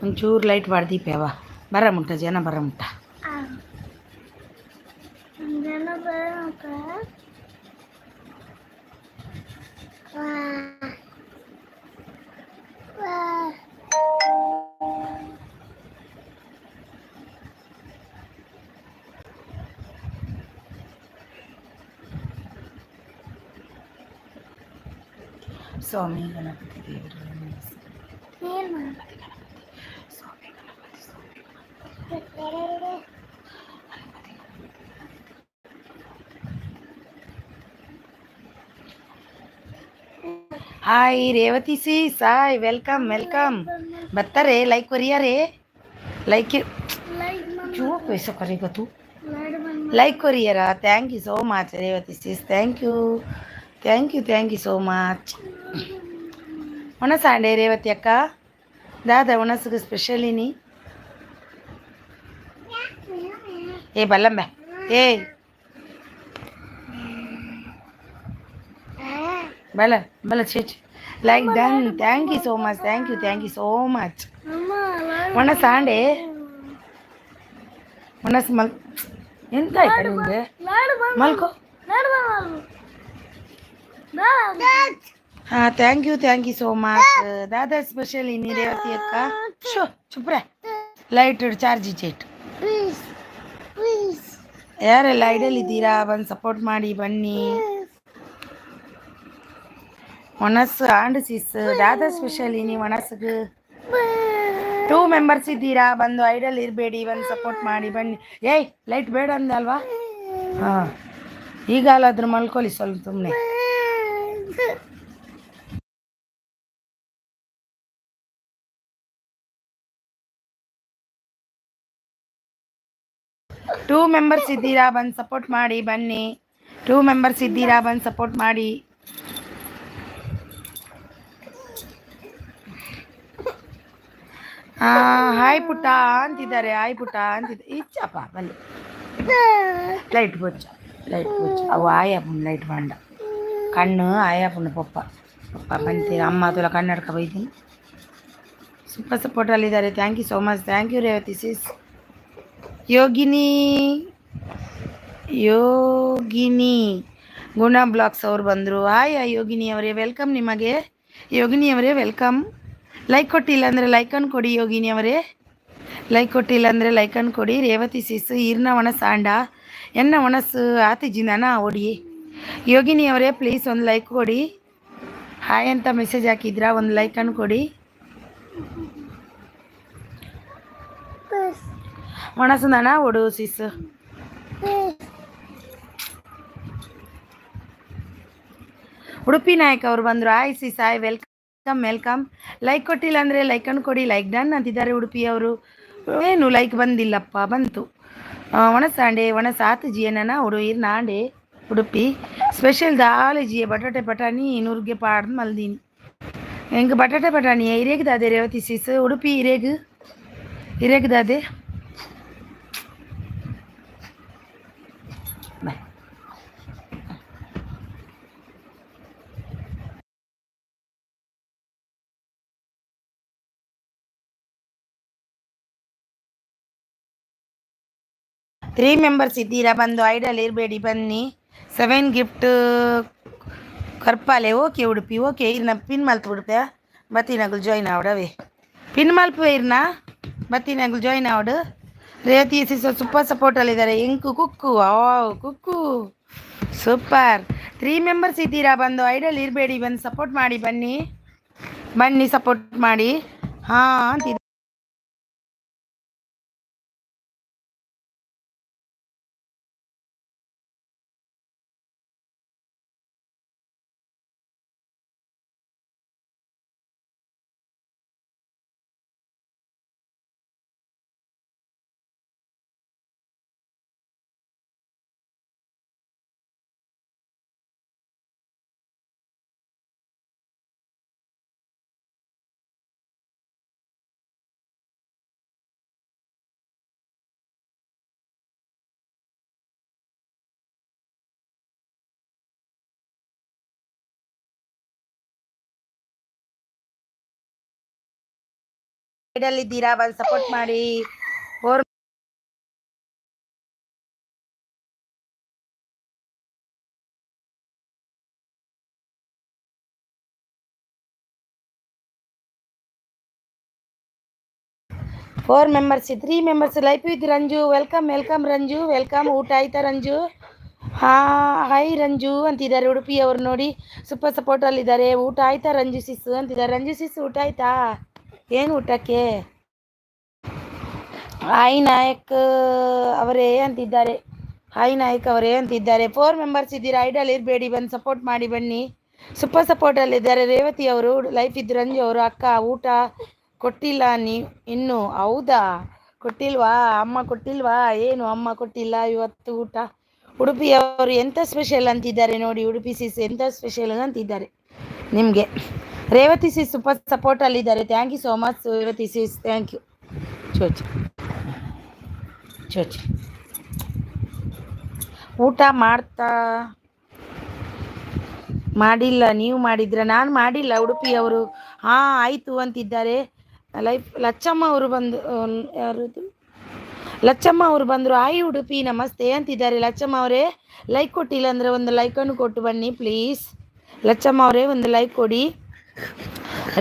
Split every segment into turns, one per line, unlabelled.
ಒಂಚೂರು ಲೈಟ್ ಬಾಡ್ದೀಪವ ಬರಮುಂಟ ಜನ ಬರಮುಂಟ ಸ್ವಾಮಿ ಗಣಪತಿ ದೇವರು ಸ್ವಾಮಿ ಗಣಪತಿ ಹಾಯ್ ರೇವತಿ ಸಿ ಸಾಯ್ ವೆಲ್ಕಮ್ ವೆಲ್ಕಮ್ ಬರ್ತಾರೆ ಲೈಕ್ ಕೊರಿಯಾರೆ ಲೈಕ್ ಚೂ ಪೈಸಾ ಕರೆಗತ್ತು ಲೈಕ್ ಕೊರಿಯರ thank you so much Revathi sis thank you so much ಒಣಸಾಂಡೆ ರೇವತಿ ಅಕ್ಕ ದಾದಾ ಒಣಸುಗ ಸ್ಪೆಷಲಿನಿ ಏ ಬಲ್ಲಂಬೆ ಏ ಬಲ ಬಲ ಚೇಚ್ like done thank you so much ಒಣಸಾಂಡೆ ಒಣಸ್ ಮಲ್ ಎಂತ ಆಯ್ತಾ ನಿಮಗೆ ಮಲ್ಕೋ ಹಾಂ ಥ್ಯಾಂಕ್ ಯು ಸೋ ಮಚ್ ದಾದಾ ಸ್ಪೆಷಲ್ ಇನ್ನಿ ರೇವತಿ ಅಕ್ಕ ಶೋ ಚುಪ್ರೆ ಲೈಟ್ ಚಾರ್ಜ್ ಚೇಟ್ ಯಾರೆಲ್ಲ ಐಡಲ್ಲಿದ್ದೀರಾ ಬಂದು ಸಪೋರ್ಟ್ ಮಾಡಿ ಬನ್ನಿ ಒಣಸು and Sis Dada special ಇನ್ನಿ ಒಣಸ್ಗೆ 2 members ಇದ್ದೀರಾ ಬಂದು ಐಡಲ್ ಇರಬೇಡಿ ಬಂದು ಸಪೋರ್ಟ್ ಮಾಡಿ ಬನ್ನಿ ಏಯ್ ಲೈಟ್ ಬೇಡ ಅಂದಲ್ವಾ ಹಾಂ ಈಗಾಲಾದ್ರೂ ಮಲ್ಕೊಳ್ಳಿ ಸ್ವಲ್ಪ ಸುಮ್ಮನೆ ಟೂ ಮೆಂಬರ್ಸ್ ಇದ್ದೀರಾ ಬಂದು ಸಪೋರ್ಟ್ ಮಾಡಿ ಬನ್ನಿ 2 ಮೆಂಬರ್ಸ್ ಇದ್ದೀರಾ ಬಂದು ಸಪೋರ್ಟ್ ಮಾಡಿ ಹಾಯ್ ಪುಟ್ಟ ಅಂತಿದ್ದಾರೆ ಇಚ್ಚಪ್ಪ ಬಲ್ಲಿ ಲೈಟ್ ಬೊಚ್ಚ ಅವು ಆಯಪ್ಪನ ಲೈಟ್ ಬಾಂಡ ಕಣ್ಣು ಆಯಪ್ಪನ ಪಪ್ಪ ಬಂತೀರ ಅಮ್ಮ ತುಲ ಕಣ್ಣು ಹಿಡ್ಕೊ ಬೈತೀನಿ ಸೂಪರ್ ಸಪೋರ್ಟಲ್ಲಿದ್ದಾರೆ thank you so much thank you Revathi sis Yogini Guna blogs ಅವ್ರು ಬಂದರು ಹಾಯ್ ಯೋಗಿನಿ ಅವರೇ ವೆಲ್ಕಮ್ ನಿಮಗೆ ಯೋಗಿನಿ ಅವರೇ ವೆಲ್ಕಮ್ ಲೈಕ್ ಕೊಟ್ಟಿಲ್ಲ ಅಂದರೆ ಲೈಕನ್ನು ಕೊಡಿ ಯೋಗಿನಿ ಅವರೇ ಲೈಕ್ ಕೊಟ್ಟಿಲ್ಲ ಅಂದರೆ ಲೈಕನ್ನು ಕೊಡಿ ರೇವತಿ ಸಿಸ್ ಈರ್ನ ಒಣಸಾಂಡ ಎನ್ನ ಒಣಸು ಆತಿಜಿನ ಓಡಿ ಯೋಗಿನಿ ಅವರೇ ಪ್ಲೀಸ್ ಒಂದು ಲೈಕ್ ಕೊಡಿ ಹಾಯ್ ಅಂತ ಮೆಸೇಜ್ ಹಾಕಿದ್ರಾ ಒಂದು ಲೈಕನ್ನು ಕೊಡಿ ಒಣಸಂದಣ ಓಡು ಸಿಸ್ ಉಡುಪಿ ನಾಯಕ್ ಅವರು ಬಂದರು ಹಾಯ್ ಸಿಸ್ ಹಾಯ್ ವೆಲ್ಕಮ್ ಲೈಕ್ ಕೊಟ್ಟಿಲ್ಲ ಅಂದರೆ ಲೈಕನ್ನು ಕೊಡಿ ಲೈಕ್ ಡನ್ ಅಂತಿದ್ದಾರೆ ಉಡುಪಿಯವರು ಏನು ಲೈಕ್ ಬಂದಿಲ್ಲಪ್ಪ ಬಂತು ಒಣಸಾಂಡೆ ಒಣಸಾತು ಜಿಯನ ಉಡುಯಿರ್ ನಾಂಡೆ ಉಡುಪಿ ಸ್ಪೆಷಲ್ ದಾಲೆ ಜಿಯೆ ಬಟಾಟೆ ಬಟಾಣಿ ನೂರಿಗೆ ಪಾಡ್ದು ಮಲ್ದೀನಿ ಹೆಂಗೆ ಬಟಾಟೆ ಬಟಾಣಿ ಇರೇಗ್ದಾದೆ ರೇವತಿ ಸಿಸ್ ಉಡುಪಿ ಇರೇಗ್ದಾದೆ ಬಾಯ್ 3 ಮೆಂಬರ್ಸ್ ಇದ್ದೀರಾ ಬಂದು ಐಡಲ್ ಇರಬೇಡಿ ಬನ್ನಿ 7 ಗಿಫ್ಟ್ ಕರ್ಪಾಲೆ ಓಕೆ ಉಡುಪಿ ಓಕೆ ಇರ್ನ ಪಿನ್ ಮಲ್ತು ಬಿಡ್ಪೆ ಬತ್ತೀನಾಗಲು ಜಾಯ್ನ್ ಆವಡವೇ ಪಿನ್ ಮಲ್ಪುವೆ ಇರ್ನ ಬತ್ತೀನಾಗಲು join ಆವಡು Revathi sis super ಸಪೋರ್ಟಲ್ಲಿದ್ದಾರೆ ink ಕುಕ್ಕು ಸೂಪರ್ 3 ಮೆಂಬರ್ಸ್ ಇದ್ದೀರಾ ಬಂದು ಐಡಲ್ ಇರಬೇಡಿ ಬಂದು ಸಪೋರ್ಟ್ ಮಾಡಿ ಬನ್ನಿ ಸಪೋರ್ಟ್ ಮಾಡಿ ಹಾಂ ಅಂತಿದೆ ಐಡಲ್ ಇದ್ದೀರಾ, ಬಂದು ಸಪೋರ್ಟ್ ಮಾಡಿ. 4 members, 3 members life with Ranju. Welcome welcome Ranju, welcome. ಊಟ ಆಯ್ತಾ ರಂಜು? ಹಾಯ್ ರಂಜು ಅಂತಿದ್ದಾರೆ ಉಡುಪಿಯವರು ನೋಡಿ, ಸೂಪರ್ ಸಪೋರ್ಟಲ್ಲಿದ್ದಾರೆ. ಊಟ ಆಯ್ತಾ ರಂಜು ಸಿಸ್ಸು ಅಂತಿದ್ದಾರೆ. ರಂಜು ಸಿಸ್ಸು ಊಟ ಆಯ್ತಾ? ಏನು ಊಟಕ್ಕೆ? ಹಾಯ್ ನಾಯಕ್ ಅವರೇ ಅಂತಿದ್ದಾರೆ. ಹಾಯ್ ನಾಯಕ್ ಅವರೇ ಅಂತಿದ್ದಾರೆ. 4 ಮೆಂಬರ್ಸ್ ಇದ್ದೀರಾ, ಐಡಲ್ ಇರಬೇಡಿ, ಬಂದು ಸಪೋರ್ಟ್ ಮಾಡಿ ಬನ್ನಿ. ಸೂಪರ್ ಸಪೋರ್ಟಲ್ಲಿದ್ದಾರೆ ರೇವತಿ ಅವರು, ಲೈಫ್ ಇದ್ದು ರಂಜು ಅವರು. ಅಕ್ಕ ಊಟ ಕೊಟ್ಟಿಲ್ಲ ಇನ್ನು? ಹೌದಾ, ಕೊಟ್ಟಿಲ್ವಾ? ಅಮ್ಮ ಕೊಟ್ಟಿಲ್ವಾ? ಏನು ಅಮ್ಮ ಕೊಟ್ಟಿಲ್ಲ ಇವತ್ತು ಊಟ? ಉಡುಪಿಯವರು ಎಂಥ ಸ್ಪೆಷಲ್ ಅಂತಿದ್ದಾರೆ ನೋಡಿ, ಉಡುಪಿ ಸಿಸ್ ಎಂಥ ಸ್ಪೆಷಲ್ ಅಂತಿದ್ದಾರೆ ನಿಮಗೆ. ರೇವತಿ ಸಿಸ್ ಸೂಪರ್ ಸಪೋರ್ಟಲ್ಲಿದ್ದಾರೆ. Thank you so much Revathi sis, thank you. ಚೋಚಿ ಚೋಚಿ ಊಟ ಮಾಡಿಲ್ಲ, ನೀವು ಮಾಡಿದ್ರ? ನಾನು ಮಾಡಿಲ್ಲ. ಉಡುಪಿಯವರು ಆಯಿತು ಅಂತಿದ್ದಾರೆ. ಲಚ್ಚಮ್ಮ ಅವರು ಬಂದು, ಯಾರದು ಲಚ್ಚಮ್ಮ ಅವರು ಬಂದರು. ಉಡುಪಿ ನಮಸ್ತೆ ಅಂತಿದ್ದಾರೆ. ಲಚ್ಚಮ್ಮ ಅವರೇ ಲೈಕ್ ಕೊಟ್ಟಿಲ್ಲ ಅಂದರೆ ಒಂದು ಲೈಕನ್ನು ಕೊಟ್ಟು ಬನ್ನಿ ಪ್ಲೀಸ್. ಲಚ್ಚಮ್ಮ ಅವರೇ ಒಂದು ಲೈಕ್ ಕೊಡಿ.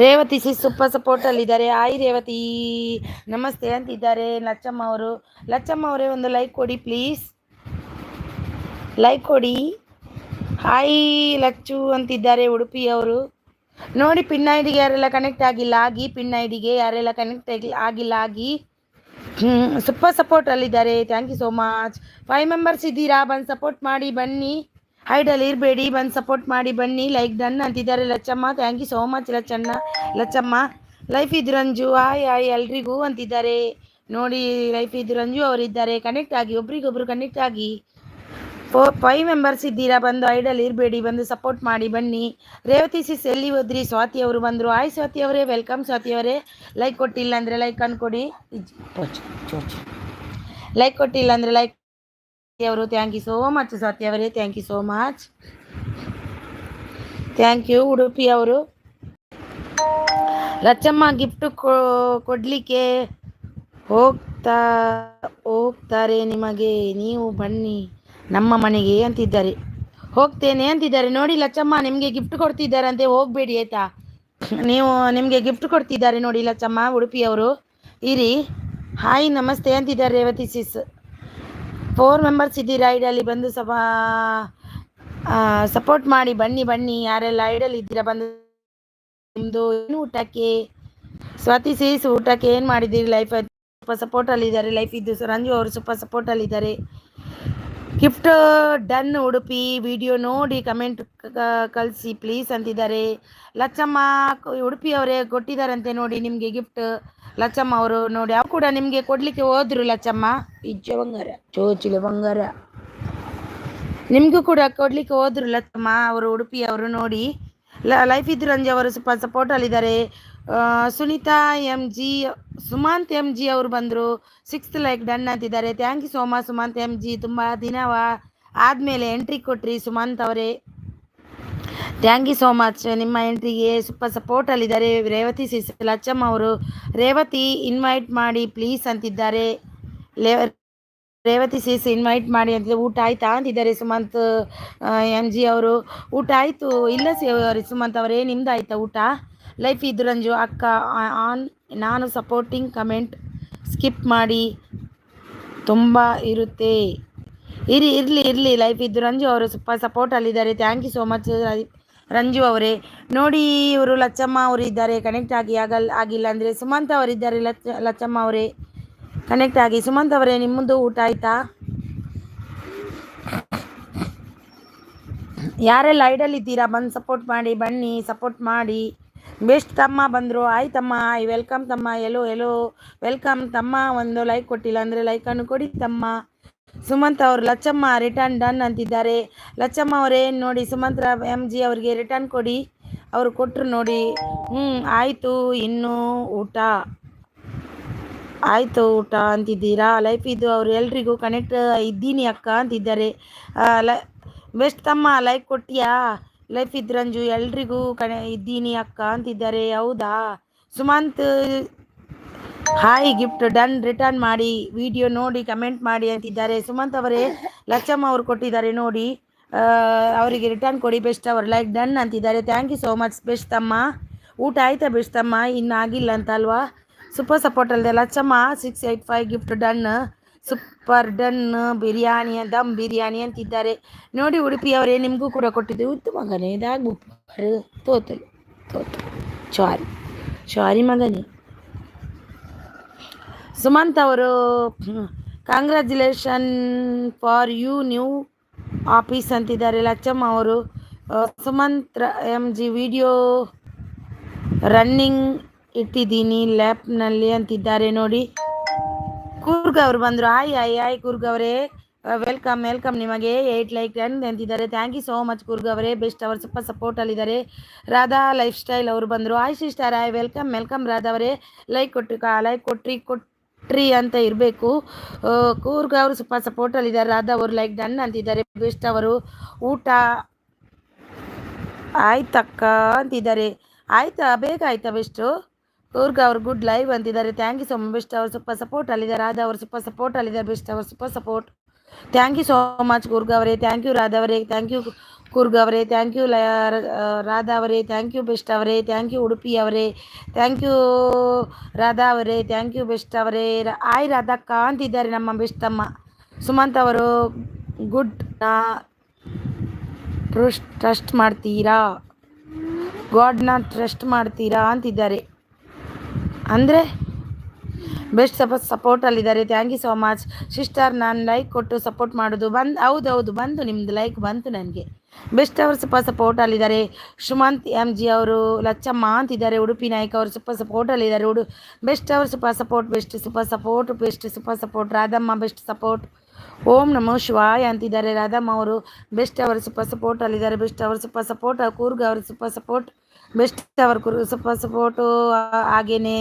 ರೇವತಿ ಸಿಸ್ ಸೂಪರ್ ಸಪೋರ್ಟಲ್ಲಿದ್ದಾರೆ. ರೇವತಿ ನಮಸ್ತೆ ಅಂತಿದ್ದಾರೆ ಲಚ್ಚಮ್ಮ ಅವರು. ಲಚ್ಚಮ್ಮ ಅವರೇ ಒಂದು ಲೈಕ್ ಕೊಡಿ ಪ್ಲೀಸ್, ಲೈಕ್ ಕೊಡಿ. ಲಚ್ಚು ಅಂತಿದ್ದಾರೆ ಉಡುಪಿಯವರು ನೋಡಿ. ಪಿನ್ ಐಡಿಗೆ ಯಾರೆಲ್ಲ ಕನೆಕ್ಟ್ ಆಗಿಲ್ಲ ಆಗಿ, ಪಿನ್ ಐಡಿಗೆ ಯಾರೆಲ್ಲ ಕನೆಕ್ಟ್ ಆಗಿಲ್ಲ ಆಗಿ. ಸೂಪರ್ ಸಪೋರ್ಟಲ್ಲಿದ್ದಾರೆ. Thank you so much. 5 members ಇದ್ದೀರಾ, ಬಂದು ಸಪೋರ್ಟ್ ಮಾಡಿ ಬನ್ನಿ. ಐಡಲ್ ಇರಬೇಡಿ, ಬಂದು ಸಪೋರ್ಟ್ ಮಾಡಿ ಬನ್ನಿ. ಲೈಕ್ ಡನ್ ಅಂತಿದ್ದಾರೆ Lachamma. Thank you so much Lachamma. Life ಇದ್ದು ರಂಜು ಹಾಯ್ ಎಲ್ರಿಗೂ ಅಂತಿದ್ದಾರೆ ನೋಡಿ. ಲೈಫ್ ಇದ್ದು ರಂಜು ಅವರಿದ್ದಾರೆ. ಕನೆಕ್ಟ್ ಆಗಿ, ಒಬ್ರಿಗೊಬ್ರು ಕನೆಕ್ಟ್ ಆಗಿ. 5 ಮೆಂಬರ್ಸ್ ಇದ್ದೀರಾ, ಬಂದು ಐಡಲ್ ಇರಬೇಡಿ, ಬಂದು ಸಪೋರ್ಟ್ ಮಾಡಿ ಬನ್ನಿ. ರೇವತಿ ಸಿಸ್ ಎಲ್ಲಿ ಹೋದ್ರಿ? ಸ್ವಾತಿ ಅವರು ಬಂದರು. ಸ್ವಾತಿ ಅವರೇ ವೆಲ್ಕಮ್. ಸ್ವಾತಿ ಅವರೇ ಲೈಕ್ ಕೊಟ್ಟಿಲ್ಲ ಅಂದರೆ ಲೈಕ್ ಅನ್ಕೊಡಿ. ಲೈಕ್ ಕೊಟ್ಟಿಲ್ಲ ಅಂದರೆ ಲೈಕ್ ಅವರು. Thank you so much Swathi ಅವರೇ, thank you so much, thank you. Udupi ಅವರು ಲಚ್ಚಮ್ಮ ಗಿಫ್ಟ್ ಕೊಡಲಿಕ್ಕೆ ಹೋಗ್ತಾರೆ ನಿಮಗೆ, ನೀವು ಬನ್ನಿ ನಮ್ಮ ಮನೆಗೆ ಅಂತಿದ್ದಾರೆ. ಹೋಗ್ತೇನೆ ಅಂತಿದ್ದಾರೆ ನೋಡಿ. ಲಚ್ಚಮ್ಮ ನಿಮಗೆ ಗಿಫ್ಟ್ ಕೊಡ್ತಿದ್ದಾರಂತೆ, ಹೋಗಬೇಡಿ ಆಯಿತಾ? ನಿಮಗೆ ಗಿಫ್ಟ್ ಕೊಡ್ತಿದ್ದಾರೆ ನೋಡಿ ಲಚ್ಚಮ್ಮ ಉಡುಪಿಯವರು. ಇರಿ. ಹಾಯ್ ನಮಸ್ತೆ ಅಂತಿದ್ದಾರೆ ರೇವತಿ ಸಿಸ್. 4 ಮೆಂಬರ್ಸ್ ಇದ್ದೀರಾ, ಐಡಲ್ಲಿ ಬಂದು ಸಪೋರ್ಟ್ ಮಾಡಿ ಬನ್ನಿ. ಯಾರೆಲ್ಲ ಐಡಲ್ ಇದ್ದೀರಾ ಬಂದು. ನಿಮ್ಮದು ಏನು ಊಟಕ್ಕೆ? ಸ್ವಾತಿ ಸಿಸ್ ಊಟಕ್ಕೆ ಏನು ಮಾಡಿದ್ದೀರಿ? ಲೈಫ್ ಸೂಪರ್ ಸಪೋರ್ಟಲ್ಲಿದ್ದಾರೆ. ಲೈಫ್ ಇದ್ದು ರಂಜು ಅವರು ಸೂಪರ್ ಸಪೋರ್ಟಲ್ಲಿದ್ದಾರೆ. Gift done Udupi. ವಿಡಿಯೋ ನೋಡಿ ಕಮೆಂಟ್ ಕಳಿಸಿ ಪ್ಲೀಸ್ ಅಂತಿದ್ದಾರೆ. ಲಚ್ಚಮ್ಮ ಉಡುಪಿ ಅವರೇ ಕೊಟ್ಟಿದ್ದಾರಂತೆ ನೋಡಿ ನಿಮಗೆ ಗಿಫ್ಟ್. ಲಚ್ಚಮ್ಮ ಅವರು ನೋಡಿ, ಅವ್ರು ಕೂಡ ನಿಮಗೆ ಕೊಡಲಿಕ್ಕೆ ಹೋದ್ರು ಲಚ್ಚಮ್ಮ. ಇಜ್ಜ ಬಂಗಾರ ಚೋಚಿಲೆ ಬಂಗಾರ ನಿಮಗೂ ಕೂಡ ಕೊಡಲಿಕ್ಕೆ ಹೋದ್ರು ಲಚ್ಚಮ್ಮ ಅವರು ಉಡುಪಿ ಅವರು ನೋಡಿ. ಲೈಫ್ ಇದ್ದು ರಂಜು ಅವರು ಸೂಪರ್ ಸಪೋರ್ಟಲ್ಲಿದ್ದಾರೆ. ಸುನೀತಾ ಸುಮಂತ್ MG ಅವರು ಬಂದರು. 6th ಲೈಕ್ ಡನ್ ಅಂತಿದ್ದಾರೆ. Thank you so much Sumanth MG. ತುಂಬ ದಿನವ ಆದಮೇಲೆ ಎಂಟ್ರಿ ಕೊಟ್ರಿ ಸುಮಂತ್ ಅವರೇ, ಥ್ಯಾಂಕ್ ಯು ಸೋ ಮಚ್. ನಿಮ್ಮ ಎಂಟ್ರಿಗೆ ಸೂಪರ್ ಸಪೋರ್ಟಲ್ಲಿದ್ದಾರೆ. ರೇವತಿ ಸಿಸ್ ಲಚ್ಚಮ್ಮ ಅವರು. ರೇವತಿ ಇನ್ವೈಟ್ ಮಾಡಿ ಪ್ಲೀಸ್ ಅಂತಿದ್ದಾರೆ. ರೇವತಿ ಸಿಸ್ ಇನ್ವೈಟ್ ಮಾಡಿ ಅಂತಿದ್ದಾರೆ. ಊಟ ಆಯ್ತಾ ಅಂತಿದ್ದಾರೆ ಸುಮಂತ್ MG ಅವರು. ಊಟ ಆಯಿತು ಇಲ್ಲ ಸುಮಂತ್ ಅವರೇ, ನಿಮ್ದು ಆಯ್ತಾ ಊಟ? ಲೈಫ್ ಇದ್ದು ರಂಜು ಅಕ್ಕ ನಾನು ಸಪೋರ್ಟಿಂಗ್ ಕಮೆಂಟ್ ಸ್ಕಿಪ್ ಮಾಡಿ ತುಂಬ ಇರುತ್ತೆ. ಇರಲಿ. ಲೈಫ್ ಇದ್ದು ರಂಜು ಅವರು ಸೂಪರ್ ಸಪೋರ್ಟಲ್ಲಿದ್ದಾರೆ. Thank you so much Ranju ಅವರೇ ನೋಡಿ. ಇವರು ಲಚ್ಚಮ್ಮ ಅವರು ಇದ್ದಾರೆ, ಕನೆಕ್ಟ್ ಆಗಿಲ್ಲ ಅಂದರೆ ಸುಮಂತ್ ಅವರಿದ್ದಾರೆ. ಲಚ್ಚಮ್ಮ ಅವರೇ ಕನೆಕ್ಟ್ ಆಗಿ. ಸುಮಂತ್ ಅವರೇ ನಿಮ್ಮದು ಊಟ ಆಯಿತಾ? ಯಾರೆಲ್ಲ ಐಡಲ್ ಇದ್ದೀರಾ ಬಂದು ಸಪೋರ್ಟ್ ಮಾಡಿ ಬನ್ನಿ, ಸಪೋರ್ಟ್ ಮಾಡಿ. ಬೆಸ್ಟ್ ತಮ್ಮ ಬಂದರು. ತಮ್ಮ ವೆಲ್ಕಮ್ ತಮ್ಮ. ಎಲ್ಲೋ ವೆಲ್ಕಮ್ ತಮ್ಮ. ಒಂದು ಲೈಕ್ ಕೊಟ್ಟಿಲ್ಲ ಅಂದರೆ ಲೈಕನ್ನು ಕೊಡಿ ತಮ್ಮ. ಸುಮಂತ್ ಅವರು ಲಚ್ಚಮ್ಮ ರಿಟರ್ನ್ ಡನ್ ಅಂತಿದ್ದಾರೆ. ಲಚ್ಚಮ್ಮ ಅವರೇ ನೋಡಿ ಸುಮಂತ್ MG ಅವರಿಗೆ ರಿಟರ್ನ್ ಕೊಡಿ. ಅವರು ಕೊಟ್ಟರು ನೋಡಿ. ಆಯಿತು ಇನ್ನೂ ಆಯಿತು ಊಟ ಅಂತಿದ್ದೀರಾ? ಲೈಫ್ ಇದು ಅವರು ಎಲ್ರಿಗೂ ಕನೆಕ್ಟ್ ಇದ್ದೀನಿ ಅಕ್ಕ ಅಂತಿದ್ದಾರೆ. ಬೆಸ್ಟ್ ತಮ್ಮ ಲೈಕ್ ಕೊಟ್ಟಿಯಾ? ಲೈಫ್ ಇದ್ದು ರಂಜು ಎಲ್ರಿಗೂ ಇದ್ದೀನಿ ಅಕ್ಕ ಅಂತಿದ್ದಾರೆ. ಹೌದಾ? Sumanth hi gift done return ಮಾಡಿ ವಿಡಿಯೋ ನೋಡಿ ಕಮೆಂಟ್ ಮಾಡಿ ಅಂತಿದ್ದಾರೆ. ಸುಮಂತ್ ಅವರೇ ಲಚ್ಚಮ್ಮ ಅವರು ಕೊಟ್ಟಿದ್ದಾರೆ ನೋಡಿ, ಅವರಿಗೆ ರಿಟರ್ನ್ ಕೊಡಿ ಬೆಸ್ಟ್ ಅವರು ಲೈಕ್ ಡನ್ ಅಂತಿದ್ದಾರೆ. Thank you so much best ತಮ್ಮ. ಊಟ ಆಯ್ತಾ ಬೆಸ್ಟ್ ತಮ್ಮ? ಇನ್ನು ಆಗಿಲ್ಲ ಅಂತ ಅಲ್ವಾ? ಸೂಪರ್ ಸಪೋರ್ಟ್ ಅಲ್ಲದೆ Lachamma 685 gift done. Super done biryani dum biryani ಅಂತಿದ್ದಾರೆ ನೋಡಿ. ಉಡುಪಿಯವರೇ ನಿಮಗೂ ಕೂಡ ಕೊಟ್ಟಿದ್ದೆ. ಉತ್ತು ಮಗನೇ ಇದಾಗು ತೋತಲು ತೋತು ಸಾರಿ ಸಾರಿ ಮಗನೇ. ಸುಮಂತ್ ಅವರು congratulation for you new office ಅಂತಿದ್ದಾರೆ ಲಚ್ಚಮ್ಮ ಅವರು. ಸುಮಂತ್ MG ವಿಡಿಯೋ ರನ್ನಿಂಗ್ ಇಟ್ಟಿದ್ದೀನಿ ಲ್ಯಾಪ್ನಲ್ಲಿ ಅಂತಿದ್ದಾರೆ ನೋಡಿ. ಕೂರ್ಗ್ ಅವರು ಬಂದರು. ಆಯ್ ಕೂರ್ಗ್ ಅವರೇ ವೆಲ್ಕಮ್ ವೆಲ್ಕಮ್ ನಿಮಗೆ 8 ಲೈಕ್ 10 ಅಂತಿದ್ದಾರೆ. Thank you so much Coorg ಅವರೇ ಬೆಸ್ಟ್ ಅವರು ಸ್ವಲ್ಪ ಸಪೋರ್ಟಲ್ಲಿದ್ದಾರೆ. ರಾಧಾ ಲೈಫ್ ಸ್ಟೈಲ್ ಅವರು ಬಂದರು. ಸಿಸ್ಟರ್ ವೆಲ್ಕಮ್ ವೆಲ್ಕಮ್ ರಾಧಾ ಅವರೇ. ಲೈಕ್ ಕೊಟ್ರಿ ಅಂತ ಇರಬೇಕು. ಕೂರ್ಗ್ ಅವರು ಸ್ವಲ್ಪ ಸಪೋರ್ಟಲ್ಲಿದ್ದಾರೆ. ರಾಧಾ ಅವರು ಲೈಕ್ ಡನ್ ಅಂತಿದ್ದಾರೆ. ಬೆಸ್ಟ್ ಅವರು ಊಟ ಆಯ್ತಕ್ಕ ಅಂತಿದ್ದಾರೆ. ಆಯ್ತಾ ಬೇಗ ಆಯ್ತಾ ಬೆಸ್ಟು? ಕೂರ್ಗ್ ಅವರು ಗುಡ್ ಲೈವ್ ಅಂತಿದ್ದಾರೆ. Thank you so much best ಅವರು ಸ್ವಲ್ಪ ಸಪೋರ್ಟ್ ಅಲ್ಲಿದ್ದಾರೆ. ರಾಧಾ ಅವರು ಸ್ವಲ್ಪ ಸಪೋರ್ಟ್ ಅಲ್ಲಿದ್ದಾರೆ. ಬೆಸ್ಟ್ ಅವರು super support. Thank you so much Coorg ಅವರೇ. ಥ್ಯಾಂಕ್ ಯು ರಾಧಾ ಅವರೇ. ಥ್ಯಾಂಕ್ ಯು ಕೂರ್ಗ್ ಅವರೇ. ಥ್ಯಾಂಕ್ ಯು ರಾಧಾ ಅವರೇ. ಥ್ಯಾಂಕ್ ಯು ಬೆಸ್ಟ್ ಅವರೇ. ಥ್ಯಾಂಕ್ ಯು ಉಡುಪಿ ಅವರೇ. ಥ್ಯಾಂಕ್ ಯು ರಾಧಾ ಅವರೇ. ಥ್ಯಾಂಕ್ ಯು ಬೆಸ್ಟ್ ಅವರೇ. ಆಯ್ ರಾಧಕ್ಕ ಅಂತಿದ್ದಾರೆ ನಮ್ಮ ಬೆಸ್ಟ್ ಅಮ್ಮ. ಸುಮಂತ್ ಅವರು ಗುಡ್ ಟ್ರಸ್ಟ್ ಮಾಡ್ತೀರಾ, ಗಾಡ್ನ ಟ್ರಸ್ಟ್ ಮಾಡ್ತೀರಾ ಅಂತಿದ್ದಾರೆ. ಅಂದರೆ ಬೆಸ್ಟ್ ಸಪೋರ್ಟಲ್ಲಿದ್ದಾರೆ. Thank you so much sister. ನಾನು ಲೈಕ್ ಕೊಟ್ಟು ಸಪೋರ್ಟ್ ಮಾಡೋದು ಹೌದೌದು ಬಂತು, ನಿಮ್ಮದು ಲೈಕ್ ಬಂತು ನನಗೆ. ಬೆಸ್ಟ್ ಅವರು ಸ್ವಲ್ಪ ಸಪೋರ್ಟಲ್ಲಿದ್ದಾರೆ. ಸುಮಂತ್ MG ಅವರು ಲಚ್ಚಮ್ಮ ಅಂತಿದ್ದಾರೆ. ಉಡುಪಿ ನಾಯಕ್ ಅವರು ಸ್ವಲ್ಪ ಸಪೋರ್ಟಲ್ಲಿದ್ದಾರೆ. ಬೆಸ್ಟ್ ಅವರು ಸ್ವಲ್ಪ support best super support. Radhamma best support. ಓಂ ನಮೋ ಶಿವಾಯ ಅಂತಿದ್ದಾರೆ ರಾಧಮ್ಮ ಅವರು. ಬೆಸ್ಟ್ ಅವರು ಸ್ವಲ್ಪ ಸಪೋರ್ಟಲ್ಲಿದ್ದಾರೆ. ಬೆಸ್ಟ್ ಅವರು ಸ್ವಲ್ಪ ಸಪೋರ್ಟ್. ಕೂರ್ಗ್ ಅವರು ಸ್ವಲ್ಪ ಸಪೋರ್ಟ್. ಬೆಸ್ಟ್ ಅವರು ಸ್ವಲ್ಪ ಸಪೋರ್ಟು. ಹಾಗೇನೆ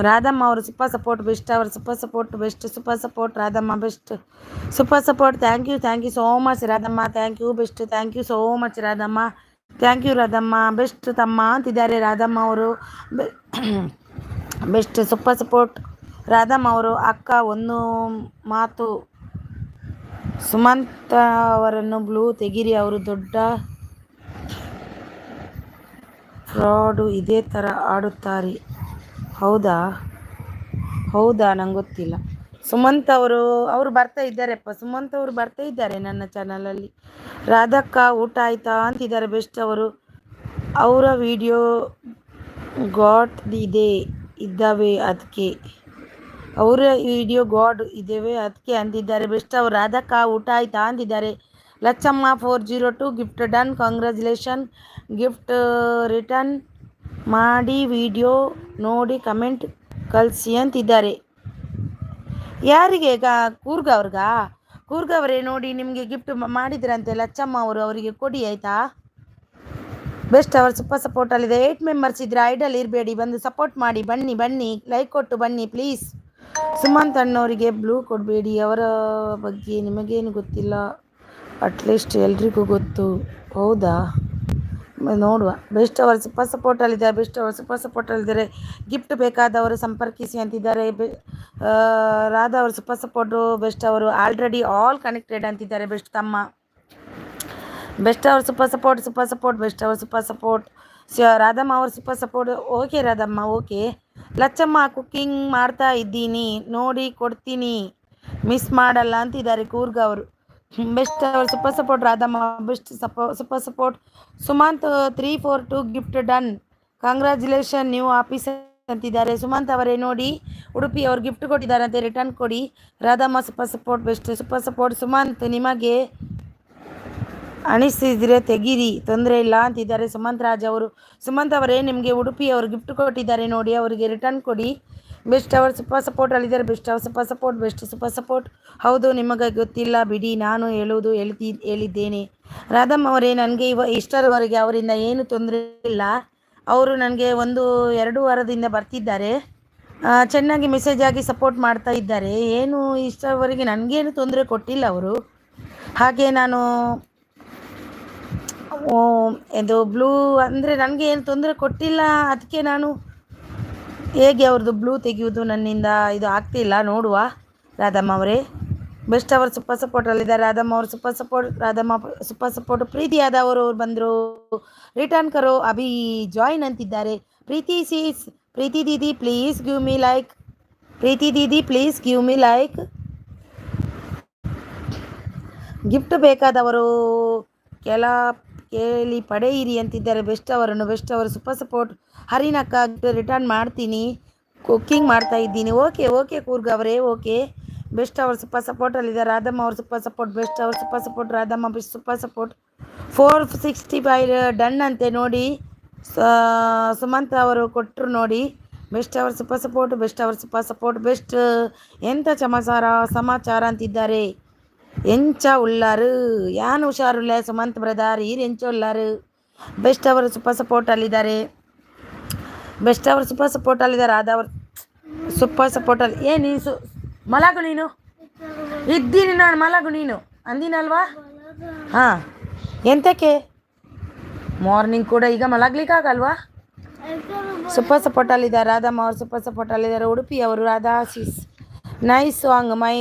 ರಾಧಮ್ಮ ಅವರು ಸೂಪರ್ ಸಪೋರ್ಟ್. ಬೆಸ್ಟ್ ಅವರು super support. Best super support Radhamma best super support. Thank you so much Radhamma. Thank you best. Thank you so much Radhamma. Thank you Radhamma. Best ತಮ್ಮ ಅಂತಿದ್ದಾರೆ ರಾಧಮ್ಮ ಅವರು. ಬೆಸ್ಟ್ ಸೂಪರ್ ಸಪೋರ್ಟ್ ರಾಧಮ್ಮ ಅವರು. ಅಕ್ಕ ಒಂದು ಮಾತು, ಸುಮಂತ್ ಅವರನ್ನು ಬ್ಲೂ ತೆಗಿರಿ, ಅವರು ದೊಡ್ಡ ಫ್ರಾಡು, ಇದೇ ಥರ ಆಡುತ್ತಾರೆ. ಹೌದಾ ನಂಗೆ ಗೊತ್ತಿಲ್ಲ. ಸುಮಂತ್ ಅವರು ಬರ್ತಾ ಇದ್ದಾರೆಪ್ಪ. ಸುಮಂತ್ ಅವರು ಬರ್ತಾ ಇದ್ದಾರೆ ನನ್ನ ಚಾನಲಲ್ಲಿ. ರಾಧಕ್ಕ ಊಟ ಆಯ್ತಾ ಅಂತಿದ್ದಾರೆ ಬೆಸ್ಟ್ ಅವರು. ಅವರ ವಿಡಿಯೋ ಗಾಡ್ ಇದ್ದಾವೆ ಅದಕ್ಕೆ, ಅವರ ವಿಡಿಯೋ ಗಾಡ್ ಇದ್ದೇವೆ ಅದಕ್ಕೆ ಅಂತಿದ್ದಾರೆ ಬೆಸ್ಟ್ ಅವರು. ರಾಧಕ್ಕ ಊಟ ಆಯ್ತಾ ಅಂತಿದ್ದಾರೆ. Lachamma 402 gift done. Congratulation. Gift return ಮಾಡಿ ವಿಡಿಯೋ ನೋಡಿ ಕಮೆಂಟ್ ಕಳಿಸಿ ಅಂತಿದ್ದಾರೆ. ಯಾರಿಗೆ? ಕೂರ್ಗ್ ಅವರೇ ನೋಡಿ ನಿಮಗೆ ಗಿಫ್ಟ್ ಮಾಡಿದ್ರಂತೆ ಲಚ್ಚಮ್ಮ ಅವರು. ಅವರಿಗೆ ಕೊಡಿ ಆಯಿತಾ? ಬೆಸ್ಟ್ ಅವರು ಸೂಪರ್ ಸಪೋರ್ಟಲ್ಲಿದೆ. 8 ಮೆಂಬರ್ಸ್ ಇದ್ರೆ ಐಡಲ್ ಇರಬೇಡಿ, ಬಂದು ಸಪೋರ್ಟ್ ಮಾಡಿ. ಬನ್ನಿ ಲೈಕ್ ಕೊಟ್ಟು ಬನ್ನಿ ಪ್ಲೀಸ್. ಸುಮಂತ್ ಅಣ್ಣವರಿಗೆ ಬ್ಲೂ ಕೊಡಬೇಡಿ, ಅವರ ಬಗ್ಗೆ ನಿಮಗೇನು ಗೊತ್ತಿಲ್ಲ, ಅಟ್ಲೀಸ್ಟ್ ಎಲ್ರಿಗೂ ಗೊತ್ತು. ಹೌದಾ ನೋಡುವ. ಬೆಸ್ಟ್ ಅವರು ಸೂಪರ್ ಸಪೋರ್ಟಲ್ಲಿದ್ದಾರೆ. ಬೆಸ್ಟ್ ಅವರು ಸೂಪರ್ ಸಪೋರ್ಟಲ್ಲಿದ್ದಾರೆ. ಗಿಫ್ಟ್ ಬೇಕಾದವರು ಸಂಪರ್ಕಿಸಿ ಅಂತಿದ್ದಾರೆ. ರಾಧಾ ಅವರು ಸೂಪರ್ ಸಪೋರ್ಟು. ಬೆಸ್ಟ್ ಅವರು ಆಲ್ರೆಡಿ ಆಲ್ ಕನೆಕ್ಟೆಡ್ ಅಂತಿದ್ದಾರೆ ಬೆಸ್ಟ್ ತಮ್ಮ. ಬೆಸ್ಟ್ ಅವರು ಸೂಪರ್ ಸಪೋರ್ಟ್. ಬೆಸ್ಟ್ ಅವರು ಸೂಪರ್ ಸಪೋರ್ಟ್. ರಾಧಮ್ಮ ಅವರು super support. Okay Radhamma okay. Lachamma cooking ಮಾಡ್ತಾ ಇದ್ದೀನಿ, ನೋಡಿ ಕೊಡ್ತೀನಿ, ಮಿಸ್ ಮಾಡಲ್ಲ ಅಂತಿದ್ದಾರೆ ಕೂರ್ಗ್ ಅವರು. ಬೆಸ್ಟ್ ಅವರು super support Radhamma. Best super support. Sumanth 342 gift done. Congratulation new office ಅಂತಿದ್ದಾರೆ. ಸುಮಂತ್ ಅವರೇ ನೋಡಿ ಉಡುಪಿ ಅವ್ರು ಗಿಫ್ಟ್ ಕೊಟ್ಟಿದ್ದಾರಂತೆ, ರಿಟರ್ನ್ ಕೊಡಿ. Radhamma super support. Best super support. Sumanth ನಿಮಗೆ ಅನಿಸಿದರೆ ತೆಗೀರಿ, ತೊಂದರೆ ಇಲ್ಲ ಅಂತಿದ್ದಾರೆ ಸುಮಂತ್ ರಾಜ್ ಅವರು. ಸುಮಂತ್ ಅವರೇ ನಿಮಗೆ ಉಡುಪಿ ಅವರು ಗಿಫ್ಟ್ ಕೊಟ್ಟಿದ್ದಾರೆ ನೋಡಿ, ಅವರಿಗೆ ರಿಟರ್ನ್ ಕೊಡಿ. ಬೆಸ್ಟ್ ಅವರು ಸೂಪರ್ ಸಪೋರ್ಟಲ್ಲಿದ್ದಾರೆ. ಬೆಸ್ಟ್ ಅವರು super support. Best super support. ಹೌದು ನಿಮಗೆ ಗೊತ್ತಿಲ್ಲ ಬಿಡಿ, ನಾನು ಹೇಳಿದ್ದೇನೆ. ರಾಧಮ್ಮ ಅವರೇ ನನಗೆ ಇಷ್ಟರವರೆಗೆ ಅವರಿಂದ ಏನು ತೊಂದರೆ ಇಲ್ಲ. ಅವರು ನನಗೆ 1-2 ವಾರದಿಂದ ಬರ್ತಿದ್ದಾರೆ, ಚೆನ್ನಾಗಿ ಮೆಸೇಜ್ ಆಗಿ ಸಪೋರ್ಟ್ ಮಾಡ್ತಾ ಇದ್ದಾರೆ. ಏನು ಇಷ್ಟರವರೆಗೆ ನನಗೇನು ತೊಂದರೆ ಕೊಟ್ಟಿಲ್ಲ ಅವರು. ಹಾಗೆ ನಾನು ಇದು ಬ್ಲೂ ಅಂದರೆ ನನಗೆ ಏನು ತೊಂದರೆ ಕೊಟ್ಟಿಲ್ಲ, ಅದಕ್ಕೆ ನಾನು ಹೇಗೆ ಅವ್ರದ್ದು ಬ್ಲೂ ತೆಗೆಯುವುದು ನನ್ನಿಂದ ಇದು ಆಗ್ತಿಲ್ಲ, ನೋಡುವ. ರಾಧಮ್ಮ ಅವರೇ ಬೆಸ್ಟ್ ಅವರು ಸೂಪರ್ ಸಪೋರ್ಟಲ್ಲಿದ್ದಾರೆ. ರಾಧಮ್ಮ ಅವರು super support, Radhamma super support. ಪ್ರೀತಿಯಾದವರು ಅವ್ರು ಬಂದರು. ರಿಟರ್ನ್ ಕರೋ ಅಭಿ ಜಾಯಿನ್ ಅಂತಿದ್ದಾರೆ. Preethi didi please give me like. Preethi didi please give me like. Gift ಬೇಕಾದವರು ಕೇಳಿ ಪಡೆಯಿರಿ ಅಂತಿದ್ದಾರೆ. ಬೆಸ್ಟ್ ಅವರು ಸೂಪರ್ ಸಪೋರ್ಟ್. ಹರಿನಕ್ಕ ರಿಟರ್ನ್ ಮಾಡ್ತೀನಿ, ಕುಕ್ಕಿಂಗ್ ಮಾಡ್ತಾ ಇದ್ದೀನಿ. ಓಕೆ ಕೂರ್ಗ ಅವರೇ, ಓಕೆ. ಬೆಸ್ಟ್ ಅವರು ಸೂಪರ್ ಸಪೋರ್ಟಲ್ಲಿದ್ದಾರೆ. ರಾಧಮ್ಮ ಅವರು ಸೂಪರ್ ಸಪೋರ್ಟ್. ಬೆಸ್ಟ್ ಅವರು super support. Radhamma super support. 465 done ಅಂತೆ ನೋಡಿ. ಸುಮಂತ್ ಅವರು ಕೊಟ್ಟರು ನೋಡಿ. ಬೆಸ್ಟ್ ಅವರು ಸೂಪರ್ ಸಪೋರ್ಟ್. ಬೆಸ್ಟ್ ಅವರು ಸೂಪರ್ ಸಪೋರ್ಟ್. ಬೆಸ್ಟ್ ಎಂಥ ಸಮಾಚಾರ ಅಂತಿದ್ದಾರೆ. ಎಂಚ ಉಳ್ಳಾರು ಯಾನು ಹುಷಾರುಲ್ಲ ಸುಮಂತ್ ಬ್ರದರ್, ಎಂಚ ಉಳ್ಳಾರು. ಬೆಸ್ಟ್ ಅವರು ಸೂಪರ್ ಸಪೋರ್ಟಲ್ಲಿದ್ದಾರೆ. ಬೆಸ್ಟ್ ಅವರು ಸೂಪರ್ ಸಪೋರ್ಟಲ್ಲಿದ್ದಾರೆ. ಆದವರು ಸೂಪರ್ ಸಪೋರ್ಟಲ್ಲಿ ನೀನು ಮಲಗು, ನೀನು ಇದ್ದೀನಿ, ನಾನು ಮಲಗು ನೀನು ಅಂದಿನಲ್ವಾ. ಹಾಂ, ಎಂತಕ್ಕೆ ಮಾರ್ನಿಂಗ್ ಕೂಡ ಈಗ ಮಲಗ್ಲಿಕ್ಕಾಗಲ್ವಾ? ಸೂಪರ್ ಸಪೋರ್ಟಲ್ಲಿದ್ದಾರೆ. ರಾಧಮ್ಮ ಅವರು ಸೂಪರ್ ಸಪೋರ್ಟಲ್ಲಿದ್ದಾರೆ. ಉಡುಪಿ ಅವರು Radha nice song my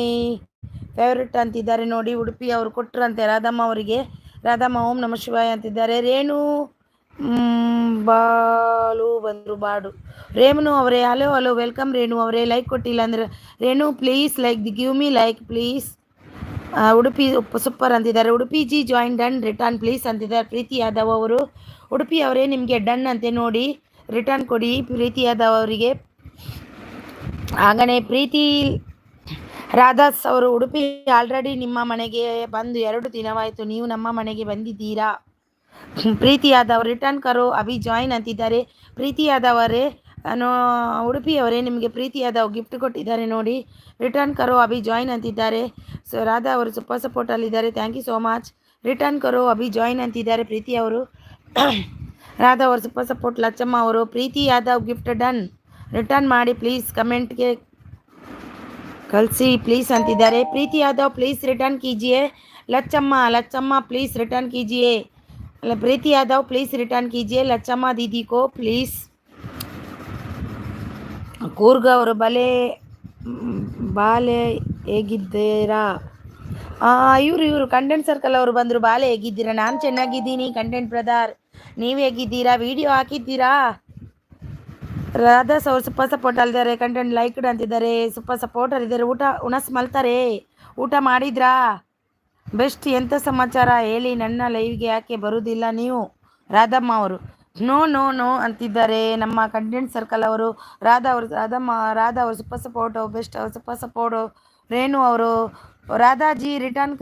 favourite ಅಂತಿದ್ದಾರೆ ನೋಡಿ. ಉಡುಪಿ ಅವರು ಕೊಟ್ಟರಂತೆ ರಾಧಮ್ಮ ಅವರಿಗೆ. ರಾಧಮ್ಮ ಓಂ ನಮ ಶಿವಾಯ ಅಂತಿದ್ದಾರೆ. ರೇಣು ಬಾಳು ಬಂದರು ಬಾಡು. ರೇಣು ಅವರೇ ಹಲೋ ವೆಲ್ಕಮ್. ರೇಣು ಅವರೇ ಲೈಕ್ ಕೊಟ್ಟಿಲ್ಲ ಅಂದರೆ Renu please like give me like please. Udupi super ಅಂತಿದ್ದಾರೆ. Udupi ji join done return please ಅಂತಿದ್ದಾರೆ. ಪ್ರೀತಿ ಯಾದವ್ ಅವರು. ಉಡುಪಿ ಅವರೇ ನಿಮಗೆ ಡನ್ ಅಂತೆ ನೋಡಿ, ರಿಟರ್ನ್ ಕೊಡಿ ಪ್ರೀತಿ ಯಾದವ್ ಅವರಿಗೆ. ಹಾಗನೇ ಪ್ರೀತಿ ರಾಧಾಸ್ ಅವರು. ಉಡುಪಿ ಆಲ್ರೆಡಿ ನಿಮ್ಮ ಮನೆಗೆ ಬಂದು 2 ದಿನವಾಯಿತು, ನೀವು ನಮ್ಮ ಮನೆಗೆ ಬಂದಿದ್ದೀರಾ. ಪ್ರೀತಿ ಯಾದವ್ ರಿಟರ್ನ್ ಕರೋ ಅಭಿ ಜಾಯಿನ್ ಅಂತಿದ್ದಾರೆ. ಪ್ರೀತಿ ಯಾದವ್ ಅವರೇ ಉಡುಪಿ ಅವರೇ ನಿಮಗೆ ಪ್ರೀತಿ ಯಾದವ್ ಗಿಫ್ಟ್ ಕೊಟ್ಟಿದ್ದಾರೆ ನೋಡಿ. ರಿಟರ್ನ್ ಕರೋ ಅಭಿ ಜಾಯಿನ್ ಅಂತಿದ್ದಾರೆ. ರಾಧಾ ಅವರು ಸೂಪರ್ ಸಪೋರ್ಟಲ್ಲಿದ್ದಾರೆ. Thank you so much. Return ಕರೋ ಅಭಿ ಜಾಯಿನ್ ಅಂತಿದ್ದಾರೆ ಪ್ರೀತಿ ಅವರು. ರಾಧಾ ಅವರು ಸೂಪರ್ ಸಪೋರ್ಟ್. ಲಚ್ಚಮ್ಮ ಅವರು Preethi Yadav gift done, return ಮಾಡಿ ಪ್ಲೀಸ್, ಕಮೆಂಟ್ಗೆ ಕಳಿಸಿ ಪ್ಲೀಸ್ ಅಂತಿದ್ದಾರೆ. ಪ್ರೀತಿ ಯಾದವ್ ಪ್ಲೀಸ್ ರಿಟರ್ನ್ ಕೀಜಿಯೇ. ಲಚ್ಚಮ್ಮ ಪ್ಲೀಸ್ ರಿಟರ್ನ್ ಕೀಜಿಯೇ. ಪ್ರೀತಿ ಯಾದವ್ ಪ್ಲೀಸ್ ರಿಟರ್ನ್ ಕೀಜಿಯೇ ಲಚ್ಚಮ್ಮ ದೀದಿ ಕೋ ಪ್ಲೀಸ್. ಕೂರ್ಗ ಅವರು ಬಾಲೆ ಹೇಗಿದ್ದೀರಾ? ಇವರು ಕಂಟೆಂಟ್ ಸರ್ಕಲ್ ಅವರು ಬಂದರು. ಬಾಲೆ ಹೇಗಿದ್ದೀರಾ? ನಾನು ಚೆನ್ನಾಗಿದ್ದೀನಿ ಕಂಟೆಂಟ್ ಬ್ರದರ್, ನೀವು ಹೇಗಿದ್ದೀರಾ? ವಿಡಿಯೋ ಹಾಕಿದ್ದೀರಾ? ರಾಧಾಸ್ ಅವರು ಸೂಪರ್ ಸಪೋರ್ಟ್ ಅಲ್ಲಿದ್ದಾರೆ. ಕಂಟೆಂಟ್ ಲೈಕ್ಡ್ ಅಂತಿದ್ದಾರೆ. ಸೂಪರ್ ಸಪೋರ್ಟ್ ಅಲ್ಲಿದ್ದಾರೆ. ಉಣಸ್ ಮಲ್ತಾರೆ. ಊಟ ಮಾಡಿದ್ರಾ? ಬೆಸ್ಟ್ ಎಂಥ ಸಮಾಚಾರ ಹೇಳಿ, ನನ್ನ ಲೈವ್ಗೆ ಯಾಕೆ ಬರುವುದಿಲ್ಲ ನೀವು? ರಾಧಮ್ಮ ಅವರು ನೋ ಅಂತಿದ್ದಾರೆ. ನಮ್ಮ ಕಂಟೆಂಟ್ ಸರ್ಕಲ್ ಅವರು. ರಾಧಾ ಅವರು ಸೂಪರ್ ಸಪೋರ್ಟು. ಬೆಸ್ಟ್ ಅವರು ಸೂಪರ್ ಸಪೋರ್ಟು. ರೇಣು ಅವರು ರಾಧಾಜಿ ರಿಟರ್ನ್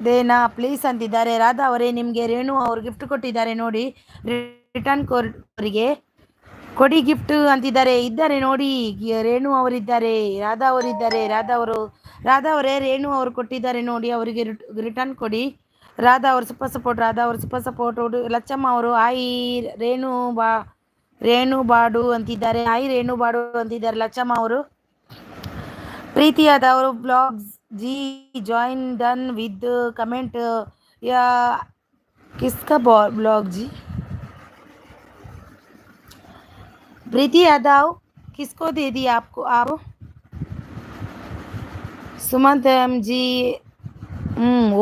ದೇನಾ ಪ್ಲೀಸ್ ಅಂತಿದ್ದಾರೆ. ರಾಧಾ ಅವರೇ ನಿಮಗೆ ರೇಣು ಅವರು ಗಿಫ್ಟ್ ಕೊಟ್ಟಿದ್ದಾರೆ ನೋಡಿ. ರಿಟರ್ನ್ ಅವರಿಗೆ ಕೊಡಿ ಗಿಫ್ಟ್ ಅಂತಿದ್ದಾರೆ. ಇದ್ದಾರೆ ನೋಡಿ, ರೇಣು ಅವರಿದ್ದಾರೆ, ರಾಧಾ ಅವರಿದ್ದಾರೆ. ರಾಧಾ ಅವರೇ ರೇಣು ಅವರು ಕೊಟ್ಟಿದ್ದಾರೆ ನೋಡಿ, ಅವರಿಗೆ ರಿಟರ್ನ್ ಕೊಡಿ. ರಾಧಾ ಅವರು ಸೂಪರ್ ಸಪೋರ್ಟ್. ಲಚ್ಚಮ್ಮ ಅವರು ರೇಣು ಬಾಡು ಅಂತಿದ್ದಾರೆ. ರೇಣು ಬಾಡು ಅಂತಿದ್ದಾರೆ ಲಚ್ಚಮ್ಮ ಅವರು. ಪ್ರೀತಿಯಾದ ಅವರು blogs ji join done with comment ಯಾ ಕಿಸ್ಕಾ ಬ್ಲಾಗ್ ಜಿ. प्रीति यादव किसको दे दी आपको आप? Sumanth M ji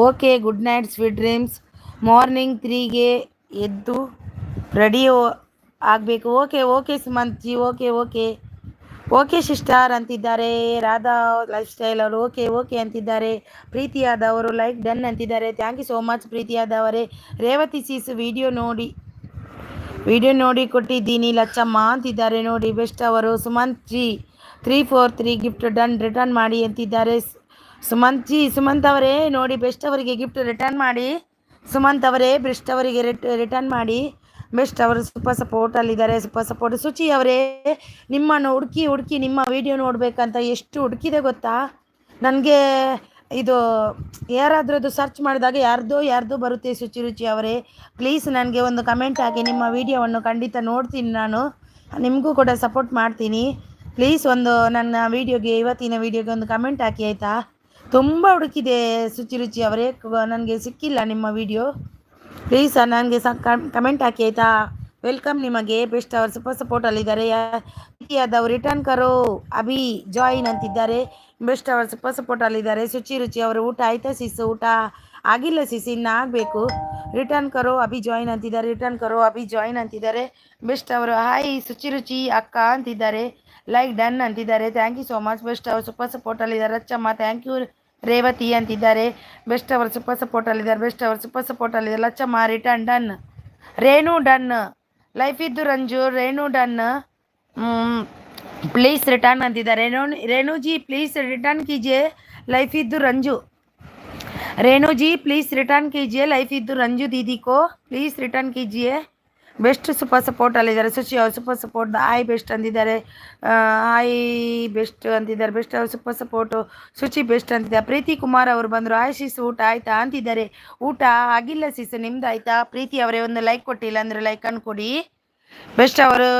okay good night sweet dreams. Morning 3ಗೆ ಎದ್ದು ರೆಡಿ ಆಗಬೇಕು. Okay Sumanth ji okay sister ಅಂತಿದ್ದಾರೆ. ರಾಧಾ ಲೈಫ್ ಸ್ಟೈಲ್ ಅವರು ಓಕೆ ಅಂತಿದ್ದಾರೆ. ಪ್ರೀತಿ ಯಾದವ್ ಅವರು ಲೈಕ್ ಡನ್ ಅಂತಿದ್ದಾರೆ. Thank you so much Preethi Yadav ಅವರೇ. ರೇವತಿ ಸೀಸ್ ವಿಡಿಯೋ ನೋಡಿ ಕೊಟ್ಟಿದ್ದೀನಿ ಲಚ್ಚಮ್ಮ ಅಂತಿದ್ದಾರೆ ನೋಡಿ. ಬೆಸ್ಟ್ ಅವರು Sumanth G 343 gift done return ಮಾಡಿ ಅಂತಿದ್ದಾರೆ. ಸುಮಂತ್ ಅವರೇ ನೋಡಿ, ಬೆಸ್ಟ್ ಅವರಿಗೆ ಗಿಫ್ಟ್ ರಿಟರ್ನ್ ಮಾಡಿ. ಸುಮಂತ್ ಅವರೇ ಬೆಸ್ಟ್ ಅವರಿಗೆ ರಿಟರ್ನ್ ಮಾಡಿ. ಬೆಸ್ಟ್ ಅವರು ಸೂಪರ್ ಸಪೋರ್ಟಲ್ಲಿದ್ದಾರೆ. Super support. ಸುಚಿ ಅವರೇ ನಿಮ್ಮನ್ನು ಹುಡುಕಿ ನಿಮ್ಮ ವಿಡಿಯೋ ನೋಡಬೇಕಂತ ಎಷ್ಟು ಹುಡುಕಿದೆ ಗೊತ್ತಾ ನನಗೆ. ಇದು ಯಾರಾದ್ರದ್ದು ಸರ್ಚ್ ಮಾಡಿದಾಗ ಯಾರ್ದೋ ಬರುತ್ತೆ. ರುಚಿ ಅವರೇ ಪ್ಲೀಸ್ ನನಗೆ ಒಂದು ಕಮೆಂಟ್ ಹಾಕಿ. ನಿಮ್ಮ ವಿಡಿಯೋವನ್ನು ಖಂಡಿತ ನೋಡ್ತೀನಿ, ನಾನು ನಿಮಗೂ ಕೂಡ ಸಪೋರ್ಟ್ ಮಾಡ್ತೀನಿ. ಪ್ಲೀಸ್ ಒಂದು ನನ್ನ ವಿಡಿಯೋಗೆ, ಇವತ್ತಿನ ವಿಡಿಯೋಗೆ ಒಂದು ಕಮೆಂಟ್ ಹಾಕಿ ಆಯಿತಾ? ತುಂಬ ಹುಡುಕಿದೆ ರುಚಿ ಅವರೇ, ನನಗೆ ಸಿಕ್ಕಿಲ್ಲ ನಿಮ್ಮ ವಿಡಿಯೋ. ಪ್ಲೀಸ್ ನನಗೆ ಕಮೆಂಟ್ ಹಾಕಿ ಆಯಿತಾ? ವೆಲ್ಕಮ್ ನಿಮಗೆ. ಬೆಸ್ಟ್ ಅವರು ಸೂಪರ್ ಸಪೋರ್ಟಲ್ಲಿದ್ದಾರೆ. ಯಾದವ್ ರಿಟರ್ನ್ ಕರೋ ಅಭಿ ಜಾಯಿನ್ ಅಂತಿದ್ದಾರೆ. ಬೆಸ್ಟ್ ಅವರ್ ಸೂಪರ್ ಸಪೋರ್ಟ್ ಅಲ್ಲಿದ್ದಾರೆ. ಶುಚಿ ರುಚಿ ಅವರು ಊಟ ಆಯ್ತಾ ಸಿಸ್? ಊಟ ಆಗಿಲ್ಲ ಸಿಸ್, ಇನ್ನು ಆಗಬೇಕು. ರಿಟರ್ನ್ ಕರೋ ಅಭಿ ಜಾಯಿನ್ ಅಂತಿದ್ದಾರೆ. ರಿಟರ್ನ್ ಕರೋ ಅಭಿ ಜಾಯಿನ್ ಅಂತಿದ್ದಾರೆ. ಬೆಸ್ಟ್ ಅವರು ಹಾಯ್ ಶುಚಿ ರುಚಿ ಅಕ್ಕ ಅಂತಿದ್ದಾರೆ. ಲೈಕ್ ಡನ್ ಅಂತಿದ್ದಾರೆ. Thank you so much. Best ಅವರು ಸೂಪರ್ ಸಪೋರ್ಟ್ ಅಲ್ಲಿದ್ದಾರೆ. Rachamma thank you. ರೇವತಿ ಅಂತಿದ್ದಾರೆ. ಬೆಸ್ಟ್ ಅವರು ಸೂಪರ್ ಸಪೋರ್ಟ್ ಅಲ್ಲಿದ್ದಾರೆ. ಬೆಸ್ಟ್ ಅವರು ಸೂಪರ್ ಸಪೋರ್ಟ್ ಅಲ್ಲಿದ್ದಾರೆ. Lachamma return done. Renu done. Life ಇದ್ದು Ranju Renu done. Please return अंतिದ್ದಾರೆ. रेणु जी प्लीज़ रिटर्न कीजिए. लाइफ इद्दू रंजू. रेणु जी प्लीज़ रिटर्न कीजिए. लाइफ इद्दू रंजू दीदी को प्लीज़ रिटर्न कीजिए. ಬೆಸ್ಟ್ ಸೂಪರ್ ಸಪೋರ್ಟ್ ಅಲ್ಲಿದ್ದಾರೆ. ಶುಚಿ ಅವ್ರು ಸೂಪರ್ ಸಪೋರ್ಟ್ ಹಾಯ್ ಬೆಸ್ಟ್ ಅಂತಿದ್ದಾರೆ. ಹಾಯ್ ಬೆಸ್ಟ್ ಅಂತಿದ್ದಾರೆ. ಬೆಸ್ಟ್ ಅವ್ರು ಸೂಪರ್ ಸಪೋರ್ಟು. ಶುಚಿ ಬೆಸ್ಟ್ ಅಂತಿದ್ದಾರೆ. ಪ್ರೀತಿ ಕುಮಾರ್ ಅವರು ಬಂದರು. ಹಾಯ್ ಸಿಸ್ ಊಟ ಆಯ್ತಾ ಅಂತಿದ್ದಾರೆ. ಊಟ ಆಗಿಲ್ಲ ಸಿಸ್, ನಿಮ್ದು ಆಯ್ತಾ? ಪ್ರೀತಿ ಅವರೇ ಒಂದು ಲೈಕ್ ಕೊಟ್ಟಿಲ್ಲ ಅಂದರೆ ಲೈಕ್ ಅನ್ಕೊಡಿ. ಬೆಸ್ಟ್ ಅವರು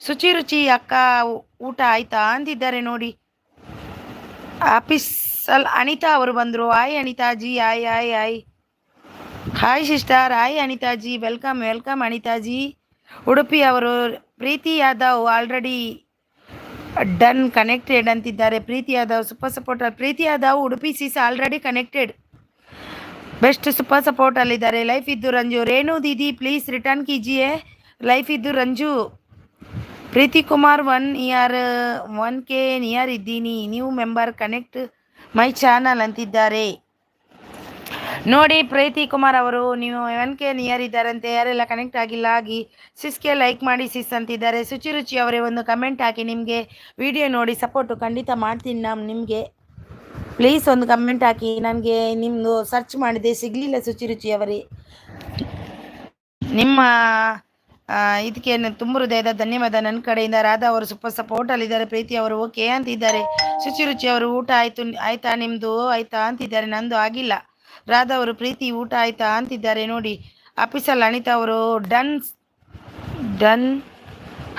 ಶುಚಿ ರುಚಿ ಅಕ್ಕ ಊಟ ಆಯ್ತಾ ಅಂತಿದ್ದಾರೆ ನೋಡಿ. ಆಫೀಸಲ್ ಅನಿತಾ ಅವರು ಬಂದರು. Hi Anitha ji. Hi hi hi hi sister. Hi Anitha ji. Welcome welcome Anitha ji. Udupi ಅವರು Preethi Yadav already done connected ಅಂತಿದ್ದಾರೆ. Preethi Yadav super support. Preethi Yadav Udupi sis already connected. Best super support ಅಲ್ಲಿದ್ದಾರೆ. ಲೈಫ್ ಇದ್ದು ರಂಜು. ರೇಣು ದೀದಿ ಪ್ಲೀಸ್ ರಿಟರ್ನ್ ಕೀಜಿಯೇ. ಲೈಫ್ ಇದ್ದು Ranju. Preethi Kumar 1 year 1K near ಇದ್ದೀನಿ. New member connect my channel ಅಂತಿದ್ದಾರೆ ನೋಡಿ. ಪ್ರೀತಿ ಕುಮಾರ್ ಅವರು ನೀವು 1K ನಿಯರ್ ಇದ್ದಾರಂತೆ. ಯಾರೆಲ್ಲ ಕನೆಕ್ಟ್ ಆಗಿಲ್ಲ ಆಗಿ ಸಿಸ್ಗೆ ಲೈಕ್ ಮಾಡಿ ಸಿಸ್ ಅಂತಿದ್ದಾರೆ. ಶುಚಿ ರುಚಿ ಅವರೇ ಒಂದು ಕಮೆಂಟ್ ಹಾಕಿ. ನಿಮಗೆ ವಿಡಿಯೋ ನೋಡಿ ಸಪೋರ್ಟು ಖಂಡಿತ ಮಾಡ್ತೀನಿ ನಾನು ನಿಮಗೆ. ಪ್ಲೀಸ್ ಒಂದು ಕಮೆಂಟ್ ಹಾಕಿ. ನನಗೆ ನಿಮ್ಮದು ಸರ್ಚ್ ಮಾಡಿದೆ ಸಿಗಲಿಲ್ಲ ಶುಚಿ ರುಚಿ ಅವರೇ. ನಿಮ್ಮ ಇದಕ್ಕೆ ತುಂಬ ಹೃದಯದ ಧನ್ಯವಾದ ನನ್ನ ಕಡೆಯಿಂದ. ರಾಧಾ ಅವರು ಸೂಪರ್ ಸಪೋರ್ಟ್ ಅಲ್ಲಿದ್ದಾರೆ. ಪ್ರೀತಿ ಅವರು ಓಕೆ ಅಂತಿದ್ದಾರೆ. ಶುಚಿ ರುಚಿ ಅವರು ಊಟ ಆಯ್ತಾ ನಿಮ್ಮದು ಆಯ್ತಾ ಅಂತಿದ್ದಾರೆ. ನಂದು ಆಗಿಲ್ಲ. ರಾಧಾ ಅವರು ಪ್ರೀತಿ ಊಟ ಆಯ್ತಾ ಅಂತಿದ್ದಾರೆ ನೋಡಿ. ಆಫೀಸಲ್ಲಿ ಅನಿತಾ ಅವರು ಡನ್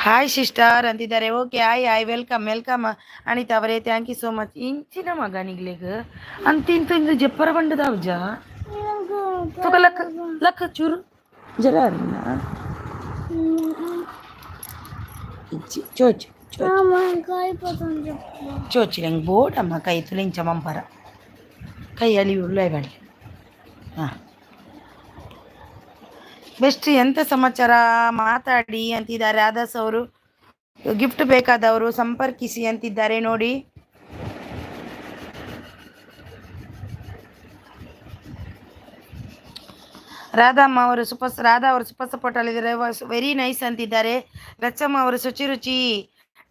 ಹಾಯ್ ಸಿಸ್ಟರ್ ಅಂತಿದ್ದಾರೆ. Okay hi hi welcome welcome Anitha ಅವರೇ. Thank you so much. ಇಂಚಿನ ಮಗ ನಿಗ್ಲೇಗ ಅಂತಿಂತ ಇಂದು ಜಪ್ಪರ ಬಂಡದ ಅವಜ ಲಕ್ಕ ಲಕ್ಕ ಚೂರು ಜರ ಚೋಚ್ ಚೋಚಿ ನಂಗೆ ಬೋಡಮ್ಮ ಕೈ ತುಲಿಂಚ ಮಂಪರ ಕೈಯಲ್ಲಿ ಉರುಳೆಗಳಿ. ಹಾಂ ಬೆಸ್ಟ್ ಎಂಥ ಸಮಾಚಾರ ಮಾತಾಡಿ ಅಂತಿದ್ದಾರೆ. ಆದರ್ಶ್ ಅವರು ಗಿಫ್ಟ್ ಬೇಕಾದವರು ಸಂಪರ್ಕಿಸಿ ಅಂತಿದ್ದಾರೆ ನೋಡಿ. ರಾಧಾ ಅವರು ಸೂಪರ್ ಸಪೋರ್ಟ್ ಅಲ್ಲಿದ್ದಾರೆ. ವೆರಿ ನೈಸ್ ಅಂತಿದ್ದಾರೆ. ಲಚ್ಚಮ್ಮ ಅವರು ಶುಚಿ ರುಚಿ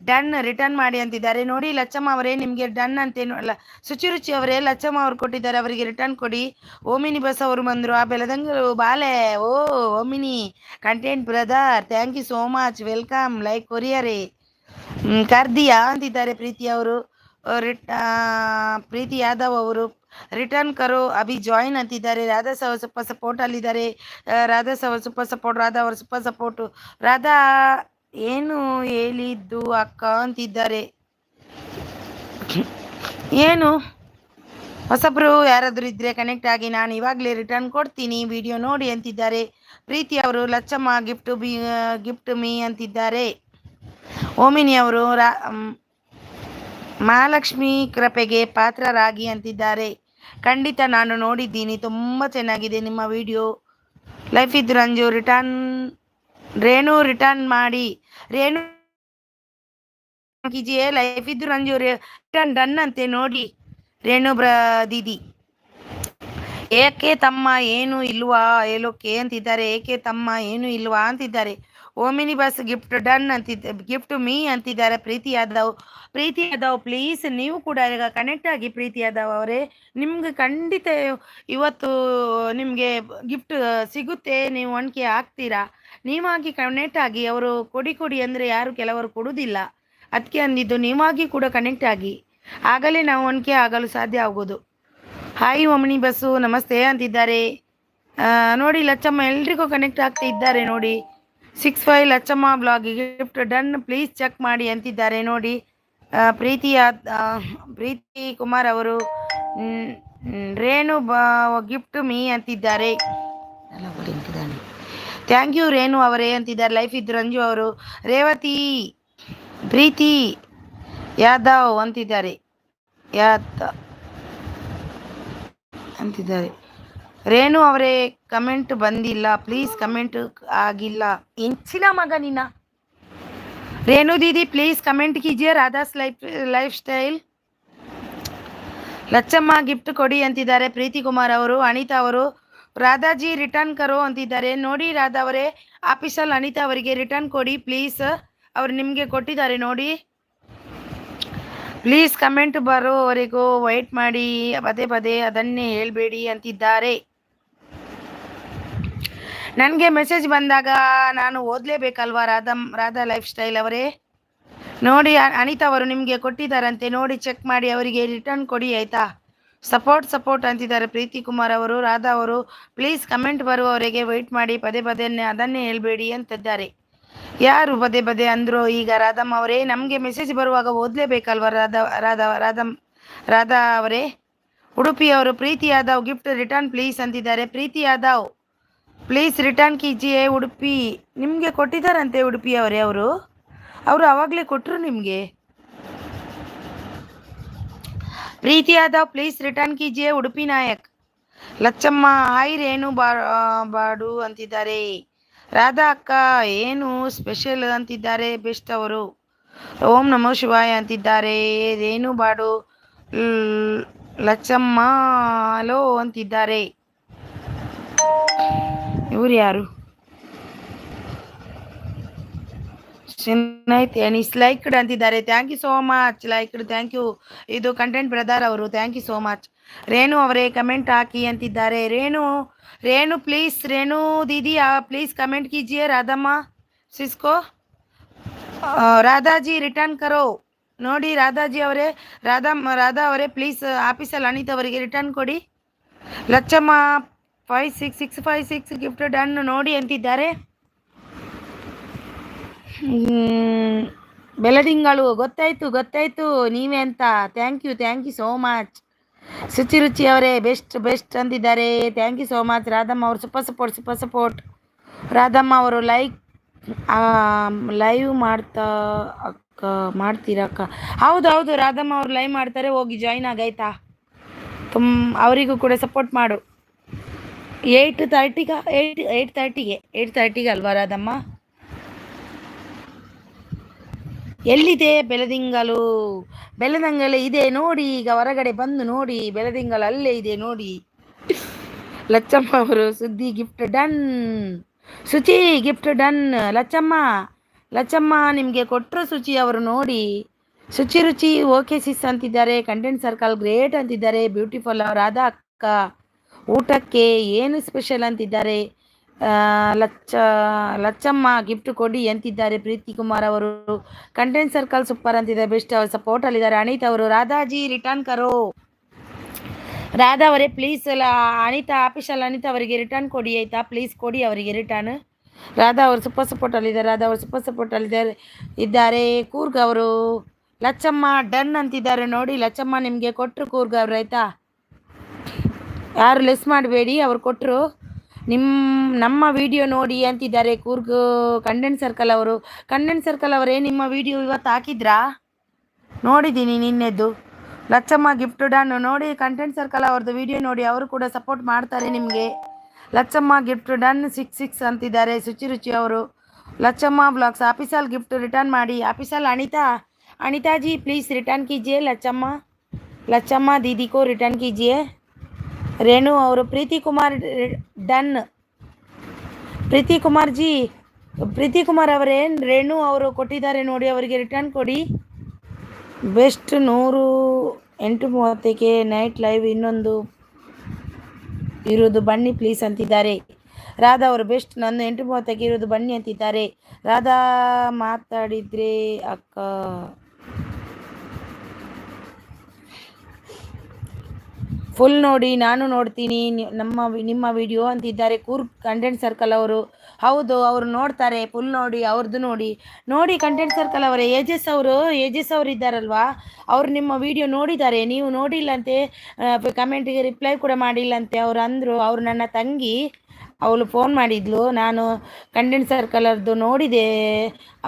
ಡನ್ ರಿಟರ್ನ್ ಮಾಡಿ ಅಂತಿದ್ದಾರೆ ನೋಡಿ. ಲಚ್ಚಮ್ಮ ಅವರೇ ನಿಮಗೆ ಡನ್ ಅಂತೇನು ಅಲ್ಲ. ಶುಚಿ ರುಚಿ ಅವರೇ ಲಚ್ಚಮ್ಮ ಅವ್ರು ಕೊಟ್ಟಿದ್ದಾರೆ, ಅವರಿಗೆ ರಿಟರ್ನ್ ಕೊಡಿ. ಓಮಿನಿ ಬಸ್ ಅವರು ಬಂದರು. ಆ ಬೆಳದಂಗರು ಬಾಲೆ ಓ ಓಮಿನಿ content brother thank you so much. Welcome like ಕೊರಿಯರೇ ಕರ್ದಿಯಾ ಅಂತಿದ್ದಾರೆ ಪ್ರೀತಿ ಅವರು. ಪ್ರೀತಿ ಯಾದವ್ ಅವರು ರಿಟರ್ನ್ ಕರೋ ಅಭಿ ಜಾಯಿನ್ ಅಂತಿದ್ದಾರೆ. ರಾಧಾ ಅವರು ಸೂಪರ್ ಸಪೋರ್ಟ್ ಅಲ್ಲಿದ್ದಾರೆ. ರಾಧಾ ಅವರು ಸೂಪರ್ ಸಪೋರ್ಟ್. ರಾಧಾ ಅವರು ಸೂಪರ್ ಸಪೋರ್ಟು. ರಾಧಾ ಏನು ಹೇಳಿದ್ದು ಅಕ್ಕ ಅಂತಿದ್ದಾರೆ. ಏನು ಹೊಸಬ್ರು ಯಾರಾದರೂ ಇದ್ದರೆ ಕನೆಕ್ಟ್ ಆಗಿ, ನಾನು ಇವಾಗಲೇ ರಿಟರ್ನ್ ಕೊಡ್ತೀನಿ ವಿಡಿಯೋ ನೋಡಿ ಅಂತಿದ್ದಾರೆ. ಪ್ರೀತಿ ಅವರು ಲಚ್ಚಮ್ಮ ಗಿಫ್ಟ್ ಮೀ ಅಂತಿದ್ದಾರೆ. ಓಮಿನಿ ಅವರು ಮಹಾಲಕ್ಷ್ಮಿ ಕೃಪೆಗೆ ಪಾತ್ರರಾಗಿ ಅಂತಿದ್ದಾರೆ. ಖಂಡಿತ ನಾನು ನೋಡಿದ್ದೀನಿ, ತುಂಬ ಚೆನ್ನಾಗಿದೆ ನಿಮ್ಮ ವಿಡಿಯೋ. ಲೈಫ್ ಇದ್ದು ರಂಜು ರೇಣು ರಿಟರ್ನ್ ಮಾಡಿ. ರೇಣು ಕೀಜಿಯೇ. ಲೈಫ್ ಇದ್ದು ರಂಜು ರಿಟರ್ನ್ ಡನ್ ಅಂತೆ ನೋಡಿ. ರೇಣು ದೀದಿ ಏಕೆ ತಮ್ಮ ಏನು ಇಲ್ವಾ ಹೇಳೋಕೆ ಅಂತಿದ್ದಾರೆ. ಏಕೆ ತಮ್ಮ ಏನು ಇಲ್ವಾ ಅಂತಿದ್ದಾರೆ. Omni bus gift done gift me ಅಂತಿದ್ದಾರೆ. ಪ್ರೀತಿ ಯಾದವ್ ಪ್ಲೀಸ್ ನೀವು ಕೂಡ ಈಗ ಕನೆಕ್ಟ್ ಆಗಿ. ಪ್ರೀತಿ ಯಾದವ್ ಅವರೇ ನಿಮ್ಗೆ ಖಂಡಿತ ಇವತ್ತು ನಿಮಗೆ ಗಿಫ್ಟ್ ಸಿಗುತ್ತೆ. ನೀವು 1K ಹಾಕ್ತೀರಾ. ನೀವಾಗಿ ಕನೆಕ್ಟ್ ಆಗಿ. ಅವರು ಕೊಡಿ ಅಂದರೆ ಯಾರು ಕೆಲವರು ಕೊಡುವುದಿಲ್ಲ, ಅದಕ್ಕೆ ಅಂದಿದ್ದು ನೀವಾಗಿ ಕೂಡ ಕನೆಕ್ಟ್ ಆಗಿ. ಆಗಲೇ ನಾವು 1K ಆಗಲು ಸಾಧ್ಯ ಆಗೋದು. ಹಾಯ್ ಓಮಿನಿ ಬಸ್ಸು ನಮಸ್ತೆ ಅಂತಿದ್ದಾರೆ ನೋಡಿ. ಲಚ್ಚಮ್ಮ ಎಲ್ರಿಗೂ ಕನೆಕ್ಟ್ ಆಗ್ತಾ ಇದ್ದಾರೆ ನೋಡಿ. 65 Lachamma blog gift done please check ಮಾಡಿ ಅಂತಿದ್ದಾರೆ ನೋಡಿ. ಪ್ರೀತಿ ಕುಮಾರ್ ಅವರು ರೇಣು ಗಿಫ್ಟ್ ಮೀ ಅಂತಿದ್ದಾರೆ. ಥ್ಯಾಂಕ್ ಯು ರೇಣು ಅವರೇ ಅಂತಿದ್ದಾರೆ. ಲೈಫ್ ಇದ್ದು ರಂಜು ಅವರು ರೇವತಿ ಪ್ರೀತಿ ಯಾದವ್ ಅಂತಿದ್ದಾರೆ, ಯಾದ ಅಂತಿದ್ದಾರೆ. ರೇಣು ಅವರೇ ಕಮೆಂಟ್ ಬಂದಿಲ್ಲ ಪ್ಲೀಸ್, ಕಮೆಂಟ್ ಆಗಿಲ್ಲ. ಇಂಚಿನ ಮಗ ನಿನ್ನ. ರೇಣು दीदी प्लीज कमेंट कीजिए Radha's life style. Lachamma gift ಕೊಡಿ ಅಂತಿದ್ದಾರೆ ಪ್ರೀತಿ ಕುಮಾರ್ ಅವರು. ಅನಿತಾ ಅವರು ರಾಧಾಜಿ ರಿಟರ್ನ್ ಕರೋ ಅಂತಿದ್ದಾರೆ. ನೋಡಿ ರಾಧಾ ಅವರೇ, ಆಫೀಸಲ್ಲಿ ಅನಿತಾ ಅವರಿಗೆ ರಿಟರ್ನ್ ಕೊಡಿ ಪ್ಲೀಸ್, ಅವ್ರು ನಿಮಗೆ ಕೊಟ್ಟಿದ್ದಾರೆ ನೋಡಿ. ಪ್ಲೀಸ್ ಕಮೆಂಟ್ ಬರೋವರೆಗೂ ವೆಯ್ಟ್ ಮಾಡಿ, ಪದೇ ಪದೇ ಅದನ್ನೇ ಹೇಳಬೇಡಿ ಅಂತಿದ್ದಾರೆ. ನನಗೆ ಮೆಸೇಜ್ ಬಂದಾಗ ನಾನು ಓದಲೇಬೇಕಲ್ವಾ ರಾಧಾ ಲೈಫ್ ಸ್ಟೈಲ್ ಅವರೇ. ನೋಡಿ ಅನಿತಾ ಅವರು ನಿಮಗೆ ಕೊಟ್ಟಿದ್ದಾರಂತೆ, ನೋಡಿ ಚೆಕ್ ಮಾಡಿ ಅವರಿಗೆ ರಿಟರ್ನ್ ಕೊಡಿ ಆಯಿತಾ. ಸಪೋರ್ಟ್ ಅಂತಿದ್ದಾರೆ ಪ್ರೀತಿ ಕುಮಾರ್ ಅವರು. ರಾಧಾ ಅವರು ಪ್ಲೀಸ್ ಕಮೆಂಟ್ ಬರುವವರೆಗೆ ವೆಯ್ಟ್ ಮಾಡಿ, ಪದೇ ಪದೇ ಅದನ್ನೇ ಹೇಳ್ಬೇಡಿ ಅಂತಿದ್ದಾರೆ. ಯಾರು ಪದೇ ಪದೇ ಅಂದರು ಈಗ ರಾಧಮ್ಮ ಅವರೇ? ನಮಗೆ ಮೆಸೇಜ್ ಬರುವಾಗ ಓದಲೇಬೇಕಲ್ವ ರಾಧಾ ಅವರೇ. ಉಡುಪಿ ಅವರು Preethi Yadav gift return please ಅಂತಿದ್ದಾರೆ. ಪ್ರೀತಿ ಯಾದವ್ ಪ್ಲೀಸ್ ರಿಟರ್ನ್ ಕೀಜಿಯೇ. ಉಡುಪಿ ನಿಮಗೆ ಕೊಟ್ಟಿದ್ದಾರಂತೆ ಉಡುಪಿ ಅವರೇ. ಅವರು ಆವಾಗಲೇ ಕೊಟ್ಟರು ನಿಮಗೆ. ಪ್ರೀತಿ ಯಾದವ್ ಪ್ಲೀಸ್ ರಿಟರ್ನ್ ಕೀಜಿಯೇ. ಉಡುಪಿ ನಾಯಕ್. ಲಚ್ಚಮ್ಮ ಹಾಯ್ ರೇಣು ಬಾಡು ಅಂತಿದ್ದಾರೆ. ರಾಧಾ ಅಕ್ಕ ಏನು ಸ್ಪೆಷಲ್ ಅಂತಿದ್ದಾರೆ ಬೆಸ್ಟ್ ಅವರು. ಓಂ ನಮೋ ಶಿವಾಯ ಅಂತಿದ್ದಾರೆ ರೇಣು ಬಾಡು. ಲಚ್ಚಮ್ಮ ಹಲೋ ಅಂತಿದ್ದಾರೆ. ಇವ್ರು ಯಾರು? ಲೈಕ್ಡ್ ಅಂತಿದ್ದಾರೆ. Thank you so much liked, thank you. ಇದು ಕಂಟೆಂಟ್ ಬ್ರದರ್ ಅವರು, thank you so much. Renu ಅವರೇ ಕಮೆಂಟ್ ಹಾಕಿ ಅಂತಿದ್ದಾರೆ. Renu please, Renu didi please comment ಕೀಜಿಯೇ. ರಾಧಮ್ಮ ಸಿಸ್ಕೋ ರಾಧಾಜಿ ರಿಟರ್ನ್ ಕರೋ. ನೋಡಿ ರಾಧಾಜಿ ಅವರೇ, ರಾಧಾ ಅವರೇ ಪ್ಲೀಸ್ ಆಫೀಸಲ್ಲಿ ಅನಿತಾ ಅವರಿಗೆ ರಿಟರ್ನ್ ಕೊಡಿ. ಲಚ್ಚಮ್ಮ 56656 ಗಿಫ್ಟ್ ಡನ್ ನೋಡಿ ಅಂತಿದ್ದಾರೆ. ಬೆಳದಿಂಗಳು ಗೊತ್ತಾಯ್ತು ನೀವೇ ಅಂತ. Thank you so much. Ruchi ಅವರೇ ಬೆಸ್ಟ್ ಅಂತಿದ್ದಾರೆ. Thank you so much. Radhamma ಅವರು ಸೂಪರ್ ಸಪೋರ್ಟ್. ರಾಧಮ್ಮ ಅವರು ಲೈವ್ ಮಾಡ್ತೀರಾ ಅಕ್ಕ? ಹೌದು ರಾಧಮ್ಮ ಅವರು ಲೈವ್ ಮಾಡ್ತಾರೆ, ಹೋಗಿ ಜಾಯ್ನ್ ಆಗೈತಾ. ಅವರಿಗೂ ಕೂಡ ಸಪೋರ್ಟ್ ಮಾಡು. 8:30ಗೆ ಅಲ್ವಾ ರಾಧಮ್ಮ? ಎಲ್ಲಿದೆ ಬೆಳದಿಂಗಲು ಇದೆ ನೋಡಿ. ಈಗ ಹೊರಗಡೆ ಬಂದು ನೋಡಿ, ಬೆಳದಿಂಗಲು ಅಲ್ಲೇ ಇದೆ ನೋಡಿ. ಲಚ್ಚಮ್ಮ ಅವರು ಸುದ್ದಿ ಗಿಫ್ಟ್ ಡನ್. ಶುಚಿ ಗಿಫ್ಟ್ ಡನ್. ಲಚ್ಚಮ್ಮ ನಿಮಗೆ ಕೊಟ್ಟರು ಶುಚಿ ಅವರು ನೋಡಿ. ರುಚಿ ಓಕೆ ಸಿಸ್ ಅಂತಿದ್ದಾರೆ. ಕಂಟೆಂಟ್ ಸರ್ಕಲ್ ಗ್ರೇಟ್ ಅಂತಿದ್ದಾರೆ. ಬ್ಯೂಟಿಫುಲ್ ರಾಧಾ ಅಕ್ಕ ಊಟಕ್ಕೆ ಏನು ಸ್ಪೆಷಲ್ ಅಂತಿದ್ದಾರೆ. ಲಚ್ಚಮ್ಮ ಗಿಫ್ಟ್ ಕೊಡಿ ಅಂತಿದ್ದಾರೆ ಪ್ರೀತಿ ಕುಮಾರ್ ಅವರು. ಕಂಟೆಂಟ್ ಸರ್ಕಲ್ ಸೂಪರ್ ಅಂತಿದ್ದಾರೆ, ಬೆಸ್ಟ್ ಅವರು ಸಪೋರ್ಟ್ ಅಲ್ಲಿದ್ದಾರೆ. ಅನಿತಾ ಅವರು ರಾಧಾಜಿ ರಿಟರ್ನ್ ಕರೋ. ರಾಧಾ ಅವರೇ ಪ್ಲೀಸ್ ಅನಿತಾ ಆಫೀಸಲ್ಲಿ ಅನಿತಾ ಅವರಿಗೆ ರಿಟರ್ನ್ ಕೊಡಿ ಆಯಿತಾ, ಪ್ಲೀಸ್ ಕೊಡಿ ಅವರಿಗೆ ರಿಟರ್ನ್. ರಾಧಾ ಅವರು ಸೂಪರ್ ಸಪೋರ್ಟ್ ಅಲ್ಲಿದ್ದಾರೆ. ಇದ್ದಾರೆ ಕೂರ್ಗ್ ಅವರು. ಲಚ್ಚಮ್ಮ ಡನ್ ಅಂತಿದ್ದಾರೆ ನೋಡಿ. ಲಚ್ಚಮ್ಮ ನಿಮಗೆ ಕೊಟ್ಟರು ಕೂರ್ಗ್ ಅವರು ಆಯಿತಾ, ಯಾರು ಲೆಸ್ ಮಾಡಬೇಡಿ, ಅವ್ರು ಕೊಟ್ಟರು. ನಮ್ಮ ವಿಡಿಯೋ ನೋಡಿ ಅಂತಿದ್ದಾರೆ ಕೂರ್ಗ್ ಕಂಟೆಂಟ್ ಸರ್ಕಲ್ ಅವರೇ. ನಿಮ್ಮ ವಿಡಿಯೋ ಇವತ್ತು ಹಾಕಿದ್ರಾ? ನೋಡಿದ್ದೀನಿ ನಿನ್ನೆದ್ದು. ಲಚ್ಚಮ್ಮ ಗಿಫ್ಟ್ ಡನ್ ನೋಡಿ. ಕಂಟೆಂಟ್ ಸರ್ಕಲ್ ಅವ್ರದ್ದು ವಿಡಿಯೋ ನೋಡಿ, ಅವರು ಕೂಡ ಸಪೋರ್ಟ್ ಮಾಡ್ತಾರೆ ನಿಮಗೆ. ಲಚ್ಚಮ್ಮ ಗಿಫ್ಟ್ ಡನ್ 66 ಅಂತಿದ್ದಾರೆ ರುಚಿ ಅವರು. ಲಚ್ಚಮ್ಮ ಬ್ಲಾಗ್ಸ್ ಆಫೀಸಲ್ಲಿ ಗಿಫ್ಟ್ ರಿಟರ್ನ್ ಮಾಡಿ. ಆಫೀಸಲ್ಲಿ ಅನಿತಾಜಿ ಪ್ಲೀಸ್ ರಿಟರ್ನ್ ಕೀಜಿಯೇ. ಲಚ್ಚಮ್ಮ दीदी को ರಿಟರ್ನ್ ಕೀಜಿಯೇ. ರೇಣು ಅವರು ಪ್ರೀತಿ ಕುಮಾರ್ ಡನ್. ಪ್ರೀತಿ ಕುಮಾರ್ ಅವರೇ ರೇಣು ಅವರು ಕೊಟ್ಟಿದ್ದಾರೆ ನೋಡಿ, ಅವರಿಗೆ ರಿಟರ್ನ್ ಕೊಡಿ. ಬೆಸ್ಟ್ 8:30ಕ್ಕೆ ನೈಟ್ ಲೈವ್ ಇನ್ನೊಂದು ಇರೋದು ಬನ್ನಿ ಪ್ಲೀಸ್ ಅಂತಿದ್ದಾರೆ. ರಾಧಾ ಅವರು ಬೆಸ್ಟ್ ನಂದು 8:30ಕ್ಕೆ ಇರೋದು ಬನ್ನಿ ಅಂತಿದ್ದಾರೆ. ರಾಧಾ ಮಾತಾಡಿದ್ರೆ ಅಕ್ಕ ಫುಲ್ ನೋಡಿ, ನಾನು ನೋಡ್ತೀನಿ ನಿಮ್ಮ ವಿಡಿಯೋ ಅಂತಿದ್ದಾರೆ ಕೂರ್ಗ್ ಕಂಟೆಂಟ್ ಸರ್ಕಲ್ ಅವರು. ಹೌದು ಅವರು ನೋಡ್ತಾರೆ, ಫುಲ್ ನೋಡಿ, ಅವ್ರದ್ದು ನೋಡಿ ಕಂಟೆಂಟ್ ಸರ್ಕಲ್ ಅವರೇ. ಏಜಸ್ ಅವರು ಇದ್ದಾರಲ್ವಾ, ಅವರು ನಿಮ್ಮ ವಿಡಿಯೋ ನೋಡಿದ್ದಾರೆ, ನೀವು ನೋಡಿಲ್ಲಂತೆ. ಕಮೆಂಟಿಗೆ ರಿಪ್ಲೈ ಕೂಡ ಮಾಡಿಲ್ಲಂತೆ. ಅವ್ರು ಅಂದರು, ಅವರು ನನ್ನ ತಂಗಿ ಅವಳು ಫೋನ್ ಮಾಡಿದ್ಲು, ನಾನು ಕಂಡೆನ್ಸರ್ ಕಲರ್ದು ನೋಡಿದೆ,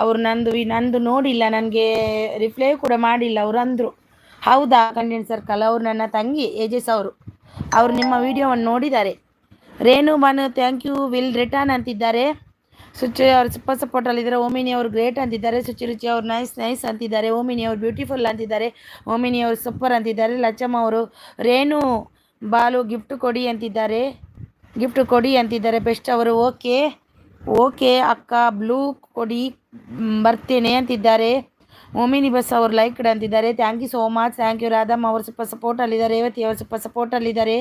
ಅವ್ರು ನಂದು ನೋಡಿಲ್ಲ, ನನಗೆ ರಿಪ್ಲೈ ಕೂಡ ಮಾಡಿಲ್ಲ. ಅವ್ರು ಅಂದರು, ಹೌದಾ ಕಂಡೆನ್ಸರ್ ಕಲರ್? ಅವ್ರು ನನ್ನ ತಂಗಿ ಏಜಸ್ ಅವರು ನಿಮ್ಮ ವಿಡಿಯೋವನ್ನು ನೋಡಿದ್ದಾರೆ. Renu Bhanu thank you, will return ಅಂತಿದ್ದಾರೆ. ಸುಚಿ ಅವರು ಸೂಪರ್ ಸಪೋರ್ಟಲ್ಲಿದ್ದಾರೆ. ಓಮಿನಿ ಅವರು ಗ್ರೇಟ್ ಅಂತಿದ್ದಾರೆ. ರುಚಿ ಅವರು ನೈಸ್ ಅಂತಿದ್ದಾರೆ. ಓಮಿನಿ ಅವರು ಬ್ಯೂಟಿಫುಲ್ ಅಂತಿದ್ದಾರೆ. ಓಮಿನಿ ಅವರು ಸೂಪರ್ ಅಂತಿದ್ದಾರೆ. ಲಚ್ಚಮ್ಮ ಅವರು ರೇಣು ಬಾಲು ಗಿಫ್ಟ್ ಕೊಡಿ ಅಂತಿದ್ದಾರೆ. ಬೆಸ್ಟ್ ಅವರು ಓಕೆ ಅಕ್ಕ ಬ್ಲೂ ಕೊಡಿ ಬರ್ತೇನೆ ಅಂತಿದ್ದಾರೆ. ಓಮಿನಿ ಬಸ್ ಅವರು ಲೈಕ್ ಅಂತಿದ್ದಾರೆ. Thank you so much. Thank you. Radhamma ಅವರು ಸೂಪರ್ ಸಪೋರ್ಟಲ್ಲಿದ್ದಾರೆ. ರೇವತಿ ಅವರು ಸೂಪರ್ ಸಪೋರ್ಟಲ್ಲಿದ್ದಾರೆ.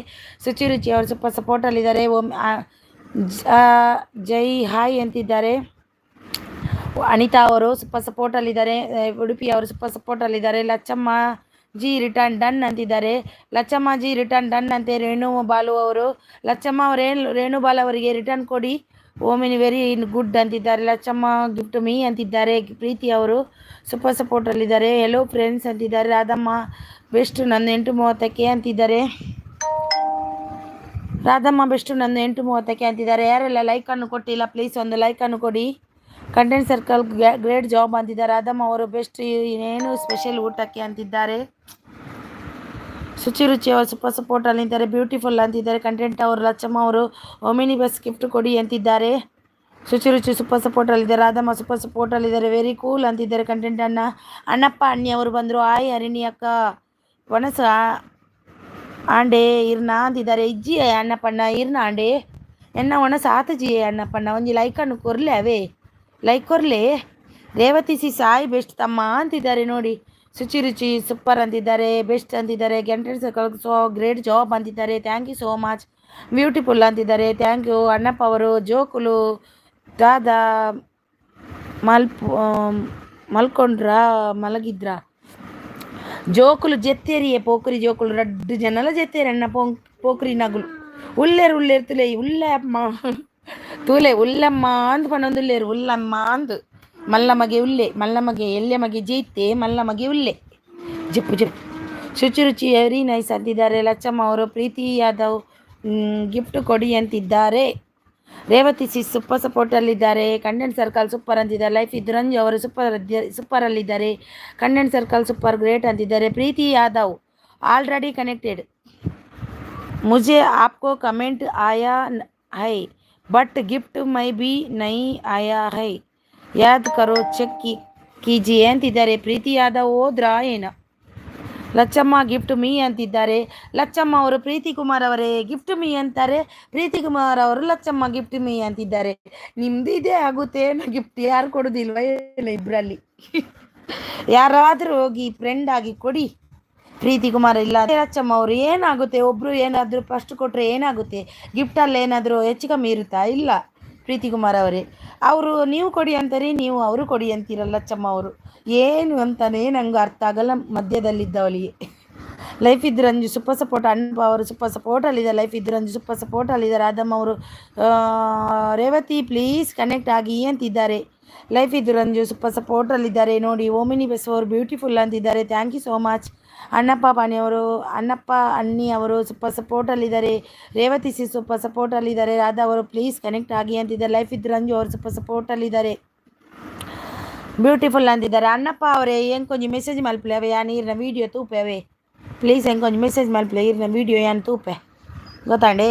ರುಚಿ ಅವರು ಸೂಪರ್ ಸಪೋರ್ಟಲ್ಲಿದ್ದಾರೆ. ಜೈ ಹಾಯ್ ಅಂತಿದ್ದಾರೆ. ಅನಿತಾ ಅವರು ಸೂಪರ್ ಸಪೋರ್ಟಲ್ಲಿದ್ದಾರೆ. ಉಡುಪಿ ಅವರು super ಸಪೋರ್ಟಲ್ಲಿದ್ದಾರೆ. Lachamma G return done ಅಂತಿದ್ದಾರೆ. ಲಚ್ಚಮ್ಮ ಜಿ ರಿಟರ್ನ್ ಡನ್ ಅಂತೆ. ರೇಣು ಬಾಲು ಅವರು ಲಚ್ಚಮ್ಮ ರೇಣು ಬಾಲು ಅವರಿಗೆ ರಿಟರ್ನ್ ಕೊಡಿ. ಓಮಿನಿ ವೆರಿ ಗುಡ್ ಅಂತಿದ್ದಾರೆ. ಲಚ್ಚಮ್ಮ ಗಿಫ್ಟ್ ಮೀ ಅಂತಿದ್ದಾರೆ. ಪ್ರೀತಿ ಅವರು ಸೂಪರ್ ಸಪೋರ್ಟಲ್ಲಿದ್ದಾರೆ. ಹೆಲೋ ಫ್ರೆಂಡ್ಸ್ ಅಂತಿದ್ದಾರೆ. ರಾಧಮ್ಮ ಬೆಸ್ಟ್ ನನ್ನ 8:30ಕ್ಕೆ ಅಂತಿದ್ದಾರೆ. ರಾಧಮ್ಮ ಬೆಸ್ಟು ನನ್ನ 8:30ಕ್ಕೆ ಅಂತಿದ್ದಾರೆ. ಯಾರೆಲ್ಲ ಲೈಕನ್ನು ಕೊಟ್ಟಿಲ್ಲ ಪ್ಲೀಸ್ ಒಂದು ಲೈಕನ್ನು ಕೊಡಿ. ಕಂಟೆಂಟ್ ಸರ್ಕಲ್ ಗ್ರೇಟ್ ಜಾಬ್ ಅಂತಿದ್ದಾರೆ. ರಾಧಮ್ಮ ಅವರು ಬೆಸ್ಟ್ ಏನು ಸ್ಪೆಷಲ್ ಊಟಕ್ಕೆ ಅಂತಿದ್ದಾರೆ. ರುಚಿ ಅವರು ಸೂಪರ್ ಸಪೋರ್ಟಲ್ಲಿ ನಿಂತಾರೆ. ಬ್ಯೂಟಿಫುಲ್ ಅಂತಿದ್ದಾರೆ. ಕಂಟೆಂಟ್ ಅವರು ಲಚ್ಚಮ್ಮ ಅವರು ಒಮಿನಿ ಬಸ್ ಗಿಫ್ಟ್ ಕೊಡಿ ಅಂತಿದ್ದಾರೆ. ರುಚಿ ಸೂಪರ್ ಸಪೋರ್ಟಲ್ಲಿದ್ದಾರೆ. ರಾಧಮ್ಮ ಸೂಪರ್ ಸಪೋರ್ಟಲ್ಲಿದ್ದಾರೆ. ವೆರಿ ಕೂಲ್ ಅಂತಿದ್ದಾರೆ. ಕಂಟೆಂಟ್ ಅಣ್ಣಪ್ಪ ಅಣ್ಣಿ ಅವರು ಬಂದರು. ಆಯ್ ಹರಿಣಿ ಅಕ್ಕ ಒಣಸ ಆಂಡೆ ಇರ್ನ ಅಂತಿದ್ದಾರೆ. ಇಜ್ಜಿ ಅಣ್ಣಪ್ಪಣ್ಣ ಇರ್ನ ಆಂಡೆ ಎನ್ನ ಒಣ ಸಾತಜಿ ಅಣ್ಣಪ್ಪಣ್ಣ ಒಂಜಿ ಲೈಕನ್ನು ಕೊರ್ಲೆ ಅವೇ ಲೈಕ್ ಕೊರ್ಲೆ. ರೇವತಿ ಸಿ ಸಾಯಿ ಬೆಸ್ಟ್ ತಮ್ಮ ಅಂತಿದ್ದಾರೆ ನೋಡಿ. ರುಚಿ ಸೂಪರ್ ಅಂತಿದ್ದಾರೆ. ಬೆಸ್ಟ್ ಅಂತಿದ್ದಾರೆ. ಕಂಟೆಂಟ್ ಸರ್ಕಲ್ ಗ್ರೇಟ್ ಜಾಬ್ ಅಂತಿದ್ದಾರೆ. Thank you so much. Beautiful ಅಂತಿದ್ದಾರೆ. Thank you. ಅಣ್ಣಪ್ಪ ಅವರು ಜೋಕುಲು ದಾದಾ ಮಲಗಿದ್ರ ಜೋಕುಲು ಜೆತ್ತೇರಿಯೇ ಪೋಕರಿ ಜೋಕುಲು 2 ಜನಲ ಜೆತ್ತೇರಿ ಅಣ್ಣ ಪೋಕರಿ ನಗುಲು ಉಲ್ಲೇರು ತುಲೆ ಉಲ್ಲಮ್ಮ ತೂಲೆ ಉಲ್ಲಮ್ಮ ಅಂದು ಪನ್ನೊಂದುಲ್ಲೇರು ಉಲ್ಲಮ್ಮ ಅಂದು ಮಲ್ಲಮಗೆ ಮಲ್ಲಮಗೆ ಎಲ್ಲೆಮಗೆ ಜೀತೆ ಮಲ್ಲಮಗೆ ಉಲ್ಲೆ ಜಪ್ಪು ರುಚಿ ವೆರಿ ನೈಸ್ ಅಂತಿದ್ದಾರೆ. ಲಚ್ಚಮ್ಮ ಅವರು ಪ್ರೀತಿ ಯಾದವ್ ಗಿಫ್ಟ್ ಕೊಡಿ ಅಂತಿದ್ದಾರೆ. ರೇವತಿ ಸಿ ಸೂಪರ್ ಸಪೋರ್ಟಲ್ಲಿದ್ದಾರೆ. ಕಂಟೆಂಟ್ ಸರ್ಕಲ್ ಸೂಪರ್ ಅಂತಿದ್ದಾರೆ. ಲೈಫ್ ಇದ್ರಂಜು ಅವರು ಸೂಪರಲ್ಲಿದ್ದಾರೆ. ಕಂಟೆಂಟ್ ಸರ್ಕಲ್ ಸೂಪರ್ ಗ್ರೇಟ್ ಅಂತಿದ್ದಾರೆ. Preethi Yadav already connected. मुझे आपको कमेंट आया है बट गिफ्ट मई भी नहीं आया है याद करो ಚೆಕ್ कीजिए ಅಂತಿದ್ದಾರೆ. ಪ್ರೀತಿ ಯಾದವ್ ಹೋದ್ರಾ ಏನ? ಲಚ್ಚಮ್ಮ ಗಿಫ್ಟ್ ಮೀ ಅಂತಿದ್ದಾರೆ. ಲಚ್ಚಮ್ಮ ಅವರು ಪ್ರೀತಿ ಕುಮಾರ್ ಅವರೇ ಗಿಫ್ಟ್ ಮೀ ಅಂತಾರೆ. ಪ್ರೀತಿ ಕುಮಾರ್ ಅವರು ಲಚ್ಚಮ್ಮ ಗಿಫ್ಟ್ ಮೀ ಅಂತಿದ್ದಾರೆ. ನಿಮ್ದು ಇದೇ ಆಗುತ್ತೆ ಗಿಫ್ಟ್ ಯಾರು ಕೊಡೋದಿಲ್ವ ಇಲ್ಲ ಇಬ್ಬರಲ್ಲಿ ಯಾರಾದರೂ ಹೋಗಿ ಫ್ರೆಂಡ್ ಆಗಿ ಕೊಡಿ. ಪ್ರೀತಿ ಕುಮಾರ್ ಇಲ್ಲ ಲಚ್ಚಮ್ಮ ಅವರು ಏನಾಗುತ್ತೆ, ಒಬ್ಬರು ಏನಾದರೂ ಫಸ್ಟ್ ಕೊಟ್ಟರೆ ಏನಾಗುತ್ತೆ, ಗಿಫ್ಟಲ್ಲಿ ಏನಾದರೂ ಹೆಚ್ಚು ಕಮ್ಮಿ ಇರುತ್ತಾ? ಇಲ್ಲ. ಪ್ರೀತಿ ಕುಮಾರ್ ಅವರೇ ಅವರು ನೀವು ಕೊಡಿ ಅಂತಾರೆ, ನೀವು ಅವರು ಕೊಡಿ ಅಂತೀರಲ್ಲ ಲಚ್ಚಮ್ಮ ಅವರು ಏನು ಅಂತಾನೆ ನಂಗೆ ಅರ್ಥ ಆಗಲ್ಲ ಮಧ್ಯದಲ್ಲಿದ್ದವಳಿಗೆ. ಲೈಫ್ ಇದ್ರಂಜು ಸೂಪರ್ ಸಪೋರ್ಟ್ ಅಣ್ಣ ಅವರು ಸೂಪರ್ ಸಪೋರ್ಟಲ್ಲಿದ್ದಾರೆ. ಲೈಫ್ ಇದ್ರಂಜು ಸೂಪರ್ ಸಪೋರ್ಟಲ್ಲಿದ್ದಾರೆ. ರಾಧಮ್ಮ ಅವರು ರೇವತಿ ಪ್ಲೀಸ್ ಕನೆಕ್ಟ್ ಆಗಿ ಅಂತಿದ್ದಾರೆ. ಲೈಫ್ ಇದ್ರಂಜು ಸೂಪರ್ ಸಪೋರ್ಟಲ್ಲಿದ್ದಾರೆ ನೋಡಿ. ಓಮಿನಿ ಬಸ್ ಅವರು ಬ್ಯೂಟಿಫುಲ್ ಅಂತಿದ್ದಾರೆ. Thank you so much. Annappa ಅನ್ನಿ ಅವರು ಸೂಪರ್ ಸಪೋರ್ಟಲ್ಲಿದ್ದಾರೆ. ರೇವತಿ ಸಿ ಸೂಪರ್ ಸಪೋರ್ಟಲ್ಲಿದ್ದಾರೆ. ರಾಧಾ ಅವರು ಪ್ಲೀಸ್ ಕನೆಕ್ಟ್ ಆಗಿ ಅಂತಿದ್ದಾರೆ. ಲೈಫ್ ಇದ್ರಂಜು ಅವರು ಸೂಪರ್ ಸಪೋರ್ಟಲ್ಲಿದ್ದಾರೆ. ಬ್ಯೂಟಿಫುಲ್ ಅಂತಿದ್ದಾರೆ. ಅಣ್ಣಪ್ಪ ಅವರೇ ಹೆಂಗೆ ಕೊಂಚ ಮೆಸೇಜ್ ಮಲ್ಪಲೇವೆ ಯಾನು ಈರಿನ ವೀಡಿಯೋ ತೂಪೇವೆ ಪ್ಲೀಸ್ ಹೆಂಗೆ ಕೊಂಚ ಮೆಸೇಜ್ ಮಲ್ಪಲೆ ಈರಿನ ವೀಡಿಯೋ ಯಾನು ತೂಪೆ ಗೊತ್ತಾಂಡೆ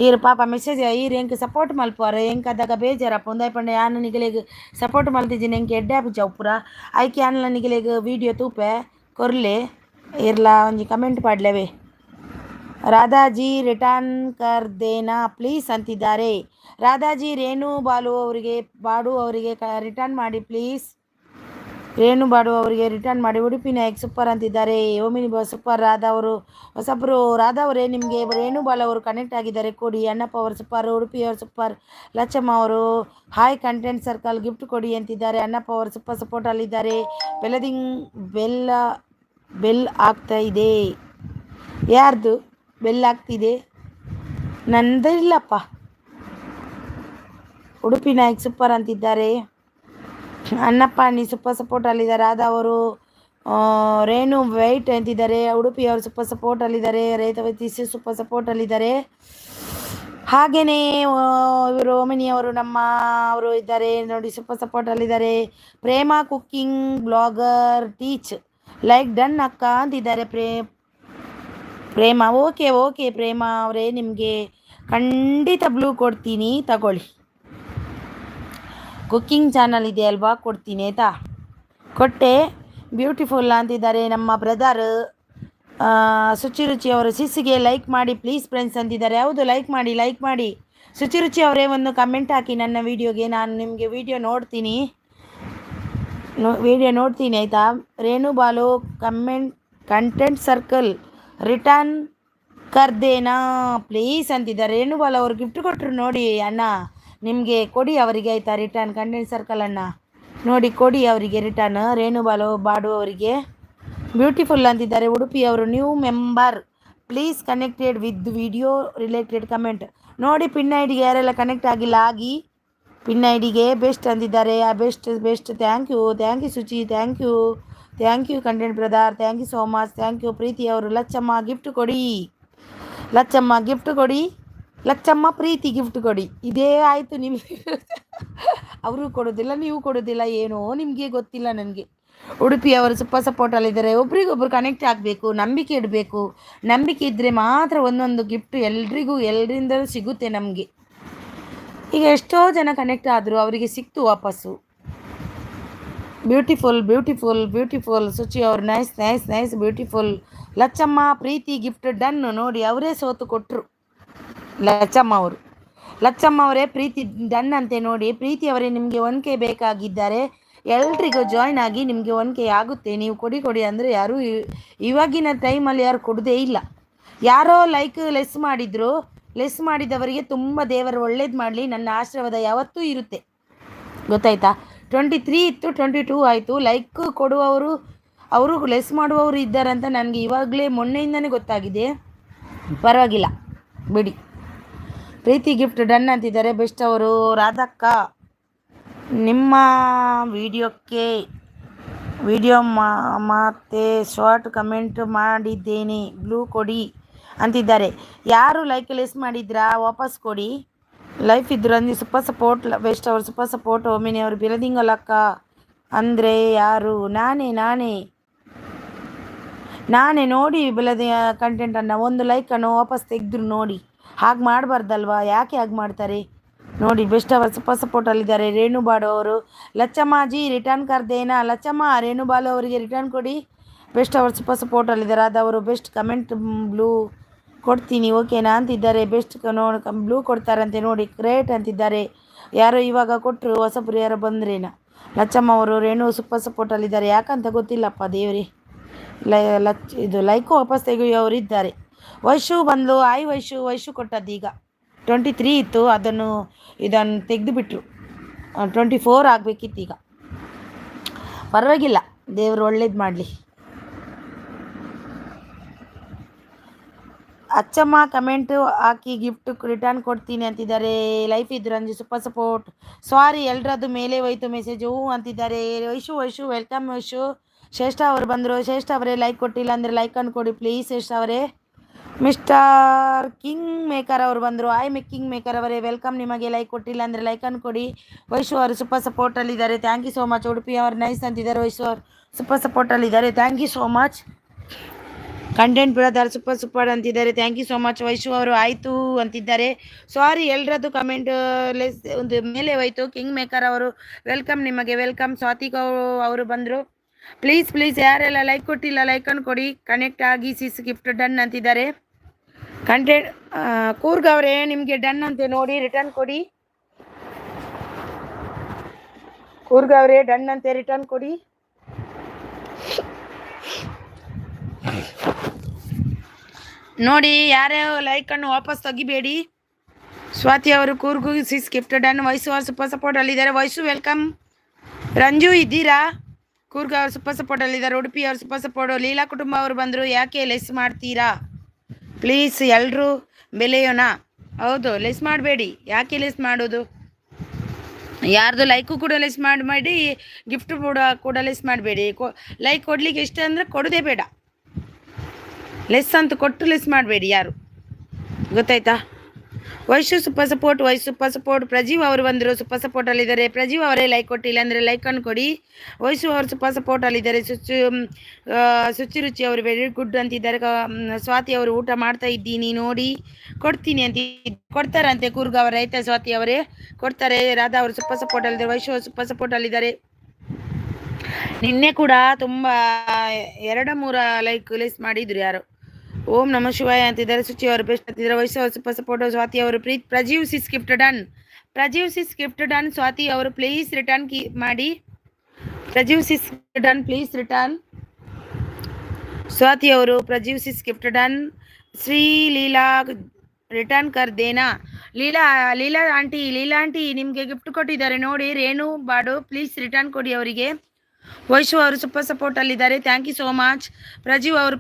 ಈರು ಪಾಪ ಮೆಸೇಜ್ ಈರು ಹೆಂಗೆ ಸಪೋರ್ಟ್ ಮಲ್ಪುವಾರೆ ಹೆಂಗೆ ಅದಾಗ ಬೇಜಾರಪ್ಪ ಒಂದಾಯ್ ಪಂಡೆ ಯಾನು ನಿಗಲಿಗೆ ಸಪೋರ್ಟ್ ಮಲ್ತಿದ್ದೀನಿ ಹೆಂಗೆ ಎಡ್ಡೆ ಜೌಪುರ ಆಯ್ಕೆ ಯಾನಲ್ಲ ನಿಗಲಿಗೆ ವೀಡಿಯೋ ತೂಪೆ ಕೊರ್ಲೆ ಇರ್ಲಾ ಒಂಜಿ ಕಮೆಂಟ್ ಪಾಡ್ಲೇವೆ. ರಾಧಾಜಿ ರಿಟರ್ನ್ ಕರ್ ದೇನಾ ಪ್ಲೀಸ್ ಅಂತಿದ್ದಾರೆ. ರಾಧಾಜಿ ರೇಣು ಬಾಡು ಅವರಿಗೆ ರಿಟರ್ನ್ ಮಾಡಿ ಪ್ಲೀಸ್. ರೇಣು ಬಾಡು ಅವರಿಗೆ ರಿಟರ್ನ್ ಮಾಡಿ. ಉಡುಪಿ ನಾಯಕ್ ಸೂಪರ್ ಅಂತಿದ್ದಾರೆ. ಓಮಿನಿ ಸೂಪರ್. ರಾಧಾ ಅವರು ಹೊಸಬ್ರು. ರಾಧಾ ಅವರೇ ನಿಮಗೆ ರೇಣು ಬಾಲು ಅವರು ಕನೆಕ್ಟ್ ಆಗಿದ್ದಾರೆ ಕೊಡಿ. ಅಣ್ಣಪ್ಪ ಅವರು ಸೂಪರ್. ಉಡುಪಿ ಅವರು ಸೂಪರ್. ಲಚ್ಚಮ್ಮ ಅವರು ಹಾಯ್ ಕಂಟೆಂಟ್ ಸರ್ಕಲ್ ಗಿಫ್ಟ್ ಕೊಡಿ ಅಂತಿದ್ದಾರೆ. ಅಣ್ಣಪ್ಪ ಅವರು ಸೂಪರ್ ಸಪೋರ್ಟಲ್ಲಿದ್ದಾರೆ. ಬೆಲ್ ಆಗ್ತಾ ಇದೆ. ಯಾರ್ದು ಬೆಲ್ ಆಗ್ತಿದೆ? ನಂದು ಇಲ್ಲಪ್ಪ. ಉಡುಪಿ ನಾಯಕ್ ಸೂಪರ್ ಅಂತಿದ್ದಾರೆ. ಅಣ್ಣಪ್ಪ ಅನ್ನಿ ಸೂಪರ್ ಸಪೋರ್ಟಲ್ಲಿದ್ದಾರೆ. ರಾಧಾ ಅವರು ರೇಣು ವೈಟ್ ಅಂತಿದ್ದಾರೆ. ಉಡುಪಿ ಅವರು ಸೂಪರ್ ಸಪೋರ್ಟಲ್ಲಿದ್ದಾರೆ. ರೇವತಿ ಸೂಪರ್ ಸಪೋರ್ಟಲ್ಲಿದ್ದಾರೆ. ಹಾಗೆಯೇ ಇವರು ಓಮಿನಿಯವರು ನಮ್ಮ ಅವರು ಇದ್ದಾರೆ ನೋಡಿ, ಸೂಪರ್ ಸಪೋರ್ಟಲ್ಲಿದ್ದಾರೆ. Prema cooking blogger teach like done ಅಕ್ಕ ಅಂತಿದ್ದಾರೆ. ಪ್ರೇಮ ಓಕೆ ಓಕೆ ಪ್ರೇಮ ಅವರೇ, ನಿಮಗೆ ಖಂಡಿತ ಬ್ಲೂ ಕೊಡ್ತೀನಿ, ತಗೊಳ್ಳಿ. ಕುಕ್ಕಿಂಗ್ ಚಾನಲ್ ಇದೆ ಅಲ್ವಾ, ಕೊಡ್ತೀನಿ ಆಯಿತಾ. ಕೊಟ್ಟೆ. ಬ್ಯೂಟಿಫುಲ್ ಅಂತಿದ್ದಾರೆ ನಮ್ಮ ಬ್ರದರ್. ಶುಚಿರುಚಿ ಅವರು ಸಿಸ್ಸಿಗೆ ಲೈಕ್ ಮಾಡಿ ಪ್ಲೀಸ್ ಫ್ರೆಂಡ್ಸ್ ಅಂತಿದ್ದಾರೆ. ಹೌದು, ಲೈಕ್ ಮಾಡಿ. ಶುಚಿರುಚಿ ಅವರೇ ಒಂದು ಕಮೆಂಟ್ ಹಾಕಿ ನನ್ನ ವೀಡಿಯೋಗೆ, ನಾನು ನಿಮಗೆ ವೀಡಿಯೋ ನೋಡ್ತೀನಿ ಆಯಿತಾ. Renu Balu content circle return ಕರ್ದೇನಾ ಪ್ಲೀಸ್ ಅಂತಿದ್ದಾರೆ. ರೇಣು ಬಾಲು ಅವರು ಗಿಫ್ಟ್ ಕೊಟ್ಟರು ನೋಡಿ ಅಣ್ಣ, ನಿಮಗೆ ಕೊಡಿ ಅವರಿಗೆ ಆಯಿತಾ. ರಿಟರ್ನ್ ಕಂಟೆಂಟ್ ಸರ್ಕಲ್ ಅಣ್ಣ ನೋಡಿ, ಕೊಡಿ ಅವರಿಗೆ ರಿಟರ್ನ್. ರೇಣು ಬಾಡು ಅವರಿಗೆ ಬ್ಯೂಟಿಫುಲ್ ಅಂತಿದ್ದಾರೆ. ಉಡುಪಿಯವರು new member please connected with video related comment ನೋಡಿ. ಪಿನ್ ಐಡಿಗೆ ಯಾರೆಲ್ಲ ಕನೆಕ್ಟ್ ಆಗಿಲ್ಲ ಆಗಿ, ಪಿನ್ ಐಡಿಗೆ ಬೆಸ್ಟ್ ಅಂತಿದ್ದಾರೆ. Best thank you Suchi, thank you content brother, thank you so much, thank you. Preethi ಅವರು ಲಚ್ಚಮ್ಮ ಗಿಫ್ಟ್ ಕೊಡಿ, ಲಚ್ಚಮ್ಮ ಪ್ರೀತಿ ಗಿಫ್ಟ್ ಕೊಡಿ. ಇದೇ ಆಯಿತು ನಿಮಗೆ. ಅವರು ಕೊಡೋದಿಲ್ಲ, ನೀವು ಕೊಡೋದಿಲ್ಲ, ಏನೋ ನಿಮಗೆ ಗೊತ್ತಿಲ್ಲ ನನಗೆ. ಉಡುಪಿಯವರು ಸೂಪರ್ ಸಪೋರ್ಟಲ್ಲಿದ್ದಾರೆ. ಒಬ್ರಿಗೊಬ್ರು ಕನೆಕ್ಟ್ ಆಗಬೇಕು, ನಂಬಿಕೆ ಇಡಬೇಕು. ನಂಬಿಕೆ ಇದ್ದರೆ ಮಾತ್ರ ಒಂದೊಂದು ಗಿಫ್ಟ್ ಎಲ್ಲರಿಂದಲೂ ಸಿಗುತ್ತೆ ನಮಗೆ. ಈಗ ಎಷ್ಟೋ ಜನ ಕನೆಕ್ಟ್ ಆದರು, ಅವರಿಗೆ ಸಿಕ್ತು ವಾಪಸ್ಸು. ಬ್ಯೂಟಿಫುಲ್ ಸುಚಿ ಅವರು ನೈಸ್ ಬ್ಯೂಟಿಫುಲ್. ಲಚ್ಚಮ್ಮ ಪ್ರೀತಿ ಗಿಫ್ಟ್ ಡನ್ ನೋಡಿ, ಅವರೇ ಸೋತು ಕೊಟ್ಟರು. ಲಚ್ಚಮ್ಮ ಅವರೇ ಪ್ರೀತಿ ಡನ್ ಅಂತೆ ನೋಡಿ. ಪ್ರೀತಿ ಅವರೇ, ನಿಮಗೆ 1K ಬೇಕಾಗಿದ್ದಾರೆ, ಎಲ್ರಿಗೂ ಜಾಯ್ನ್ ಆಗಿ, ನಿಮಗೆ 1K ಆಗುತ್ತೆ. ನೀವು ಕೊಡಿ ಅಂದರೆ ಯಾರೂ ಇವಾಗಿನ ಟೈಮಲ್ಲಿ ಯಾರು ಕೊಡೋದೇ ಇಲ್ಲ. ಯಾರೋ ಲೆಸ್ ಮಾಡಿದವರಿಗೆ ತುಂಬ ದೇವರು ಒಳ್ಳೇದು ಮಾಡಲಿ. ನನ್ನ ಆಶೀರ್ವಾದ ಯಾವತ್ತೂ ಇರುತ್ತೆ, ಗೊತ್ತಾಯ್ತಾ. 23 ಇತ್ತು, 22 ಆಯಿತು. ಲೈಕ್ ಕೊಡುವವರು ಅವರು ಲೆಸ್ ಮಾಡುವವರು ಇದ್ದಾರಂತ ನನಗೆ ಇವಾಗಲೇ ಮೊನ್ನೆಯಿಂದನೇ ಗೊತ್ತಾಗಿದೆ. ಪರವಾಗಿಲ್ಲ ಬಿಡಿ. ಪ್ರೀತಿ ಗಿಫ್ಟ್ ಡನ್ ಅಂತಿದ್ದಾರೆ. ಬೆಸ್ಟ್ ಅವರು ರಾಧಕ್ಕ, ನಿಮ್ಮ ವಿಡಿಯೋ ಮತ್ತೆ ಶಾರ್ಟ್ ಕಮೆಂಟ್ ಮಾಡಿದ್ದೇನೆ, ಬ್ಲೂ ಕೊಡಿ ಅಂತಿದ್ದಾರೆ. ಯಾರು ಲೈಕ್ ಲೆಸ್ ಮಾಡಿದ್ರಾ ವಾಪಸ್ ಕೊಡಿ. ಲೈಫ್ ಇದ್ರು ಅಂದರೆ ಸೂಪರ್ ಸಪೋರ್ಟ್ ಬೆಸ್ಟ್ ಅವರು ಸೂಪರ್ ಸಪೋರ್ಟ್. ಒಮ್ಮೆನೆ ಅವರು ಬಿಲದಿಂಗಲಕ್ಕ ಅಂದರೆ ಯಾರು? ನಾನೇ ನೋಡಿ ಬೆಳೆದ ಕಂಟೆಂಟನ್ನು ಒಂದು ಲೈಕನ್ನು ವಾಪಸ್ ತೆಗೆದ್ರು ನೋಡಿ. ಹಾಗೆ ಮಾಡಬಾರ್ದಲ್ವಾ, ಯಾಕೆ ಹಾಗೆ ಮಾಡ್ತಾರೆ ನೋಡಿ. ಬೆಸ್ಟ್ ಅವರು ಸೂಪರ್ ಸಪೋರ್ಟಲ್ಲಿದ್ದಾರೆ. ರೇಣು ಬಾಡು ಅವರು ಲಚ್ಚಮ್ಮಾಜಿ ರಿಟರ್ನ್ ಕರ್ದೇನಾ. ಲಚ್ಚಮ್ಮ ರೇಣು ಬಾಲು ಅವರಿಗೆ ರಿಟರ್ನ್ ಕೊಡಿ. ಬೆಸ್ಟ್ ಅವರು ಸೂಪರ್ ಸಪೋರ್ಟಲ್ಲಿದ್ದಾರೆ. ಅದವರು ಬೆಸ್ಟ್ ಕಮೆಂಟ್ ಬ್ಲೂ ಕೊಡ್ತೀನಿ ಓಕೆನಾ ಅಂತಿದ್ದಾರೆ. ಬೆಸ್ಟ್ ಬ್ಲೂ ಕೊಡ್ತಾರಂತೆ ನೋಡಿ, ಗ್ರೇಟ್ ಅಂತಿದ್ದಾರೆ. ಯಾರೋ ಇವಾಗ ಕೊಟ್ಟರು, ಹೊಸಬ್ರು ಯಾರೋ ಬಂದ್ರೇನ. ಲಚ್ಚಮ್ಮ ಅವರು ರೇಣು ಸೂಪರ್ ಸಪೋರ್ಟಲ್ಲಿದ್ದಾರೆ. ಯಾಕಂತ ಗೊತ್ತಿಲ್ಲಪ್ಪ ದೇವರೇ. ಇದು ಲೈಕು ವಾಪಸ್ ತೆಗೆಯುವವರು ಇದ್ದಾರೆ. ವೈಶು ಬಂದು ವೈಶು ಕೊಟ್ಟದ್ದು ಈಗ 23 ಇತ್ತು, ಇದನ್ನು ತೆಗೆದುಬಿಟ್ರು. 24 ಆಗಬೇಕಿತ್ತು ಈಗ. ಪರವಾಗಿಲ್ಲ, ದೇವರು ಒಳ್ಳೇದು ಮಾಡಲಿ. ಅಚ್ಚಮ್ಮ ಕಮೆಂಟು ಹಾಕಿ ಗಿಫ್ಟ್ ರಿಟರ್ನ್ ಕೊಡ್ತೀನಿ ಅಂತಿದ್ದಾರೆ. ಲೈಫ್ ಇದ್ರು ಅಂಜು ಸೂಪರ್ ಸಪೋರ್ಟ್. ಸಾರಿ ಎಲ್ಲರದ್ದು ಮೇಲೆ ಹೋಯ್ತು ಮೆಸೇಜು ಅಂತಿದ್ದಾರೆ. ವೈಶು ವೆಲ್ಕಮ್ ವೈಶು. ಶ್ರೇಷ್ಠ ಅವರು ಬಂದರು. ಶ್ರೇಷ್ಠ ಅವರೇ ಲೈಕ್ ಕೊಟ್ಟಿಲ್ಲ ಅಂದರೆ ಲೈಕನ್ನು ಕೊಡಿ ಪ್ಲೀಸ್ ಶ್ರೇಷ್ಠ ಅವರೇ. ಮಿಸ್ಟರ್ ಕಿಂಗ್ ಮೇಕರ್ ಅವರು ಬಂದರು. ಕಿಂಗ್ ಮೇಕರ್ ಅವರೇ ವೆಲ್ಕಮ್. ನಿಮಗೆ ಲೈಕ್ ಕೊಟ್ಟಿಲ್ಲ ಅಂದರೆ ಲೈಕನ್ನು ಕೊಡಿ. ವೈಶು ಅವರು ಸೂಪರ್ ಸಪೋರ್ಟಲ್ಲಿದ್ದಾರೆ. Thank you so much. Udupi ಅವರು ನೈಸ್ ಅಂತಿದ್ದಾರೆ. ವೈಶು ಅವರು ಸೂಪರ್ ಸಪೋರ್ಟಲ್ಲಿದ್ದಾರೆ. Thank you so much. Content brother super ಅಂತಿದ್ದಾರೆ. Thank you so much. Vaishu ಅವರು ಆಯಿತು ಅಂತಿದ್ದಾರೆ. ಸಾರಿ ಎಲ್ಲರದ್ದು ಕಮೆಂಟ್ ಒಂದು ಮೇಲೆ ಹೋಯಿತು. ಕಿಂಗ್ ಮೇಕರ್ ಅವರು ವೆಲ್ಕಮ್, ನಿಮಗೆ ವೆಲ್ಕಮ್. ಸ್ವಾತಿಕ್ ಅವರು ಬಂದರು. ಪ್ಲೀಸ್ ಯಾರೆಲ್ಲ ಲೈಕ್ ಕೊಟ್ಟಿಲ್ಲ ಲೈಕನ್ನು ಕೊಡಿ. ಕನೆಕ್ಟ್ ಆಗಿ ಗಿಫ್ಟ್ ಡನ್ ಅಂತಿದ್ದಾರೆ. ಕಂಟೆಂಟ್ ಕೂರ್ಗ್ ಅವರೇ ನಿಮಗೆ ಡನ್ ಅಂತೆ ನೋಡಿ, ರಿಟರ್ನ್ ಕೊಡಿ. ಕೂರ್ಗ್ ಅವರೇ ಡನ್ ಅಂತೆ, ರಿಟರ್ನ್ ಕೊಡಿ. ನೋಡಿ, ಯಾರ್ಯಾವ ಲೈಕನ್ನು ವಾಪಸ್ ತೆಗಿಬೇಡಿ. ಸ್ವಾತಿ ಅವರು ಕೂರ್ಗು ಗಿಫ್ಟ್ ಡನ್. ವೈಸು ಅವರು ಸೂಪರ್ ಸಪೋರ್ಟಲ್ಲಿದ್ದಾರೆ. ವೈಸು ವೆಲ್ಕಮ್. ರಂಜು ಇದ್ದೀರಾ? ಕೂರ್ಗ ಅವರು ಸೂಪರ್ ಸಪೋರ್ಟಲ್ಲಿದ್ದಾರೆ. ಉಡುಪಿ ಅವರು ಸೂಪರ್ ಸಪೋರ್ಟು. ಲೀಲಾ ಕುಟುಂಬ ಅವರು ಬಂದರು. ಯಾಕೆ ಲೆಸ್ ಮಾಡ್ತೀರಾ ಪ್ಲೀಸ್, ಎಲ್ಲರೂ ಬೆಲೆಯೋಣ. ಹೌದು, ಲೆಸ್ ಮಾಡಬೇಡಿ. ಯಾಕೆ ಲೆಸ್ ಮಾಡೋದು? ಯಾರ್ದು ಲೈಕು ಕೂಡ ಲೆಸ್ ಮಾಡಿ ಗಿಫ್ಟ್ ಕೂಡ ಲೆಸ್ ಮಾಡಬೇಡಿ. ಲೈಕ್ ಕೊಡಲಿಕ್ಕೆ ಇಷ್ಟ ಅಂದರೆ ಕೊಡೋದೇ ಬೇಡ. ಲೆಸ್ ಅಂತ ಕೊಟ್ಟು ಲೆಸ್ ಮಾಡಬೇಡಿ ಯಾರು, ಗೊತ್ತಾಯ್ತಾ? Vaishu super support, Vaishu super support. Prajeev ಅವರು ಬಂದರು, ಸೂಪರ್ ಸಪೋರ್ಟ್ ಅಲ್ಲಿದ್ದಾರೆ. ಪ್ರಜೀವ್ ಅವರೇ ಲೈಕ್ ಕೊಟ್ಟಿಲ್ಲ ಅಂದರೆ ಲೈಕ್ ಅನ್ನು ಕೊಡಿ. ವೈಶು ಅವರು ಸೂಪರ್ ಸಪೋರ್ಟ್ ಅಲ್ಲಿದ್ದಾರೆ. ಶುಚಿ ರುಚಿ ಅವರು ವೆರಿ ಗುಡ್ ಅಂತಿದ್ದಾರೆ. ಸ್ವಾತಿ ಅವರು ಊಟ ಮಾಡ್ತಾ ಇದ್ದೀನಿ ನೋಡಿ ಕೊಡ್ತೀನಿ ಅಂತ ಕೊಡ್ತಾರಂತೆ. ಕೂರ್ಗ ಅವರ ರೈತ ಸ್ವಾತಿ ಅವರೇ ಕೊಡ್ತಾರೆ. ರಾಧಾ ಅವರು ಸೂಪರ್ ಸಪೋರ್ಟ್ ಅಲ್ಲಿದ್ದಾರೆ. ವೈಶು ಅವರು ಸೂಪರ್ ಸಪೋರ್ಟ್ ಅಲ್ಲಿದ್ದಾರೆ. ನಿನ್ನೆ ಕೂಡ ತುಂಬ 2-3 ಲೈಕ್ ಲಿಸ್ಟ್ ಮಾಡಿದ್ರು ಯಾರು. ಓಂ ನಮ ಶಿವಾಯ ಅಂತಿದ್ದಾರೆ. ಶುಚಿ ಅವರು ಬೆಸ್ಟ್ ಅಂತಿದ್ದಾರೆ. ವಯಸ್ಸು ಅವರು ಸೂಪರ್ ಸಪೋರ್ಟ್. ಸ್ವಾತಿ ಅವರು Preeth. Prajeev sis gift done. Prajeev sis gift done. Swathi ಅವರು ಪ್ಲೀಸ್ ರಿಟರ್ನ್ ಮಾಡಿ. Prajeev sis done please return. Swathi ಅವರು Prajeev sis gift done. Shri Leela return ಕರ್ ದೇನಾ. ಲೀಲಾ ಆಂಟಿ ನಿಮಗೆ ಗಿಫ್ಟ್ ಕೊಟ್ಟಿದ್ದಾರೆ ನೋಡಿ. ರೇಣು ಬಾಡು ಪ್ಲೀಸ್ ರಿಟರ್ನ್ ಕೊಡಿ ಅವರಿಗೆ. ವೈಶು ಅವರು ಸೂಪರ್ ಸಪೋರ್ಟ್ ಅಲ್ಲಿದ್ದಾರೆ. Thank you so much. Prajeev ಅವರು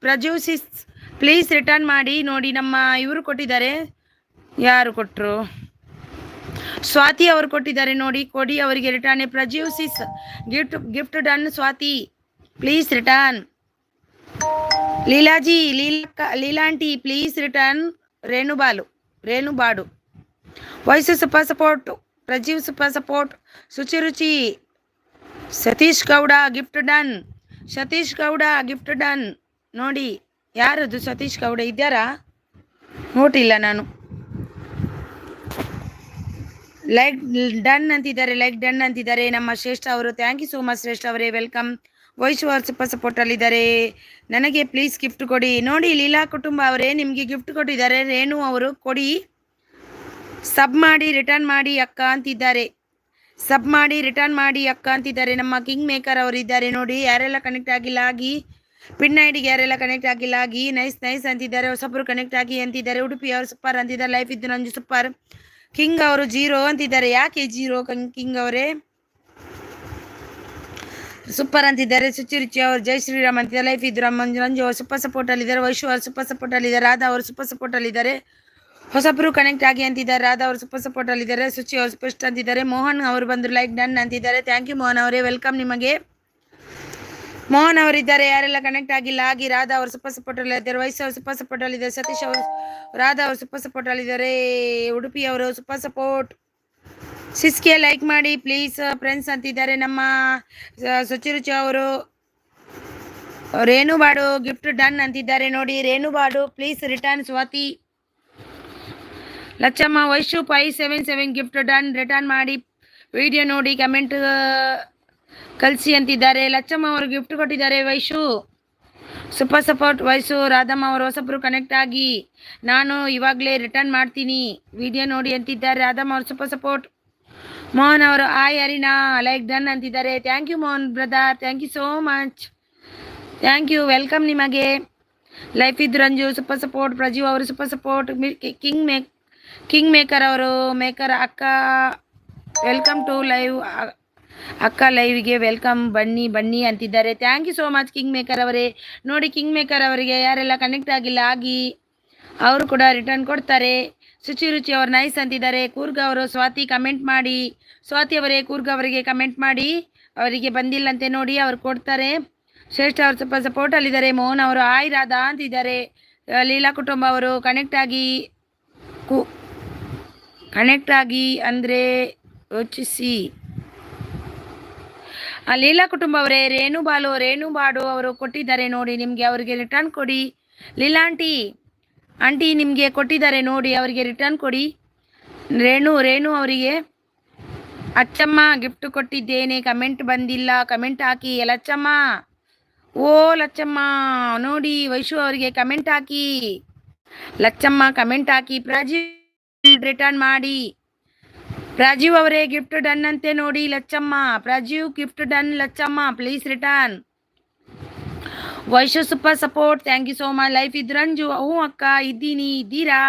ಪ್ರಜೀವ್ ಸಿಸ್ ಪ್ಲೀಸ್ ರಿಟರ್ನ್ ಮಾಡಿ ನೋಡಿ. ನಮ್ಮ ಇವರು ಕೊಟ್ಟಿದ್ದಾರೆ. ಯಾರು ಕೊಟ್ಟರು? ಸ್ವಾತಿ ಅವರು ಕೊಟ್ಟಿದ್ದಾರೆ ನೋಡಿ, ಕೊಡಿ ಅವರಿಗೆ return. Prajeev sis gift done. Swathi please return. Leela aunty please return. Renu ಬಾಡು. Vaishu super support. Prajeev super support. Suchi Ruchi. Satish Gowda gift done. Satish Gowda gift done ನೋಡಿ. ಯಾರದು ಸತೀಶ್ ಗೌಡ ಇದ್ದಾರಾ? ನೋಟಿಲ್ಲ ನಾನು. ಲೈಕ್ ಡನ್ ಅಂತಿದ್ದಾರೆ. ನಮ್ಮ ಶ್ರೇಷ್ಠ ಅವರು. ಥ್ಯಾಂಕ್ ಯು ಸೋ ಮಚ್ ಶ್ರೇಷ್ಠ ಅವರೇ, ವೆಲ್ಕಮ್. ವೈಶು ಅವರು ಸೂಪರ್ ಸಪೋರ್ಟ್ ಅಲ್ಲಿದ್ದಾರೆ. ನನಗೆ ಪ್ಲೀಸ್ ಗಿಫ್ಟ್ ಕೊಡಿ ನೋಡಿ. ಲೀಲಾ ಕುಟುಂಬ ಅವರೇ ನಿಮಗೆ ಗಿಫ್ಟ್ ಕೊಟ್ಟಿದ್ದಾರೆ. ರೇಣು ಅವರು ಕೊಡಿ. ಸಬ್ ಮಾಡಿ ರಿಟರ್ನ್ ಮಾಡಿ ಅಕ್ಕ ಅಂತಿದ್ದಾರೆ. ಸಬ್ ಮಾಡಿ ರಿಟರ್ನ್ ಮಾಡಿ ಅಕ್ಕ ಅಂತಿದ್ದಾರೆ. ನಮ್ಮ ಕಿಂಗ್ ಮೇಕರ್ ಅವರು ಇದ್ದಾರೆ ನೋಡಿ. ಯಾರೆಲ್ಲ ಕನೆಕ್ಟ್ ಆಗಿಲ್ಲ ಆಗಿ. ಪಿನ್ ಐಡಿಗೆ ಯಾರೆಲ್ಲ ಕನೆಕ್ಟ್ ಆಗಿಲ್ಲ ಆಗಿ. ನೈಸ್ ಅಂತಿದ್ದಾರೆ. ಹೊಸಬ್ರು ಕನೆಕ್ಟ್ ಆಗಿ ಅಂತಿದ್ದಾರೆ. ಉಡುಪಿ ಅವರು ಸೂಪರ್ ಅಂತಿದ್ದಾರೆ. ಲೈಫ್ ಇದ್ದು ನಂಜು ಸೂಪರ್. ಕಿಂಗ್ ಅವರು 0 ಅಂತಿದ್ದಾರೆ. ಯಾಕೆ 0 ಕಿಂಗ್ ಅವರೇ? ಸೂಪರ್ ಅಂತಿದ್ದಾರೆ. ಶುಚಿರುಚಿ ಅವರು ಜೈ ಶ್ರೀರಾಮ್ ಅಂತಿದ್ದಾರೆ. ಲೈಫ್ ಇದ್ದು ನಂಜು ಅವರು ಸೂಪರ್ ಸಪೋರ್ಟ್ ಅಲ್ಲಿದ್ದಾರೆ. ವೈಶು ಅವರು ಸೂಪರ್ ಸಪೋರ್ಟ್ ಅಲ್ಲಿದ್ದಾರೆ. ರಾಧಾ ಅವರು ಸೂಪರ್ ಸಪೋರ್ಟ್ ಅಲ್ಲಿದ್ದಾರೆ. ಹೊಸಬ್ರು ಕನೆಕ್ಟ್ ಆಗಿ ಅಂತಿದ್ದಾರೆ. ರಾಧಾ ಅವರು ಸೂಪರ್ ಸಪೋರ್ಟ್ ಅಲ್ಲಿದ್ದಾರೆ. ಶುಚಿ ಅವರು ಬೆಸ್ಟ್ ಅಂತಿದ್ದಾರೆ. ಮೋಹನ್ ಅವರು ಬಂದರು ಲೈಕ್ ಡನ್ ಅಂತಿದ್ದಾರೆ. ಥ್ಯಾಂಕ್ ಯು ಮೋಹನ್ ಅವರೇ, ವೆಲ್ಕಮ್ ನಿಮಗೆ. ಮೋಹನ್ ಅವರಿದ್ದಾರೆ. ಯಾರೆಲ್ಲ ಕನೆಕ್ಟ್ ಆಗಿಲ್ಲ ಆಗಿ. ರಾಧಾ ಅವರು ಸೂಪರ್ ಸಪೋರ್ಟ್ ಅಲ್ಲಿದ್ದಾರೆ. ವಯಸ್ಸು ಅವರು ಸೂಪರ್ ಸಪೋರ್ಟ್ ಅಲ್ಲಿದ್ದಾರೆ. ಸತೀಶ್ ಅವರು ರಾಧಾ ಅವರು ಸೂಪರ್ ಸಪೋರ್ಟ್ ಅಲ್ಲಿದ್ದಾರೆ. ಉಡುಪಿ ಅವರು ಸೂಪರ್ ಸಪೋರ್ಟ್. ಸಿಸ್ಗೆ ಲೈಕ್ ಮಾಡಿ ಪ್ಲೀಸ್ ಫ್ರೆಂಡ್ಸ್ ಅಂತಿದ್ದಾರೆ. ನಮ್ಮ ಶುಚಿರುಚಿ ಅವರು. ರೇಣು ಬಾಡು ಗಿಫ್ಟ್ ಡನ್ ಅಂತಿದ್ದಾರೆ ನೋಡಿ. ರೇಣು ಬಾಡು please return. Swathi. Lachamma Vaishu 577 gift done. Return ಮಾಡಿ ವಿಡಿಯೋ ನೋಡಿ ಕಮೆಂಟ್ ಕಳಿಸಿ ಅಂತಿದ್ದಾರೆ. ಲಚ್ಚಮ್ಮ ಅವರು ಗಿಫ್ಟ್ ಕೊಟ್ಟಿದ್ದಾರೆ. Vaishu super support. ವೈಶು. ರಾಧಮ್ಮ ಅವರು ಹೊಸಬ್ರು ಕನೆಕ್ಟ್ ಆಗಿ. ನಾನು ಇವಾಗಲೇ ರಿಟರ್ನ್ ಮಾಡ್ತೀನಿ ವಿಡಿಯೋ ನೋಡಿ ಅಂತಿದ್ದಾರೆ. ರಾಧಮ್ಮ ಅವರು ಸೂಪರ್ ಸಪೋರ್ಟ್. ಮೋಹನ್ ಅವರು ಆಯ್ ಅರಿನಾ ಲೈಕ್ ಡನ್ ಅಂತಿದ್ದಾರೆ. Thank you Mohan brother, thank you so much. Thank you, welcome ನಿಮಗೆ. ಲೈಫ್ ಇದ್ದು ರಂಜು ಸೂಪರ್ ಸಪೋರ್ಟ್. ಪ್ರಜೀವ್ ಅವರು ಸೂಪರ್ ಸಪೋರ್ಟ್. ಕಿಂಗ್ ಮೇಕರ್ ಅವರು ಅಕ್ಕ ವೆಲ್ಕಮ್ ಟು ಲೈವ್. ಅಕ್ಕ ಲೈವ್ಗೆ ವೆಲ್ಕಮ್, ಬನ್ನಿ ಅಂತಿದ್ದಾರೆ. Thank you so much king maker ಅವರೇ. ನೋಡಿ ಕಿಂಗ್ ಮೇಕರ್ ಅವರಿಗೆ ಯಾರೆಲ್ಲ ಕನೆಕ್ಟ್ ಆಗಿಲ್ಲ ಆಗಿ ಅವರು ಕೂಡ ರಿಟರ್ನ್ ಕೊಡ್ತಾರೆ. ಶುಚಿರುಚಿ ಅವರು ನೈಸ್ ಅಂತಿದ್ದಾರೆ. ಕೂರ್ಗ ಅವರು ಸ್ವಾತಿ ಕಮೆಂಟ್ ಮಾಡಿ. ಸ್ವಾತಿ ಅವರೇ ಕೂರ್ಗ ಅವರಿಗೆ ಕಮೆಂಟ್ ಮಾಡಿ. ಅವರಿಗೆ ಬಂದಿಲ್ಲಂತೆ ನೋಡಿ, ಅವ್ರು ಕೊಡ್ತಾರೆ. ಶ್ರೇಷ್ಠ ಅವರು ಸ್ವಲ್ಪ ಸಪೋರ್ಟ್ ಅಲ್ಲಿದ್ದಾರೆ. ಮೋಹನ್ ಅವರು ಆಯ್ ರಾಧಾ ಅಂತಿದ್ದಾರೆ. ಲೀಲಾ ಕುಟುಂಬ ಅವರು ಕನೆಕ್ಟ್ ಆಗಿ ಅಂದರೆ ಯೋಚಿಸಿ. ಲೀಲಾ ಕುಟುಂಬ ಅವರೇ ರೇಣು ಬಾಡು ಅವರು ಕೊಟ್ಟಿದ್ದಾರೆ ನೋಡಿ. ನಿಮಗೆ ಅವರಿಗೆ ರಿಟರ್ನ್ ಕೊಡಿ. ಲೀಲಾ ಆಂಟಿ ನಿಮಗೆ ಕೊಟ್ಟಿದ್ದಾರೆ ನೋಡಿ, ಅವರಿಗೆ ರಿಟರ್ನ್ ಕೊಡಿ. ರೇಣು ಅವರಿಗೆ. ಅಚ್ಚಮ್ಮ ಗಿಫ್ಟ್ ಕೊಟ್ಟಿದ್ದೇನೆ, ಕಮೆಂಟ್ ಬಂದಿಲ್ಲ, ಕಮೆಂಟ್ ಹಾಕಿ. ಲಚ್ಚಮ್ಮ, ಓ ಲಚ್ಚಮ್ಮ ನೋಡಿ. ವೈಶು ಅವರಿಗೆ ಕಮೆಂಟ್ ಹಾಕಿ. ಲಚ್ಚಮ್ಮ ಕಮೆಂಟ್ ಹಾಕಿ. ಪ್ರಾಜೀವ್ ರಿಟರ್ನ್ ಮಾಡಿ. ಪ್ರಾಜೀವ್ ಅವರೇ ಗಿಫ್ಟ್ ಡನ್ ಅಂತೆ ನೋಡಿ. Lachamma Prajeev gift done. Lachamma please return. Vaishu super support. Thank you so much. Life ಇದ್ದು ರಂಜು. ಹ್ಞೂ ಅಕ್ಕ ಇದ್ದೀರಾ?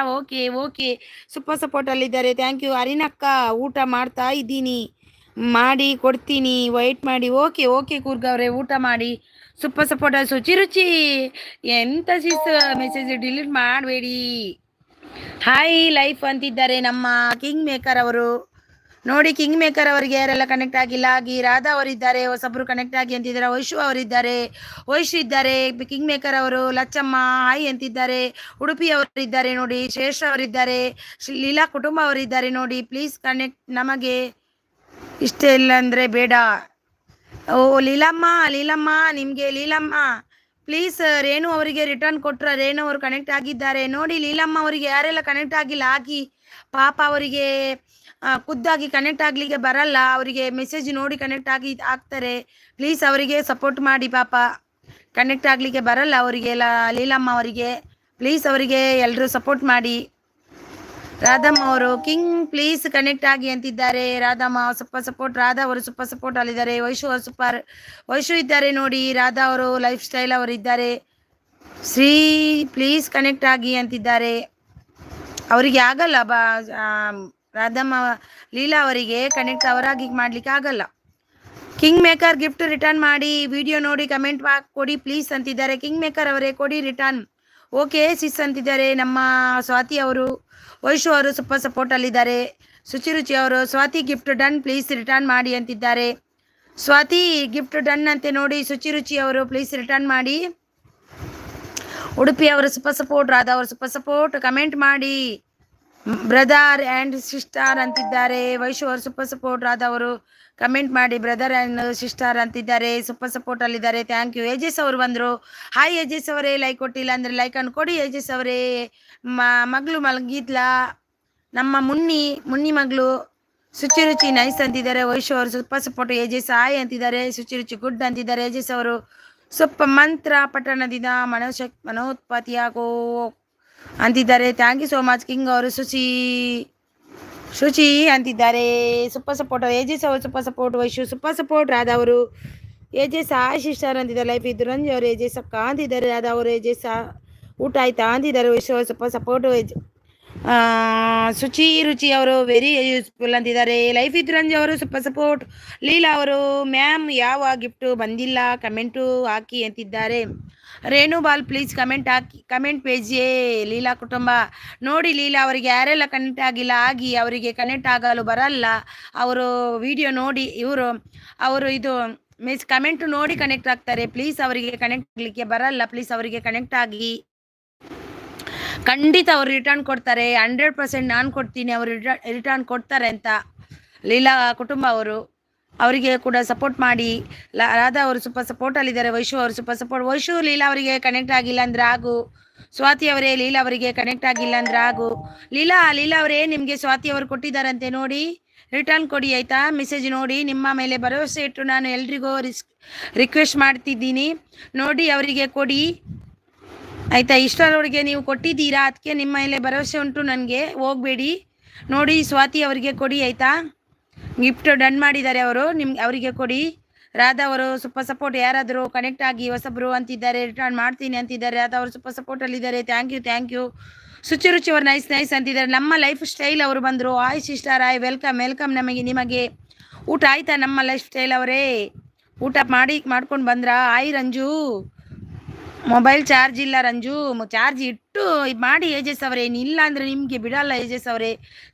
ಓಕೆ ಸೂಪರ್ ಸಪೋರ್ಟ್ ಅಲ್ಲಿದ್ದಾರೆ. Thank you. ಅರಿನಕ್ಕ ಊಟ ಮಾಡ್ತಾ ಇದ್ದೀನಿ, ಮಾಡಿ ಕೊಡ್ತೀನಿ, ವೆಯ್ಟ್ ಮಾಡಿ. ಓಕೆ ಕೂರ್ಗ ಅವರೇ ಊಟ ಮಾಡಿ. Super support. ಶುಚಿರುಚಿ ಎಂತ ಮೆಸೇಜ್ ಡಿಲೀಟ್ ಮಾಡಬೇಡಿ. ಹಾಯ್ ಲೈಫ್ ಅಂತಿದ್ದಾರೆ ನಮ್ಮ ಕಿಂಗ್ ಮೇಕರ್ ಅವರು. ನೋಡಿ ಕಿಂಗ್ ಮೇಕರ್ ಅವರಿಗೆ ಯಾರೆಲ್ಲ ಕನೆಕ್ಟ್ ಆಗಿಲ್ಲ ಆಗಿ. ರಾಧಾ ಅವರಿದ್ದಾರೆ, ಹೊಸಬ್ರು ಕನೆಕ್ಟ್ ಆಗಿ ಅಂತಿದ್ದಾರೆ. ವೈಶು ಅವರಿದ್ದಾರೆ, ವೈಶು ಇದ್ದಾರೆ, ಕಿಂಗ್ ಮೇಕರ್ ಅವರು, ಲಚ್ಚಮ್ಮ ಹಾಯ್ ಅಂತಿದ್ದಾರೆ. ಉಡುಪಿ ಅವರಿದ್ದಾರೆ ನೋಡಿ, ಶ್ರೇಷ್ಠ ಅವರಿದ್ದಾರೆ, ಲೀಲಾ ಕುಟುಂಬ ಅವರಿದ್ದಾರೆ ನೋಡಿ. ಪ್ಲೀಸ್ ಕನೆಕ್ಟ್, ನಮಗೆ ಇಷ್ಟ ಇಲ್ಲ ಅಂದರೆ ಬೇಡ. ಓ ಲೀಲಮ್ಮ, ಲೀಲಮ್ಮ ನಿಮಗೆ ಲೀಲಮ್ಮ ಪ್ಲೀಸ್ ರೇಣು ಅವರಿಗೆ ರಿಟರ್ನ್ ಕೊಟ್ರ. ರೇಣು ಅವರು ಕನೆಕ್ಟ್ ಆಗಿದ್ದಾರೆ ನೋಡಿ. ಲೀಲಮ್ಮ ಅವರಿಗೆ ಯಾರೆಲ್ಲ ಕನೆಕ್ಟ್ ಆಗಿಲ್ಲ ಆಗಿ. ಪಾಪ ಅವರಿಗೆ ಖುದ್ದಾಗಿ ಕನೆಕ್ಟ್ ಆಗ್ಲಿಕ್ಕೆ ಬರಲ್ಲ, ಅವರಿಗೆ ಮೆಸೇಜ್ ನೋಡಿ ಕನೆಕ್ಟ್ ಆಗ್ತಾರೆ. ಪ್ಲೀಸ್ ಅವರಿಗೆ ಸಪೋರ್ಟ್ ಮಾಡಿ. ಪಾಪ ಕನೆಕ್ಟ್ ಆಗ್ಲಿಕ್ಕೆ ಬರಲ್ಲ ಅವರಿಗೆ, ಲೀಲಮ್ಮ ಅವರಿಗೆ. ಪ್ಲೀಸ್ ಅವರಿಗೆ ಎಲ್ಲರೂ ಸಪೋರ್ಟ್ ಮಾಡಿ. ರಾಧಮ್ಮ ಅವರು ಕಿಂಗ್ ಪ್ಲೀಸ್ ಕನೆಕ್ಟ್ ಆಗಿ ಅಂತಿದ್ದಾರೆ. ರಾಧಮ್ಮ ಸ್ವಲ್ಪ ಸಪೋರ್ಟ್. ರಾಧಾ ಅವರು ಸೂಪರ್ ಸಪೋರ್ಟ್ ಅಲ್ಲಿದ್ದಾರೆ. ವೈಶು ಅವರು ಸೂಪರ್, ವೈಶು ಇದ್ದಾರೆ ನೋಡಿ. ರಾಧಾ ಅವರು ಲೈಫ್ ಸ್ಟೈಲ್ ಅವರು ಇದ್ದಾರೆ. ಶ್ರೀ ಪ್ಲೀಸ್ ಕನೆಕ್ಟ್ ಆಗಿ ಅಂತಿದ್ದಾರೆ. ಅವರಿಗೆ ಆಗಲ್ಲ ರಾಧಮ್ಮ ಲೀಲಾ ಅವರಿಗೆ ಕನೆಕ್ಟ್ ಅವರಾಗಿ ಮಾಡ್ಲಿಕ್ಕೆ ಆಗಲ್ಲ. ಕಿಂಗ್ ಮೇಕರ್ ಗಿಫ್ಟ್ ರಿಟರ್ನ್ ಮಾಡಿ, ವಿಡಿಯೋ ನೋಡಿ ಕಮೆಂಟ್ ಕೊಡಿ ಪ್ಲೀಸ್ ಅಂತಿದ್ದಾರೆ. ಕಿಂಗ್ ಮೇಕರ್ ಅವರೇ ಕೊಡಿ ರಿಟರ್ನ್. ಓಕೆ ಸಿಸ್ ಅಂತಿದ್ದಾರೆ ನಮ್ಮ ಸ್ವಾತಿ ಅವರು. ವೈಶು ಅವರು ಸೂಪರ್ ಸಪೋರ್ಟ್ ಅಲ್ಲಿದ್ದಾರೆ. ಶುಚಿರುಚಿ ಅವರು Swathi gift done please return ಮಾಡಿ ಅಂತಿದ್ದಾರೆ. ಸ್ವಾತಿ ಗಿಫ್ಟ್ ಡನ್ ಅಂತೆ ನೋಡಿ. ಶುಚಿರುಚಿ ಅವರು ಪ್ಲೀಸ್ ರಿಟರ್ನ್ ಮಾಡಿ. ಉಡುಪಿ ಅವರು ಸೂಪರ್ ಸಪೋರ್ಟ್. ರಾಧಾ ಅವರು ಸೂಪರ್ ಸಪೋರ್ಟ್ ಕಮೆಂಟ್ ಮಾಡಿ. ಬ್ರದರ್ ಆ್ಯಂಡ್ ಸಿಸ್ಟರ್ ಅಂತಿದ್ದಾರೆ. ವೈಶು ಅವರು ಸೂಪರ್ ಸಪೋರ್ಟ್. ರಾಧಾ ಅವರು ಕಮೆಂಟ್ ಮಾಡಿ. ಬ್ರದರ್ ಆ್ಯಂಡ್ ಸಿಸ್ಟರ್ ಅಂತಿದ್ದಾರೆ. ಸೂಪರ್ ಸಪೋರ್ಟ್ ಅಲ್ಲಿದ್ದಾರೆ. Thank you. ಏಜಸ್ ಅವರು ಬಂದರು. ಹಾಯ್ ಏಜಸ್ ಅವರೇ, ಲೈಕ್ ಕೊಟ್ಟಿಲ್ಲ ಅಂದರೆ ಲೈಕ್ ಅನ್ನು ಕೊಡಿ ಏಜಸ್ ಅವರೇ. ಮಗಳು ಮಲಗಿದ್ಲಾ ನಮ್ಮ ಮುನ್ನಿ ಮಗಳು. ಶುಚಿರುಚಿ ನೈಸ್ ಅಂತಿದ್ದಾರೆ. ವೈಶು ಅವರು ಸೂಪರ್ ಸಪೋರ್ಟ್. ಏಜಸ್ ಹಾಯ್ ಅಂತಿದ್ದಾರೆ. ಶುಚಿರುಚಿ ಗುಡ್ ಅಂತಿದ್ದಾರೆ. ಏಜಸ್ ಅವರು ಸ್ವಲ್ಪ ಮಂತ್ರ ಪಟ್ಟಣದಿಂದ ಮನೋತ್ಪತ್ತಿಯಾಗೋ ಅಂತಿದ್ದಾರೆ. Thank you so much. King ಅವರು ಶುಚಿ ಅಂತಿದ್ದಾರೆ. Super support. ಏಜಸ್ ಅವರು super support. Vaishu super support. Radha ಅವರು ಏಜಸ್ ಹಾಯ್ ಸಿಸ್ಟರ್ ಅಂತಿದ್ದಾರೆ. ಲೈಫ್ ಇದ್ದು ರಂಜ್ ಅವರು ಏಜಸ್ ಅಕ್ಕ ಅಂತಿದ್ದಾರೆ. ರಾಧಾ ಅವರು ಏಜಸ್ ಊಟ ಆಯ್ತಾ ಅಂತಿದ್ದಾರೆ. ವೈಶು ಅವರು ಸೂಪರ್ ಸಪೋರ್ಟ್. ರುಚಿ ಅವರು ವೆರಿ ಯೂಸ್ಫುಲ್ ಅಂತಿದ್ದಾರೆ. ಲೈಫ್ ಇದ್ದು ರಂಜ್ ಅವರು ಸೂಪರ್ ಸಪೋರ್ಟ್. ಲೀಲಾ ಅವರು ಮ್ಯಾಮ್ ಯಾವ ಗಿಫ್ಟು ಬಂದಿಲ್ಲ ಕಮೆಂಟು ಹಾಕಿ ಅಂತಿದ್ದಾರೆ. ರೇಣು ಬಾಲ್ ಪ್ಲೀಸ್ ಕಮೆಂಟ್ ಹಾಕಿ. ಕಮೆಂಟ್ ಪೇಜ್ಗೆ ಲೀಲಾ ಕುಟುಂಬ ನೋಡಿ. ಲೀಲಾ ಅವರಿಗೆ ಯಾರೆಲ್ಲ ಕನೆಕ್ಟ್ ಆಗಿಲ್ಲ ಆಗಿ. ಅವರಿಗೆ ಕನೆಕ್ಟ್ ಆಗಲು ಬರಲ್ಲ. ಅವರು ವಿಡಿಯೋ ನೋಡಿ ಅವರು ಇದು ಕಮೆಂಟ್ ನೋಡಿ ಕನೆಕ್ಟ್ ಆಗ್ತಾರೆ. ಪ್ಲೀಸ್ ಅವರಿಗೆ ಕನೆಕ್ಟ್ ಆಗಲಿಕ್ಕೆ ಬರಲ್ಲ. ಪ್ಲೀಸ್ ಅವರಿಗೆ ಕನೆಕ್ಟ್ ಆಗಿ. ಖಂಡಿತ ಅವರು ರಿಟರ್ನ್ ಕೊಡ್ತಾರೆ. 100% ನಾನು ಕೊಡ್ತೀನಿ, ಅವರು ರಿಟರ್ನ್ ಕೊಡ್ತಾರೆ ಅಂತ ಲೀಲಾ ಕುಟುಂಬ ಅವರು. ಅವರಿಗೆ ಕೂಡ ಸಪೋರ್ಟ್ ಮಾಡಿ. ರಾಧಾ ಅವರು ಸೂಪರ್ ಸಪೋರ್ಟ್ ಅಲ್ಲಿದ್ದಾರೆ. ವೈಶು ಅವರು ಸೂಪರ್ ಸಪೋರ್ಟ್. ವೈಶು ಲೀಲಾ ಅವರಿಗೆ ಕನೆಕ್ಟ್ ಆಗಿಲ್ಲ ಅಂದ್ರೆ ಆಗು. ಸ್ವಾತಿ ಅವರೇ ಲೀಲಾ ಅವರಿಗೆ ಕನೆಕ್ಟ್ ಆಗಿಲ್ಲ ಅಂದ್ರೆ ಆಗು. ಲೀಲಾ ಅವರೇ ನಿಮಗೆ ಸ್ವಾತಿ ಅವರು ಕೊಟ್ಟಿದ್ದಾರಂತೆ ನೋಡಿ. ರಿಟರ್ನ್ ಕೊಡಿ ಆಯ್ತಾ. ಮೆಸೇಜ್ ನೋಡಿ. ನಿಮ್ಮ ಮೇಲೆ ಭರವಸೆ ಇಟ್ಟು ನಾನು ಎಲ್ರಿಗೂ ರಿಕ್ವೆಸ್ಟ್ ಮಾಡ್ತಿದ್ದೀನಿ ನೋಡಿ, ಅವರಿಗೆ ಕೊಡಿ ಆಯ್ತಾ. ಇಷ್ಟರವರೆಗೆ ನೀವು ಕೊಟ್ಟಿದ್ದೀರಾ, ಅದಕ್ಕೆ ನಿಮ್ಮ ಮೇಲೆ ಭರವಸೆ ಉಂಟು ನನಗೆ. ಹೋಗಬೇಡಿ ನೋಡಿ. ಸ್ವಾತಿ ಅವರಿಗೆ ಕೊಡಿ ಆಯ್ತಾ. ಗಿಫ್ಟ್ ಡನ್ ಮಾಡಿದ್ದಾರೆ ಅವರು. ಅವರಿಗೆ ಕೊಡಿ. ರಾಧಾ ಅವರು ಸೂಪರ್ ಸಪೋರ್ಟ್. ಯಾರಾದರೂ ಕನೆಕ್ಟ್ ಆಗಿ ಹೊಸಬ್ರು ಅಂತಿದ್ದಾರೆ. ರಿಟರ್ನ್ ಮಾಡ್ತೀನಿ ಅಂತಿದ್ದಾರೆ. ರಾಧಾ ಅವರು ಸೂಪರ್ ಸಪೋರ್ಟ್ ಅಲ್ಲಿದ್ದಾರೆ. Thank you. ಶುಚಿರುಚಿ ಅವರು ನೈಸ್ ಅಂತಿದ್ದಾರೆ. ನಮ್ಮ ಲೈಫ್ ಸ್ಟೈಲ್ ಅವರು ಬಂದರು. ಹಾಯ್ ಸಿಸ್ಟರ್ ಹಾಯ್, ವೆಲ್ಕಮ್ ನಿಮಗೆ ಊಟ ಆಯ್ತಾ ನಮ್ಮ ಲೈಫ್ ಸ್ಟೈಲ್ ಅವರೇ? ಊಟ ಮಾಡ್ಕೊಂಡು ಬಂದ್ರಾ? ಹಾಯ್ ರಂಜು. ಮೊಬೈಲ್ ಚಾರ್ಜ್ ಇಲ್ಲ ರಂಜು, ಚಾರ್ಜ್ ಇಟ್ಟು ಮಾಡಿ ಏಜಸ್ ಅವರೇ. ಇಲ್ಲ ಅಂದರೆ ನಿಮಗೆ ಬಿಡಲ್ಲ ಏಜಸ್ ಅವರೇ.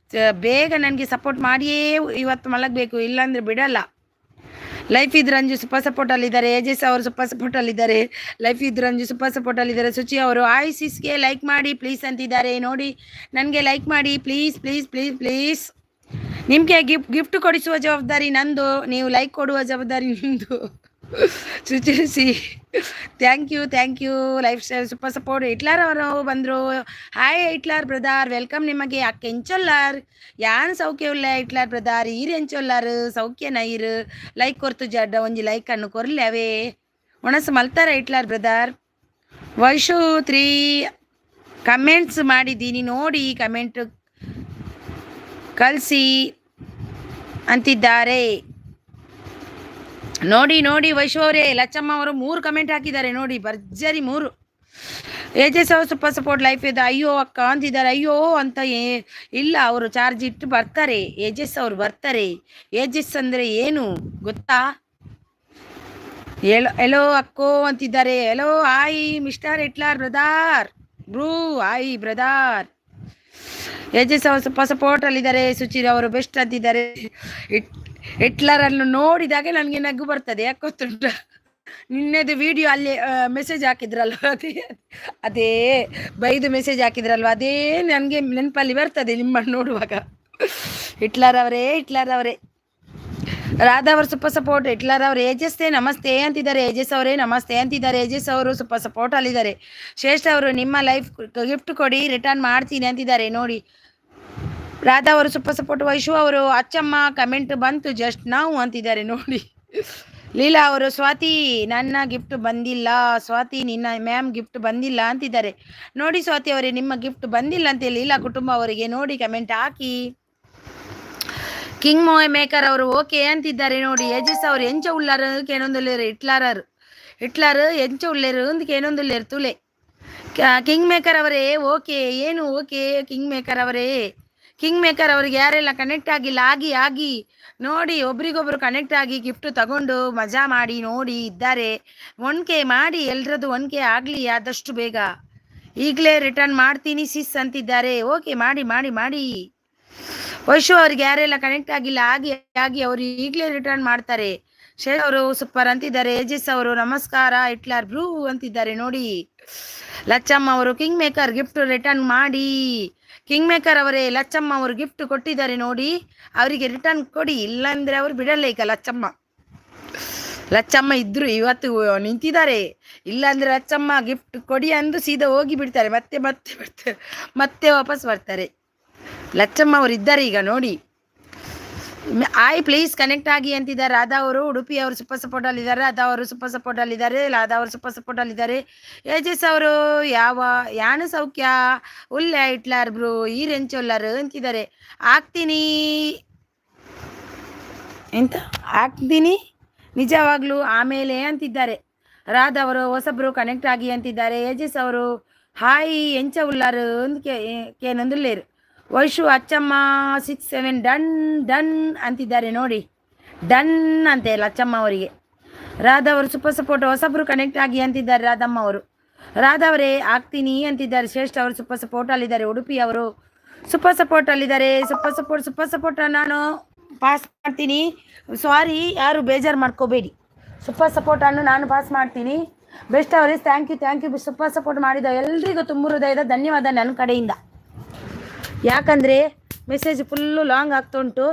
ಬೇಗ ನನಗೆ ಸಪೋರ್ಟ್ ಮಾಡಿಯೇ ಇವತ್ತು ಮಲಗಬೇಕು, ಇಲ್ಲಾಂದರೆ ಬಿಡಲ್ಲ. ಲೈಫ್ ಇದ್ ರಂಜು ಸೂಪರ್ ಸಪೋರ್ಟ್ ಅಲ್ಲಿದ್ದಾರೆ. ಏಜಸ್ ಅವರು ಸೂಪರ್ ಸಪೋರ್ಟ್ ಅಲ್ಲಿದ್ದಾರೆ. ಲೈಫ್ ಇದ್ ರಂಜು ಸೂಪರ್ ಸಪೋರ್ಟ್ ಅಲ್ಲಿದ್ದಾರೆ. ಶುಚಿ ಅವರು ಸಿಸ್ಗೆ ಲೈಕ್ ಮಾಡಿ ಪ್ಲೀಸ್ ಅಂತಿದ್ದಾರೆ ನೋಡಿ. ನನಗೆ ಲೈಕ್ ಮಾಡಿ ಪ್ಲೀಸ್. ನಿಮಗೆ ಗಿಫ್ಟ್ ಕೊಡಿಸುವ ಜವಾಬ್ದಾರಿ ನಂದು, ನೀವು ಲೈಕ್ ಕೊಡುವ ಜವಾಬ್ದಾರಿ ನಿಮ್ಮದು. ಶುಚಿಸಿ thank you. Life style super support. Hitler ಅವರು ಬಂದರು. ಹಾಯ್ ಹಿಟ್ಲರ್ ಬ್ರದರ್, ವೆಲ್ಕಮ್ ನಿಮಗೆ. ಅಕ್ಕ ಎಂಚೊಲ್ಲಾರ್ ಯಾನ್ ಸೌಖ್ಯವಿಲ್ಲ ಹಿಟ್ಲರ್ ಬ್ರದರ್. ಈರು ಎಂಚೊಲ್ಲಾರ್ ಸೌಖ್ಯನ ಈರು. ಲೈಕ್ ಕೊರ್ತು ಜಡ್ಡ ಒಂಜಿ ಲೈಕ್ ಅನ್ನು ಕೊರ್ಲಿ ಅವೇ ಒಣಸು ಮಲ್ತಾರೆ ಹಿಟ್ಲರ್ ಬ್ರದರ್. ವೈಶು 3 ಕಮೆಂಟ್ಸ್ ಮಾಡಿದ್ದೀನಿ ನೋಡಿ, ಕಮೆಂಟ್ ಕಳಿಸಿ ಅಂತಿದ್ದಾರೆ ನೋಡಿ. ವೈಶು ಅವರೇ, ಲಚ್ಚಮ್ಮ ಅವರು 3 ಕಮೆಂಟ್ ಹಾಕಿದ್ದಾರೆ ನೋಡಿ, ಭರ್ಜರಿ 3. ಏಜಸ್ ಅವರು ಸೂಪರ್ ಸಪೋರ್ಟ್. ಲೈಫ್ ಇದೆ. ಅಯ್ಯೋ ಅಕ್ಕ ಅಂತಿದ್ದಾರೆ. ಅಯ್ಯೋ ಅಂತ ಇಲ್ಲ, ಅವರು ಚಾರ್ಜ್ ಇಟ್ಟು ಬರ್ತಾರೆ. ಏಜಸ್ ಅವರು ಬರ್ತಾರೆ. ಏಜಸ್ ಅಂದರೆ ಏನು ಗೊತ್ತಾ? ಎಲೋ ಅಕ್ಕೋ ಅಂತಿದ್ದಾರೆ. ಎಲೋ ಹಾಯ್ ಮಿಸ್ಟರ್ ಹಿಟ್ಲರ್ ಬ್ರದರ್. ಬ್ರೂ ಹಾಯ್ ಬ್ರದರ್. ಯಜಸ್ ಅವರು ಸ್ವಲ್ಪ ಸಪೋರ್ಟ್ ಅಲ್ಲಿದ್ದಾರೆ. ಸುಚಿರ್ ಅವರು ಬೆಸ್ಟ್ ಅಂತಿದ್ದಾರೆ. ಹಿಟ್ಲರನ್ನು ನೋಡಿದಾಗೆ ನನಗೆ ನಗು ಬರ್ತದೆ, ಯಾಕೆ ಗೊತ್ತುಂಟ. ನಿನ್ನೆದು ವಿಡಿಯೋ ಅಲ್ಲಿ ಮೆಸೇಜ್ ಹಾಕಿದ್ರಲ್ವ, ಅದೇ ಬೈದು ಮೆಸೇಜ್ ಹಾಕಿದ್ರಲ್ವ, ಅದೇ ನನಗೆ ನೆನಪಲ್ಲಿ ಬರ್ತದೆ ನಿಮ್ಮನ್ನು ನೋಡುವಾಗ. ಹಿಟ್ಲರ್ ಅವರೇ ರಾಧಾ ಅವರು ಸೂಪರ್ ಸಪೋರ್ಟ್. ಹಿಟ್ಲರ್ ಅವರು ಏಜಸ್ಸೇ ನಮಸ್ತೆ ಅಂತಿದ್ದಾರೆ. ಏಜಸ್ ಅವರೇ ನಮಸ್ತೆ ಅಂತಿದ್ದಾರೆ. ಏಜಸ್ ಅವರು ಸೂಪರ್ ಸಪೋರ್ಟ್ ಅಲ್ಲಿದ್ದಾರೆ. ಶ್ರೇಷ್ಠ ಅವರು ನಿಮ್ಮ ಲೈಫ್ ಗಿಫ್ಟ್ ಕೊಡಿ, ರಿಟರ್ನ್ ಮಾಡ್ತೀನಿ ಅಂತಿದ್ದಾರೆ ನೋಡಿ. ರಾಧಾ ಅವರು ಸೂಪರ್ ಸಪೋರ್ಟ್. ವೈಶು ಅವರು ಅಚ್ಚಮ್ಮ ಕಮೆಂಟ್ ಬಂತು ಜಸ್ಟ್ ನಾವು ಅಂತಿದ್ದಾರೆ ನೋಡಿ. ಲೀಲಾ ಅವರು ಸ್ವಾತಿ ನನ್ನ ಗಿಫ್ಟ್ ಬಂದಿಲ್ಲ, ಸ್ವಾತಿ ನಿನ್ನ ಮ್ಯಾಮ್ ಗಿಫ್ಟ್ ಬಂದಿಲ್ಲ ಅಂತಿದ್ದಾರೆ ನೋಡಿ. ಸ್ವಾತಿ ಅವರೇ ನಿಮ್ಮ ಗಿಫ್ಟ್ ಬಂದಿಲ್ಲ ಅಂತ ಲೀಲಾ ಕುಟುಂಬ ಅವರಿಗೆ ನೋಡಿ ಕಮೆಂಟ್ ಹಾಕಿ. ಕಿಂಗ್ ಮೋಯ್ ಮೇಕರ್ ಅವರು ಓಕೆ ಅಂತಿದ್ದಾರೆ ನೋಡಿ. ಯಜಸ್ ಅವರು ಎಂಚ ಉಳ್ಳಾರು ಕೇನೊಂದುಲ್ಲೇರು ಹಿಟ್ಲರ್ ಎಂಚ ಉಳ್ಳೇರು ಅಂತ ಕೇನೊಂದುಲ್ಲೇರು ತುಲೆ. ಕಿಂಗ್ ಮೇಕರ್ ಅವರೇ ಓಕೆ ಏನು ಓಕೆ. ಕಿಂಗ್ ಮೇಕರ್ ಅವರಿಗೆ ಯಾರೆಲ್ಲ ಕನೆಕ್ಟ್ ಆಗಿಲ್ಲ ಆಗಿ ನೋಡಿ, ಒಬ್ರಿಗೊಬ್ರು ಕನೆಕ್ಟ್ ಆಗಿ ಗಿಫ್ಟ್ ತಗೊಂಡು ಮಜಾ ಮಾಡಿ ನೋಡಿ ಇದ್ದಾರೆ. 1K ಮಾಡಿ, ಎಲ್ರದ್ದು 1K ಆಗಲಿ ಆದಷ್ಟು ಬೇಗ. ಈಗಲೇ ರಿಟರ್ನ್ ಮಾಡ್ತೀನಿ ಸಿಸ್ ಅಂತಿದ್ದಾರೆ. ಓಕೆ ಮಾಡಿ. ವೈಶು ಅವ್ರಿಗೆ ಯಾರೆಲ್ಲ ಕನೆಕ್ಟ್ ಆಗಿಲ್ಲ ಆಗಿ ಅವರು ಈಗಲೇ ರಿಟರ್ನ್ ಮಾಡ್ತಾರೆ. ಶೇ ಅವರು ಸೂಪರ್ ಅಂತಿದ್ದಾರೆ. ಏಜಸ್ ಅವರು ನಮಸ್ಕಾರ ಹಿಟ್ಲರ್ ಬ್ರೂ ಅಂತಿದ್ದಾರೆ ನೋಡಿ. ಲಚ್ಚಮ್ಮ ಅವರು ಕಿಂಗ್ ಮೇಕರ್ ಗಿಫ್ಟ್ ರಿಟರ್ನ್ ಮಾಡಿ. ಕಿಂಗ್ ಮೇಕರ್ ಅವರೇ ಲಚ್ಚಮ್ಮ ಅವರು ಗಿಫ್ಟ್ ಕೊಟ್ಟಿದ್ದಾರೆ ನೋಡಿ, ಅವರಿಗೆ ರಿಟರ್ನ್ ಕೊಡಿ, ಇಲ್ಲಾಂದ್ರೆ ಅವರು ಬಿಡಲ್ಲ. ಈಗ ಲಚ್ಚಮ್ಮ ಇದ್ರು ಇವತ್ತು ನಿಂತಿದ್ದಾರೆ, ಇಲ್ಲಾಂದ್ರೆ ಲಚ್ಚಮ್ಮ ಗಿಫ್ಟ್ ಕೊಡಿ ಅಂದು ಸೀದಾ ಹೋಗಿ ಬಿಡ್ತಾರೆ, ಮತ್ತೆ ವಾಪಸ್ ಬರ್ತಾರೆ. ಲಚ್ಚಮ್ಮ ಅವರು ಇದ್ದಾರೆ ಈಗ ನೋಡಿ. ಪ್ಲೀಸ್ ಕನೆಕ್ಟ್ ಆಗಿ ಅಂತಿದ್ದಾರೆ. ರಾಧಾ ಅವರು ಉಡುಪಿ ಅವರು ಸೂಪರ್ ಸಪೋರ್ಟ್ ಅಲ್ಲಿದ್ದಾರೆ. ರಾಧಾ ಅವರು ಸೂಪರ್ ಸಪೋರ್ಟ್ ಅಲ್ಲಿದ್ದಾರೆ. ಏಜಸ್ ಅವರು ಯಾನು ಸೌಖ್ಯ ಉಲ್ಲ ಹಿಟ್ಲರ್ ಬ್ರೋ ಈ ರೆಂಚೊಲ್ಲರ್ ಅಂತಿದ್ದಾರೆ. ಆಗ್ತೀನಿ ನಿಜವಾಗ್ಲೂ ಆಮೇಲೆ ಅಂತಿದ್ದಾರೆ. ರಾಧಾ ಅವರು ಹೊಸಬ್ರು ಕನೆಕ್ಟ್ ಆಗಿ ಅಂತಿದ್ದಾರೆ. ಏಜಸ್ ಅವರು ಹಾಯ್ ಎಂಚ ಉಳ್ಳಾರು ಕೇನೊಂದುಲ್ಲೇರು. ವೈಶು ಅಚ್ಚಮ್ಮ 67 ಡನ್ ಅಂತಿದ್ದಾರೆ ನೋಡಿ. ಡನ್ ಅಂತೆ ಲಚ್ಚಮ್ಮ ಅವರಿಗೆ. ರಾಧಾ ಅವರು ಸೂಪರ್ ಸಪೋರ್ಟ್ ಹೊಸಬ್ರು ಕನೆಕ್ಟ್ ಆಗಿ ಅಂತಿದ್ದಾರೆ. ರಾಧಾ ಅವರೇ ಆಗ್ತೀನಿ ಅಂತಿದ್ದಾರೆ. ಶ್ರೇಷ್ಠ ಅವರು ಸೂಪರ್ ಸಪೋರ್ಟ್ ಅಲ್ಲಿದ್ದಾರೆ. ಉಡುಪಿ ಅವರು ಸೂಪರ್ ಸಪೋರ್ಟ್ ಅಲ್ಲಿದ್ದಾರೆ. ಸೂಪರ್ ಸಪೋರ್ಟ್ ನಾನು ಪಾಸ್ ಮಾಡ್ತೀನಿ. ಸಾರಿ, ಯಾರು ಬೇಜಾರು ಮಾಡ್ಕೋಬೇಡಿ. ಸೂಪರ್ ಸಪೋರ್ಟ್ ಅನ್ನು ನಾನು ಪಾಸ್ ಮಾಡ್ತೀನಿ. ಬೆಸ್ಟ್ ಅವರೇ ಥ್ಯಾಂಕ್ ಯು ಸೂಪರ್ ಸಪೋರ್ಟ್ ಮಾಡಿದ ಎಲ್ರಿಗೂ ತುಂಬ ಹೃದಯದ ಧನ್ಯವಾದ ನನ್ನ ಕಡೆಯಿಂದ. ಯಾಕಂದರೆ ಮೆಸೇಜ್ ಫುಲ್ಲು ಲಾಂಗ್ ಆಗ್ತಾ ಉಂಟು.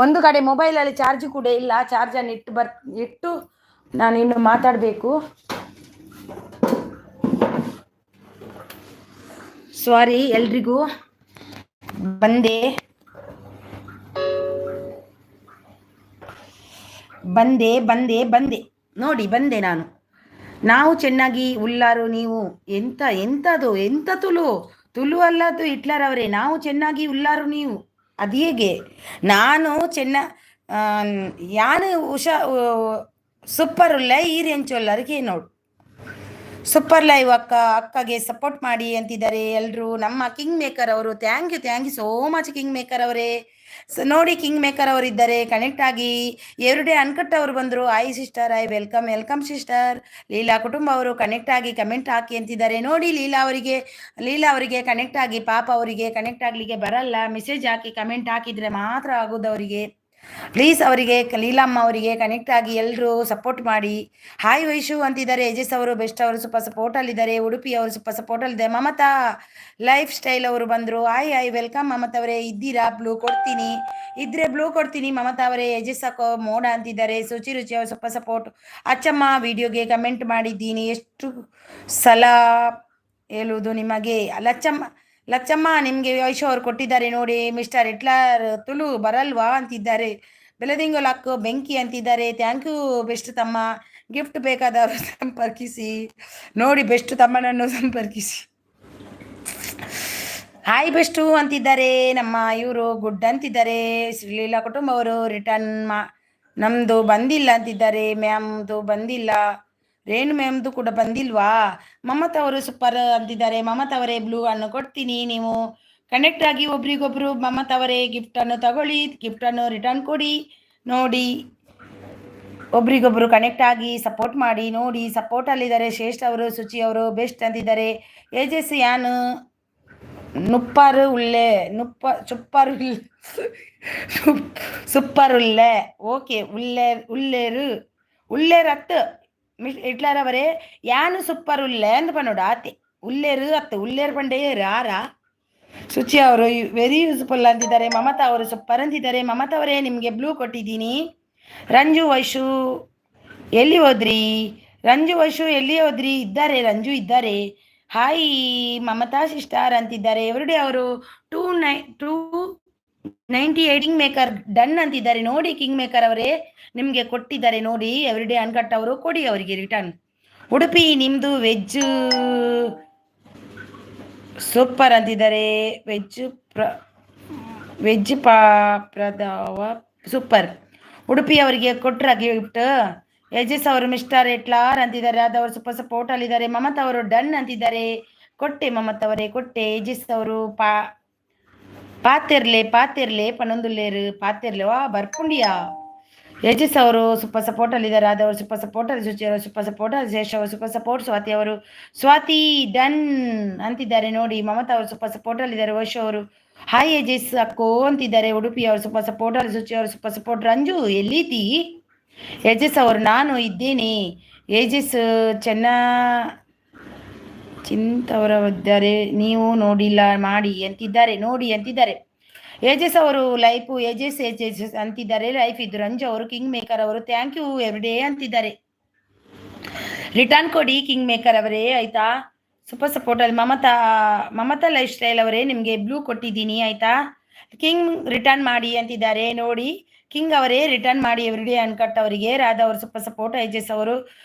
ಒಂದು ಕಡೆ ಮೊಬೈಲಲ್ಲಿ ಚಾರ್ಜ್ ಕೂಡ ಇಲ್ಲ. ಚಾರ್ಜನ್ನು ಇಟ್ಟು ನಾನು ಇನ್ನು ಮಾತಾಡಬೇಕು. ಸಾರಿ ಎಲ್ರಿಗೂ. ಬಂದೆ ನೋಡಿ, ಬಂದೆ ನಾನು. ನಾವು ಚೆನ್ನಾಗಿ ಉಲ್ಲಾರು, ನೀವು ಎಂತ ತುಳು ಅಲ್ಲದು ಹಿಟ್ಲರ್ ಅವರೇ. ನಾವು ಚೆನ್ನಾಗಿ ಉಲ್ಲಾರು, ನೀವು ಅದು ಹೇಗೆ? ನಾನು ಯಾನು ಸೂಪರ್ ಉಲ್ಲ ಈ ರೆಂಚೊಲ್ಲರಿಗೆ ನೋಡು. ಸೂಪರ್ ಲೈವ್ ಅಕ್ಕಗೆ ಸಪೋರ್ಟ್ ಮಾಡಿ ಅಂತಿದ್ದಾರೆ ಎಲ್ಲರೂ. ನಮ್ಮ ಕಿಂಗ್ ಮೇಕರ್ ಅವರು thank you so much king maker ಅವರೇ. ನೋಡಿ ಕಿಂಗ್ ಮೇಕರ್ ಅವರು ಇದ್ದಾರೆ ಕನೆಕ್ಟ್ ಆಗಿ. ಎವ್ರಿಡೇ ಅನ್ಕಟ್ ಅವರು ಬಂದರು. Sister welcome sister. ಲೀಲಾ ಕುಟುಂಬ ಅವರು ಕನೆಕ್ಟ್ ಆಗಿ ಕಮೆಂಟ್ ಹಾಕಿ ಅಂತಿದ್ದಾರೆ ನೋಡಿ. ಲೀಲಾ ಅವರಿಗೆ ಕನೆಕ್ಟ್ ಆಗಿ, ಪಾಪ ಅವರಿಗೆ ಕನೆಕ್ಟ್ ಆಗ್ಲಿಕ್ಕೆ ಬರಲ್ಲ. ಮೆಸೇಜ್ ಹಾಕಿ ಕಮೆಂಟ್ ಹಾಕಿದ್ರೆ ಮಾತ್ರ ಆಗೋದು ಅವರಿಗೆ. ಪ್ಲೀಸ್ ಅವರಿಗೆ, ಲೀಲಮ್ಮ ಅವರಿಗೆ ಕನೆಕ್ಟ್ ಆಗಿ ಎಲ್ಲರೂ ಸಪೋರ್ಟ್ ಮಾಡಿ. ಹಾಯ್ ವೈಶು ಅಂತಿದ್ದಾರೆ. ಏಜಸ್ ಅವರು ಬೆಸ್ಟ್ ಅವರು ಸೂಪರ್ ಸಪೋರ್ಟ್ ಅಲ್ಲಿದ್ದಾರೆ. ಉಡುಪಿ ಅವರು ಸೂಪರ್ ಸಪೋರ್ಟ್ ಅಲ್ಲಿದೆ. ಮಮತಾ ಲೈಫ್ ಸ್ಟೈಲ್ ಅವರು ಬಂದರು. ಹಾಯ್ ವೆಲ್ಕಮ್ ಮಮತಾ ಅವರೇ. ಇದ್ದೀರಾ? ಇದ್ರೆ ಬ್ಲೂ ಕೊಡ್ತೀನಿ ಮಮತಾ ಅವರೇ. ಏಜಸ್ ಹಾಕೋ ಮೋಡ ಅಂತಿದ್ದಾರೆ. ರುಚಿ ಅವರು ಸೂಪರ್ ಸಪೋರ್ಟ್. ಅಚ್ಚಮ್ಮ ವಿಡಿಯೋಗೆ ಕಮೆಂಟ್ ಮಾಡಿದ್ದೀನಿ, ಎಷ್ಟು ಸಲ ಹೇಳುವುದು ನಿಮಗೆ. ಲಚ್ಚಮ್ಮ ನಿಮಗೆ ವೈಶು ಅವರು ಕೊಟ್ಟಿದ್ದಾರೆ ನೋಡಿ. ಮಿಸ್ಟರ್ ಹಿಟ್ಲರ್ ತುಳು ಬರಲ್ವಾ ಅಂತಿದ್ದಾರೆ. ಬೆಳದಿಂಗೊಲಕ್ಕು ಬೆಂಕಿ ಅಂತಿದ್ದಾರೆ. ಥ್ಯಾಂಕ್ ಯು ಬೆಸ್ಟ್ ತಮ್ಮ. ಗಿಫ್ಟ್ ಬೇಕಾದವರು ಸಂಪರ್ಕಿಸಿ ನೋಡಿ. ಬೆಸ್ಟ್ ತಮ್ಮನನ್ನು ಸಂಪರ್ಕಿಸಿ. ಹಾಯ್ ಬೆಸ್ಟು ಅಂತಿದ್ದಾರೆ. ನಮ್ಮ ಇವರು ಗುಡ್ ಅಂತಿದ್ದಾರೆ. ಶ್ರೀಲೀಲಾ ಕುಟುಂಬ ಅವರು ರಿಟರ್ನ್ ನಮ್ಮದು ಬಂದಿಲ್ಲ ಅಂತಿದ್ದಾರೆ. ಮ್ಯಾಮ್ದು ಬಂದಿಲ್ಲ. ರೇಣು ಮ್ಯಾಮ್ದು ಕೂಡ ಬಂದಿಲ್ವಾ? ಮಮತಾ ಅವರು ಸೂಪರ್ ಅಂತಿದ್ದಾರೆ. ಮಮತಾ ಅವರೇ ಬ್ಲೂ ಅನ್ನು ಕೊಡ್ತೀನಿ, ನೀವು ಕನೆಕ್ಟ್ ಆಗಿ ಒಬ್ರಿಗೊಬ್ರು. ಮಮತಾ ಅವರೇ ಗಿಫ್ಟನ್ನು ತಗೊಳ್ಳಿ, ಗಿಫ್ಟನ್ನು ರಿಟರ್ನ್ ಕೊಡಿ ನೋಡಿ. ಒಬ್ರಿಗೊಬ್ರು ಕನೆಕ್ಟ್ ಆಗಿ ಸಪೋರ್ಟ್ ಮಾಡಿ ನೋಡಿ. ಸಪೋರ್ಟಲ್ಲಿದ್ದಾರೆ ಶ್ರೇಷ್ಠ ಅವರು, ಶುಚಿ ಅವರು ಬೆಸ್ಟ್ ಅಂತಿದ್ದಾರೆ. ಏಜಸ್ ಯಾನು ನುಪ್ಪಾರು ಉಳ್ಳೆ ಸುಪ್ಪರು ಸೂಪರ್ ಉಳ್ಳೆ ಓಕೆ உள்ளேரு அத்து இட்லரவரே யானு சூப்பர் ಉಳ್ಳೆ ಅಂತ ಪನ್ನೋಡ ಆತೆ ಉಳ್ಳೇರು ಅತ್ತು ಉಳ್ಳೇರು ಪಂಡೆ ರಾರಾ. ಶುಚಿ ಅವರು ವೆರಿ ಯೂಸ್ಫುಲ್ ಅಂತಿದ್ದಾರೆ. ಮಮತಾ ಅವರು ಸೂಪರ್ ಅಂತಿದ್ದಾರೆ. ಮಮತಾ ಅವರೇ ನಿಮಗೆ ಬ್ಲೂ ಕೊಟ್ಟಿದ್ದೀನಿ. ರಂಜು ವೈಶು ಎಲ್ಲಿ ಹೋದ್ರಿ? ರಂಜು ವೈಶು ಎಲ್ಲಿ ಹೋದ್ರಿ? ಇದ್ದಾರೆ, ರಂಜು ಇದ್ದಾರೆ. ಹಾಯ್ ಮಮತಾ ಸಿಸ್ಟರ್ ಅಂತಿದ್ದಾರೆ. ಎವ್ರಿಡೇ ಅವರು 298 ಕಿಂಗ್ ಮೇಕರ್ ಡನ್ ಅಂತಿದ್ದಾರೆ. ನೋಡಿ ಕಿಂಗ್ ಮೇಕರ್ ಅವರೇ ನಿಮಗೆ ಕೊಟ್ಟಿದ್ದಾರೆ ನೋಡಿ. ಎವ್ರಿಡೇ ಅನ್ಕಟ್ ಅವರು ಕೊಡಿ ಅವರಿಗೆ ರಿಟರ್ನ್. ಉಡುಪಿ ನಿಮ್ಮದು ವೆಜ್ ಸೂಪರ್ ಅಂತಿದ್ದಾರೆ. ವೆಜ್ ಪಾಪ್ರದವ ಸೂಪರ್. ಉಡುಪಿ ಅವರಿಗೆ ಕೊಟ್ರ ಗಿಫ್ಟ್. ಯಜಸ್ ಅವರು ಮಿಸ್ಟರ್ ಎಟ್ಲಾರ್ ಅಂತಿದ್ದಾರೆ. ಅದವರು ಸೂಪರ್ ಸಪೋರ್ಟ್ ಅಲ್ಲಿದ್ದಾರೆ. ಮಮತಾ ಅವರು ಡನ್ ಅಂತಿದ್ದಾರೆ. ಕೊಟ್ಟೆ ಮಮತಾ ಅವರೇ ಕೊಟ್ಟೆ. ಯಜಸ್ ಅವರು ಪಾತಿರ್ಲೆ ಪನ್ನೊಂದುಲ್ಲೇರು ಪಾತಿರ್ಲೆ ವಾ ಬರ್ಪುಂಡಿಯಾ. ಯಜಸ್ ಅವರು ಸೂಪರ್ ಸಪೋರ್ಟ್ ಅಲ್ಲಿದ್ದಾರೆ. ಅದವರು ಸೂಪರ್ ಸಪೋರ್ಟ್ ಅಲ್ಲಿ. ಶುಚಿ ಅವರು ಸೂಪರ್ ಸಪೋರ್ಟ್ ಅಲ್ಲಿ. ಶೇಷ ಅವರು ಸೂಪರ್ ಸಪೋರ್ಟ್. ಸ್ವಾತಿ ಡನ್ ಅಂತಿದ್ದಾರೆ ನೋಡಿ. ಮಮತಾ ಅವರು ಸೂಪರ್ ಸಪೋರ್ಟ್ ಅಲ್ಲಿದ್ದಾರೆ. ವರ್ಷ ಅವರು ಹಾಯ್ ಯಜಸ್ ಅಕ್ಕೋ ಅಂತಿದ್ದಾರೆ. ಉಡುಪಿ ಅವರು ಸೂಪರ್ ಸಪೋರ್ಟ್ ಅಲ್ಲಿ. ಶುಚಿ ಅವರು ಸೂಪರ್ ಸಪೋರ್ಟ್. ರಂಜು ಎಲ್ಲಿದ್ದೀ? ಯಜಸ್ ಅವರು ನಾನು ಇದ್ದೇನೆ. ಯಜಸ್ ಚಿಂತವರಿದ್ದಾರೆ. ನೀವು ನೋಡಿಲ್ಲ ಮಾಡಿ ಅಂತಿದ್ದಾರೆ. ನೋಡಿ ಅಂತಿದ್ದಾರೆ. ಯಜಸ್ ಅವರು ಲೈಫ್ ಯಜಸ್ ಅಂತಿದ್ದಾರೆ. ಲೈಫ್ ಇದು. ರಂಜು ಅವರು ಕಿಂಗ್ ಮೇಕರ್ ಅವರು ಥ್ಯಾಂಕ್ ಯು ಎವ್ರಿಡೇ ಅಂತಿದ್ದಾರೆ. ರಿಟರ್ನ್ ಕೊಡಿ ಕಿಂಗ್ ಮೇಕರ್ ಅವರೇ ಆಯ್ತಾ. ಸೂಪರ್ ಸಪೋರ್ಟ್ ಅಲ್ಲಿ. ಮಮತಾ ಲೈಫ್ ಸ್ಟೈಲ್ ಅವರೇ ನಿಮಗೆ ಬ್ಲೂ ಕೊಟ್ಟಿದ್ದೀನಿ ಆಯ್ತಾ. ಕಿಂಗ್ ರಿಟರ್ನ್ ಮಾಡಿ ಅಂತಿದ್ದಾರೆ ನೋಡಿ. ಕಿಂಗ್ ಅವರೇ ರಿಟರ್ನ್ ಮಾಡಿ ಎವ್ರಿಡೇ ಅನ್ಕಟ್ ಅವರಿಗೆ. ರಾಧಾ ಅವರು ಸೂಪರ್ ಸಪೋರ್ಟ್. ಯಜಸ್ ಅವರು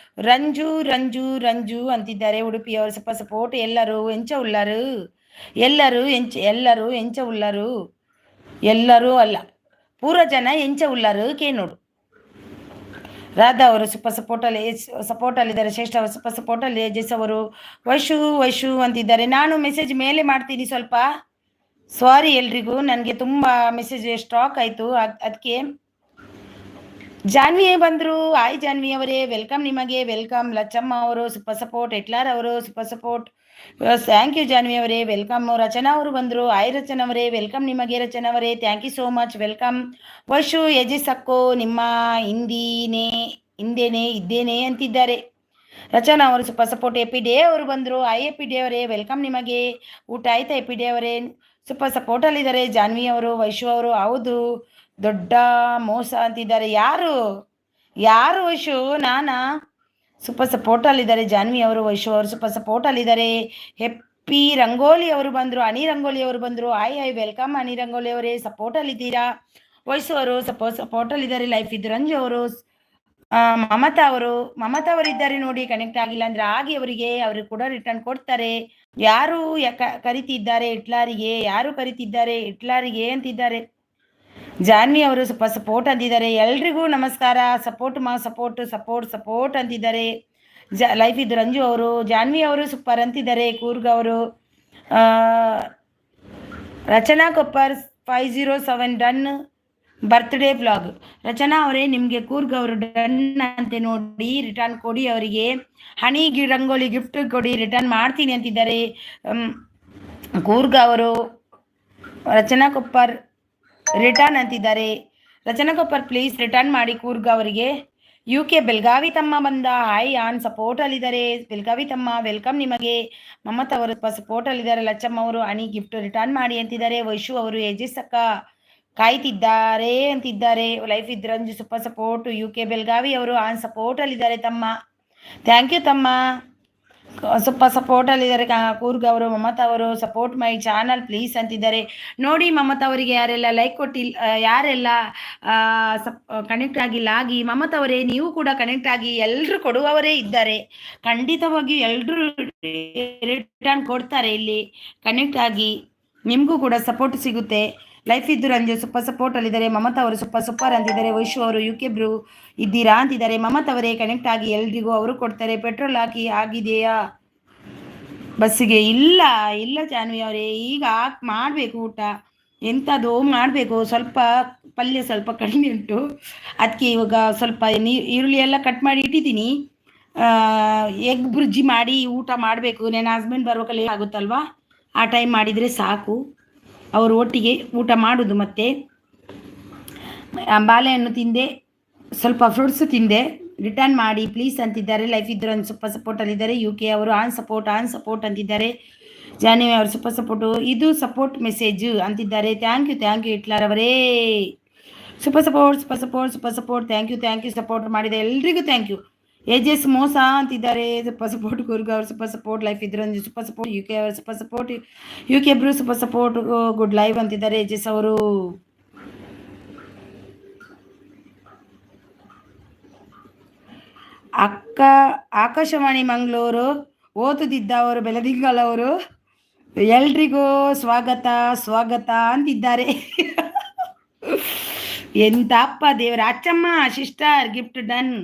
ರಂಜು ಅಂತಿದ್ದಾರೆ. ಉಡುಪಿ ಅವರು ಸೂಪರ್ ಸಪೋರ್ಟ್. ಎಲ್ಲರೂ ಎಂಚ ಉಳ್ಳರು. ಎಲ್ಲರೂ ಅಲ್ಲ ಪೂರ ಜನ ಎಂಚ ಉಳ್ಳರು ನೋಡು. ರಾಧಾ ಅವರು ಸೂಪರ್ ಸಪೋರ್ಟ್ ಅಲ್ಲಿದ್ದಾರೆ. ಶ್ರೇಷ್ಠ ಅವರು ಸೂಪರ್ ಸಪೋರ್ಟ್ ಅಲ್ಲಿ. ಯಜಸ್ ಅವರು ವೈಶು ಅಂತಿದ್ದಾರೆ. ನಾನು ಮೆಸೇಜ್ ಮೇಲೆ ಮಾಡ್ತೀನಿ ಸ್ವಲ್ಪ. ಸಾರಿ ಎಲ್ರಿಗೂ, ನನಗೆ ತುಂಬ ಮೆಸೇಜ್ ಸ್ಟಾಕ್ ಆಯಿತು ಅದಕ್ಕೆ. ಜಾನ್ವಿ ಬಂದರು. ಆಯ್ ಜಾನ್ವಿ ಅವರೇ ವೆಲ್ಕಮ್ ನಿಮಗೆ ವೆಲ್ಕಮ್. ಲಚ್ಚಮ್ಮ ಅವರು ಸೂಪರ್ ಸಪೋರ್ಟ್. ಎಟ್ಲಾರ್ ಅವರು super support. Thank you Janhvi ಅವರೇ ವೆಲ್ಕಮ್. ರಚನಾ ಅವರು ಬಂದರು. ಆಯ್ ರಚನಾ ಅವರೇ ವೆಲ್ಕಮ್ ನಿಮಗೆ. ರಚನಾ ಅವರೇ thank you so much welcome. Vashu ಯಜಸ್ ಅಕ್ಕೋ ನಿಮ್ಮ ಇದ್ದೇನೆ ಅಂತಿದ್ದಾರೆ. ರಚನಾ ಅವರು ಸೂಪರ್ ಸಪೋರ್ಟ್. ಎಪಿ ಡೇ ಅವರು ಬಂದರು. ಎಪಿ ಡೇ ಅವರೇ ವೆಲ್ಕಮ್ ನಿಮಗೆ. ಊಟ ಆಯ್ತಾ ಎಪಿ ಡೇ ಅವರೇ? ಸೂಪರ್ ಸಪೋರ್ಟ್ ಅಲ್ಲಿದ್ದಾರೆ. ಜಾನ್ವಿ ಅವರು ವೈಶು ಅವರು ಹೌದು ದೊಡ್ಡ ಮೋಸ ಅಂತಿದ್ದಾರೆ. ಯಾರು ವೈಶು? ನಾನಾ? ಸೂಪರ್ ಸಪೋರ್ಟ್ ಅಲ್ಲಿದ್ದಾರೆ. ಜಾನ್ವಿ ಅವರು ವೈಶು ಅವರು ಸೂಪರ್ ಸಪೋರ್ಟ್ ಅಲ್ಲಿದ್ದಾರೆ. ಹೆಪ್ಪಿ ರಂಗೋಲಿ ಅವರು ಬಂದರು. ಅನಿ ರಂಗೋಲಿ ಅವರು ಬಂದರು. ಆಯ್ ವೆಲ್ಕಮ್ ಅನಿ ರಂಗೋಲಿ ಅವರೇ ಸಪೋರ್ಟ್ ಅಲ್ಲಿದ್ದೀರಾ. ವೈಶು ಅವರು ಸಪೋರ್ಟ್ ಅಲ್ಲಿದ್ದಾರೆ. ಲೈಫ್ ಇದ್ದು. ರಂಜು ಅವರು ಮಮತಾ ಅವರು ಇದ್ದಾರೆ ನೋಡಿ. ಕನೆಕ್ಟ್ ಆಗಿಲ್ಲ ಅಂದ್ರೆ ಆಗಿ ಅವರು ಕೂಡ ರಿಟರ್ನ್ ಕೊಡ್ತಾರೆ. ಯಾರು ಕರಿತಿದ್ದಾರೆ ಇಟ್ಲಾರಿಗೆ? ಯಾರು ಕರಿತಿದ್ದಾರೆ ಇಟ್ಲಾರಿಗೆ ಅಂತಿದ್ದಾರೆ. ಜಾನ್ವಿ ಅವರು ಸೂಪರ್ ಸಪೋರ್ಟ್ ಅಂತಿದ್ದಾರೆ. ಎಲ್ರಿಗೂ ನಮಸ್ಕಾರ. ಸಪೋರ್ಟ್ ಅಂತಿದ್ದಾರೆ. ಲೈಫ್ ಇದ್ದು. ರಂಜು ಅವರು ಜಾನ್ವಿ ಅವರು ಸೂಪರ್ ಅಂತಿದ್ದಾರೆ. ಕೂರ್ಗ್ ಅವರು ರಚನಾ ಕೊಪ್ಪರ್ 507 ಡನ್ ಬರ್ತ್ಡೇ ವ್ಲಾಗ್. ರಚನಾ ಅವರೇ ನಿಮಗೆ ಕೂರ್ಗ್ ಅವರು ಡನ್ ಅಂತೆ ನೋಡಿ. ರಿಟರ್ನ್ ಕೊಡಿ ಅವರಿಗೆ. ಹನಿ ರಂಗೋಲಿ ಗಿಫ್ಟ್ ಕೊಡಿ ರಿಟರ್ನ್ ಮಾಡ್ತೀನಿ ಅಂತಿದ್ದಾರೆ. ಕೂರ್ಗ್ ಅವರು ರಚನಾ ಕೊಪ್ಪರ್ ರಿಟರ್ನ್ ಅಂತಿದ್ದಾರೆ. ರಚನಾ ಕೊಪ್ಪರ್ ಪ್ಲೀಸ್ ರಿಟರ್ನ್ ಮಾಡಿ ಕೂರ್ಗ್ ಅವರಿಗೆ. UK ಬೆಳಗಾವಿ ತಮ್ಮ ಬಂದ. ಹಾಯ್ ಆನ್ ಸಪೋರ್ಟ್ ಅಲ್ಲಿದ್ದಾರೆ. ಬೆಳಗಾವಿ ತಮ್ಮ ವೆಲ್ಕಮ್ ನಿಮಗೆ. ಮಮತಾ ಅವರು ಸಪೋರ್ಟ್ ಅಲ್ಲಿದ್ದಾರೆ. ಲಚ್ಚಮ್ಮ ಅವರು ಹನಿ ಗಿಫ್ಟ್ ರಿಟರ್ನ್ ಮಾಡಿ ಅಂತಿದ್ದಾರೆ. ವೈಶು ಅವರು ಯಜಸ್ ಅಕ್ಕ ಕಾಯ್ತಿದ್ದಾರೆ ಅಂತಿದ್ದಾರೆ. ಲೈಫ್ ಇದ್. Ranju super support. UK Belagavi ಅವರು ಆನ್ ಸಪೋರ್ಟ್ ಅಲ್ಲಿದ್ದಾರೆ ತಮ್ಮ. ಥ್ಯಾಂಕ್ ಯು ತಮ್ಮ. ಸೂಪರ್ ಸಪೋರ್ಟ್ ಅಲ್ಲಿದ್ದಾರೆ. ಕೂರ್ಗ್ ಅವರು ಮಮತಾ ಅವರು ಸಪೋರ್ಟ್ ಮೈ ಚಾನಲ್ ಪ್ಲೀಸ್ ಅಂತಿದ್ದಾರೆ. ನೋಡಿ ಮಮತಾ ಅವರಿಗೆ ಯಾರೆಲ್ಲ ಲೈಕ್ ಕೊಟ್ಟಿಲ್ಲ, ಯಾರೆಲ್ಲ ಕನೆಕ್ಟ್ ಆಗಿಲ್ಲ ಆಗಿ ಮಮತಾ ಅವರೇ ನೀವು ಕೂಡ ಕನೆಕ್ಟ್ ಆಗಿ. ಎಲ್ಲರೂ ಕೊಡುವವರೇ ಇದ್ದಾರೆ. ಖಂಡಿತವಾಗಿ ಎಲ್ಲರೂ ರಿಟರ್ನ್ ಕೊಡ್ತಾರೆ. ಇಲ್ಲಿ ಕನೆಕ್ಟ್ ಆಗಿ ನಿಮಗೂ ಕೂಡ ಸಪೋರ್ಟ್ ಸಿಗುತ್ತೆ. ಲೈಫ್ ಇದ್ದು. ರಂಜು ಸೂಪರ್ ಸಪೋರ್ಟ್ ಅಲ್ಲಿದ್ದಾರೆ. ಮಮತಾ ಅವರು ಸೂಪರ್ ಅಂತಿದ್ದಾರೆ. ವೈಶು ಅವರು UK ಬ್ರೂ ಇದ್ದೀರಾ ಅಂತಿದ್ದಾರೆ. ಮಮತಾ ಅವರೇ ಕನೆಕ್ಟ್ ಆಗಿ ಎಲ್ರಿಗೂ ಅವರು ಕೊಡ್ತಾರೆ. ಪೆಟ್ರೋಲ್ ಹಾಕಿ ಆಗಿದೆಯಾ ಬಸ್ಸಿಗೆ? ಇಲ್ಲ ಜಾನ್ವಿ ಅವರೇ ಈಗ ಮಾಡಬೇಕು ಊಟ. ಎಂಥದ್ದು ಮಾಡಬೇಕು, ಸ್ವಲ್ಪ ಪಲ್ಯ ಸ್ವಲ್ಪ ಕಡಿಮೆ ಉಂಟು, ಅದಕ್ಕೆ ಇವಾಗ ಸ್ವಲ್ಪ ಈರುಳ್ಳಿ ಎಲ್ಲ ಕಟ್ ಮಾಡಿ ಇಟ್ಟಿದ್ದೀನಿ. ಎಗ್ ಬುರ್ಜಿ ಮಾಡಿ ಊಟ ಮಾಡಬೇಕು. ನನ್ನ ಹಸ್ಬೆಂಡ್ ಬರುವಾಗ ಲೇಟ್ ಆಗುತ್ತಲ್ವಾ, ಆ ಟೈಮ್ ಮಾಡಿದರೆ ಸಾಕು. ಅವರು ಒಟ್ಟಿಗೆ ಊಟ ಮಾಡೋದು. ಮತ್ತು ಬಾಳೆಹಣ್ಣು ತಿಂದೆ, ಸ್ವಲ್ಪ ಫ್ರೂಟ್ಸು ತಿಂದೆ. ರಿಟರ್ನ್ ಮಾಡಿ ಪ್ಲೀಸ್ ಅಂತಿದ್ದಾರೆ. ಲೈಫ್ ಇದ್ರೆ ಒಂದು ಸ್ವಲ್ಪ ಸಪೋರ್ಟಲ್ಲಿದ್ದಾರೆ. UK ಅವರು ಆನ್ ಸಪೋರ್ಟ್ ಅಂತಿದ್ದಾರೆ. ಜಾನ್ವಿ ಅವರು ಸಪೋರ್ಟು, ಇದು ಸಪೋರ್ಟ್ ಮೆಸೇಜು ಅಂತಿದ್ದಾರೆ. ಥ್ಯಾಂಕ್ ಯು ಹಿಟ್ಲರ್ ಅವರೇ. Super support. Thank you support ಮಾಡಿದೆ ಎಲ್ರಿಗೂ ಥ್ಯಾಂಕ್ ಯು. ಏಜಸ್ ಮೋಸ ಅಂತಿದ್ದಾರೆ. ಸಪೋರ್ಟ್ ಗುರ್ಗ ಅವರು ಸಪೋರ್ಟ್. ಲೈಫ್ ಇದ್ರೆ ಒಂದು ಸಪೋರ್ಟ್. UK ಅವರು ಸಪೋರ್ಟ್. UK ಬ್ರೂ ಸಪೋರ್ಟ್. ಗುಡ್ ಲೈವ್ ಅಂತಿದ್ದಾರೆ ಏಜಸ್ ಅವರು. ಅಕ್ಕ ಆಕಾಶವಾಣಿ ಮಂಗಳೂರು ಓದುತ್ತಿದ್ದವರು ಬೆಳದಿಂಗಳವರು ಎಲ್ರಿಗೂ ಸ್ವಾಗತ ಅಂತಿದ್ದಾರೆ. ಎಂತ ಅಪ್ಪ ದೇವರ. ಅಚ್ಚಮ್ಮ ಸಿಸ್ಟರ್ ಗಿಫ್ಟ್ ಡನ್.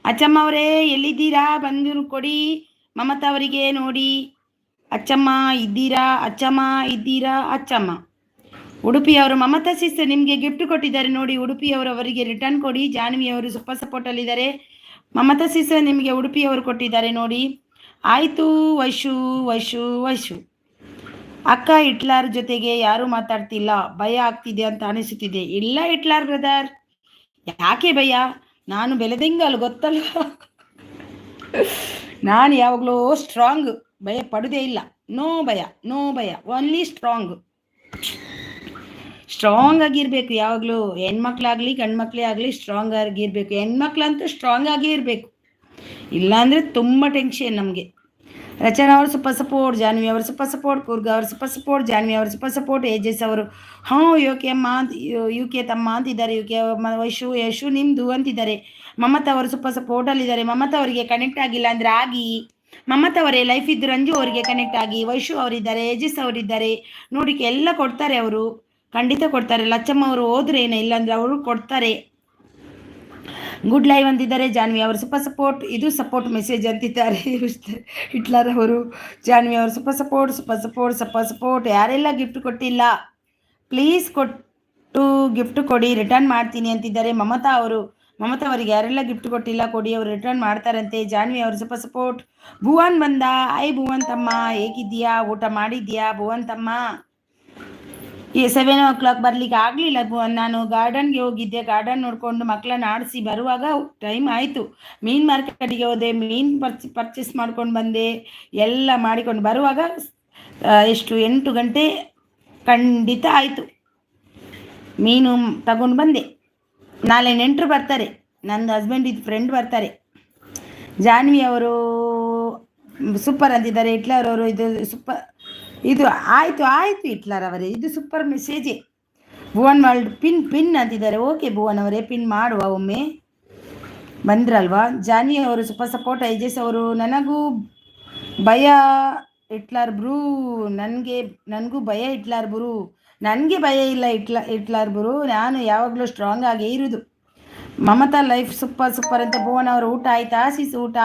ಅಚ್ಚಮ್ಮ ಅವರೇ ಎಲ್ಲಿದ್ದೀರಾ? ಬಂದು ಕೊಡಿ ಮಮತಾ ಅವರಿಗೆ. ನೋಡಿ ಅಚ್ಚಮ್ಮ ಇದ್ದೀರಾ? ಅಚ್ಚಮ್ಮ ಉಡುಪಿಯವರು ಮಮತಾ ಸಿಸ್ಟರ್ ನಿಮಗೆ ಗಿಫ್ಟ್ ಕೊಟ್ಟಿದ್ದಾರೆ ನೋಡಿ. ಉಡುಪಿಯವರು ಅವರಿಗೆ ರಿಟರ್ನ್ ಕೊಡಿ. ಜಾನ್ವಿಯವರು ಸೂಪರ್ ಸಪೋರ್ಟಲ್ಲಿದ್ದಾರೆ. ಮಮತಾ ಸಿಸ್ಟರ್ ನಿಮಗೆ ಉಡುಪಿಯವರು ಕೊಟ್ಟಿದ್ದಾರೆ ನೋಡಿ. ಆಯಿತು ವೈಶು. ಅಕ್ಕ ಹಿಟ್ಲರ್ ಜೊತೆಗೆ ಯಾರೂ ಮಾತಾಡ್ತಿಲ್ಲ, ಭಯ ಆಗ್ತಿದೆ ಅಂತ ಅನಿಸುತ್ತಿದೆ. ಇಲ್ಲ ಹಿಟ್ಲರ್ ಬ್ರದರ್, ಯಾಕೆ ಭಯ? ನಾನು ಬೆಳೆದಂಗಲ್ ಗೊತ್ತಲ್ಲ. ನಾನು ಯಾವಾಗಲೂ ಸ್ಟ್ರಾಂಗ್, ಭಯ ಪಡುವುದೇ ಇಲ್ಲ. ನೋ ಭಯ ಓನ್ಲಿ ಸ್ಟ್ರಾಂಗ್ ಆಗಿರ್ಬೇಕು ಯಾವಾಗಲೂ. ಹೆಣ್ಮಕ್ಳಾಗಲಿ ಗಂಡ್ಮಕ್ಳೇ ಆಗಲಿ ಸ್ಟ್ರಾಂಗ್ ಆಗಿರ್ಬೇಕು. ಹೆಣ್ಮಕ್ಳಂತೂ ಸ್ಟ್ರಾಂಗ್ ಆಗೇ ಇರಬೇಕು, ಇಲ್ಲಾಂದರೆ ತುಂಬ ಟೆನ್ಷನ್ ನಮಗೆ. ರಚನಾ ಅವರು ಸೂಪರ್ ಸಪೋರ್ಟ್. ಜಾನ್ವಿ ಅವರು ಸೂಪರ್ ಸಪೋರ್ಟ್. ಕೂರ್ಗ ಅವರು ಸೂಪರ್ ಸಪೋರ್ಟ್. ಜಾನ್ವಿ ಅವರು ಸೂಪರ್ ಸಪೋರ್ಟ್. ಏಜಸ್ ಅವರು UK ಅಮ್ಮ UK ತಮ್ಮ ಅಂತಿದ್ದಾರೆ. UK ಯಶು ನಿಮ್ಮದು ಅಂತಿದ್ದಾರೆ. ಮಮತಾ ಅವರು ಸೂಪರ್ ಸಪೋರ್ಟಲ್ಲಿದ್ದಾರೆ. ಮಮತಾ ಅವರಿಗೆ ಕನೆಕ್ಟ್ ಆಗಿಲ್ಲ ಅಂದರೆ ಆಗಿ. ಮಮತಾ ಅವರೇ ಲೈಫ್ ಇದ್ದು ರಂಜು ಅವರಿಗೆ ಕನೆಕ್ಟ್ ಆಗಿ. ವೈಶು ಅವರಿದ್ದಾರೆ, ಏಜಸ್ ಅವರಿದ್ದಾರೆ. ನೋಡಿ ಎಲ್ಲ ಕೊಡ್ತಾರೆ ಅವರು, ಖಂಡಿತ ಕೊಡ್ತಾರೆ. ಲಚ್ಚಮ್ಮ ಅವರು ಹೋದ್ರೆ ಏನೋ, ಇಲ್ಲಾಂದ್ರೆ ಅವರು ಕೊಡ್ತಾರೆ. ಗುಡ್ ಲೈವ್ ಅಂತಿದ್ದಾರೆ. ಜಾನ್ವಿ ಅವರು ಸೂಪರ್ ಸಪೋರ್ಟ್. ಇದು ಸಪೋರ್ಟ್ ಮೆಸೇಜ್ ಅಂತಿದ್ದಾರೆ ಹಿಟ್ಲರ್ ಅವರು. ಜಾನ್ವಿ ಅವರು ಸೂಪರ್ ಸಪೋರ್ಟ್. ಯಾರೆಲ್ಲ ಗಿಫ್ಟ್ ಕೊಟ್ಟಿಲ್ಲ ಪ್ಲೀಸ್ ಗಿಫ್ಟ್ ಕೊಡಿ, ರಿಟರ್ನ್ ಮಾಡ್ತೀನಿ ಅಂತಿದ್ದಾರೆ. ಮಮತಾ ಅವರಿಗೆ ಯಾರೆಲ್ಲ ಗಿಫ್ಟ್ ಕೊಟ್ಟಿಲ್ಲ ಕೊಡಿ, ಅವರು ರಿಟರ್ನ್ ಮಾಡ್ತಾರಂತೆ. ಜಾನ್ವಿ ಅವರು ಸೂಪರ್ ಸಪೋರ್ಟ್. ಭುವನ್ ಬಂದ. ಭುವನ್ ತಮ್ಮ ಹೇಗಿದ್ದೀಯಾ? ಊಟ ಮಾಡಿದ್ಯಾ ಭುವನ್ ತಮ್ಮ? 7 o'clock ಬರ್ಲಿಕ್ಕೆ ಆಗಲಿಲ್ಲ. ನಾನು ಗಾರ್ಡನ್ಗೆ ಹೋಗಿದ್ದೆ. ಗಾರ್ಡನ್ ನೋಡಿಕೊಂಡು ಮಕ್ಕಳನ್ನ ಆಡಿಸಿ ಬರುವಾಗ ಟೈಮ್ ಆಯಿತು. ಮೀನು ಮಾರ್ಕೆಟಿಗೆ ಹೋದೆ, ಮೀನು ಪರ್ಚೇಸ್ ಮಾಡ್ಕೊಂಡು ಬಂದೆ. ಎಲ್ಲ ಮಾಡಿಕೊಂಡು ಬರುವಾಗ 8 ಗಂಟೆ ಖಂಡಿತ ಆಯಿತು. ಮೀನು ತಗೊಂಡು ಬಂದೆ. ನಾಳೆ ನೆಂಟರು ಬರ್ತಾರೆ, ನನ್ನ ಹಸ್ಬೆಂಡ್ ಫ್ರೆಂಡ್ ಬರ್ತಾರೆ. ಜಾನ್ವಿ ಅವರು ಸೂಪರ್ ಅಂತಿದ್ದಾರೆ. ಹಿಟ್ಲರ್ ಅವರು ಇದು ಸೂಪರ್. ಇದು ಆಯಿತು ಹಿಟ್ಲರ್ ಅವರೇ, ಇದು ಸೂಪರ್ ಮೆಸೇಜೇ. ಭುವನ್ ವರ್ಲ್ಡ್ ಪಿನ್ ಅಂತಿದ್ದಾರೆ. ಓಕೆ ಭುವನ್ ಅವರೇ, ಪಿನ್ ಮಾಡುವ ಒಮ್ಮೆ ಬಂದ್ರಲ್ವಾ. ಜಾನ್ವಿ ಅವರು ಸೂಪರ್ ಸಪೋರ್ಟ್. ಐಜಸ್ ಅವರು ನನಗೂ ಭಯ ಹಿಟ್ಲರ್ ಬ್ರೂ, ನನಗೂ ಭಯ ಹಿಟ್ಲರ್ ಬ್ರೂ. ನನಗೆ ಭಯ ಇಲ್ಲ ಹಿಟ್ಲರ್ ಬ್ರೂ, ನಾನು ಯಾವಾಗಲೂ ಸ್ಟ್ರಾಂಗ್ ಆಗೇ ಇರೋದು. ಮಮತಾ ಲೈಫ್ ಸೂಪರ್ ಅಂತ. ಭುವನ್ ಅವರು ಊಟ ಆಯ್ತಾ? ಊಟ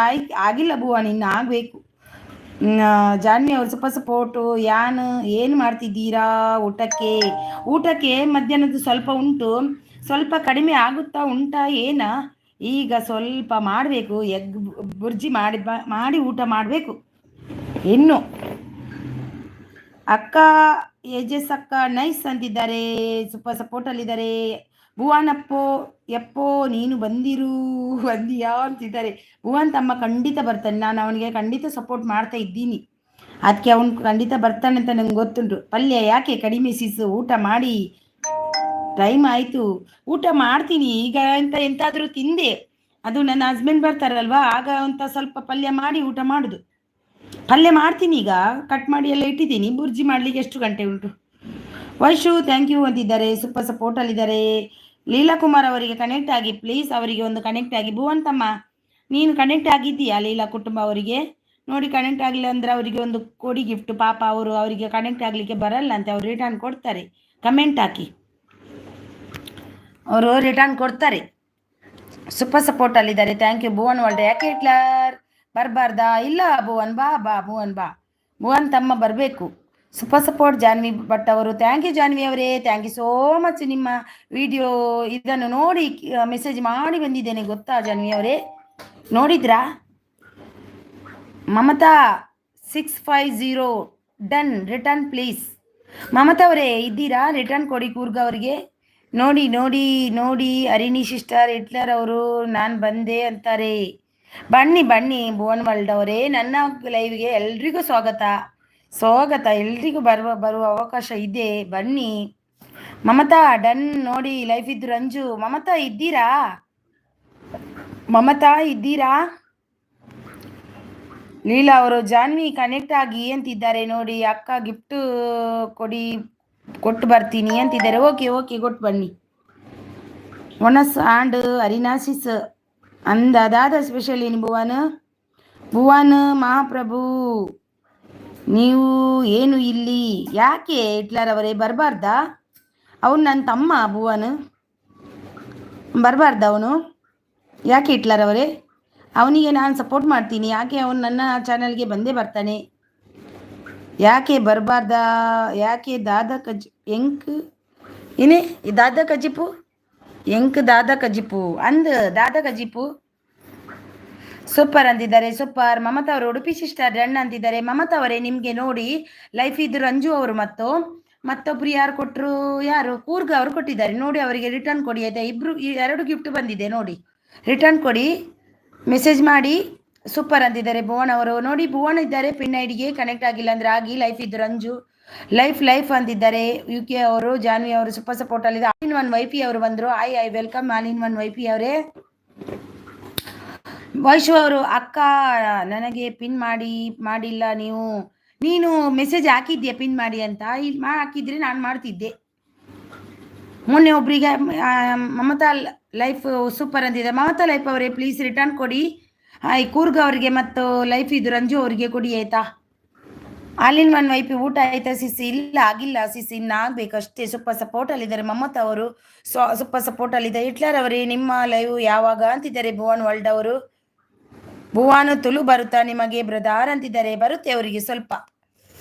ಆಗಿಲ್ಲ ಭುವನ್, ಇನ್ನು ಆಗಬೇಕು. ಜಾನ್ವಿ ಅವರು ಸೂಪರ್ ಸಪೋರ್ಟು. ಏನು ಮಾಡ್ತಿದ್ದೀರಾ ಊಟಕ್ಕೆ ಮಧ್ಯಾಹ್ನದ್ದು ಸ್ವಲ್ಪ ಉಂಟು, ಸ್ವಲ್ಪ ಕಡಿಮೆ ಆಗುತ್ತಾ ಉಂಟಾ ಏನ? ಈಗ ಸ್ವಲ್ಪ ಮಾಡಬೇಕು, ಎಗ್ ಬುರ್ಜಿ ಮಾಡಿ ಊಟ ಮಾಡಬೇಕು ಇನ್ನು. ಅಕ್ಕ ಏಜಸ್ ಅಕ್ಕ ನೈಸ್ ಅಂತಿದ್ದಾರೆ. ಸೂಪರ್ ಸಪೋರ್ಟಲ್ಲಿದ್ದಾರೆ. ಭುವನ್ ಎಪ್ಪೋ ನೀನು ಬಂದಿಯಾ ಅಂತಿದ್ದಾರೆ. ಭುವನ್ ತಮ್ಮ ಖಂಡಿತ ಬರ್ತಾನೆ, ನಾನು ಅವನಿಗೆ ಖಂಡಿತ ಸಪೋರ್ಟ್ ಮಾಡ್ತಾ ಇದ್ದೀನಿ. ಅದಕ್ಕೆ ಅವನು ಖಂಡಿತ ಬರ್ತಾನೆ ಅಂತ ನಂಗೆ ಗೊತ್ತುಂಟು. ಪಲ್ಯ ಯಾಕೆ ಕಡಿಮೆ ಊಟ ಮಾಡಿ, ಟೈಮ್ ಆಯಿತು. ಊಟ ಮಾಡ್ತೀನಿ ಈಗ ಅಂತ ಎಂತಾದರೂ ತಿಂದೆ, ಅದು ನನ್ನ ಹಸ್ಬೆಂಡ್ ಬರ್ತಾರಲ್ವಾ ಆಗ ಅಂತ ಸ್ವಲ್ಪ ಪಲ್ಯ ಮಾಡಿ ಊಟ ಮಾಡೋದು. ಪಲ್ಯ ಮಾಡ್ತೀನಿ ಈಗ, ಕಟ್ ಮಾಡಿ ಎಲ್ಲ ಇಟ್ಟಿದ್ದೀನಿ. ಬುರ್ಜಿ ಮಾಡಲಿಕ್ಕೆ ಎಷ್ಟು ಗಂಟೆ ಉಂಟು? ವೈಶು ಥ್ಯಾಂಕ್ ಯು ಅಂತಿದ್ದಾರೆ. ಸೂಪರ್ ಸಪೋರ್ಟಲ್ಲಿದ್ದಾರೆ. ಲೀಲಾ ಕುಮಾರ್ ಅವರಿಗೆ ಕನೆಕ್ಟ್ ಆಗಿ ಪ್ಲೀಸ್, ಅವರಿಗೆ ಒಂದು ಕನೆಕ್ಟ್ ಆಗಿ. ಭುವನ್ ತಮ್ಮ ನೀನು ಕನೆಕ್ಟ್ ಆಗಿದ್ದೀಯಾ ಲೀಲಾ ಕುಟುಂಬ ಅವರಿಗೆ? ನೋಡಿ ಕನೆಕ್ಟ್ ಆಗಲಿಲ್ಲ ಅಂದರೆ ಅವರಿಗೆ ಒಂದು ಕೊಡಿ ಗಿಫ್ಟ್. ಪಾಪ ಅವರಿಗೆ ಕನೆಕ್ಟ್ ಆಗಲಿಕ್ಕೆ ಬರಲ್ಲ ಅಂತ, ಅವ್ರು ರಿಟರ್ನ್ ಕೊಡ್ತಾರೆ. ಕಮೆಂಟ್ ಹಾಕಿ, ಅವರು ರಿಟರ್ನ್ ಕೊಡ್ತಾರೆ. ಸೂಪರ್ ಸಪೋರ್ಟಲ್ಲಿದ್ದಾರೆ. Thank you Bhuvan world. ಯಾಕೆ ಹಿಟ್ಲರ್ ಬರಬಾರ್ದಾ? ಇಲ್ಲ ಭುವನ್ ಬಾ ಭುವನ್ ತಮ್ಮ ಬರಬೇಕು. ಸೂಪರ್ ಸಪೋರ್ಟ್ ಜಾನ್ವಿ ಭಟ್ ಅವರು. ಥ್ಯಾಂಕ್ ಯು ಜಾನ್ವಿ ಅವರೇ, ಥ್ಯಾಂಕ್ ಯು ಸೋ ಮಚ್. ನಿಮ್ಮ ವಿಡಿಯೋ ಇದನ್ನು ನೋಡಿ ಮೆಸೇಜ್ ಮಾಡಿ ಬಂದಿದ್ದೇನೆ ಗೊತ್ತಾ ಜಾನ್ವಿ ಅವರೇ, ನೋಡಿದ್ರಾ? Mamata 650 done, return please. Mamata ಅವರೇ ಇದ್ದೀರಾ? ರಿಟರ್ನ್ ಕೊಡಿ ಕೂರ್ಗ ಅವರಿಗೆ. ನೋಡಿ ನೋಡಿ ನೋಡಿ, ಅರಿಣಿ ಸಿಸ್ಟರ್ ಹಿಟ್ಲರ್ ಅವರು ನಾನು ಬಂದೆ ಅಂತಾರೆ. ಬನ್ನಿ ಬನ್ನಿ ಭುವನ್ ವರ್ಲ್ಡ್ ಅವರೇ, ನನ್ನ ಲೈವ್ಗೆ ಎಲ್ರಿಗೂ ಸ್ವಾಗತ ಸ್ವಾಗತ. ಎಲ್ರಿಗೂ ಬರುವ ಅವಕಾಶ ಇದೆ, ಬನ್ನಿ. ಮಮತಾ ಡನ್ ನೋಡಿ, ಲೈಫ್ ಇದ್ದು ರಂಜು. ಮಮತಾ ಇದ್ದೀರಾ? ಮಮತಾ ಇದ್ದೀರಾ? ಲೀಲಾ ಅವರು ಜಾನ್ವಿ ಕನೆಕ್ಟ್ ಆಗಿ ಅಂತಿದ್ದಾರೆ ನೋಡಿ. ಅಕ್ಕ ಗಿಫ್ಟ್ ಕೊಡಿ, ಕೊಟ್ಟು ಬರ್ತೀನಿ ಅಂತಿದ್ದಾರೆ. ಓಕೆ ಓಕೆ, ಕೊಟ್ಟು ಬನ್ನಿ. ಒನಸ್ ಆಂಡ್ ಅರಿನಾಸಿಸ್ ಅಂದಾದ ಸ್ಪೆಷಲ್ ಏನು ಭುವನ್ ಮಹಾಪ್ರಭು, ನೀವು ಏನು ಇಲ್ಲಿ? ಯಾಕೆ ಹಿಟ್ಲರ್ ಅವರೇ ಬರಬಾರ್ದಾ? ಅವನು ನನ್ನ ತಮ್ಮ ಭುವನ್, ಬರಬಾರ್ದ ಅವನು? ಯಾಕೆ ಹಿಟ್ಲರ್ ಅವರೇ? ಅವನಿಗೆ ನಾನು ಸಪೋರ್ಟ್ ಮಾಡ್ತೀನಿ, ಯಾಕೆ ಅವನು ನನ್ನ ಚಾನಲ್ಗೆ ಬಂದೇ ಬರ್ತಾನೆ? ಯಾಕೆ ಬರಬಾರ್ದ? ಯಾಕೆ ದಾದಾ ಕಜ್ ಎಂಕ್ ಏನೇ ದಾದಾ ಕಜಿಪು ಎಂಕ್ ದಾದಾ ಕಜಿಪು ಅಂದ್ ದಾದಾ ಕಜಿಪು ಸೂಪರ್ ಅಂತಿದ್ದಾರೆ. ಸೂಪರ್. ಮಮತಾ ಅವರು ಉಡುಪಿ ಸಿಸ್ಟರ್ ಡನ್ ಅಂತಿದ್ದಾರೆ. ಮಮತಾ ಅವರೇ ನಿಮಗೆ ನೋಡಿ ಲೈಫ್ ಇದ್ದು ರಂಜು ಅವರು ಮತ್ತೊಬ್ರು ಯಾರು ಕೊಟ್ಟರು? ಯಾರು? ಕೂರ್ಗ ಅವರು ಕೊಟ್ಟಿದ್ದಾರೆ ನೋಡಿ. ಅವರಿಗೆ ರಿಟರ್ನ್ ಕೊಡಿ ಆಯ್ತಾ? ಇಬ್ರು 2 ಗಿಫ್ಟ್ ಬಂದಿದೆ ನೋಡಿ, ರಿಟರ್ನ್ ಕೊಡಿ, ಮೆಸೇಜ್ ಮಾಡಿ. ಸೂಪರ್ ಅಂತಿದ್ದಾರೆ ಭುವನ್ ಅವರು. ನೋಡಿ ಭುವನ್ ಇದ್ದಾರೆ, ಪಿನ್ ಐಡಿಗೆ ಕನೆಕ್ಟ್ ಆಗಿಲ್ಲ ಅಂದ್ರೆ ಆಗಿ. ಲೈಫ್ ಇದ್ದು ರಂಜು ಲೈಫ್ ಅಂತಿದ್ದಾರೆ. UK ಅವರು. ಜಾನ್ವಿ ಅವರು ಸೂಪರ್ ಸಪೋರ್ಟ್ ಅಲ್ಲಿ. ಆಲ್ ಇನ್ ಒನ್ ವೈಪಿ ಅವರು ಬಂದರು. I welcome all in one YP ಅವರೇ. ವೈಶು ಅವರು ಅಕ್ಕ ನನಗೆ ಪಿನ್ ಮಾಡಿಲ್ಲ, ನೀನು ಮೆಸೇಜ್ ಹಾಕಿದ್ಯಾ ಪಿನ್ ಮಾಡಿ ಅಂತ? ಇಲ್ಲಿ ಹಾಕಿದ್ರೆ ನಾನು ಮಾಡ್ತಿದ್ದೆ. ಮೊನ್ನೆ ಒಬ್ರಿಗೆ ಮಮತಾ ಲೈಫ್ ಸೂಪರ್ ಅಂತಿದೆ. ಮಮತಾ ಲೈಫ್ ಅವರೇ ಪ್ಲೀಸ್ ರಿಟರ್ನ್ ಕೊಡಿ. ಈ ಕೂರ್ಗ ಅವರಿಗೆ ಮತ್ತು ಲೈಫ್ ಇದು ರಂಜು ಅವರಿಗೆ ಕೊಡಿ ಆಯ್ತಾ? ಆಲ್ ಇನ್ ಒನ್ ವೈಪಿ ಊಟ ಆಯ್ತಾ ಸಿಸಿ? ಇಲ್ಲ ಆಗಿಲ್ಲ ಸಿಸಿ, ಇನ್ನು ಆಗ್ಬೇಕಷ್ಟೇ. ಸೂಪರ್ ಸಪೋರ್ಟ್ ಅಲ್ಲಿದ್ದಾರೆ ಮಮತಾ ಅವರು, ಸೂಪರ್ ಸಪೋರ್ಟ್ ಅಲ್ಲಿದ್ದಾರೆ. ಹಿಟ್ಲರ್ ಅವರೇ ನಿಮ್ಮ ಲೈವ್ ಯಾವಾಗ ಅಂತಿದ್ದಾರೆ ಭುವನ್ ವರ್ಲ್ಡ್ ಅವರು. ಭುವನ್ ತುಳು ಬರುತ್ತಾ ನಿಮಗೆ ಬ್ರದರ್ ಅಂತಿದ್ದಾರೆ. ಬರುತ್ತೆ ಅವರಿಗೆ ಸ್ವಲ್ಪ.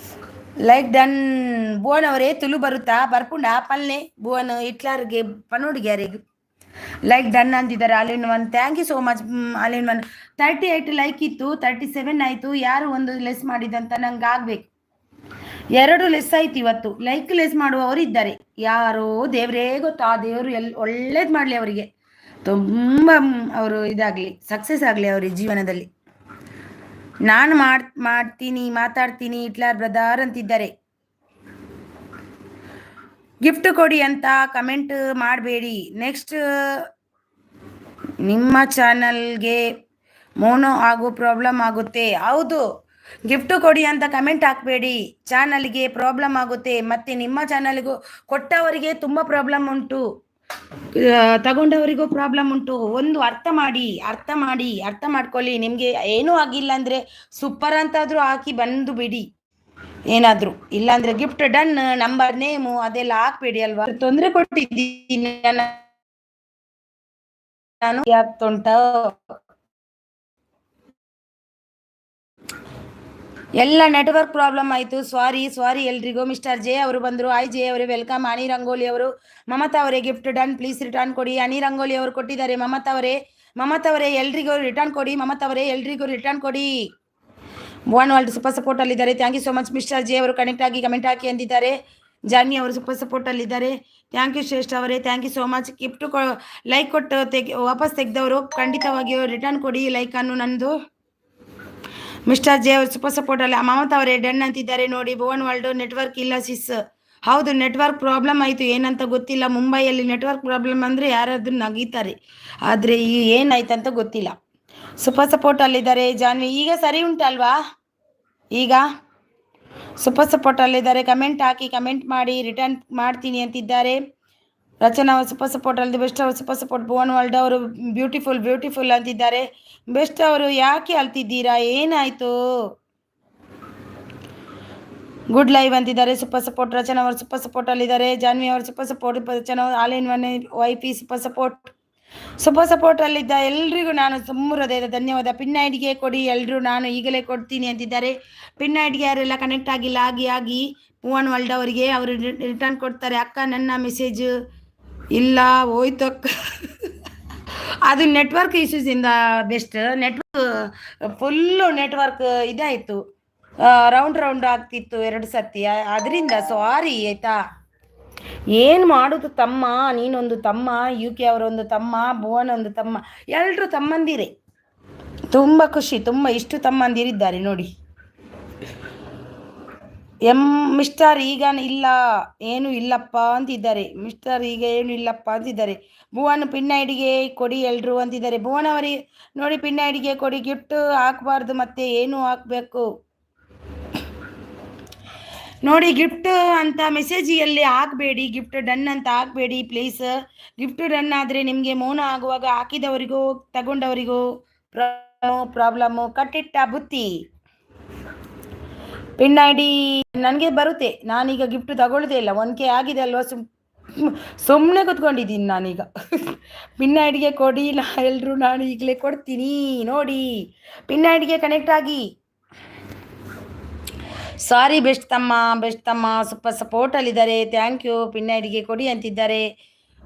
Like done. ಭುವನ್ ಅವರೇ ತುಳು ಬರುತ್ತಾ? ಬರ್ಪುಂಡ ಪಲ್ಲೆ ಭುವನ್ ಹಿಟ್ಲರ್ಗೆ ಪನೋಡಿಗ್ಯಾರಿಗೆ ಲೈಕ್ ಡನ್ ಅಂತಿದ್ದಾರೆ. All in one thank you so much. All in one 38 like ಇತ್ತು, 37 ಆಯಿತು. ಯಾರು ಒಂದು ಲೆಸ್ ಮಾಡಿದಂತ ನಂಗೆ ಆಗ್ಬೇಕು. 2 ಲೆಸ್ ಆಯ್ತು ಇವತ್ತು. ಲೈಕ್ ಲೆಸ್ ಮಾಡುವವರು ಇದ್ದಾರೆ ಯಾರೋ, ದೇವರೇ ಗೊತ್ತಾ. ಆ ದೇವರು ಒಳ್ಳೇದು ಮಾಡಲಿ ಅವರಿಗೆ, ತುಂಬ ಅವರು ಇದಾಗಲಿ, ಸಕ್ಸಸ್ ಆಗಲಿ ಅವ್ರಿಗೆ ಜೀವನದಲ್ಲಿ. ನಾನು ಮಾತಾಡ್ತೀನಿ ಹಿಟ್ಲರ್ ಬ್ರದರ್ ಅಂತಿದ್ದಾರೆ. ಗಿಫ್ಟ್ ಕೊಡಿ ಅಂತ ಕಮೆಂಟ್ ಮಾಡಬೇಡಿ. ನೆಕ್ಸ್ಟ್ ನಿಮ್ಮ ಚಾನಲ್ಗೆ ಮೋನೋ ಆಗೋ ಪ್ರಾಬ್ಲಮ್ ಆಗುತ್ತೆ. ಹೌದು, ಗಿಫ್ಟ್ ಕೊಡಿ ಅಂತ ಕಮೆಂಟ್ ಹಾಕಬೇಡಿ, ಚಾನಲ್ಗೆ ಪ್ರಾಬ್ಲಮ್ ಆಗುತ್ತೆ. ಮತ್ತೆ ನಿಮ್ಮ ಚಾನಲ್ಗೂ ಕೊಟ್ಟವರಿಗೆ ತುಂಬ ಪ್ರಾಬ್ಲಮ್ ಉಂಟು, ತಗೊಂಡವರಿಗೂ ಪ್ರಾಬ್ಲಮ್ ಉಂಟು. ಒಂದು ಅರ್ಥ ಮಾಡ್ಕೊಳ್ಳಿ. ನಿಮಗೆ ಏನೂ ಆಗಿಲ್ಲ ಅಂದರೆ ಸೂಪರ್ ಅಂತಾದರೂ ಹಾಕಿ ಬಂದು ಬಿಡಿ ಏನಾದರೂ. ಇಲ್ಲಾಂದ್ರೆ ಗಿಫ್ಟ್ ಡನ್, ನಂಬರ್ ನೇಮು ಅದೆಲ್ಲ ಹಾಕ್ಬೇಡಿ ಅಲ್ವಾ. ತೊಂದರೆ ಕೊಟ್ಟಿದ್ದೀನಿ ನಾನು, ಯಾಕುಂಟ ಎಲ್ಲ ನೆಟ್ವರ್ಕ್ ಪ್ರಾಬ್ಲಮ್ ಆಯಿತು. ಸಾರಿ ಎಲ್ರಿಗೂ. ಮಿಸ್ಟರ್ ಜೆ ಅವರು ಬಂದರು. ಜೆ ಅವರೇ ವೆಲ್ಕಮ್. ಅನಿ ರಂಗೋಲಿ ಅವರು. ಮಮತಾ ಅವರೇ ಗಿಫ್ಟ್ ಡನ್, ಪ್ಲೀಸ್ ರಿಟರ್ನ್ ಕೊಡಿ. ಅನಿ ರಂಗೋಲಿ ಅವರು ಕೊಟ್ಟಿದ್ದಾರೆ. ಮಮತಾ ಅವರೇ ಎಲ್ರಿಗೂ ರಿಟರ್ನ್ ಕೊಡಿ. ಮಮತಾ ಅವರೇ ಎಲ್ರಿಗೂ ರಿಟರ್ನ್ ಕೊಡಿ. ಭುವನ್ ವರ್ಲ್ಡ್ ಸೂಪರ್ ಸಪೋರ್ಟ್ ಅಲ್ಲಿದ್ದಾರೆ. Thank you so much. Mister J ಅವರು ಕನೆಕ್ಟ್ ಆಗಿ ಕಮೆಂಟ್ ಹಾಕಿ ಅಂದಿದ್ದಾರೆ. ಜಾನ್ವಿ ಅವರು ಸೂಪರ್ ಸಪೋರ್ಟ್ ಅಲ್ಲಿದ್ದಾರೆ. ಥ್ಯಾಂಕ್ ಯು ಶ್ರೇಷ್ಠ ಅವರೇ, thank you so much. Gift like ಕೊಟ್ಟು ವಾಪಸ್ ತೆಗೆದವರು ಖಂಡಿತವಾಗಿಯೂ ರಿಟರ್ನ್ ಕೊಡಿ ಲೈಕ್ ಅನ್ನು ನಂದು. ಮಿಸ್ಟರ್ ಜೆ ಅವರು ಸೂಪರ್ ಸಪೋರ್ಟ್ ಅಲ್ಲ. ಮಮತಾ ಅವರೇ ಡನ್ ಅಂತಿದ್ದಾರೆ ನೋಡಿ. ಭುವನ್ ವರ್ಲ್ಡ್ ನೆಟ್ವರ್ಕ್ ಇಲ್ಲ ಸಿಸ್. ಹೌದು, ನೆಟ್ವರ್ಕ್ ಪ್ರಾಬ್ಲಮ್ ಆಯಿತು, ಏನಂತ ಗೊತ್ತಿಲ್ಲ. ಮುಂಬೈಯಲ್ಲಿ ನೆಟ್ವರ್ಕ್ ಪ್ರಾಬ್ಲಮ್ ಅಂದರೆ ಯಾರಾದ್ರೂ ನಗೀತಾರೆ, ಆದರೆ ಏನಾಯ್ತಂತ ಗೊತ್ತಿಲ್ಲ. ಸೂಪರ್ ಸಪೋರ್ಟ್ ಅಲ್ಲಿದ್ದಾರೆ. ಜಾನ್ವಿ ಈಗ ಸರಿ ಉಂಟಲ್ವಾ? ಈಗ ಸೂಪರ್ ಸಪೋರ್ಟ್ ಅಲ್ಲಿದ್ದಾರೆ. ಕಮೆಂಟ್ ಹಾಕಿ, ಕಮೆಂಟ್ ಮಾಡಿ ರಿಟರ್ನ್ ಮಾಡ್ತೀನಿ ಅಂತಿದ್ದಾರೆ. ರಚನಾ ಅವರು ಸೂಪರ್ ಸಪೋರ್ಟ್ ಅಲ್ಲಿದೆ. ಬೆಸ್ಟ್ ಅವರು ಸೂಪರ್ ಸಪೋರ್ಟ್. ಭುವನ್ ವರ್ಲ್ಡ್ ಅವರು ಬ್ಯೂಟಿಫುಲ್ ಅಂತಿದ್ದಾರೆ. ಬೆಸ್ಟ್ ಅವರು ಯಾಕೆ ಅಳ್ತಿದ್ದೀರಾ, ಏನಾಯಿತು? ಗುಡ್ ಲೈವ್ ಅಂತಿದ್ದಾರೆ. Super support. ರಚನಾ ಅವರು ಸೂಪರ್ ಸಪೋರ್ಟ್ ಅಲ್ಲಿದ್ದಾರೆ. ಜಾನ್ವಿ ಅವರು super support. Rachana all in one ವೈಪಿ ಸೂಪರ್ ಸಪೋರ್ಟ್ ಅಲ್ಲಿದ್ದ ಎಲ್ರಿಗೂ ನಾನು ಹೃದಯದ ಧನ್ಯವಾದ. ಪಿನ್ ಐಡಿಗೆ ಕೊಡಿ ಎಲ್ರು, ನಾನು ಈಗಲೇ ಕೊಡ್ತೀನಿ ಅಂತಿದ್ದಾರೆ. ಪಿನ್ ಐಡಿಗೆ ಯಾರೆಲ್ಲ ಕನೆಕ್ಟ್ ಆಗಿಲ್ಲ ಆಗಿ ಭುವನ್ ವರ್ಲ್ಡ್ ಅವರಿಗೆ ಅವರು ರಿಟರ್ನ್ ಕೊಡ್ತಾರೆ. ಅಕ್ಕ ನನ್ನ ಮೆಸೇಜ್ ಇಲ್ಲ ಹೋಯ್ತು ಅಕ್ಕ. ಅದು ನೆಟ್ವರ್ಕ್ ಇಶ್ಯೂಸಿಂದ ಬೆಸ್ಟ್. ನೆಟ್ವರ್ಕ್ ಫುಲ್ಲು ನೆಟ್ವರ್ಕ್ ಇದಾಯಿತು, ರೌಂಡ್ ಆಗ್ತಿತ್ತು 2 ಸತಿ, ಅದರಿಂದ ಸಾರಿ ಆಯಿತಾ. ಏನು ಮಾಡೋದು ತಮ್ಮ, ನೀನೊಂದು ತಮ್ಮ, ಯು ಕೆ ಅವರೊಂದು ತಮ್ಮ, ಭುವನ್ ಒಂದು ತಮ್ಮ, ಎಲ್ಲರೂ ತಮ್ಮಂದಿರೇ. ತುಂಬ ಖುಷಿ, ತುಂಬ ಇಷ್ಟು ತಮ್ಮಂದಿರಿದ್ದಾರೆ ನೋಡಿ. ಮಿಸ್ಟರ್ ಈಗ ಇಲ್ಲ ಏನು ಇಲ್ಲಪ್ಪ ಅಂತಿದ್ದಾರೆ. ಮಿಸ್ಟರ್ ಈಗ ಏನು ಇಲ್ಲಪ್ಪ ಅಂತಿದ್ದಾರೆ. ಭುವನ್ ಪಿನ್ ಐಡಿಗೆ ಕೊಡಿ ಎಲ್ರು ಅಂತಿದ್ದಾರೆ. ಭುವನ್ ಅವರಿಗೆ ನೋಡಿ, ಪಿನ್ ಐಡಿಗೆ ಕೊಡಿ. ಗಿಫ್ಟ್ ಹಾಕಬಾರ್ದು, ಮತ್ತೆ ಏನು ಹಾಕಬೇಕು ನೋಡಿ. ಗಿಫ್ಟ್ ಅಂತ ಮೆಸೇಜಿಯಲ್ಲಿ ಹಾಕಬೇಡಿ, ಗಿಫ್ಟ್ ಡನ್ ಅಂತ ಹಾಕಬೇಡಿ ಪ್ಲೀಸ್. ಗಿಫ್ಟ್ ಡನ್ ಆದರೆ ನಿಮಗೆ ಮೌನ ಆಗುವಾಗ ಹಾಕಿದವರಿಗೂ ತಗೊಂಡವರಿಗೂ ಪ್ರಾಬ್ಲಮ್ಮು. ಕಟ್ಟಿಟ್ಟ ಬುತ್ತಿ. ಪಿನ್ ಐ ಡಿ ನನಗೆ ಬರುತ್ತೆ, ನಾನೀಗ ಗಿಫ್ಟ್ ತಗೊಳ್ಳೋದೇ ಇಲ್ಲ. 1K ಆಗಿದೆ ಅಲ್ವಾ, ಸುಮ್ಮನೆ ಕೂತ್ಕೊಂಡಿದ್ದೀನಿ ನಾನೀಗ. ಪಿನ್ ಐ ಡಿಗೆ ಕೊಡಿ ಎಲ್ಲರೂ, ನಾನು ಈಗಲೇ ಕೊಡ್ತೀನಿ ನೋಡಿ. ಪಿನ್ ಐ ಡಿಗೆ ಕನೆಕ್ಟ್ ಆಗಿ. ಸಾರಿ ಬೆಸ್ಟ್ ತಮ್ಮ ಸೂಪರ್ ಸಪೋರ್ಟಲ್ಲಿದ್ದಾರೆ. Thank you. ಪಿನ್ ಐ ಡಿಗೆ ಕೊಡಿ ಅಂತಿದ್ದಾರೆ,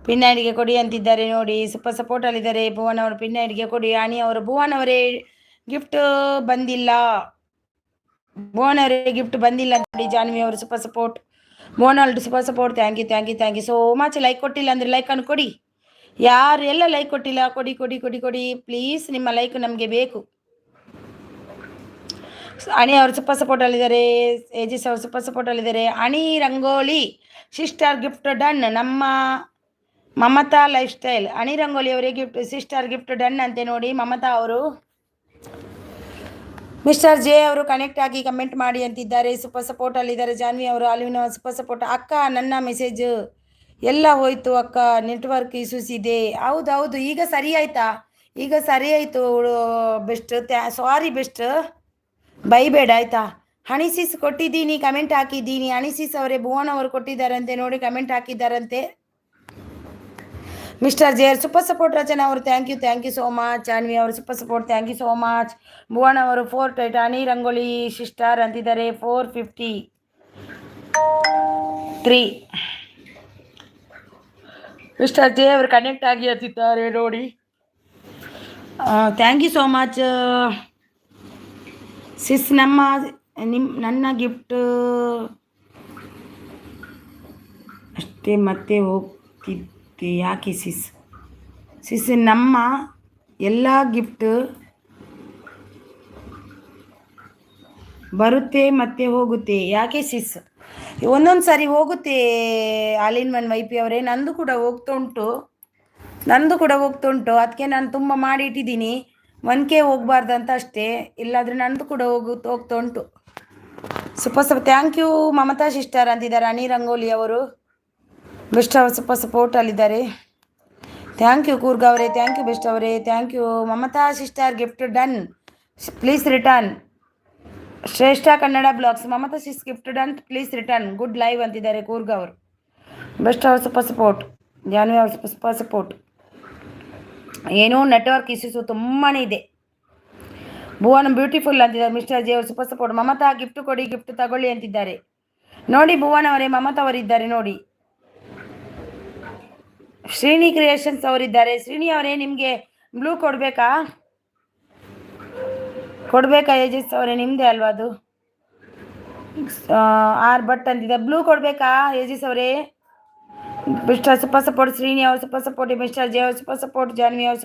ಪಿನ್ ಐ ಡಿಗೆ ಕೊಡಿ ಅಂತಿದ್ದಾರೆ ನೋಡಿ. ಸೂಪರ್ ಸಪೋರ್ಟಲ್ಲಿದ್ದಾರೆ. ಭುವನ್ ಅವರು ಪಿನ್ ಐ ಡಿಗೆ ಕೊಡಿ. ಆನಿ ಅವರು ಭುವನ್ ಅವರೇ ಗಿಫ್ಟ್ ಬಂದಿಲ್ಲ, ಭುವನ್ ಅವರೇ ಗಿಫ್ಟ್ ಬಂದಿಲ್ಲ ನೋಡಿ. ಜಾನ್ವಿ ಅವರು ಸೂಪರ್ ಸಪೋರ್ಟ್, ಭುವನ್ ಅವರು super support. Thank you so much. Like ಕೊಟ್ಟಿಲ್ಲ ಅಂದರೆ ಲೈಕನ್ನು ಕೊಡಿ. ಯಾರೆಲ್ಲ ಲೈಕ್ ಕೊಟ್ಟಿಲ್ಲ ಕೊಡಿ ಪ್ಲೀಸ್. ನಿಮ್ಮ ಲೈಕ್ ನಮಗೆ ಬೇಕು. ಅಣಿ ಅವರು ಸೂಪರ್ ಸಪೋರ್ಟಲ್ಲಿದ್ದಾರೆ. ಏಜಿಸ್ ಅವರು ಸೂಪರ್ ಸಪೋರ್ಟಲ್ಲಿದ್ದಾರೆ. Ani Rangoli sister gift done. ನಮ್ಮ ಮಮತಾ ಲೈಫ್ ಸ್ಟೈಲ್ ಅಣಿ ರಂಗೋಲಿ ಅವರಿಗೆ ಗಿಫ್ಟ್ ಸಿಸ್ಟರ್ ಗಿಫ್ಟ್ ಡನ್ ಅಂತೆ ನೋಡಿ. ಮಮತಾ ಅವರು. ಮಿಸ್ಟರ್ ಜೆ ಅವರು ಕನೆಕ್ಟ್ ಆಗಿ ಕಮೆಂಟ್ ಮಾಡಿ ಅಂತಿದ್ದಾರೆ. ಸೂಪರ್ ಸಪೋರ್ಟಲ್ಲಿದ್ದಾರೆ. ಜಾನ್ವಿ ಅವರು ಅಲಿವಿನ ಸೂಪರ್ ಸಪೋರ್ಟ್. ಅಕ್ಕ ನನ್ನ ಮೆಸೇಜ್ ಎಲ್ಲ ಹೋಯ್ತು ಅಕ್ಕ, ನೆಟ್ವರ್ಕ್ ಇಶ್ಯೂಸ್ ಇದೆ. ಹೌದು ಈಗ ಸರಿ ಆಯ್ತಾ? ಈಗ ಸರಿ ಆಯಿತು ಬೆಸ್ಟ್. ಸಾರಿ ಬೆಸ್ಟ್, ಬೈಬೇಡ ಆಯ್ತಾ. ಹಣಿಸಿಸ್ ಕೊಟ್ಟಿದ್ದೀನಿ, ಕಮೆಂಟ್ ಹಾಕಿದ್ದೀನಿ. ಹಣಿಸಿಸ್ ಅವರೇ ಭುವನ್ ಅವರು ಕೊಟ್ಟಿದ್ದಾರಂತೆ ನೋಡಿ, ಕಮೆಂಟ್ ಹಾಕಿದ್ದಾರಂತೆ. ಮಿಸ್ಟರ್ ಜೇರ್ ಸೂಪರ್ ಸಪೋರ್ಟ್. ರಚನಾ ಅವರು thank you so much. Janhvi ಅವರು super support, thank you so much. Bhuvan ಅವರು 4 ಟೈಟಾನಿ ರಂಗೋಲಿ ಸಿಸ್ಟರ್ ಅಂತಿದ್ದಾರೆ. 453. ಮಿಸ್ಟರ್ ಜೆ ಅವರು ಕನೆಕ್ಟ್ ಆಗಿ ಅಂತಿದ್ದಾರೆ ನೋಡಿ. Thank you so much sis. ನನ್ನ ಗಿಫ್ಟ್ ಅಷ್ಟೇ ಮತ್ತೆ ಹೋಗ್ತಿದ್ದೆ ಯಾಕೆ ಸಿಸ್ ನಮ್ಮ ಎಲ್ಲ ಗಿಫ್ಟ್ ಬರುತ್ತೆ ಮತ್ತೆ ಹೋಗುತ್ತೆ ಯಾಕೆ ಸಿಸ್? ಒಂದೊಂದು ಸಾರಿ ಹೋಗುತ್ತೆ. ಆಲ್ ಇನ್ ಒನ್ ವೈಪಿ ಅವರೇ, ನಂದು ಕೂಡ ಹೋಗ್ತಾ ಉಂಟು. ಅದಕ್ಕೆ ನಾನು ತುಂಬ ಮಾಡಿ ಇಟ್ಟಿದ್ದೀನಿ. 1K ಹೋಗಬಾರ್ದಂತ ಅಷ್ಟೇ, ಇಲ್ಲಾದರೆ ನಂದು ಕೂಡ ಹೋಗ್ತಾ ಉಂಟು. Super thank you Mamata sister ಅಂತಿದ್ದಾರೆ. ಅಣಿ ರಂಗೋಲಿ ಅವರು ಬೆಸ್ಟ್ ಅವರು ಸೂಪರ್ ಸಪೋರ್ಟಲ್ಲಿದ್ದಾರೆ. ಥ್ಯಾಂಕ್ ಯು ಕೂರ್ಗ ಅವರೇ, ಥ್ಯಾಂಕ್ ಯು ಬೆಸ್ಟ್ ಅವರೇ, thank you. Mamata sister gift done, please return. Shreshtha Kannada blogs Mamata sis gift done, please return. Good live ಅಂತಿದ್ದಾರೆ ಕೂರ್ಗ ಅವರು. ಬೆಸ್ಟ್ ಅವರು ಸೂಪರ್ ಸಪೋರ್ಟ್. ಜಾನ್ವಿ ಅವರು ಸೂಪರ್ ಸಪೋರ್ಟ್. ಏನೋ ನೆಟ್ವರ್ಕ್ ಇಶ್ಯೂಸು ತುಂಬಾ ಇದೆ. ಭುವನ್ ಬ್ಯೂಟಿಫುಲ್ ಅಂತಿದ್ದಾರೆ. ಮಿಸ್ಟರ್ ಜೆ ಅವರು ಸೂಪರ್ ಸಪೋರ್ಟ್. ಮಮತಾ ಗಿಫ್ಟ್ ಕೊಡಿ, ಗಿಫ್ಟ್ ತಗೊಳ್ಳಿ ಅಂತಿದ್ದಾರೆ ನೋಡಿ. ಭುವನ್ ಅವರೇ ಮಮತಾ ಅವರಿದ್ದಾರೆ ನೋಡಿ. ಶ್ರೀನಿ ಕ್ರಿಯೇಷನ್ಸ್ ಅವರಿದ್ದಾರೆ. ಶ್ರೀನಿ ಅವರೇ ನಿಮಗೆ ಬ್ಲೂ ಕೊಡಬೇಕಾ ಏಜಸ್ ಅವರೇ? ನಿಮ್ಮದೇ ಅಲ್ವಾ ಅದು? ಬಟ್ ಅಂತಿದೆ. ಬ್ಲೂ ಕೊಡಬೇಕಾ ಏಜಸ್ ಅವರೇ? Mister super support. ಶ್ರೀನಿ ಅವರು ಸೂಪರ್ ಸಪೋರ್ಟ್. ಮಿಸ್ಟರ್ ಜೆ ಅವರು ಸೂಪರ್ ಸಪೋರ್ಟ್. ಜಾನ್ವಿ ಅವರು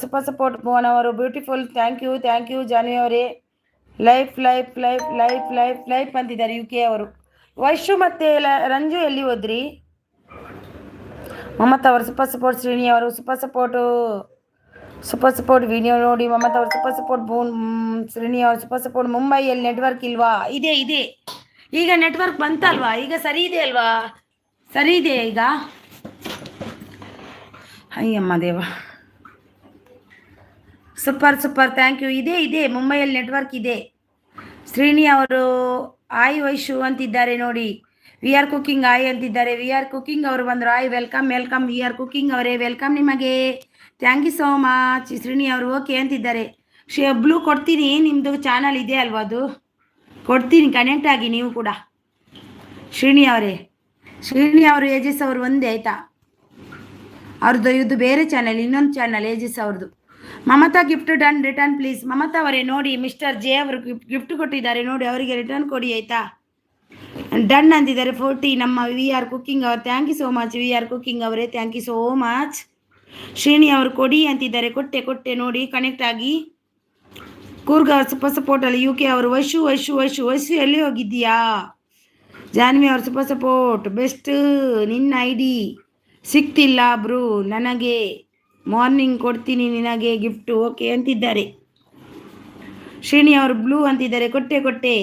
ಸೂಪರ್ ಸಪೋರ್ಟ್. ಭುವನ್ ಅವರು ಬ್ಯೂಟಿಫುಲ್. ಥ್ಯಾಂಕ್ ಯು ಜಾನ್ವಿ ಅವರೇ. ಲೈಫ್ ಅಂತಿದ್ದಾರೆ UK ಅವರು. ವೈಶು ಮತ್ತು ರಂಜು ಎಲ್ಲಿ ಹೋದ್ರಿ? ಮಮತಾ ಅವರು ಸೂಪರ್ ಸಪೋರ್ಟ್. ಶ್ರೀನಿ ಅವರು ಸೂಪರ್ ಸಪೋರ್ಟ್ ವಿಡಿಯೋ ನೋಡಿ. ಮಮತಾ ಅವರು ಸೂಪರ್ ಸಪೋರ್ಟ್. ಶ್ರೀನಿ ಅವರು ಸೂಪರ್ ಸಪೋರ್ಟ್. ಮುಂಬೈಯಲ್ಲಿ ನೆಟ್ವರ್ಕ್ ಇಲ್ವಾ? ಇದೆ ಈಗ ನೆಟ್ವರ್ಕ್ ಬಂತಲ್ವಾ? ಈಗ ಸರಿ ಇದೆ ಅಲ್ವಾ? ಸರಿ ಇದೆ ಈಗ. ಅಯ್ಯಮ್ಮ ದೇವ, ಸೂಪರ್ ಥ್ಯಾಂಕ್ ಯು. ಇದೆ ಮುಂಬೈಯಲ್ಲಿ ನೆಟ್ವರ್ಕ್ ಇದೆ. ಶ್ರೀನಿ ಅವರು ಆಯ್ ವೈಶು ಅಂತಿದ್ದಾರೆ ನೋಡಿ. ವಿ ಆರ್ ಕುಕಿಂಗ್ ಆಯ್ ಅಂತಿದ್ದಾರೆ. ವಿ ಆರ್ ಕುಕಿಂಗ್ ಅವರು ಬಂದರು. Hi welcome. V R cooking ಅವರೇ ವೆಲ್ಕಮ್ ನಿಮಗೆ. Thank you so much. Srini ಅವರು ಓಕೆ ಅಂತಿದ್ದಾರೆ. ಬ್ಲೂ ಕೊಡ್ತೀನಿ, ನಿಮ್ಮದು ಚಾನಲ್ ಇದೆ ಅಲ್ವಾ ಅದು? ಕೊಡ್ತೀನಿ, ಕನೆಕ್ಟ್ ಆಗಿ ನೀವು ಕೂಡ. ಶ್ರೀನಿ ಅವರೇ, ಶ್ರೀನಿ ಅವರು ಏಜಸ್ ಅವರು ಒಂದೇ ಆಯ್ತಾ? ಅವ್ರದ್ದು ಇದು ಬೇರೆ ಚಾನಲ್, ಇನ್ನೊಂದು ಚಾನಲ್ ಏಜಸ್ ಅವ್ರದ್ದು. Mamata gift done return please. Mamata ಅವರೇ ನೋಡಿ, ಮಿಸ್ಟರ್ ಜೆ ಅವರು ಗಿಫ್ಟ್ ಕೊಟ್ಟಿದ್ದಾರೆ ನೋಡಿ, ಅವರಿಗೆ ರಿಟರ್ನ್ ಕೊಡಿ ಆಯ್ತಾ. ಡನ್ ಅಂತಿದ್ದಾರೆ 40. ನಮ್ಮ ವಿ ಆರ್ ಕುಕ್ಕಿಂಗ್ ಅವರು, thank you so much V R cooking ಅವರೇ, thank you so much. Srini ಅವರು ಕೊಡಿ ಅಂತಿದ್ದಾರೆ, ಕೊಟ್ಟೆ ನೋಡಿ, ಕನೆಕ್ಟ್ ಆಗಿ. ಕೂರ್ಗ ಅವರು ಸೂಪರ್ ಸಪೋರ್ಟಲ್ಲಿ. ಯು ಕೆ ಅವರು ವಶು ಎಲ್ಲಿ ಹೋಗಿದ್ದೀಯಾ? ಜಾನ್ವಿ ಅವರು ಸೂಪರ್ ಸಪೋರ್ಟ್. ಬೆಸ್ಟ್, ನಿನ್ನ ID ಸಿಕ್ತಿಲ್ಲ ಬ್ರೂ ನನಗೆ, ಮಾರ್ನಿಂಗ್ ಕೊಡ್ತೀನಿ ನಿನಗೆ ಗಿಫ್ಟ್ ಓಕೆ ಅಂತಿದ್ದಾರೆ. ಶ್ರೀನಿ ಅವರು ಬ್ಲೂ ಅಂತಿದ್ದಾರೆ, ಕೊಟ್ಟೆ.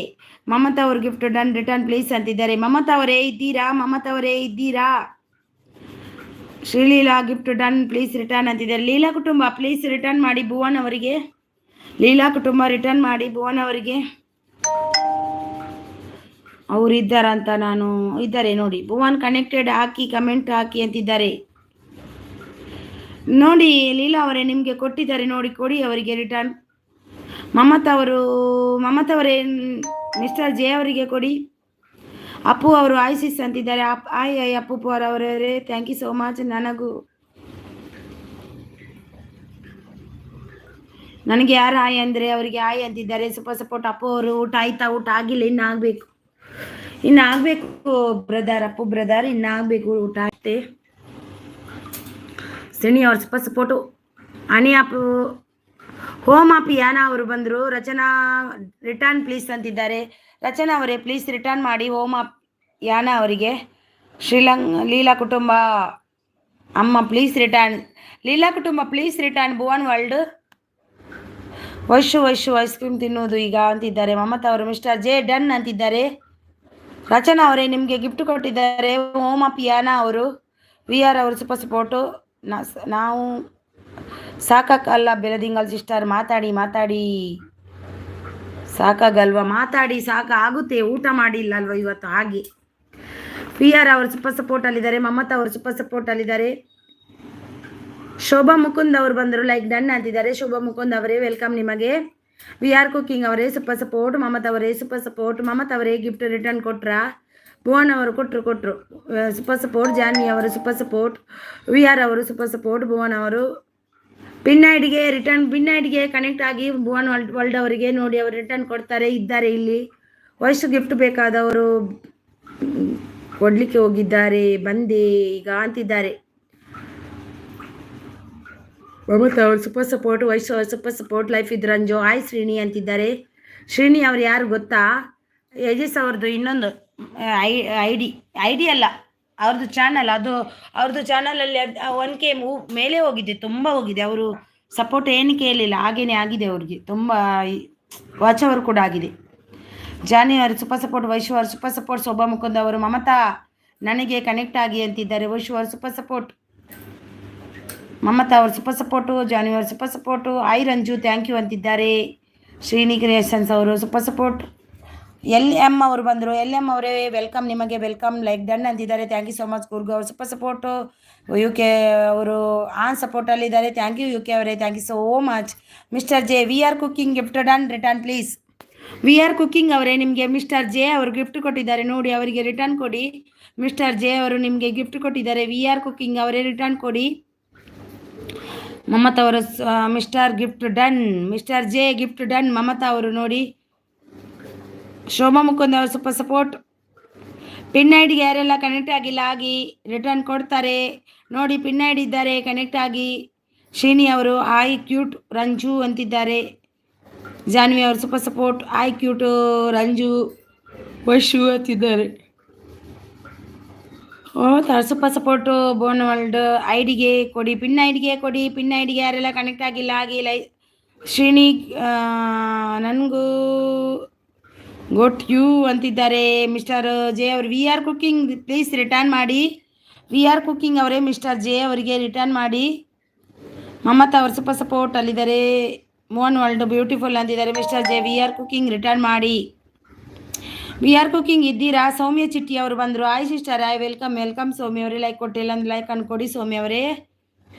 ಮಮತಾ ಅವರು ಗಿಫ್ಟ್ ಡನ್ ರಿಟರ್ನ್ ಪ್ಲೀಸ್ ಅಂತಿದ್ದಾರೆ. ಮಮತಾ ಅವರೇ ಇದ್ದೀರಾ? Sreeleela gift done please return ಅಂತಿದ್ದಾರೆ. ಲೀಲಾ ಕುಟುಂಬ ಪ್ಲೀಸ್ ರಿಟರ್ನ್ ಮಾಡಿ ಭುವನ್ ಅವರಿಗೆ. ಲೀಲಾ ಕುಟುಂಬ ರಿಟರ್ನ್ ಮಾಡಿ ಭುವನ್ ಅವರಿಗೆ. ಅವರು ಇದ್ದಾರಂತ ನಾನು ಇದ್ದಾರೆ ನೋಡಿ. ಭುವನ್ ಕನೆಕ್ಟೆಡ್ ಹಾಕಿ, ಕಮೆಂಟ್ ಹಾಕಿ ಅಂತಿದ್ದಾರೆ ನೋಡಿ. ಲೀಲಾ ಅವರೇ ನಿಮಗೆ ಕೊಟ್ಟಿದ್ದಾರೆ ನೋಡಿ, ಕೊಡಿ ಅವರಿಗೆ ರಿಟರ್ನ್. ಮಮತಾ ಅವರೇ ಮಿಸ್ಟರ್ ಜೆ ಅವರಿಗೆ ಕೊಡಿ. ಅಪ್ಪು ಅವರು ಆಯ್ಸಿಸ್ ಅಂತಿದ್ದಾರೆ. ಆಯ್ ಅಪ್ಪು ಅವರವರೇ, ಥ್ಯಾಂಕ್ ಯು ಸೋ ಮಚ್. ನನಗೆ ಯಾರು ಆಯ್ ಅಂದರೆ ಅವರಿಗೆ ಆಯ್ ಅಂತಿದ್ದಾರೆ. Super support. ಅಪ್ಪು ಅವರು ಊಟ ಆಯ್ತಾ? ಊಟ ಆಗಿಲ್ಲ, ಇನ್ನು ಆಗಬೇಕು ಬ್ರದರ್, ಅಪ್ಪು ಬ್ರದರ್, ಇನ್ನಾಗಬೇಕು ಊಟ ಆಯ್ತೆ. ಶ್ರೇಣಿ ಅವ್ರ ಸೂಪರ್ ಸಪೋರ್ಟು. ಅನಿ ಅಪ್ಪು ಹೋಮ್ ಅಪ್ ಯಾನಾ ಅವರು ಬಂದರು. ರಚನಾ ರಿಟರ್ನ್ ಪ್ಲೀಸ್ ಅಂತಿದ್ದಾರೆ. ರಚನಾ ಅವರೇ ಪ್ಲೀಸ್ ರಿಟರ್ನ್ ಮಾಡಿ ಹೋಮ್ ಅಪ್ ಯಾನಾ ಅವರಿಗೆ. ಲೀಲಾ ಕುಟುಂಬ ಅಮ್ಮ ಪ್ಲೀಸ್ ರಿಟರ್ನ್. ಲೀಲಾ ಕುಟುಂಬ please return Bhuvan world. Vashu ice cream ತಿನ್ನುವುದು ಈಗ ಅಂತಿದ್ದಾರೆ. ಮಮತಾ ಅವರು ಮಿಸ್ಟರ್ ಜೆ ಡನ್ ಅಂತಿದ್ದಾರೆ. ರಚನಾ ಅವರೇ ನಿಮಗೆ ಗಿಫ್ಟ್ ಕೊಟ್ಟಿದ್ದಾರೆ ಹೋಮ್ ಅಪ್ ಯಾನಾ ಅವರು. ವಿ ಆರ್ ಅವರು ಸೂಪರ್ ಸಪೋರ್ಟು. ನಾವು ಸಾಕಲ್ಲ ಬೆಳದಿಂಗಲ್ ಸಿಸ್ಟರ್, ಮಾತಾಡಿ ಸಾಕಾಗಲ್ವಾ? ಮಾತಾಡಿ ಸಾಕಾಗುತ್ತೆ, ಊಟ ಮಾಡಿಲ್ಲ ಅಲ್ವಾ ಇವತ್ತು, ಹಾಗೆ. ವಿ ಆರ್ ಅವರು ಸೂಪರ್ ಸಪೋರ್ಟಲ್ಲಿದ್ದಾರೆ. ಮಮತಾ ಅವರು ಸೂಪರ್ ಸಪೋರ್ಟಲ್ಲಿದ್ದಾರೆ. ಶೋಭಾ ಮುಕುಂದ್ ಅವರು ಬಂದರು, ಲೈಕ್ ಡನ್ ಅಂತಿದ್ದಾರೆ. ಶೋಭಾ ಮುಕುಂದ್ ಅವರೇ ವೆಲ್ಕಮ್ ನಿಮಗೆ. ವಿ ಆರ್ ಕುಕಿಂಗ್ ಅವರೇ ಸೂಪರ್ ಸಪೋರ್ಟ್. ಮಮತಾ ಅವರೇ ಸೂಪರ್ ಸಪೋರ್ಟ್. ಮಮತಾ ಅವರೇ ಗಿಫ್ಟ್ ರಿಟರ್ನ್ ಕೊಟ್ರಾ? ಭುವನ್ ಅವರು ಕೊಟ್ಟರು ಸೂಪರ್ ಸಪೋರ್ಟ್. ಜಾನ್ವಿ ಅವರು ಸೂಪರ್ ಸಪೋರ್ಟ್. ವಿ ಆರ್ ಅವರು ಸೂಪರ್ ಸಪೋರ್ಟ್. ಭುವನ್ ಅವರು ಪಿನ್ ಐಡಿಗೆ ಕನೆಕ್ಟ್ ಆಗಿ ಭುವನ್ ವರ್ಲ್ಡ್ ಅವರಿಗೆ ನೋಡಿ, ಅವರು ರಿಟರ್ನ್ ಕೊಡ್ತಾರೆ, ಇದ್ದಾರೆ ಇಲ್ಲಿ. ವಯಸ್ಸು ಗಿಫ್ಟ್ ಬೇಕಾದವರು ಕೊಡ್ಲಿಕ್ಕೆ ಹೋಗಿದ್ದಾರೆ, ಬಂದೆ ಈಗ ಅಂತಿದ್ದಾರೆ. ಮಮತಾ ಅವರು ಸೂಪರ್ ಸಪೋರ್ಟ್. ವಯಸ್ಸು ಸೂಪರ್ ಸಪೋರ್ಟ್. ಲೈಫ್ ಇದ್ ರಂಜು ಹಾಯ್ ಶ್ರೀನಿ ಅಂತಿದ್ದಾರೆ. ಶ್ರೀನಿ ಅವ್ರು ಯಾರು ಗೊತ್ತಾ? ಯಜಸ್ ಅವ್ರದ್ದು ಇನ್ನೊಂದು ಐಡಿ ಅಲ್ಲ, ಅವ್ರದ್ದು ಚಾನಲ್. ಅದು ಅವ್ರದ್ದು ಚಾನಲಲ್ಲಿ 1K ಮೇಲೆ ಹೋಗಿದೆ, ತುಂಬ ಹೋಗಿದೆ. ಅವರು ಸಪೋರ್ಟ್ ಏನು ಕೇಳಲಿಲ್ಲ, ಹಾಗೇನೆ ಆಗಿದೆ ಅವ್ರಿಗೆ, ತುಂಬ ವಾಚ್ ಅವರ್ ಕೂಡ ಆಗಿದೆ. ಜಾನಿ ಅವರು ಸೂಪರ್ ಸಪೋರ್ಟ್. ವೈಶು ಅವರು ಸೂಪರ್ ಸಪೋರ್ಟ್. ಶೋಭಾ ಮುಕುಂದ್ ಅವರು ಮಮತಾ ನನಗೆ ಕನೆಕ್ಟ್ ಆಗಿ ಅಂತಿದ್ದಾರೆ. ವೈಶು ಅವರು ಸೂಪರ್ ಸಪೋರ್ಟ್. ಮಮತಾ ಅವರು ಸೂಪರ್ ಸಪೋರ್ಟು. ಜಾನಿ ಅವರು super support. Hi Ranju thank you ಅಂತಿದ್ದಾರೆ. ಶ್ರೀನಿ ಕ್ರಿಯೇಷನ್ಸ್ ಅವರು ಸೂಪರ್ ಸಪೋರ್ಟ್. LM ಅವರು ಬಂದರು. LM ಅವರೇ ವೆಲ್ಕಮ್ ನಿಮಗೆ, ವೆಲ್ಕಮ್, ಲೈಕ್ ಡನ್ ಅಂತಿದ್ದಾರೆ. Thank you so much. ಗುರ್ಗು ಅವರು ಸೂಪರ್ ಸಪೋರ್ಟು. UK ಅವರು ಆನ್ ಸಪೋರ್ಟಲ್ಲಿದ್ದಾರೆ. ಥ್ಯಾಂಕ್ ಯು UK ಅವರೇ, thank you so much. Mister J V R cooking gift done return please. V R cooking ಅವರೇ ನಿಮಗೆ mister J ಅವರು gift ಕೊಟ್ಟಿದ್ದಾರೆ ನೋಡಿ, ಅವರಿಗೆ ರಿಟರ್ನ್ ಕೊಡಿ. ಮಿಸ್ಟರ್ ಜೆ ಅವರು ನಿಮಗೆ ಗಿಫ್ಟ್ ಕೊಟ್ಟಿದ್ದಾರೆ. ವಿ ಆರ್ ಕುಕಿಂಗ್ ಅವರೇ ರಿಟರ್ನ್ ಕೊಡಿ. ಮಮತಾ ಅವರು mister gift done. Mister J gift done. Mamata ಅವರು ನೋಡಿ. ಶೋಭಾ ಮುಕುಂದ್ ಅವರು ಸೂಪರ್ ಸಪೋರ್ಟ್. ಪಿನ್ ಐಡಿಗೆ ಯಾರೆಲ್ಲ ಕನೆಕ್ಟ್ ಆಗಿಲ್ಲ ಆಗಿ ರಿಟರ್ನ್ ಕೊಡ್ತಾರೆ ನೋಡಿ. ಪಿನ್ ಐಡಿ ಇದ್ದಾರೆ, ಕನೆಕ್ಟ್ ಆಗಿ. ಶ್ರೀನಿ ಅವರು ಆಯ್ ಕ್ಯೂಟ್ ರಂಜು ಅಂತಿದ್ದಾರೆ. ಜಾನ್ವಿ ಅವರು super support. Hi cute Ranju Vashu ಅಂತಿದ್ದಾರೆ. Super support. ಬೋನ್ ವರ್ಲ್ಡ್ ಐಡಿಗೆ ಕೊಡಿ, ಪಿನ್ ಐಡಿಗೆ ಕೊಡಿ. ಪಿನ್ ಐಡಿಗೆ ಯಾರೆಲ್ಲ ಕನೆಕ್ಟ್ ಆಗಿಲ್ಲ ಆಗಿ ಶ್ರೀನಿ ನನಗೂ ಗೋಟ್ ಯು ಅಂತಿದ್ದಾರೆ. ಮಿಸ್ಟರ್ ಜೆ ಅವರು we are cooking please return ಮಾಡಿ. ವಿ ಆರ್ ಕುಕಿಂಗ್ ಅವರೇ ಮಿಸ್ಟರ್ ಜೆ ಅವರಿಗೆ ರಿಟರ್ನ್ ಮಾಡಿ. ಮಮತಾ ಅವರು ಸೂಪರ್ ಸಪೋರ್ಟ್ ಅಲ್ಲಿದ್ದಾರೆ. ಮೋಹನ್ ವರ್ಲ್ಡ್ ಬ್ಯೂಟಿಫುಲ್ ಅಂತಿದ್ದಾರೆ. Mister J V R cooking return ಮಾಡಿ. ವಿ ಆರ್ ಕುಕಿಂಗ್ ಇದ್ದೀರಾ? ಸೌಮ್ಯ ಚಿಟ್ಟಿ ಅವರು ಬಂದರು. ಆಯ್ ಸಿಸ್ಟರ್ ಆಯ್ ವೆಲ್ಕಮ್ ಸೌಮ್ಯ ಅವರೇ. ಲೈಕ್ ಕೊಟ್ಟಿಲ್ಲ ಅಂದ್ರೆ ಲೈಕ್ ಅನ್ಕೊಡಿ ಸೌಮ್ಯ ಅವರೇ.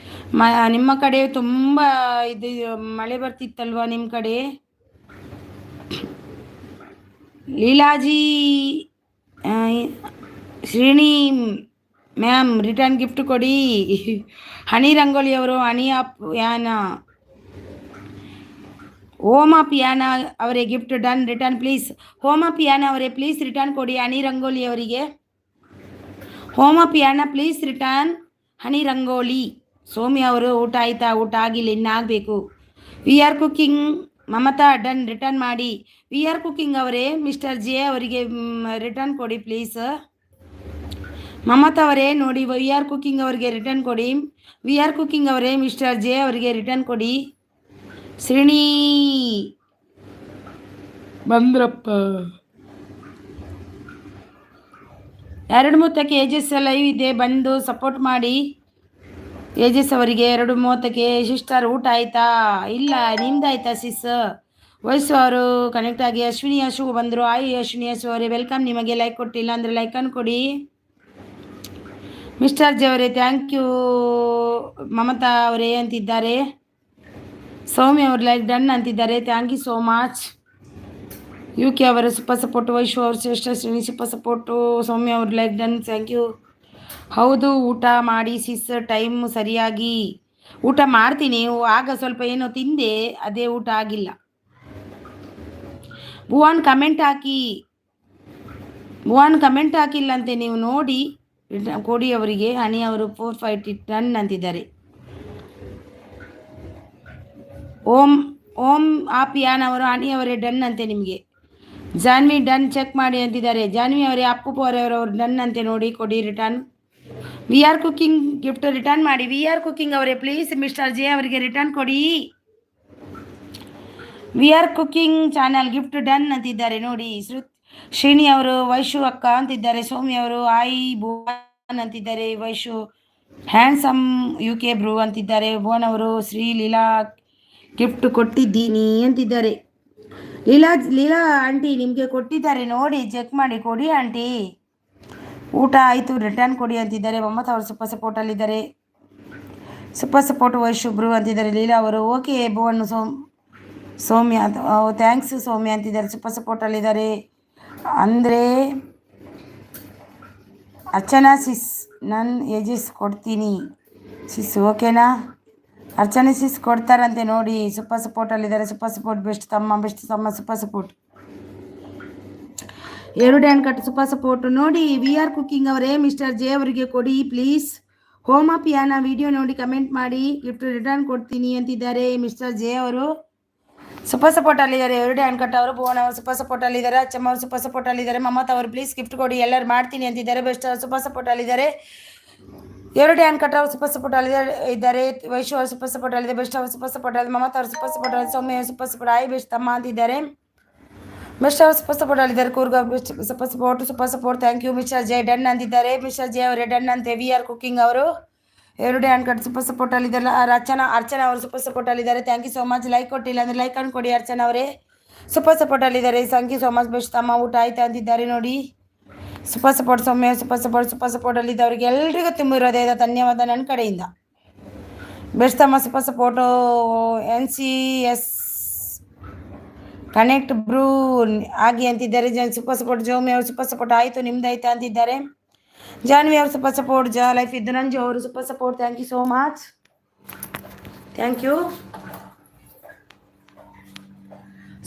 ನಿಮ್ಮ ಕಡೆ ತುಂಬ ಇದು ಮಳೆ ಬರ್ತಿತ್ತಲ್ವ ನಿಮ್ಮ ಕಡೆ? ಲೀಲಾಜಿ ಶ್ರೀನಿ ಮ್ಯಾಮ್ ರಿಟರ್ನ್ ಗಿಫ್ಟ್ ಕೊಡಿ. ಹನಿ ರಂಗೋಲಿಯವರು ಹನಿ ಅಪ್ ಯಾನ ಹೋಮ ಪಿಯಾನ ಅವರೇ ಗಿಫ್ಟ್ ಡನ್ ರಿಟರ್ನ್ ಪ್ಲೀಸ್. ಹೋಮ ಪಿಯಾನ ಅವರೇ ಪ್ಲೀಸ್ ರಿಟರ್ನ್ ಕೊಡಿ ಹನಿ ರಂಗೋಲಿ ಅವರಿಗೆ. ಹೋಮ ಪಿಯಾನ please return honey Rangoli. Soumya ಅವರು ಊಟ ಆಯ್ತಾ? ಊಟ ಆಗಿಲ್ಲ, ಇನ್ನಾಗಬೇಕು. V R cooking Mamata done return ಮಾಡಿ. ವಿ ಆರ್ ಕುಕಿಂಗ್ ಅವರೇ ಮಿಸ್ಟರ್ ಜೆ ಅವರಿಗೆ ರಿಟರ್ನ್ ಕೊಡಿ ಪ್ಲೀಸ್. ಮಮತಾ ಅವರೇ ನೋಡಿ, ವಿ ಆರ್ ಕುಕಿಂಗ್ ಅವರಿಗೆ ರಿಟರ್ನ್ ಕೊಡಿ. ವಿ ಆರ್ ಕುಕಿಂಗ್ ಅವರೇ ಮಿಸ್ಟರ್ ಜೆ ಅವರಿಗೆ ರಿಟರ್ನ್ ಕೊಡಿ. ಶ್ರೀಣಿ ಬಂದ್ರಪ್ಪ. 2:30ಕ್ಕೆ ಏಜಸ್ ಲೈವ್ ಇದೆ, ಬಂದು ಸಪೋರ್ಟ್ ಮಾಡಿ. ಏಜಸ್ ಅವರಿಗೆ 2:30ಕ್ಕೆ. ಸಿಸ್ಟರ್ ಊಟ ಆಯ್ತಾ? ಇಲ್ಲ, ನಿಮ್ದಾಯ್ತಾ ಸಿಸ್? ವಯಸ್ಸು ಅವರು ಕನೆಕ್ಟ್ ಆಗಿ. ಅಶ್ವಿನಿ ಯಶು ಬಂದರು. ಆಯ್ ಅಶ್ವಿನಿ ಯಶು ಅವರೇ ವೆಲ್ಕಮ್. ನಿಮಗೆ ಲೈಕ್ ಕೊಟ್ಟಿಲ್ಲ ಅಂದರೆ ಲೈಕನ್ನು ಕೊಡಿ. ಮಿಸ್ಟರ್ ಜೆ ಅವರೇ ಥ್ಯಾಂಕ್ ಯು. ಮಮತಾ ಅವರೇ ಅಂತಿದ್ದಾರೆ. ಸೌಮ್ಯ ಅವರು ಲೈಕ್ ಡನ್ ಅಂತಿದ್ದಾರೆ. Thank you so much. U K ಅವರು ಸೂಪರ್ ಸಪೋರ್ಟು. ವೈಶು ಅವರು ಶ್ರೇಷ್ಠ ಶ್ರೇಣಿ ಸೂಪರ್ ಸಪೋರ್ಟು. ಸೌಮ್ಯ ಅವರು ಲೈಕ್ ಡನ್, ಥ್ಯಾಂಕ್ ಯು. ಹೌದು, ಊಟ ಮಾಡಿ ಸಿಸ್, ಟೈಮ್ ಸರಿಯಾಗಿ ಊಟ ಮಾಡ್ತೀನಿ. ಆಗ ಸ್ವಲ್ಪ ಏನೋ ತಿಂದೆ, ಅದೇ ಊಟ ಆಗಿಲ್ಲ. ಭುವನ್ ಕಮೆಂಟ್ ಹಾಕಿ. ಭುವನ್ ಕಮೆಂಟ್ ಹಾಕಿಲ್ಲಂತೆ, ನೀವು ನೋಡಿ ಕೊಡಿ ಅವರಿಗೆ. ಹನಿ ಅವರು 450 ಡನ್ ಅಂತಿದ್ದಾರೆ. ಓಂ ಆಪಿಯಾನ್ ಅವರು ಹನಿ ಅವರೇ ಡನ್ ಅಂತೆ ನಿಮಗೆ. ಜಾನ್ವಿ ಡನ್ ಚೆಕ್ ಮಾಡಿ ಅಂತಿದ್ದಾರೆ. ಜಾನ್ವಿ ಅವರೇ ಅಪ್ಪು ಅವರವರು ಡನ್ ಅಂತೆ, ನೋಡಿ ಕೊಡಿ return. We are cooking gift return ಮಾಡಿ. ವಿ ಆರ್ ಕುಕಿಂಗ್ ಅವರೇ ಪ್ಲೀಸ್ ಮಿಸ್ಟರ್ ಜೆ ಅವರಿಗೆ ರಿಟರ್ನ್ ಕೊಡಿ. V R cooking channel gift done ಅಂತಿದ್ದಾರೆ ನೋಡಿ. ಶ್ರೀನಿ ಅವರು ವೈಶು ಅಕ್ಕ ಅಂತಿದ್ದಾರೆ. ಸೌಮ್ಯ ಅವರು ಆಯ್ ಭುವನ್ ಅಂತಿದ್ದಾರೆ. ವೈಶು ಹ್ಯಾಂಡ್ಸಮ್ ಯು ಕೆ ಬ್ರೂ ಅಂತಿದ್ದಾರೆ. ಭುವನ್ ಅವರು ಶ್ರೀ ಲೀಲಾ ಗಿಫ್ಟ್ ಕೊಟ್ಟಿದ್ದೀನಿ ಅಂತಿದ್ದಾರೆ. ಲೀಲಾ ಆಂಟಿ ನಿಮಗೆ ಕೊಟ್ಟಿದ್ದಾರೆ, ನೋಡಿ ಚೆಕ್ ಮಾಡಿ ಕೊಡಿ ಆಂಟಿ. ಊಟ ಆಯಿತು ರಿಟರ್ನ್ ಕೊಡಿ ಅಂತಿದ್ದಾರೆ. ಮಮತಾ ಅವರು ಸೂಪರ್ ಸಪೋರ್ಟಲ್ಲಿದ್ದಾರೆ. ಸೂಪರ್ ಸಪೋರ್ಟ್ ವೈಶುಬ್ರು ಅಂತಿದ್ದಾರೆ. ಲೀಲಾ ಅವರು ಓಕೆ. ಭುವನ್ ಸೌಮ್ಯ ಥ್ಯಾಂಕ್ಸ್ ಸೌಮ್ಯ ಅಂತಿದ್ದಾರೆ. ಸೂಪರ್ ಸಪೋರ್ಟಲ್ಲಿದ್ದಾರೆ. ಅಂದರೆ ಅರ್ಚನಾ ಸಿಸ್ ನಾನು ಏಜಸ್ ಕೊಡ್ತೀನಿ ಸಿಸ್, ಓಕೆನಾ? ಅರ್ಚನೆ ಸಿಸ್ ಕೊಡ್ತಾರಂತೆ ನೋಡಿ. ಸೂಪರ್ ಸಪೋರ್ಟಲ್ಲಿದ್ದಾರೆ. ಸೂಪರ್ ಸಪೋರ್ಟ್ ಬೆಸ್ಟ್ ತಮ್ಮ super support. 2 hand cut super support ನೋಡಿ. ವಿ ಆರ್ ಕುಕಿಂಗ್ ಅವರೇ ಮಿಸ್ಟರ್ ಜೆ ಅವರಿಗೆ ಕೊಡಿ ಪ್ಲೀಸ್. ಹೋಮ ಪಿಯಾನ ವಿಡಿಯೋ ನೋಡಿ ಕಮೆಂಟ್ ಮಾಡಿ, ಗಿಫ್ಟ್ ರಿಟರ್ನ್ ಕೊಡ್ತೀನಿ ಅಂತಿದ್ದಾರೆ. ಮಿಸ್ಟರ್ ಜೆ ಅವರು ಸೂಪರ್ ಸಪೋರ್ಟಲ್ಲಿದ್ದಾರೆ. 2 ಹ್ಯಾಂಡ್ ಕಟ್ ಅವರು. ಭುವನ್ ಅವರು ಸೂಪರ್ ಸಪೋರ್ಟಲ್ಲಿದ್ದಾರೆ. ಅಚ್ಚಮ್ಮ ಅವರು ಸೂಪರ್ ಸಪೋರ್ಟಲ್ಲಿದ್ದಾರೆ. ಮಮತಾ ಅವರು ಪ್ಲೀಸ್ ಗಿಫ್ಟ್ ಕೊಡಿ, ಎಲ್ಲರೂ ಮಾಡ್ತೀನಿ ಅಂತಿದ್ದಾರೆ. ಬೆಸ್ಟ್ ಅವರು ಸೂಪರ್ ಸಪೋರ್ಟಲ್ಲಿದ್ದಾರೆ. 2 ಹ್ಯಾಂಡ್ ಕಟ್ ಅವರು ಸೂಪರ್ ಸಪೋರ್ಟ್ ಇದ್ದಾರೆ. ವೈಶು ಅವರು ಸೂಪರ್ ಸಪೋರ್ಟ್ ಅಲ್ಲಿದೆ. ಬೆಸ್ಟ್ ಅವರು ಸೂಪರ್ ಸಪೋರ್ಟ್ ಅಲ್ಲಿ. ಮಮತಾ ಅವರು ಸೂಪರ್ ಸಪೋರ್ಟ್ ಅಲ್ಲಿ. ಸೌಮ್ಯ ಅವರು ಸೂಪರ್ ಸಪೋರ್ಟ್ ಆಯ್ ಬೆಸ್ಟ್ ತಮ್ಮ ಅಂತಿದ್ದಾರೆ. ಬೆಸ್ಟ್ ಅವರು ಸೂಪರ್ ಸಪೋರ್ಟ್ ಅಲ್ಲಿದ್ದಾರೆ. Coorg best super support thank you. Mister J done ಅಂತಿದ್ದಾರೆ. ಮಿಸ್ಟರ್ ಜೆ ಅವರೇ ಡನ್ ಅಂತೆ. ವಿ ಆರ್ ಕುಕಿಂಗ್ ಅವರು 2 ಹ್ಯಾಂಡ್ ಕಟ್ ಸೂಪರ್ ಸಪೋರ್ಟ್ ಅಲ್ಲಿದ್ದಾರೆ. ಅರ್ಚನಾ ಅವರು ಸೂಪರ್ ಸಪೋರ್ಟ್ ಅಲ್ಲಿದ್ದಾರೆ. Thank you so much. Like ಕೊಟ್ಟಿಲ್ಲ ಅಂದರೆ ಲೈಕ್ ಅನ್ನು ಕೊಡಿ. ಅರ್ಚನಾ ಅವರೇ ಸೂಪರ್ ಸಪೋರ್ಟ್ ಅಲ್ಲಿದ್ದಾರೆ. Thank you so much. Best ತಮ್ಮ ಊಟ ಆಯ್ತಾ ಅಂತಿದ್ದಾರೆ ನೋಡಿ. Super support Soumya super support ಅಲ್ಲಿದ್ದವರಿಗೆ ಎಲ್ರಿಗೂ ತುಂಬಿರೋದೇ ಧನ್ಯವಾದ ನನ್ನ ಕಡೆಯಿಂದ. ಬೆಸ್ಟ್ ತಮ್ಮ ಸೂಪರ್ ಸಪೋರ್ಟು. NCS ಕನೆಕ್ಟ್ ಬ್ರೂ ಆಗಿ ಅಂತಿದ್ದಾರೆ. Super support. ಸೌಮ್ಯ ಅವರು ಸೂಪರ್ ಸಪೋರ್ಟ್ ಆಯಿತು ನಿಮ್ದಾಯ್ತಾ ಅಂತಿದ್ದಾರೆ. ಜಾನ್ವಿ ಅವರು ಸೂಪರ್ ಸಪೋರ್ಟ್. ಲೈಫ್ ಇದ್ದು ನಂಜು ಅವರು super support. Thank you so much. Thank you.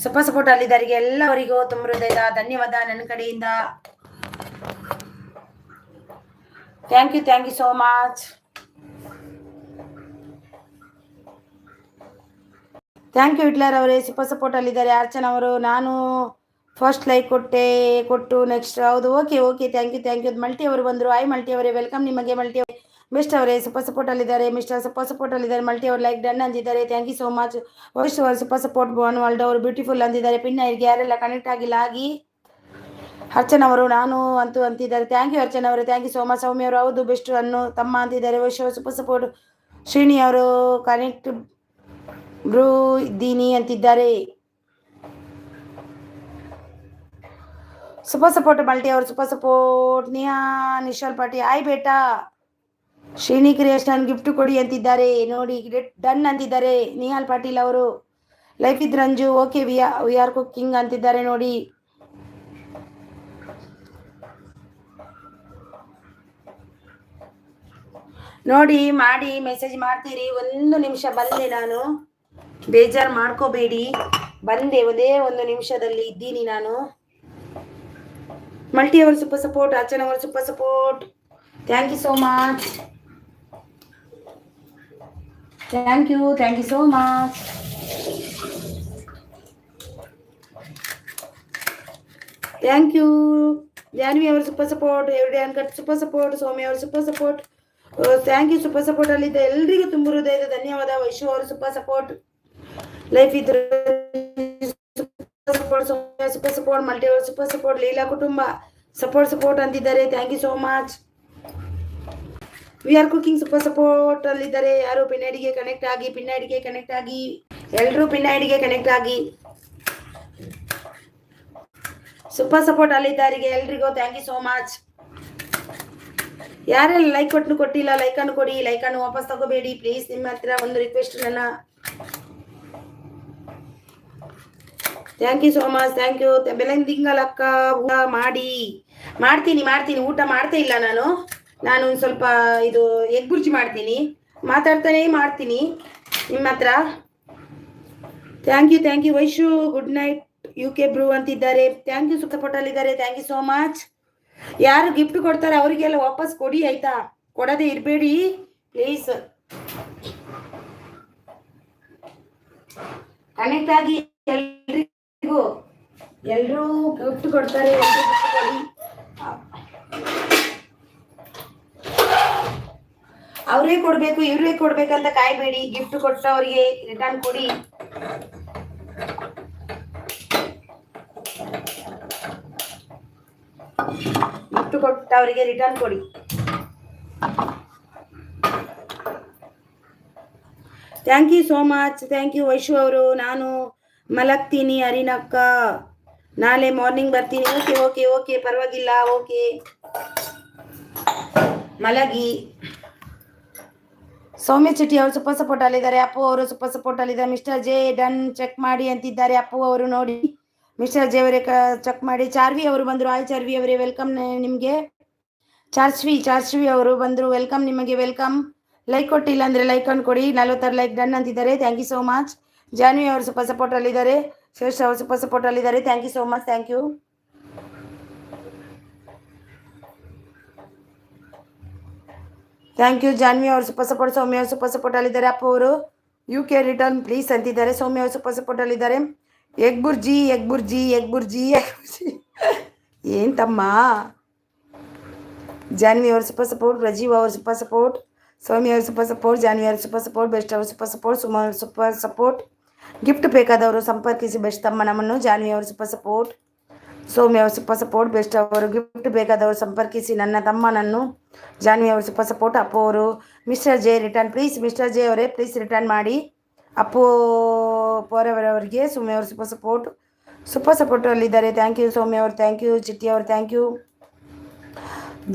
Super support ಅಲ್ಲಿದ್ದವರಿಗೆ ಎಲ್ಲವರಿಗೂ ತುಂಬಿರೋದೇ ಧನ್ಯವಾದ ನನ್ನ ಕಡೆಯಿಂದ. Thank you so much. Thank you Hitler ಅವರೇ ಸೂಪರ್ ಸಪೋರ್ಟ್ ಅಲ್ಲಿದ್ದಾರೆ. ಅರ್ಚನಾ ಅವರು ನಾನು ಫಸ್ಟ್ ಲೈಕ್ ಕೊಟ್ಟು ನೆಕ್ಸ್ಟ್ ಹೌದು ಓಕೆ ಥ್ಯಾಂಕ್ ಯು. ಮಲ್ಟಿ ಅವರು ಬಂದರು. ಆಯ್ ಮಲ್ಟಿ ಅವರೇ ವೆಲ್ಕಮ್ ನಿಮಗೆ. ಮಲ್ಟಿ ಮಿಸ್ಟರ್ ಅವರೇ ಸೂಪರ್ ಸಪೋರ್ಟ್ ಅಲ್ಲಿದ್ದಾರೆ. ಮಿಸ್ಟರ್ ಸೂಪರ್ ಸಪೋರ್ಟ್ ಅಲ್ಲಿದ್ದಾರೆ. ಮಲ್ಟಿ ಅವರು ಲೈಕ್ ಡನ್ ಅಂದಿದ್ದಾರೆ. Thank you so much. Vysya ಅವರು ಸೂಪರ್ ಸಪೋರ್ಟ್. ಭುವನ್ ವರ್ಲ್ಡ್ ಅವರು ಬ್ಯೂಟಿಫುಲ್ ಅಂದಿದ್ದಾರೆ. ಪಿನ್ನ ಇರ್ಗೆ ಯಾರೆಲ್ಲ ಕನೆಕ್ಟ್ ಆಗಿಲ್ಲ ಆಗಿ. ಅರ್ಚನಾ ಅವರು ನಾನು ಅಂತಿದ್ದಾರೆ. ಥ್ಯಾಂಕ್ ಯು ಅರ್ಚನಾ ಅವರೇ. Thank you so much. Soumya ಅವರು ಹೌದು ಬೆಸ್ಟ್ ಅನ್ನು ತಮ್ಮ ಅಂತಿದ್ದಾರೆ. ವೈಶ್ ಅವರು ಸೂಪರ್ ಸಪೋರ್ಟ್. ಶ್ರೀನಿ ಅವರು ಕನೆಕ್ಟ್ ಬ್ರೂ ಇದ್ದೀನಿ ಅಂತಿದ್ದಾರೆ. ಸೂಪರ್ ಸಪೋರ್ಟ್ ಮಲ್ಟಿ ಅವರು ಸೂಪರ್ ಸಪೋರ್ಟ್. ನಿಶಾಲ್ ಪಾಟಿ ಆಯ್ ಬೇಟಾ. ಶ್ರೀನಿ ಕ್ರಿಯೇಷನ್ ಗಿಫ್ಟ್ ಕೊಡಿ ಅಂತಿದ್ದಾರೆ ನೋಡಿ. ಡನ್ ಅಂತಿದ್ದಾರೆ. ನಿಹಾಲ್ ಪಾಟೀಲ್ ಅವರು. ಲೈಫ್ ಇದ್ Ranju okay. We are cooking ಅಂತಿದ್ದಾರೆ ನೋಡಿ. ನೋಡಿ ಮಾಡಿ ಮೆಸೇಜ್ ಮಾಡ್ತೀರಿ. 1 ನಿಮಿಷ ಬಂದೆ ನಾನು, ಬೇಜಾರು ಮಾಡ್ಕೋಬೇಡಿ. ಬಂದೆ, ಒಂದೇ 1 ನಿಮಿಷದಲ್ಲಿ ಇದ್ದೀನಿ ನಾನು. ಮಲ್ಟಿ ಅವರ್ ಸೂಪರ್ ಸಪೋರ್ಟ್, ಅರ್ಚನಾ ಅವರ್ super support, thank you so much. Thank you so much. Thank you. Janhvi ಅವರ್ super support, every uncut super support, Soumya ಅವರ್ super support, thank you. Super support ಅಲ್ಲಿದ್ದ ಎಲ್ರಿಗೂ ತುಂಬ ಹೃದಯದ ಧನ್ಯವಾದ. ವೈಶು ಅವರು ಸೂಪರ್ ಸಪೋರ್ಟ್, ಲೈಫ್ ಇದ್ರೆ ಸಪೋರ್ಟ್, ಸೂಪರ್ ಸಪೋರ್ಟ್, ಮಲ್ಟಿ ಅವರ್ ಸೂಪರ್ ಸಪೋರ್ಟ್, ಲೀಲಾ ಕುಟುಂಬ ಸಪೋರ್ಟ್ ಅಂತಿದ್ದಾರೆ. Thank you so much. We are cooking super support ಅಲ್ಲಿದ್ದಾರೆ. ಯಾರು ಪಿನ್ನೈಡಿಗೆ ಕನೆಕ್ಟ್ ಆಗಿ, ಪಿನ್ನೈಡಿಗೆ ಕನೆಕ್ಟ್ ಆಗಿ, ಎಲ್ಲರೂ ಪಿನ್ನೈಡಿಗೆ ಕನೆಕ್ಟ್ ಆಗಿ. ಸೂಪರ್ ಸಪೋರ್ಟ್ ಅಲ್ಲಿದ್ದಾರಿಗೆ ಎಲ್ರಿಗೂ ಥ್ಯಾಂಕ್ ಯು ಸೋ ಮಚ್. ಯಾರೆಲ್ಲ ಲೈಕ್ ಕೊಟ್ಟಿಲ್ಲ, ಲೈಕನ್ನು ಕೊಡಿ. ಲೈಕನ್ನು ವಾಪಸ್ ತಗೋಬೇಡಿ ಪ್ಲೀಸ್. ನಿಮ್ಮ ಹತ್ರ ಒಂದು ರಿಕ್ವೆಸ್ಟ್ ನನ್ನ. Thank you so much, thank you. ಬೆಳದಿಂಗಳಕ್ಕ ಊಟ ಮಾಡ್ತೀನಿ. ಊಟ ಮಾಡ್ತಾ ಇಲ್ಲ ನಾನು ಸ್ವಲ್ಪ ಇದು ಎಗ್ ಬುರ್ಜಿ ಮಾಡ್ತೀನಿ, ಮಾತಾಡ್ತಾನೆ ಮಾಡ್ತೀನಿ ನಿಮ್ಮ ಹತ್ರ. Thank you. Vaishu good night UK bro ಅಂತಿದ್ದಾರೆ. Thank you. ಸಪೋರ್ಟ್ ಅಲ್ಲಿದ್ದಾರೆ. Thank you so much. ಯಾರು ಗಿಫ್ಟ್ ಕೊಡ್ತಾರೆ ಅವರಿಗೆಲ್ಲ ವಾಪಸ್ ಕೊಡಿ ಆಯ್ತಾ, ಕೊಡದೆ ಇರಬೇಡಿ ಪ್ಲೀಸ್. ಕನೆಕ್ಟ್ ಆಗಿ ಎಲ್ರಿಗೂ, ಎಲ್ಲರೂ ಗಿಫ್ಟ್ ಕೊಡ್ತಾರೆ, ಕೊಡಿ. ಅವರೇ ಕೊಡ್ಬೇಕು ಇವ್ರೇ ಕೊಡ್ಬೇಕಂತ ಕಾಯ್ಬೇಡಿ. ಗಿಫ್ಟ್ ಕೊಟ್ಟವರಿಗೆ ರಿಟರ್ನ್ ಕೊಡಿ. ಗಿಫ್ಟ್ ಕೊಟ್ಟವರಿಗೆ ರಿಟರ್ನ್ ಕೊಡಿ. Thank you so much. Thank you Vaishu ಅವರು. ನಾನು ಮಲಗ್ತೀನಿ ಅರಿನಕ್ಕ, ನಾಳೆ ಮಾರ್ನಿಂಗ್ ಬರ್ತೀನಿ. ಓಕೆ ಪರವಾಗಿಲ್ಲ, ಓಕೆ ಮಲಗಿ. ಸೌಮ್ಯ ಚೆಟ್ಟಿ ಅವರು ಸೂಪರ್ ಸಪೋರ್ಟ್ ಅಲ್ಲಿದ್ದಾರೆ. ಅಪ್ಪು ಅವರು ಸೂಪರ್ ಸಪೋರ್ಟ್ ಅಲ್ಲಿದ್ದಾರೆ. ಮಿಸ್ಟರ್ ಜೆ ಡನ್ ಚೆಕ್ ಮಾಡಿ ಅಂತಿದ್ದಾರೆ. ಅಪ್ಪು ಅವರು ನೋಡಿ, ಮಿಸ್ಟರ್ ಜೆ ಅವರೇ ಚೆಕ್ ಮಾಡಿ. ಚಾರ್ವಿ ಅವರು ಬಂದರು. ಹಾಯ್ ಚಾರ್ವಿ ಅವರೇ, ವೆಲ್ಕಮ್ ನಿಮಗೆ. ಚಾರ್ಶ್ವಿ ಅವರು ಬಂದರು, ವೆಲ್ಕಮ್ ನಿಮಗೆ, ವೆಲ್ಕಮ್. ಲೈಕ್ ಕೊಟ್ಟಿಲ್ಲ ಅಂದರೆ ಲೈಕನ್ನು ಕೊಡಿ. 46 ಲೈಕ್ ಡನ್ ಅಂತಿದ್ದಾರೆ. Thank you so much. Janhvi ಅವರು ಸೂಪರ್ ಸಪೋರ್ಟ್ ಅಲ್ಲಿದ್ದಾರೆ. ಶ್ರೇಷ್ಠ ಅವರು ಸೂಪರ್ ಸಪೋರ್ಟ್ ಅಲ್ಲಿದ್ದಾರೆ. Thank you so much, thank you. Thank you. Janhvi ಅವರು ಸೂಪರ್ ಸಪೋರ್ಟ್, ಸೌಮ್ಯ ಅವರು ಸೂಪರ್ ಸಪೋರ್ಟ್ ಅಲ್ಲಿದ್ದಾರೆ. ಅಪ್ಪು ಅವರು UK ರಿಟರ್ನ್ ಪ್ಲೀಸ್ ಅಂತಿದ್ದಾರೆ. ಸೌಮ್ಯ ಅವರು ಸೂಪರ್ ಸಪೋರ್ಟ್ ಅಲ್ಲಿದ್ದಾರೆ. ಎಗ್ ಬುರ್ಜಿ ಏನು ತಮ್ಮ. ಜಾನ್ವಿ ಅವರು ಸೂಪರ್ ಸಪೋರ್ಟ್, ರಜೀವ್ ಅವರು ಸೂಪರ್ ಸಪೋರ್ಟ್, ಸೌಮ್ಯ ಅವರು ಸೂಪರ್ ಸಪೋರ್ಟ್, ಜಾನ್ವಿ ಅವರು ಸೂಪರ್ ಸಪೋರ್ಟ್, ಬೆಸ್ಟ್ ಅವರು ಸೂಪರ್ ಸಪೋರ್ಟ್, ಸುಮಾ ಅವರು ಸೂಪರ್ ಸಪೋರ್ಟ್. ಗಿಫ್ಟ್ ಬೇಕಾದವರು ಸಂಪರ್ಕಿಸಿ. ಬೆಸ್ಟ್ ತಮ್ಮ ನಮ್ಮನ್ನು. ಜಾನ್ವಿ ಅವರು ಸೂಪರ್ ಸಪೋರ್ಟ್, ಸೌಮ್ಯ ಅವರು ಸೂಪರ್ ಸಪೋರ್ಟ್, ಬೆಸ್ಟ್ ಅವರು. ಗಿಫ್ಟ್ ಬೇಕಾದವರು ಸಂಪರ್ಕಿಸಿ ನನ್ನ ತಮ್ಮನನ್ನು. ಜಾನ್ವಿ ಅವರು ಸೂಪರ್ ಸಪೋರ್ಟ್. ಅಪ್ಪು ಅವರು mister J return please. Mister J ಅವರೇ ಪ್ಲೀಸ್ ರಿಟರ್ನ್ ಮಾಡಿ. ಅಪ್ಪು ಅವರಿಗೆ ಸೌಮ್ಯ ಅವರು ಸೂಪರ್ ಸಪೋರ್ಟಲ್ಲಿದ್ದಾರೆ. ಥ್ಯಾಂಕ್ ಯು ಸೌಮ್ಯ ಅವರು, ಥ್ಯಾಂಕ್ ಯು. ಚಿಟ್ಟಿ ಅವರು ಥ್ಯಾಂಕ್ ಯು.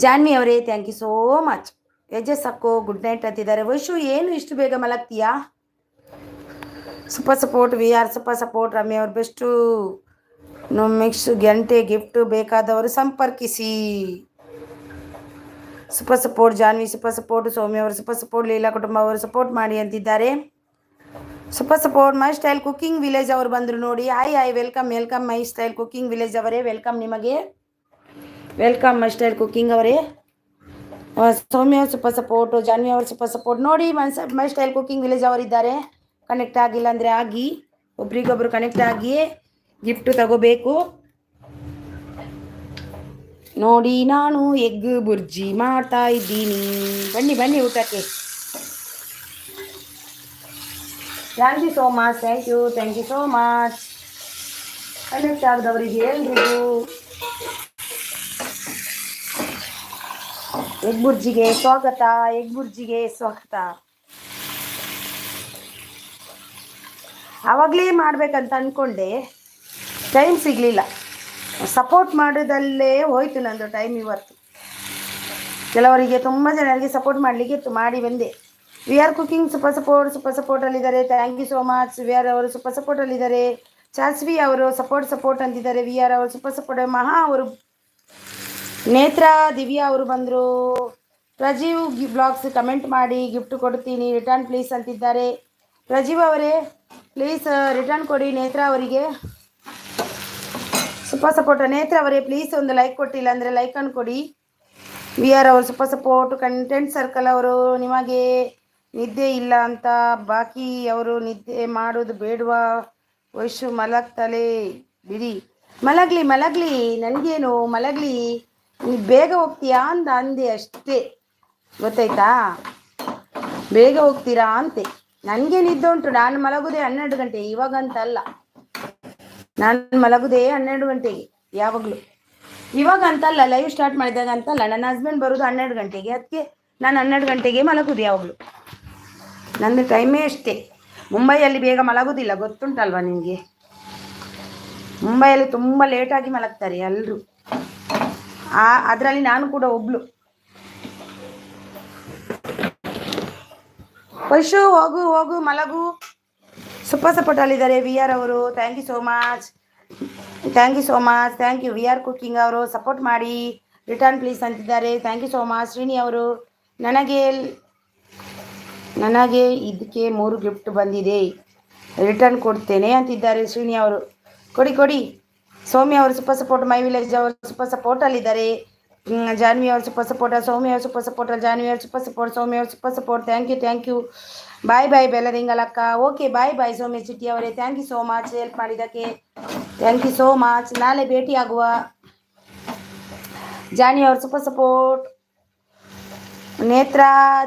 ಜಾನ್ವಿ ಅವರೇ ಥ್ಯಾಂಕ್ ಯು ಸೋ ಮಚ್. ಯಜಸ್ ಅಕ್ಕೋ ಗುಡ್ ನೈಟ್ ಅಂತಿದ್ದಾರೆ. ವೈಶು ಏನು ಇಷ್ಟು ಬೇಗ ಮಲಗ್ತೀಯಾ? Super support V are super support. Ramya ಅವರು ಬೆಸ್ಟು. ಮಿಕ್ಸ್ ಗಂಟೆ ಗಿಫ್ಟ್ ಬೇಕಾದವರು ಸಂಪರ್ಕಿಸಿ. Super support Janvi super support, Soumya ಅವರು ಸೂಪರ್ ಸಪೋರ್ಟ್, ಲೀಲಾ ಕುಟುಂಬ ಅವರು ಸಪೋರ್ಟ್ ಮಾಡಿ ಅಂತಿದ್ದಾರೆ. Super support. ಮೈ ಸ್ಟೈಲ್ ಕುಕಿಂಗ್ ವಿಲೇಜ್ ಅವರು ಬಂದರು ನೋಡಿ. ಹಾಯ್ ವೆಲ್ಕಮ್ ಮೈ ಸ್ಟೈಲ್ ಕುಕಿಂಗ್ ವಿಲೇಜ್ ಅವರೇ, ವೆಲ್ಕಮ್ ನಿಮಗೆ, ವೆಲ್ಕಮ್ ಮೈ ಸ್ಟೈಲ್ ಕುಕಿಂಗ್ ಅವರೇ. ಸೌಮ್ಯ ಅವರು ಸೂಪರ್ ಸಪೋರ್ಟ್, ಜಾನ್ವಿ ಅವರು ಸೂಪರ್ ಸಪೋರ್ಟ್. ನೋಡಿ ಮೈ ಸ್ಟೈಲ್ ಕುಕಿಂಗ್ ವಿಲೇಜ್ ಅವರಿದ್ದಾರೆ. ಕನೆಕ್ಟ್ ಆಗಿಲ್ಲ ಅಂದರೆ ಆಗಿ, ಒಬ್ರಿಗೊಬ್ರು ಕನೆಕ್ಟ್ ಆಗಿ ಗಿಫ್ಟ್ ತಗೋಬೇಕು. ನೋಡಿ ನಾನು ಎಗ್ ಬುರ್ಜಿ ಮಾಡ್ತಾ ಇದ್ದೀನಿ. ಬನ್ನಿ ಊಟಕ್ಕೆ. Thank you so much, thank you so much. Connect ಆಗದವರಿಗೆ ಎಲ್ರಿಗೂ ಎಗ್ ಬುರ್ಜಿಗೆ ಸ್ವಾಗತ. ಆವಾಗಲೇ ಮಾಡಬೇಕಂತ ಅಂದ್ಕೊಂಡೆ, ಟೈಮ್ ಸಿಗಲಿಲ್ಲ. ಸಪೋರ್ಟ್ ಮಾಡೋದಲ್ಲೇ ಹೋಯ್ತು ನಂದು ಟೈಮ್ ಇವತ್ತು. ಕೆಲವರಿಗೆ ತುಂಬ ಜನರಿಗೆ ಸಪೋರ್ಟ್ ಮಾಡಲಿಕ್ಕೆ ಮಾಡಿ ಬಂದೆ. We R cooking super support ಅಲ್ಲಿದ್ದಾರೆ. Thank you so much. We are ಅವರು ಸೂಪರ್ ಸಪೋರ್ಟ್ ಅಲ್ಲಿದ್ದಾರೆ. ಚಾರ್ಸ್ವಿ ಅವರು ಸಪೋರ್ಟ್ ಅಂತಿದ್ದಾರೆ. ವಿ ಆರ್ ಅವರು ಸೂಪರ್ ಸಪೋರ್ಟ್. ಮಹಾ ಅವರು, ನೇತ್ರ ದಿವ್ಯಾ ಅವರು ಬಂದರು. ಪ್ರಜೀವ್ ಬ್ಲಾಗ್ಸ್ ಕಮೆಂಟ್ ಮಾಡಿ ಗಿಫ್ಟ್ ಕೊಡ್ತೀನಿ ರಿಟರ್ನ್ ಪ್ಲೀಸ್ ಅಂತಿದ್ದಾರೆ. ಪ್ರಜೀವ್ ಅವರೇ ಪ್ಲೀಸ್ ರಿಟರ್ನ್ ಕೊಡಿ. ನೇತ್ರ ಅವರಿಗೆ ಸೂಪರ್ ಸಪೋರ್ಟ್. ನೇತ್ರ ಅವರೇ ಪ್ಲೀಸ್ ಒಂದು ಲೈಕ್ ಕೊಟ್ಟಿಲ್ಲ ಅಂದರೆ ಲೈಕನ್ನು ಕೊಡಿ. ವಿ ಆರ್ ಅವರು ಸೂಪರ್ ಸಪೋರ್ಟ್. ಕಂಟೆಂಟ್ ಸರ್ಕಲ್ ಅವರು ನಿಮಗೆ ನಿದ್ದೆ ಇಲ್ಲ ಅಂತ ಬಾಕಿ ಅವರು ನಿದ್ದೆ ಮಾಡೋದು ಬೇಡವಾ? ವಯಸ್ಸು ಮಲಗ್ತಲೇ ಬಿಡಿ. ಮಲಗಲಿ ನನಗೇನು ಮಲಗಲಿ. ನೀವು ಬೇಗ ಹೋಗ್ತೀಯಾ ಅಂದೆ ಅಷ್ಟೇ, ಗೊತ್ತಾಯ್ತಾ? ಬೇಗ ಹೋಗ್ತೀರಾ ಅಂತೆ. ನನಗೆ ನಿದ್ದೆ ಉಂಟು. ನಾನು ಮಲಗುದೇ 12 ಗಂಟೆ, ಇವಾಗಂತಲ್ಲ. ನಾನು ಮಲಗುದೇ 12 ಗಂಟೆಗೆ ಯಾವಾಗಲೂ. ಇವಾಗ ಅಂತಲ್ಲ, ಲೈವ್ ಸ್ಟಾರ್ಟ್ ಮಾಡಿದಾಗ ಅಂತಲ್ಲ. ನನ್ನ ಹಸ್ಬೆಂಡ್ ಬರೋದು 12 ಗಂಟೆಗೆ, ಅದಕ್ಕೆ ನಾನು 12 ಗಂಟೆಗೆ ಮಲಗುದು ಯಾವಾಗಲೂ. ನನ್ನ ಟೈಮೇ ಅಷ್ಟೇ. ಮುಂಬೈಯಲ್ಲಿ ಬೇಗ ಮಲಗೋದಿಲ್ಲ, ಗೊತ್ತುಂಟಲ್ವ ನಿಮಗೆ? ಮುಂಬೈಯಲ್ಲಿ ತುಂಬ ಲೇಟಾಗಿ ಮಲಗ್ತಾರೆ ಎಲ್ಲರೂ. ಅದರಲ್ಲಿ ನಾನು ಕೂಡ ಒಬ್ಳು. ವೈಶು ಹೋಗು ಮಲಗು. ಸೂಪರ್ ಸಪೋರ್ಟ್ ಅಲ್ಲಿದ್ದಾರೆ ವಿ ಆರ್ ಅವರು. Thank you so much. Thank you. We are cooking ಅವರು ಸಪೋರ್ಟ್ ಮಾಡಿ ರಿಟರ್ನ್ ಪ್ಲೀಸ್ ಅಂತಿದ್ದಾರೆ. Thank you so much. Srini ಅವರು ನನಗೆ ಇದಕ್ಕೆ 3 ಗಿಫ್ಟ್ ಬಂದಿದೆ, ರಿಟರ್ನ್ ಕೊಡ್ತೇನೆ ಅಂತಿದ್ದಾರೆ. ಶ್ರೀನಿ ಅವರು ಕೊಡಿ. ಸೌಮ್ಯ ಅವರು ಸೂಪರ್ ಸಪೋರ್ಟ್. ಮೈ ವಿಲೇಜ್ ಅವರು ಸೂಪರ್ ಸಪೋರ್ಟ್ ಅಲ್ಲಿದ್ದಾರೆ. ಜಾನ್ವಿ ಅವರು ಸೂಪರ್ ಸಪೋರ್ಟ್. ಸೌಮ್ಯ ಅವರು ಸೂಪರ್ ಸಪೋರ್ಟ್. ಜಾನ್ವಿ ಅವರು ಸೂಪರ್ ಸಪೋರ್ಟ್. ಸೌಮ್ಯ ಅವರು super support. Thank you. Bye ಬೆಲ್ಲರಿಂಗಲಕ್ಕ. ಓಕೆ ಬಾಯ್ ಸೌಮ್ಯ ಚಿಟ್ಟಿ ಅವರೇ. Thank you so much help ಮಾಡಿದ್ದಕ್ಕೆ. Thank you so much. ನಾಳೆ ಭೇಟಿ ಆಗುವ. ಜಾನಿ ಅವರು ಸೂಪರ್ ಸಪೋರ್ಟ್. ನೇತ್ರ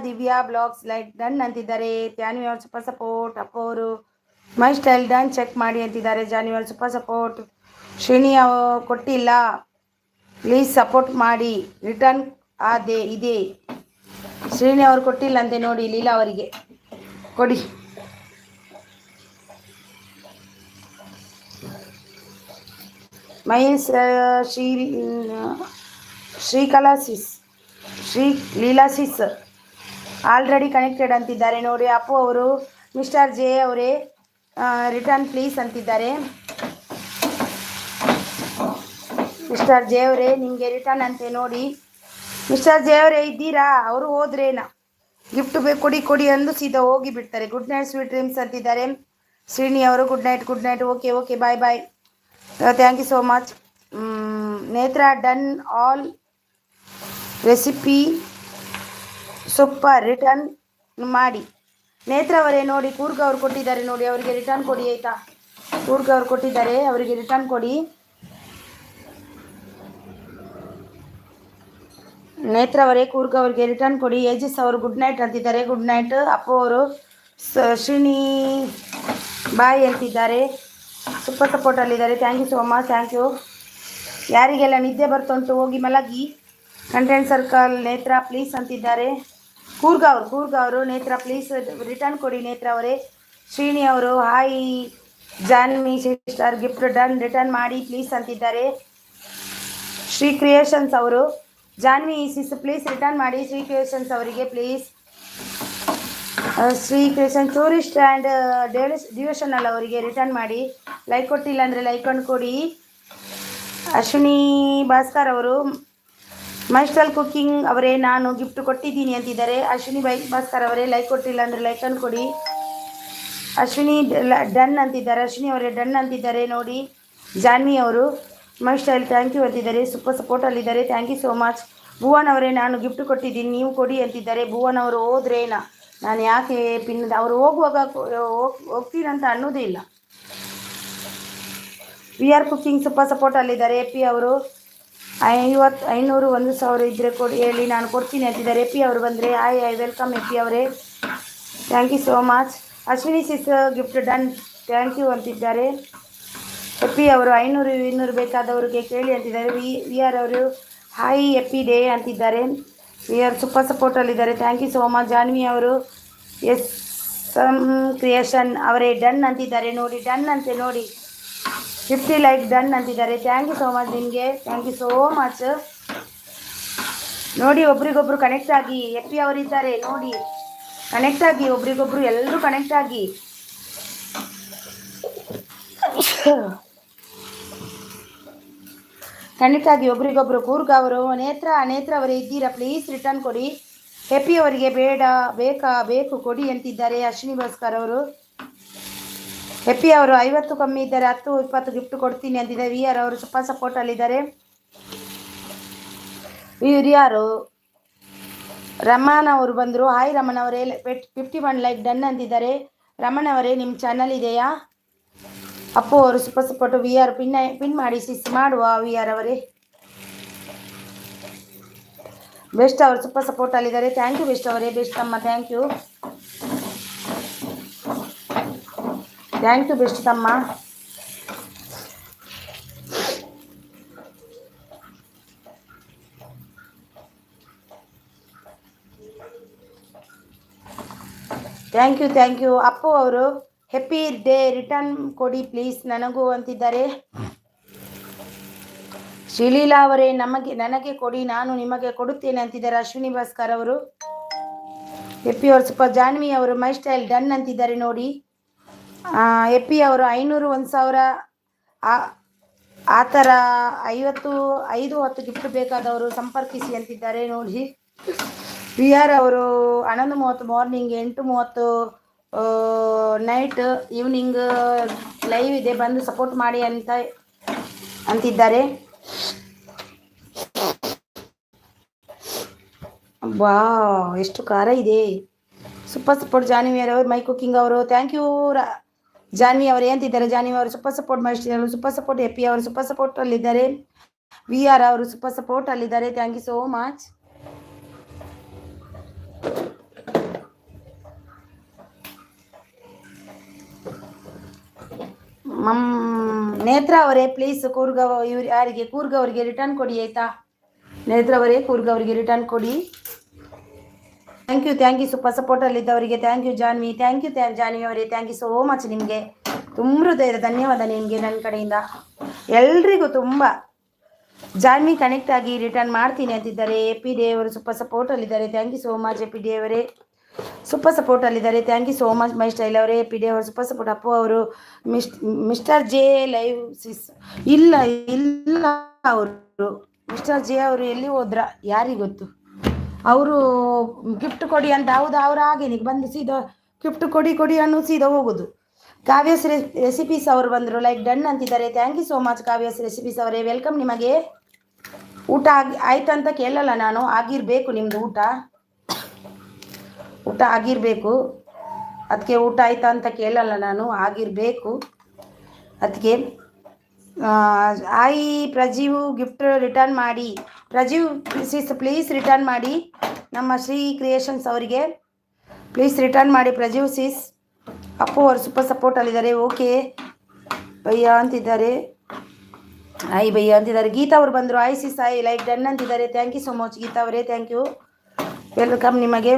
ದಿವ್ಯಾ ಬ್ಲಾಗ್ಸ್ ಲೈಕ್ ಡನ್ ಅಂತಿದ್ದಾರೆ. ಜಾನ್ವಿ ಅವರು ಸೂಪರ್ ಸಪೋರ್ಟ್. ಅಪ್ಪ ಅವರು ಮೈ ಸ್ಟೈಲ್ ಡನ್ ಚೆಕ್ ಮಾಡಿ ಅಂತಿದ್ದಾರೆ. ಜಾನ್ವಿ ಅವರು ಸೂಪರ್ ಸಪೋರ್ಟ್. ಶ್ರೀನಿ ಕೊಟ್ಟಿಲ್ಲ, ಪ್ಲೀಸ್ ಸಪೋರ್ಟ್ ಮಾಡಿ. ರಿಟರ್ನ್ ಇದೆ. ಶ್ರೀನಿ ಅವರು ಕೊಟ್ಟಿಲ್ಲ ಅಂತೆ ನೋಡಿ. ಲೀಲಾ ಅವರಿಗೆ ಕೊಡಿ. ಮಹೇಶ್ ಶ್ರೀ ಲೀಲಾಸಿಸ್ ಆಲ್ರೆಡಿ ಕನೆಕ್ಟೆಡ್ ಅಂತಿದ್ದಾರೆ ನೋಡಿ. ಅಪ್ಪು ಅವರು ಮಿಸ್ಟರ್ ಜೆ ಅವರೇ ರಿಟರ್ನ್ ಪ್ಲೀಸ್ ಅಂತಿದ್ದಾರೆ. ಮಿಸ್ಟರ್ ಜೆ ಅವರೇ ನಿಮಗೆ ರಿಟರ್ನ್ ಅಂತೆ ನೋಡಿ. ಮಿಸ್ಟರ್ ಜೆ ಅವರೇ ಇದ್ದೀರಾ? ಅವರು ಹೋದ್ರೇನಾ? ಗಿಫ್ಟ್ ಬೇಕು ಕೊಡಿ ಅಂದು ಸೀದಾ ಹೋಗಿ ಬಿಡ್ತಾರೆ. ಗುಡ್ ನೈಟ್ ಸ್ವೀಟ್ ಡ್ರೀಮ್ಸ್ ಅಂತಿದ್ದಾರೆ. ಶ್ರೀನಿ ಅವರು good night. Okay bye. Thank you so much. Netra done all recipe super. Return ಮಾಡಿ. ನೇತ್ರ ಅವರೇ ನೋಡಿ, ಕೂರ್ಗ್ ಅವರು ಕೊಟ್ಟಿದ್ದಾರೆ ನೋಡಿ. ಅವರಿಗೆ ರಿಟರ್ನ್ ಕೊಡಿ ಆಯಿತಾ? ಕೂರ್ಗ್ ಅವರು ಕೊಟ್ಟಿದ್ದಾರೆ, ಅವರಿಗೆ ರಿಟರ್ನ್ ಕೊಡಿ. ನೇತ್ರ ಅವರೇ ಕೂರ್ಗ್ ಅವರಿಗೆ ರಿಟರ್ನ್ ಕೊಡಿ. ಏಜಿಸ್ ಅವರು ಗುಡ್ ನೈಟ್ ಅಂತಿದ್ದಾರೆ. Good night. ಅಪ್ಪು ಅವರು ಶ್ರೀನಿ ಬಾಯ್ ಅಂತಿದ್ದಾರೆ. ಸೂಪರ್ ಸಪೋರ್ಟಲ್ಲಿದ್ದಾರೆ. Thank you so much. Thank you. ಯಾರಿಗೆಲ್ಲ ನಿದ್ದೆ ಬರ್ತುಂಟು ಹೋಗಿ ಮಲಗಿ. ಕಂಟೆಂಟ್ ಸರ್ಕಲ್ ನೇತ್ರ ಪ್ಲೀಸ್ ಅಂತಿದ್ದಾರೆ. ಕೂರ್ಗ್ ಅವರು ನೇತ್ರ ಪ್ಲೀಸ್ ರಿಟರ್ನ್ ಕೊಡಿ. ನೇತ್ರ ಅವರೇ. ಶ್ರೀನಿ ಅವರು hi Janvi sister gift done return ಮಾಡಿ ಪ್ಲೀಸ್ ಅಂತಿದ್ದಾರೆ. ಶ್ರೀ ಕ್ರಿಯೇಷನ್ಸ್ ಅವರು ಜಾನ್ವಿ ಸಿಸ್ ಪ್ಲೀಸ್ ರಿಟರ್ನ್ ಮಾಡಿ. ಶ್ರೀ ಕ್ರಿಯೇಷನ್ಸ್ ಅವರಿಗೆ please. Shri creation tourist and devotional ಅವರಿಗೆ ರಿಟರ್ನ್ ಮಾಡಿ. ಲೈಕ್ ಕೊಟ್ಟಿಲ್ಲ ಅಂದರೆ ಲೈಕನ್ನು ಕೊಡಿ. ಅಶ್ವಿನಿ ಭಾಸ್ಕರ್ ಅವರು ಮೈಸ್ಟಲ್ ಕುಕಿಂಗ್ ಅವರೇ ನಾನು ಗಿಫ್ಟ್ ಕೊಟ್ಟಿದ್ದೀನಿ ಅಂತಿದ್ದಾರೆ. ಅಶ್ವಿನಿ ಭಾಸ್ಕರ್ ಅವರೇ ಲೈಕ್ ಕೊಟ್ಟಿಲ್ಲ ಅಂದರೆ ಲೈಕನ್ನು ಕೊಡಿ. ಅಶ್ವಿನಿ ಡನ್ ಅಂತಿದ್ದಾರೆ. ಅಶ್ವಿನಿ ಅವರೇ ಡನ್ ಅಂತಿದ್ದಾರೆ ನೋಡಿ. ಜಾನ್ವಿ ಅವರು ಮೈ ಸ್ಟೈಲ್ ಥ್ಯಾಂಕ್ ಯು ಅಂತಿದ್ದಾರೆ. ಸೂಪರ್ ಸಪೋರ್ಟಲ್ಲಿದ್ದಾರೆ. Thank you so much. Bhuvan ಅವರೇ ನಾನು ಗಿಫ್ಟ್ ಕೊಟ್ಟಿದ್ದೀನಿ, ನೀವು ಕೊಡಿ ಅಂತಿದ್ದಾರೆ. ಭುವನ್ ಅವರು ಹೋದ್ರೇನಾ? ನಾನು ಯಾಕೆ ಅವರು ಹೋಗುವಾಗ ಹೋಗ್ತೀನಂತ ಅನ್ನೋದೇ ಇಲ್ಲ. ವಿ ಆರ್ ಕುಕಿಂಗ್ ಸೂಪರ್ ಸಪೋರ್ಟಲ್ಲಿದ್ದಾರೆ. ಎ ಪಿ ಅವರು 500 1,000 ಇದ್ದರೆ ಕೊಡಿ ಹೇಳಿ ನಾನು ಕೊಡ್ತೀನಿ ಅಂತಿದ್ದಾರೆ. ಎ ಪಿ ಅವರು ಬಂದರೆ ಹಾಯ್ ವೆಲ್ಕಮ್ ಎ ಪಿ ಅವರೇ. Thank you so much. Ashwini sis gift done thank you ಅಂತಿದ್ದಾರೆ. ಎ ಪಿ ಅವರು 500 200 ಬೇಕಾದವರಿಗೆ ಕೇಳಿ ಅಂತಿದ್ದಾರೆ. ವಿ ಆರ್ ಅವರು ಹಾಯ್ ಎಪ್ಪಿ ಡೇ ಅಂತಿದ್ದಾರೆ. ವಿ ಆರ್ ಸೂಪರ್ ಸಪೋರ್ಟಲ್ಲಿದ್ದಾರೆ. Thank you so much. Janhvi ಅವರು ಎಸ್ ಕ್ರಿಯೇಷನ್ ಅವರೇ ಡನ್ ಅಂತಿದ್ದಾರೆ ನೋಡಿ. ಡನ್ ಅಂತೆ ನೋಡಿ. 50 ಲೈಕ್ ಡನ್ ಅಂತಿದ್ದಾರೆ. ಥ್ಯಾಂಕ್ ಯು ಸೋ ಮಚ್ ನಿಮಗೆ. Thank you so much. ನೋಡಿ ಒಬ್ರಿಗೊಬ್ರು ಕನೆಕ್ಟ್ ಆಗಿ. ಎಪ್ಪಿ ಅವರಿದ್ದಾರೆ ನೋಡಿ, ಕನೆಕ್ಟ್ ಆಗಿ ಒಬ್ರಿಗೊಬ್ರು ಎಲ್ಲರೂ ಕನೆಕ್ಟ್ ಆಗಿ. ಒಬ್ರಿಗೊಬ್ರು. ಕೂರ್ಗ್ ಅವರು ನೇತ್ರ ಅವರೇ ಇದ್ದೀರಾ? ಪ್ಲೀಸ್ ರಿಟರ್ನ್ ಕೊಡಿ. ಹೆಪ್ಪಿ ಅವರಿಗೆ ಬೇಕು ಕೊಡಿ ಅಂತಿದ್ದಾರೆ ಅಶ್ವಿನಿ ಭಾಸ್ಕರ್ ಅವರು. ಹೆಪ್ಪಿ ಅವರು 50 ಕಮ್ಮಿ ಇದ್ದಾರೆ, 10-20 ಗಿಫ್ಟ್ ಕೊಡ್ತೀನಿ ಅಂತಿದ್ದಾರೆ. ವಿ ಆರ್ ಅವರು ಸೂಪರ್ ಸಪೋರ್ಟ್ ಅಲ್ಲಿದ್ದಾರೆ. ಇವ್ರು ಯಾರು? ರಮಣ ಅವರು ಬಂದರು. ಹಾಯ್ ರಮಣ ಅವರೇ, 51 ಲೈಕ್ ಡನ್ ಅಂತಿದ್ದಾರೆ. ರಮಣ ಅವರೇ, ನಿಮ್ಮ ಚಾನಲ್ ಇದೆಯಾ? ಅಪ್ಪು ಅವರು super support. V are pin ಮಾಡಿ ಸಿಸ್ ಮಾಡುವ. ವಿ ಆರ್ ಅವರೇ ಬೆಸ್ಟ್ ಅವರು ಸೂಪರ್ ಸಪೋರ್ಟ್ ಅಲ್ಲಿದ್ದಾರೆ. ಥ್ಯಾಂಕ್ ಯು ಬೆಸ್ಟ್ ಅವರೇ. ಬೆಸ್ಟ್ ತಮ್ಮ, ಥ್ಯಾಂಕ್ ಯು ಬೆಸ್ಟ್ ತಮ್ಮ. ಥ್ಯಾಂಕ್ ಯು ಅಪ್ಪು ಅವರು. ಹೆಪ್ಪಿ ಡೇ ರಿಟರ್ನ್ ಕೊಡಿ ಪ್ಲೀಸ್ ನನಗೂ ಅಂತಿದ್ದಾರೆ. ಶ್ರೀಲೀಲಾ ಅವರೇ, ನನಗೆ ಕೊಡಿ, ನಾನು ನಿಮಗೆ ಕೊಡುತ್ತೇನೆ ಅಂತಿದ್ದಾರೆ ಅಶ್ವಿನಿ ಭಾಸ್ಕರ್ ಅವರು. ಹೆಪ್ಪಿ ಅವರು ಸೂಪರ್. ಜಾನ್ವಿ ಅವರು ಮೈ ಸ್ಟೈಲ್ ಡನ್ ಅಂತಿದ್ದಾರೆ ನೋಡಿ. ಹೆಪ್ಪಿ ಅವರು 500 1000 ಆ ಥರ 5-10 ಗಿಫ್ಟ್ ಬೇಕಾದವರು ಸಂಪರ್ಕಿಸಿ ಅಂತಿದ್ದಾರೆ ನೋಡಿ. ವಿ ಆರ್ ಅವರು 11:30 ಮಾರ್ನಿಂಗ್, 8:30 ನೈಟ್, ಈವ್ನಿಂಗ್ ಲೈವ್ ಇದೆ, ಬಂದು ಸಪೋರ್ಟ್ ಮಾಡಿ ಅಂತಿದ್ದಾರೆ. ವಾ ಎಷ್ಟು ಖಾರ ಇದೆ. ಸೂಪರ್ ಸಪೋರ್ಟ್ ಜಾನ್ವಿ ಅವರು. ಮೈ ಕುಕಿಂಗ್ ಅವರು ಥ್ಯಾಂಕ್ ಯು ಜಾನ್ವಿ ಅವರು ಅಂತಿದ್ದಾರೆ. ಜಾನ್ವಿ ಅವರು ಸೂಪರ್ ಸಪೋರ್ಟ್. ಮೈಸ್ಟರ್ ಸೂಪರ್ ಸಪೋರ್ಟ್. ಹೆಪ್ಪಿ ಅವರು ಸೂಪರ್ ಸಪೋರ್ಟ್ ಅಲ್ಲಿದ್ದಾರೆ. ವಿ ಆರ್ ಅವರು ಸೂಪರ್ ಸಪೋರ್ಟ್ ಅಲ್ಲಿದ್ದಾರೆ. Thank you so much. Netra ಅವರೇ ಪ್ಲೀಸ್ ಕೂರ್ಗ ಅವರಿಗೆ ರಿಟರ್ನ್ ಕೊಡಿ ಆಯ್ತಾ. ನೇತ್ರ ಅವರೇ ಕೂರ್ಗ ಅವರಿಗೆ ರಿಟರ್ನ್ ಕೊಡಿ. ಥ್ಯಾಂಕ್ ಯು ಸೂಪರ್ ಸಪೋರ್ಟ್ ಅಲ್ಲಿದ್ದವರಿಗೆ thank you Janvi. Thank you Janhvi ಅವರೇ, ಥ್ಯಾಂಕ್ ಯು ಸೋ ಮಚ್. ನಿಮಗೆ ತುಂಬ ಹೃದಯದ ಧನ್ಯವಾದ ನಿಮಗೆ ನನ್ನ ಕಡೆಯಿಂದ ಎಲ್ರಿಗೂ ತುಂಬ. ಜಾನ್ವಿ ಕನೆಕ್ಟ್ ಆಗಿ ರಿಟರ್ನ್ ಮಾಡ್ತೀನಿ ಅಂತಿದ್ದಾರೆ. ಎ ಪಿ ಡಿ ಅವರು ಸೂಪರ್ ಸಪೋರ್ಟ್ ಅಲ್ಲಿದ್ದಾರೆ. Thank you so much. A P D ಅವರೇ ಸೂಪರ್ ಸಪೋರ್ಟ್ ಅಲ್ಲಿದ್ದಾರೆ. Thank you so much. My style ಅವರೇ, ಎ ಪಿ ಡಿ ಅವರು ಸೂಪರ್ ಸಪೋರ್ಟ್. ಅಪ್ಪು ಅವರು ಮಿಸ್ಟರ್ ಜೆ ಲೈವ್ ಸಿಸ್ ಇಲ್ಲ ಅವರು ಮಿಸ್ಟರ್ ಜೆ ಅವರು ಎಲ್ಲಿ ಹೋದ್ರ ಯಾರಿಗೆ ಗೊತ್ತು. ಅವರು ಗಿಫ್ಟ್ ಕೊಡಿ ಅಂತ ಹೌದು, ಅವ್ರು ಹಾಗೇನಿಗೆ ಬಂದು ಸೀದಾ ಗಿಫ್ಟ್ ಕೊಡಿ ಅನ್ನೋ ಸೀದಾ ಹೋಗೋದು. ಕಾವ್ಯಸ್ ರೆಸಿಪೀಸ್ ಅವರು ಬಂದರು, ಲೈಕ್ ಡನ್ ಅಂತಿದ್ದಾರೆ. Thank you so much Kavya's recipes ಅವರೇ, ವೆಲ್ಕಮ್ ನಿಮಗೆ. ಊಟ ಆಯ್ತಂತ ಕೇಳಲ್ಲ ನಾನು, ಆಗಿರಬೇಕು ನಿಮ್ಮದು ಊಟ ಆಗಿರಬೇಕು, ಅದಕ್ಕೆ ಊಟ ಆಯ್ತಾ ಅಂತ ಕೇಳಲ್ಲ ನಾನು, ಆಗಿರಬೇಕು ಅದಕ್ಕೆ. ಆಯಿ ಪ್ರಜೀವ್ ಗಿಫ್ಟ್ ರಿಟರ್ನ್ ಮಾಡಿ. ಪ್ರಜೀವ್ ಪ್ಲೀಸ್ ರಿಟರ್ನ್ ಮಾಡಿ ನಮ್ಮ ಶ್ರೀ ಕ್ರಿಯೇಷನ್ಸ್ ಅವರಿಗೆ, ಪ್ಲೀಸ್ ರಿಟರ್ನ್ ಮಾಡಿ ಪ್ರಜೀವ್ ಸಿಸ್. ಅಪ್ಪು ಅವರು ಸೂಪರ್ ಸಪೋರ್ಟಲ್ಲಿದ್ದಾರೆ. ಓಕೆ ಭಯ್ಯ ಅಂತಿದ್ದಾರೆ. ಆಯ್ ಭಯ್ಯ ಅಂತಿದ್ದಾರೆ. ಗೀತಾ ಅವರು ಬಂದರು. Hi sis I like done ಅಂತಿದ್ದಾರೆ. Thank you so much Geeta ಅವರೇ, ಥ್ಯಾಂಕ್ ಯು ವೆಲ್ಕಮ್. ನಿಮಗೆ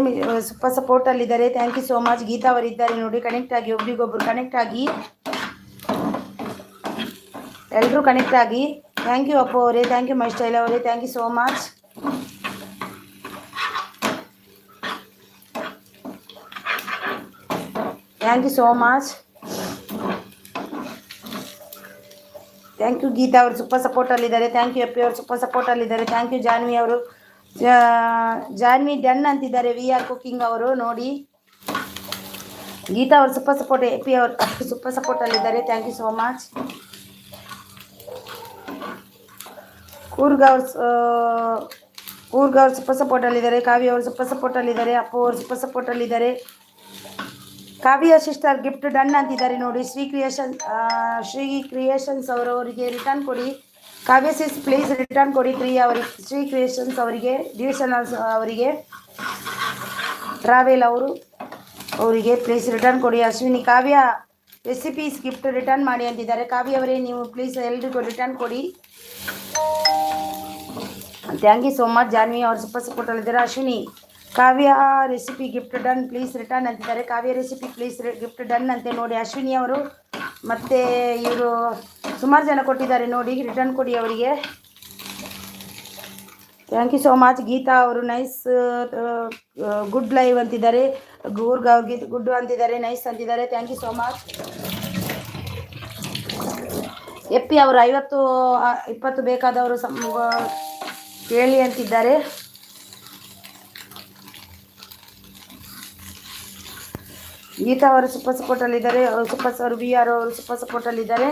ಸೂಪರ್ ಸಪೋರ್ಟಲ್ಲಿದ್ದಾರೆ. Thank you so much. Geeta ಅವರಿದ್ದಾರೆ ನೋಡಿ, ಕನೆಕ್ಟ್ ಆಗಿ, ಒಬ್ರಿಗೊಬ್ರು ಕನೆಕ್ಟ್ ಆಗಿ, ಎಲ್ಲರೂ ಕನೆಕ್ಟ್ ಆಗಿ. ಥ್ಯಾಂಕ್ ಯು ಅಪ್ಪು ಅವರೇ, ಥ್ಯಾಂಕ್ ಯು ಮೈ ಸ್ಟೈಲ್ ಅವರೇ, thank you so much. Thank you so much. Thank you Geeta ಅವರು ಸೂಪರ್ ಸಪೋರ್ಟಲ್ಲಿದ್ದಾರೆ. ಥ್ಯಾಂಕ್ ಯು ಎಪ್ಪಿ ಅವರು ಸೂಪರ್ ಸಪೋರ್ಟಲ್ಲಿದ್ದಾರೆ. ಥ್ಯಾಂಕ್ ಯು ಜಾನ್ವಿ ಅವರು. ಜಾನ್ವಿ ಡನ್ ಅಂತಿದ್ದಾರೆ. ವಿ ಆರ್ ಕುಕಿಂಗ್ ಅವರು ನೋಡಿ. ಗೀತಾ ಅವರು ಸೂಪರ್ ಸಪೋರ್ಟ್. ಎಪ್ಪಿ ಅವರು ಸೂಪರ್ ಸಪೋರ್ಟಲ್ಲಿದ್ದಾರೆ. Thank you so much. Coorg ಅವರು ಸೂಪರ್ ಸಪೋರ್ಟಲ್ಲಿದ್ದಾರೆ. ಕಾವ್ಯ ಅವರು ಸೂಪರ್ ಸಪೋರ್ಟಲ್ಲಿದ್ದಾರೆ. ಅಪ್ಪು ಅವರು ಸೂಪರ್ ಸಪೋರ್ಟಲ್ಲಿದ್ದಾರೆ. ಕಾವ್ಯ ಸಿಸ್ಟರ್ ಗಿಫ್ಟ್ ಡನ್ ಅಂತಿದ್ದಾರೆ ನೋಡಿ. ಶ್ರೀ ಕ್ರಿಯೇಷನ್ಸ್ ಅವರಿಗೆ ರಿಟರ್ನ್ ಕೊಡಿ. ಕಾವ್ಯ ಸಿಸ್ ಪ್ಲೀಸ್ ರಿಟರ್ನ್ ಕೊಡಿ. ಶ್ರೀ ಕ್ರಿಯೇಷನ್ಸ್ ಅವರಿಗೆ, ಡಿವಿಷನಲ್ಸ್ ಅವರಿಗೆ, ಟ್ರಾವೆಲ್ ಅವರಿಗೆ ಪ್ಲೀಸ್ ರಿಟರ್ನ್ ಕೊಡಿ. Ashwini Kavya recipes gift return ಮಾಡಿ ಅಂತಿದ್ದಾರೆ. ಕಾವ್ಯ ಅವರೇ ನೀವು ಪ್ಲೀಸ್ ಎಲ್ರಿಗೂ ರಿಟರ್ನ್ ಕೊಡಿ. Thank you so much. Janhvi ಅವರು ಸೂಪರ್ ಸಪೋರ್ಟಲ್ಲಿದ್ದಾರೆ. Ashwini Kavya recipe gift done please return ಅಂತಿದ್ದಾರೆ. Kavya recipe please gift done ಅಂತೆ ನೋಡಿ. ಅಶ್ವಿನಿ ಅವರು ಮತ್ತು ಇವರು ಸುಮಾರು ಜನ ಕೊಟ್ಟಿದ್ದಾರೆ ನೋಡಿ, ರಿಟರ್ನ್ ಕೊಡಿ ಅವರಿಗೆ. Thank you so much. Geetha ಅವರು ನೈಸ್ ಗುಡ್ ಲೈವ್ ಅಂತಿದ್ದಾರೆ. ಗೂರ್ಗ ಅವ್ರಿಗೆ ಗುಡ್ ಅಂತಿದ್ದಾರೆ, ನೈಸ್ ಅಂತಿದ್ದಾರೆ. Thank you so much. Happy ಅವರು 50-20 ಬೇಕಾದವರು ಕೇಳಿ ಅಂತಿದ್ದಾರೆ. ಗೀತಾ ಅವರು ಸೂಪರ್ ಸಪೋರ್ಟಲ್ಲಿದ್ದಾರೆ. ಸೂಪರ್ ಅವರು ಬಿ ಆರ್ ಅವರು ಸೂಪರ್ ಸಪೋರ್ಟಲ್ಲಿದ್ದಾರೆ.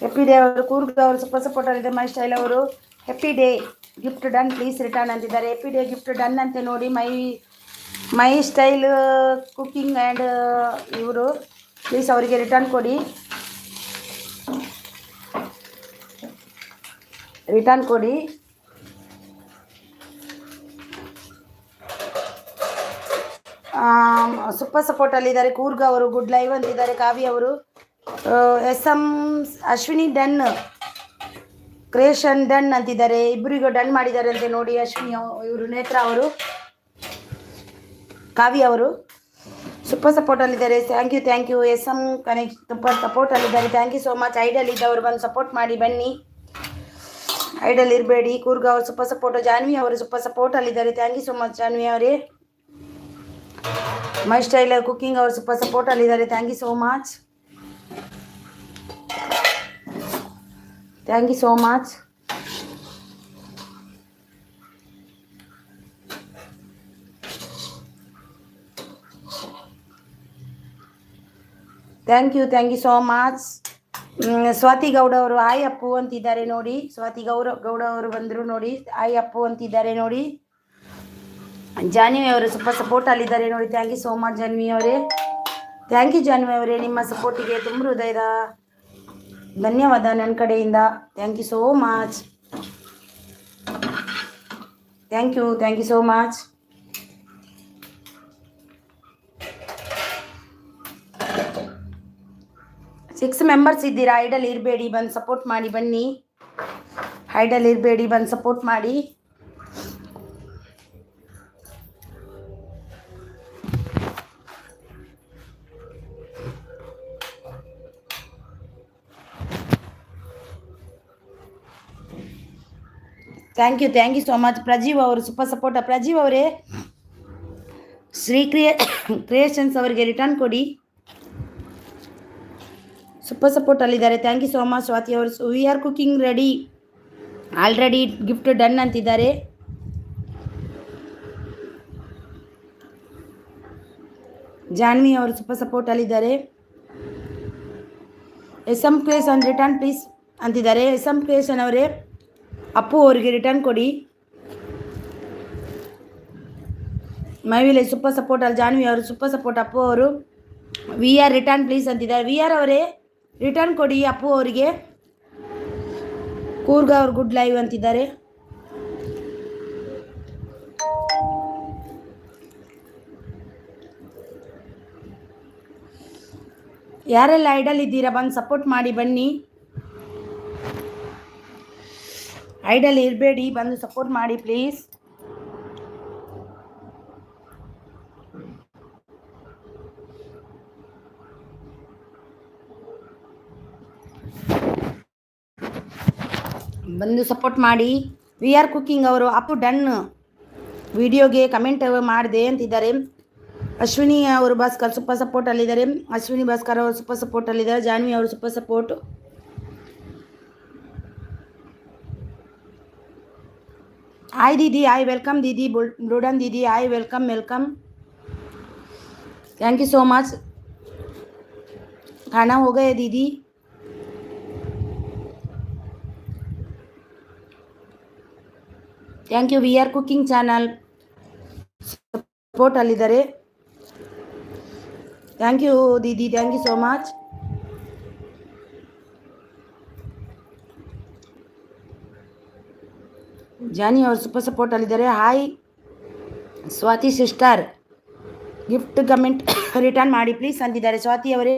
ಹೆಪ್ಪಿ ಡೇ ಅವರು ಕೂರ್ಗ್ ಅವರು ಸೂಪರ್ ಸಪೋರ್ಟಲ್ಲಿದ್ದಾರೆ. ಮೈ ಸ್ಟೈಲ್ ಅವರು happy day gift done please return ಅಂತಿದ್ದಾರೆ. ಹೆಪ್ಪಿ ಡೇ ಗಿಫ್ಟ್ ಡನ್ ಅಂತೆ ನೋಡಿ. ಮೈ ಸ್ಟೈಲ್ ಕುಕಿಂಗ್ ಆ್ಯಂಡ್ ಇವರು ಪ್ಲೀಸ್ ಅವರಿಗೆ ರಿಟರ್ನ್ ಕೊಡಿ. ಸೂಪರ್ ಸಪೋರ್ಟಲ್ಲಿದ್ದಾರೆ. ಕೂರ್ಗ್ ಅವರು ಗುಡ್ ಲೈವ್ ಅಂತಿದ್ದಾರೆ. ಕಾವ್ಯ ಅವರು S Ashwini done creation done ಅಂತಿದ್ದಾರೆ. ಇಬ್ಬರಿಗೂ ಡನ್ ಮಾಡಿದ್ದಾರೆ ಅಂತೆ ನೋಡಿ. ಅಶ್ವಿನಿ ಇವರು ನೇತ್ರ ಅವರು ಕಾವ್ಯ ಅವರು ಸೂಪರ್ ಸಪೋರ್ಟಲ್ಲಿದ್ದಾರೆ. Thank you S connect super ಸಪೋರ್ಟಲ್ಲಿದ್ದಾರೆ. Thank you so much. Idle ಇದ್ದವರು ಬಂದು ಸಪೋರ್ಟ್ ಮಾಡಿ ಬನ್ನಿ, ಐಡಲ್ ಇರಬೇಡಿ. ಕೂರ್ಗ್ ಅವರು ಸೂಪರ್ ಸಪೋರ್ಟ್. ಜಾನ್ವಿ ಅವರು ಸೂಪರ್ ಸಪೋರ್ಟಲ್ಲಿದ್ದಾರೆ. Thank you so much Janvi ಅವರೇ. ಮೈ ಸ್ಟೈಲ್ ಕುಕಿಂಗ್ ಅವರು ಸೂಪರ್ ಸಪೋರ್ಟಲ್ಲಿದ್ದಾರೆ. Thank you so much. Thank you so much. Thank you so much. Swathi Gowda ಅವರು ಆಯ್ ಅಪ್ಪು ಅಂತಿದ್ದಾರೆ ನೋಡಿ. ಸ್ವಾತಿ ಗೌಡ ಅವರು ಬಂದರು ನೋಡಿ. ಆಯ್ ಅಪ್ಪು ಅಂತಿದ್ದಾರೆ ನೋಡಿ. ಜಾನ್ವಿ ಅವರು ಸೂಪರ್ ಸಪೋರ್ಟಲ್ಲಿದ್ದಾರೆ ನೋಡಿ. Thank you so much Janvi ಅವರೇ. ಥ್ಯಾಂಕ್ ಯು ಜಾನ್ವಿ ಅವರೇ. ನಿಮ್ಮ ಸಪೋರ್ಟಿಗೆ ತುಂಬ ಹೃದಯದ ಧನ್ಯವಾದ ನನ್ನ ಕಡೆಯಿಂದ. Thank you so much. Thank you so much. Six members ಇದ್ದೀರಾ. ಐಡಲ್ ಇರಬೇಡಿ, ಬಂದು ಸಪೋರ್ಟ್ ಮಾಡಿ ಬನ್ನಿ. ಐಡಲ್ ಇರಬೇಡಿ, ಬಂದು ಸಪೋರ್ಟ್ ಮಾಡಿ. Thank you so much. Prajeev ಅವರು ಸೂಪರ್ ಸಪೋರ್ಟ್. ಪ್ರಜೀವ್ ಅವರೇ ಶ್ರೀ ಕ್ರಿಯೇಷನ್ಸ್ ಅವರಿಗೆ ರಿಟರ್ನ್ ಕೊಡಿ. ಸೂಪರ್ ಸಪೋರ್ಟಲ್ಲಿದ್ದಾರೆ. Thank you so much. Swathi ಅವರು we are cooking ready already gift done ಅಂತಿದ್ದಾರೆ. ಜಾನ್ವಿ ಅವರು ಸೂಪರ್ ಸಪೋರ್ಟಲ್ಲಿದ್ದಾರೆ. S M creation return please ಅಂತಿದ್ದಾರೆ. ಎಸ್ ಎಮ್ ಕ್ರಿಯೇಷನ್ ಅವರೇ ಅಪ್ಪು ಅವರಿಗೆ ರಿಟರ್ನ್ ಕೊಡಿ. ಮೈ ವಿಲೇಜ್ ಸೂಪರ್ ಸಪೋರ್ಟಲ್ಲಿ ಜಾನ್ವಿ ಅವರು ಸೂಪರ್ ಸಪೋರ್ಟ್. ಅಪ್ಪು ಅವರು ವಿ ಆರ್ ರಿಟರ್ನ್ ಪ್ಲೀಸ್ ಅಂತಿದ್ದಾರೆ. ವಿ ಆರ್ ಅವರೇ ರಿಟರ್ನ್ ಕೊಡಿ ಅಪ್ಪು ಅವರಿಗೆ. ಕೂರ್ಗ್ ಅವರು ಗುಡ್ ಲೈವ್ ಅಂತಿದ್ದಾರೆ. ಯಾರೆಲ್ಲ ಐಡಲ್ ಇದ್ದೀರಾ ಬಂದು ಸಪೋರ್ಟ್ ಮಾಡಿ ಬನ್ನಿ. ಐಡಲ್ ಇರಬೇಡಿ, ಬಂದು ಸಪೋರ್ಟ್ ಮಾಡಿ ಪ್ಲೀಸ್. ಬಂದು ಸಪೋರ್ಟ್ ಮಾಡಿ. ವಿ ಆರ್ ಕುಕಿಂಗ್ ಅವರು ಅಪ್ಪು ಡನ್ ವಿಡಿಯೋಗೆ ಕಮೆಂಟ್ ಮಾಡಿದೆ ಅಂತಿದ್ದಾರೆ. ಅಶ್ವಿನಿ ಅವರು ಭಾಸ್ಕರ್ ಸೂಪರ್ ಸಪೋರ್ಟಲ್ಲಿದ್ದಾರೆ. ಅಶ್ವಿನಿ ಭಾಸ್ಕರ್ ಅವರು ಸೂಪರ್ ಸಪೋರ್ಟಲ್ಲಿದ್ದಾರೆ. ಜಾನ್ವಿ ಅವರು ಸೂಪರ್ ಸಪೋರ್ಟ್. हाय दीदी, हाय वेलकम दीदी. ब्लूडन दीदी hi welcome. Thank you so much. खाना हो गया दीदी? Thank you. We are cooking channel support ಅಲ್ಲಿದ್ದಾರೆ. ಥ್ಯಾಂಕ್ ಯು ದೀದಿ, thank you so much. Jani ಅವರು ಸೂಪರ್ ಸಪೋರ್ಟ್ ಅಲ್ಲಿದ್ದಾರೆ. Hi Swathi sister, gift comment return ಮಾಡಿ ಪ್ಲೀಸ್ ಅಂತಿದ್ದಾರೆ. ಸ್ವಾತಿ ಅವರೇ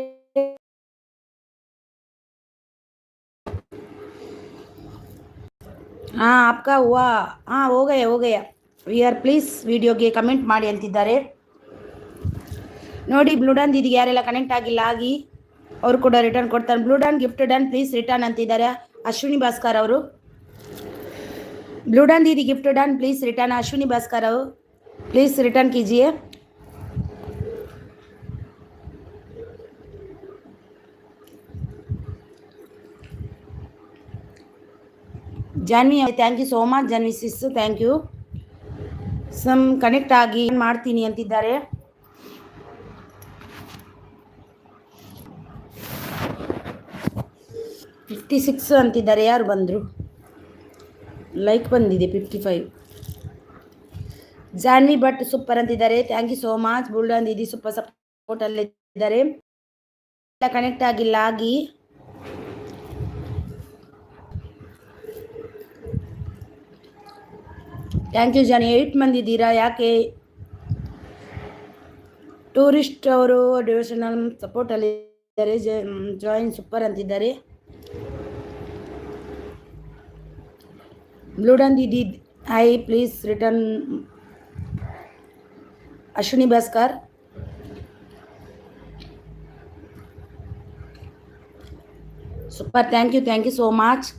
हाँ आपका हुआ, हाँ हो गया. वी आर ಪ್ಲೀಸ್ ವಿಡಿಯೋಗೆ ಕಮೆಂಟ್ ಮಾಡಿ ಅಂತಿದ್ದಾರೆ ನೋಡಿ. ಬ್ಲೂಡನ್ ದೀದಿಗೆ ಯಾರೆಲ್ಲ ಕನೆಕ್ಟ್ ಆಗಿಲ್ಲ ಆಗಿ ಅವರು ಕೂಡ ರಿಟರ್ನ್ ಕೊಡ್ತಾರೆ. ಬ್ಲೂಡನ್ ಗಿಫ್ಟ್ ಡನ್ ಪ್ಲೀಸ್ ರಿಟರ್ನ್ ಅಂತಿದ್ದಾರೆ ಅಶ್ವಿನಿ ಭಾಸ್ಕರ್ ಅವರು. ब्लूडन दीदी gift done please return. Ashwini Bhaskar please return कीजिए. Janvi thank you so much. Janvi sis thank you. Connect ಆಗಿ ಮಾಡ್ತೀನಿ ಅಂತಿದ್ದಾರೆ. $56 ಅಂತಿದ್ದಾರೆ. ಯಾರು ಬಂದರು? ಲೈಕ್ ಬಂದಿದೆ 55. ಜಾನ್ವಿ ಭಟ್ ಸೂಪರ್ ಅಂತಿದ್ದಾರೆ. Thank you so much. ಬುಲ್ಡನ್ ದೀದಿ ಸೂಪರ್ ಸಪೋರ್ಟ್ ಅಲ್ಲಿ ಇದ್ದಾರೆ. ಕನೆಕ್ಟ್ ಆಗಿಲ್ಲ ಆಗಿ. ಥ್ಯಾಂಕ್ ಯು ಜಾನಿ. 8 ಮಂದಿ ಇದ್ದೀರಾ. ಯಾಕೆ? ಟೂರಿಸ್ಟ್ ಅವರು ಡಿವೋಷನಲ್ ಸಪೋರ್ಟ್ ಅಲ್ಲಿ ಇದ್ದಾರೆ. ಜಾಯಿನ್ ಸೂಪರ್ ಅಂತಿದ್ದಾರೆ. ಬ್ಲೂಡನ್ ದೀದಿ I please return. Ashwini Bhaskar super. Thank you so much.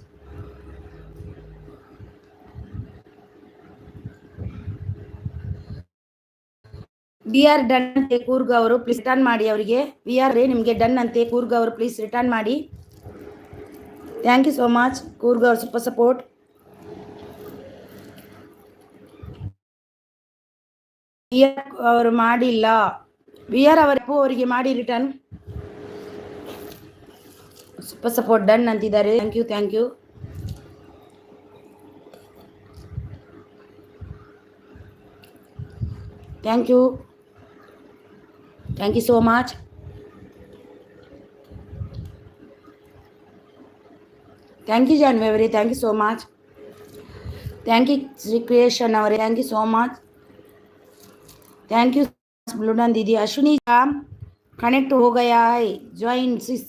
V are done ಅಂತೆ ಕೂರ್ಗ ಅವರು ಪ್ಲೀಸ್ ರಿಟರ್ನ್ ಮಾಡಿ. ಅವರಿಗೆ ವಿ ಆರ್ ನಿಮಗೆ ಡನ್ ಅಂತೆ ಕೂರ್ಗ ಅವರು ಪ್ಲೀಸ್ ರಿಟರ್ನ್ ಮಾಡಿ. Thank you so much Coorg ಅವರು ಸೂಪರ್ ಸಪೋರ್ಟ್. ವಿ ಆರ್ ಅವರು ಮಾಡಿಲ್ಲ. ವಿ ಆರ್ ಅವರಿಗೆ ಮಾಡಿ ರಿಟರ್ನ್. ಸೂಪರ್ ಸಪೋರ್ಟ್ ಡನ್ ಅಂತಿದ್ದಾರೆ. Thank you thank you. Thank you so much. Thank you Janhvi ಅವರೇ. Thank you so much. Thank you Shri creation ಅವರೇ. Thank you so much. Thank you ಬ್ಲೂಡನ್ ದೀದಿ. Ashwini connect ಹೋ ಗಯಾ ಹೈ ಜಾಯಿನ್ ಸಿಸ್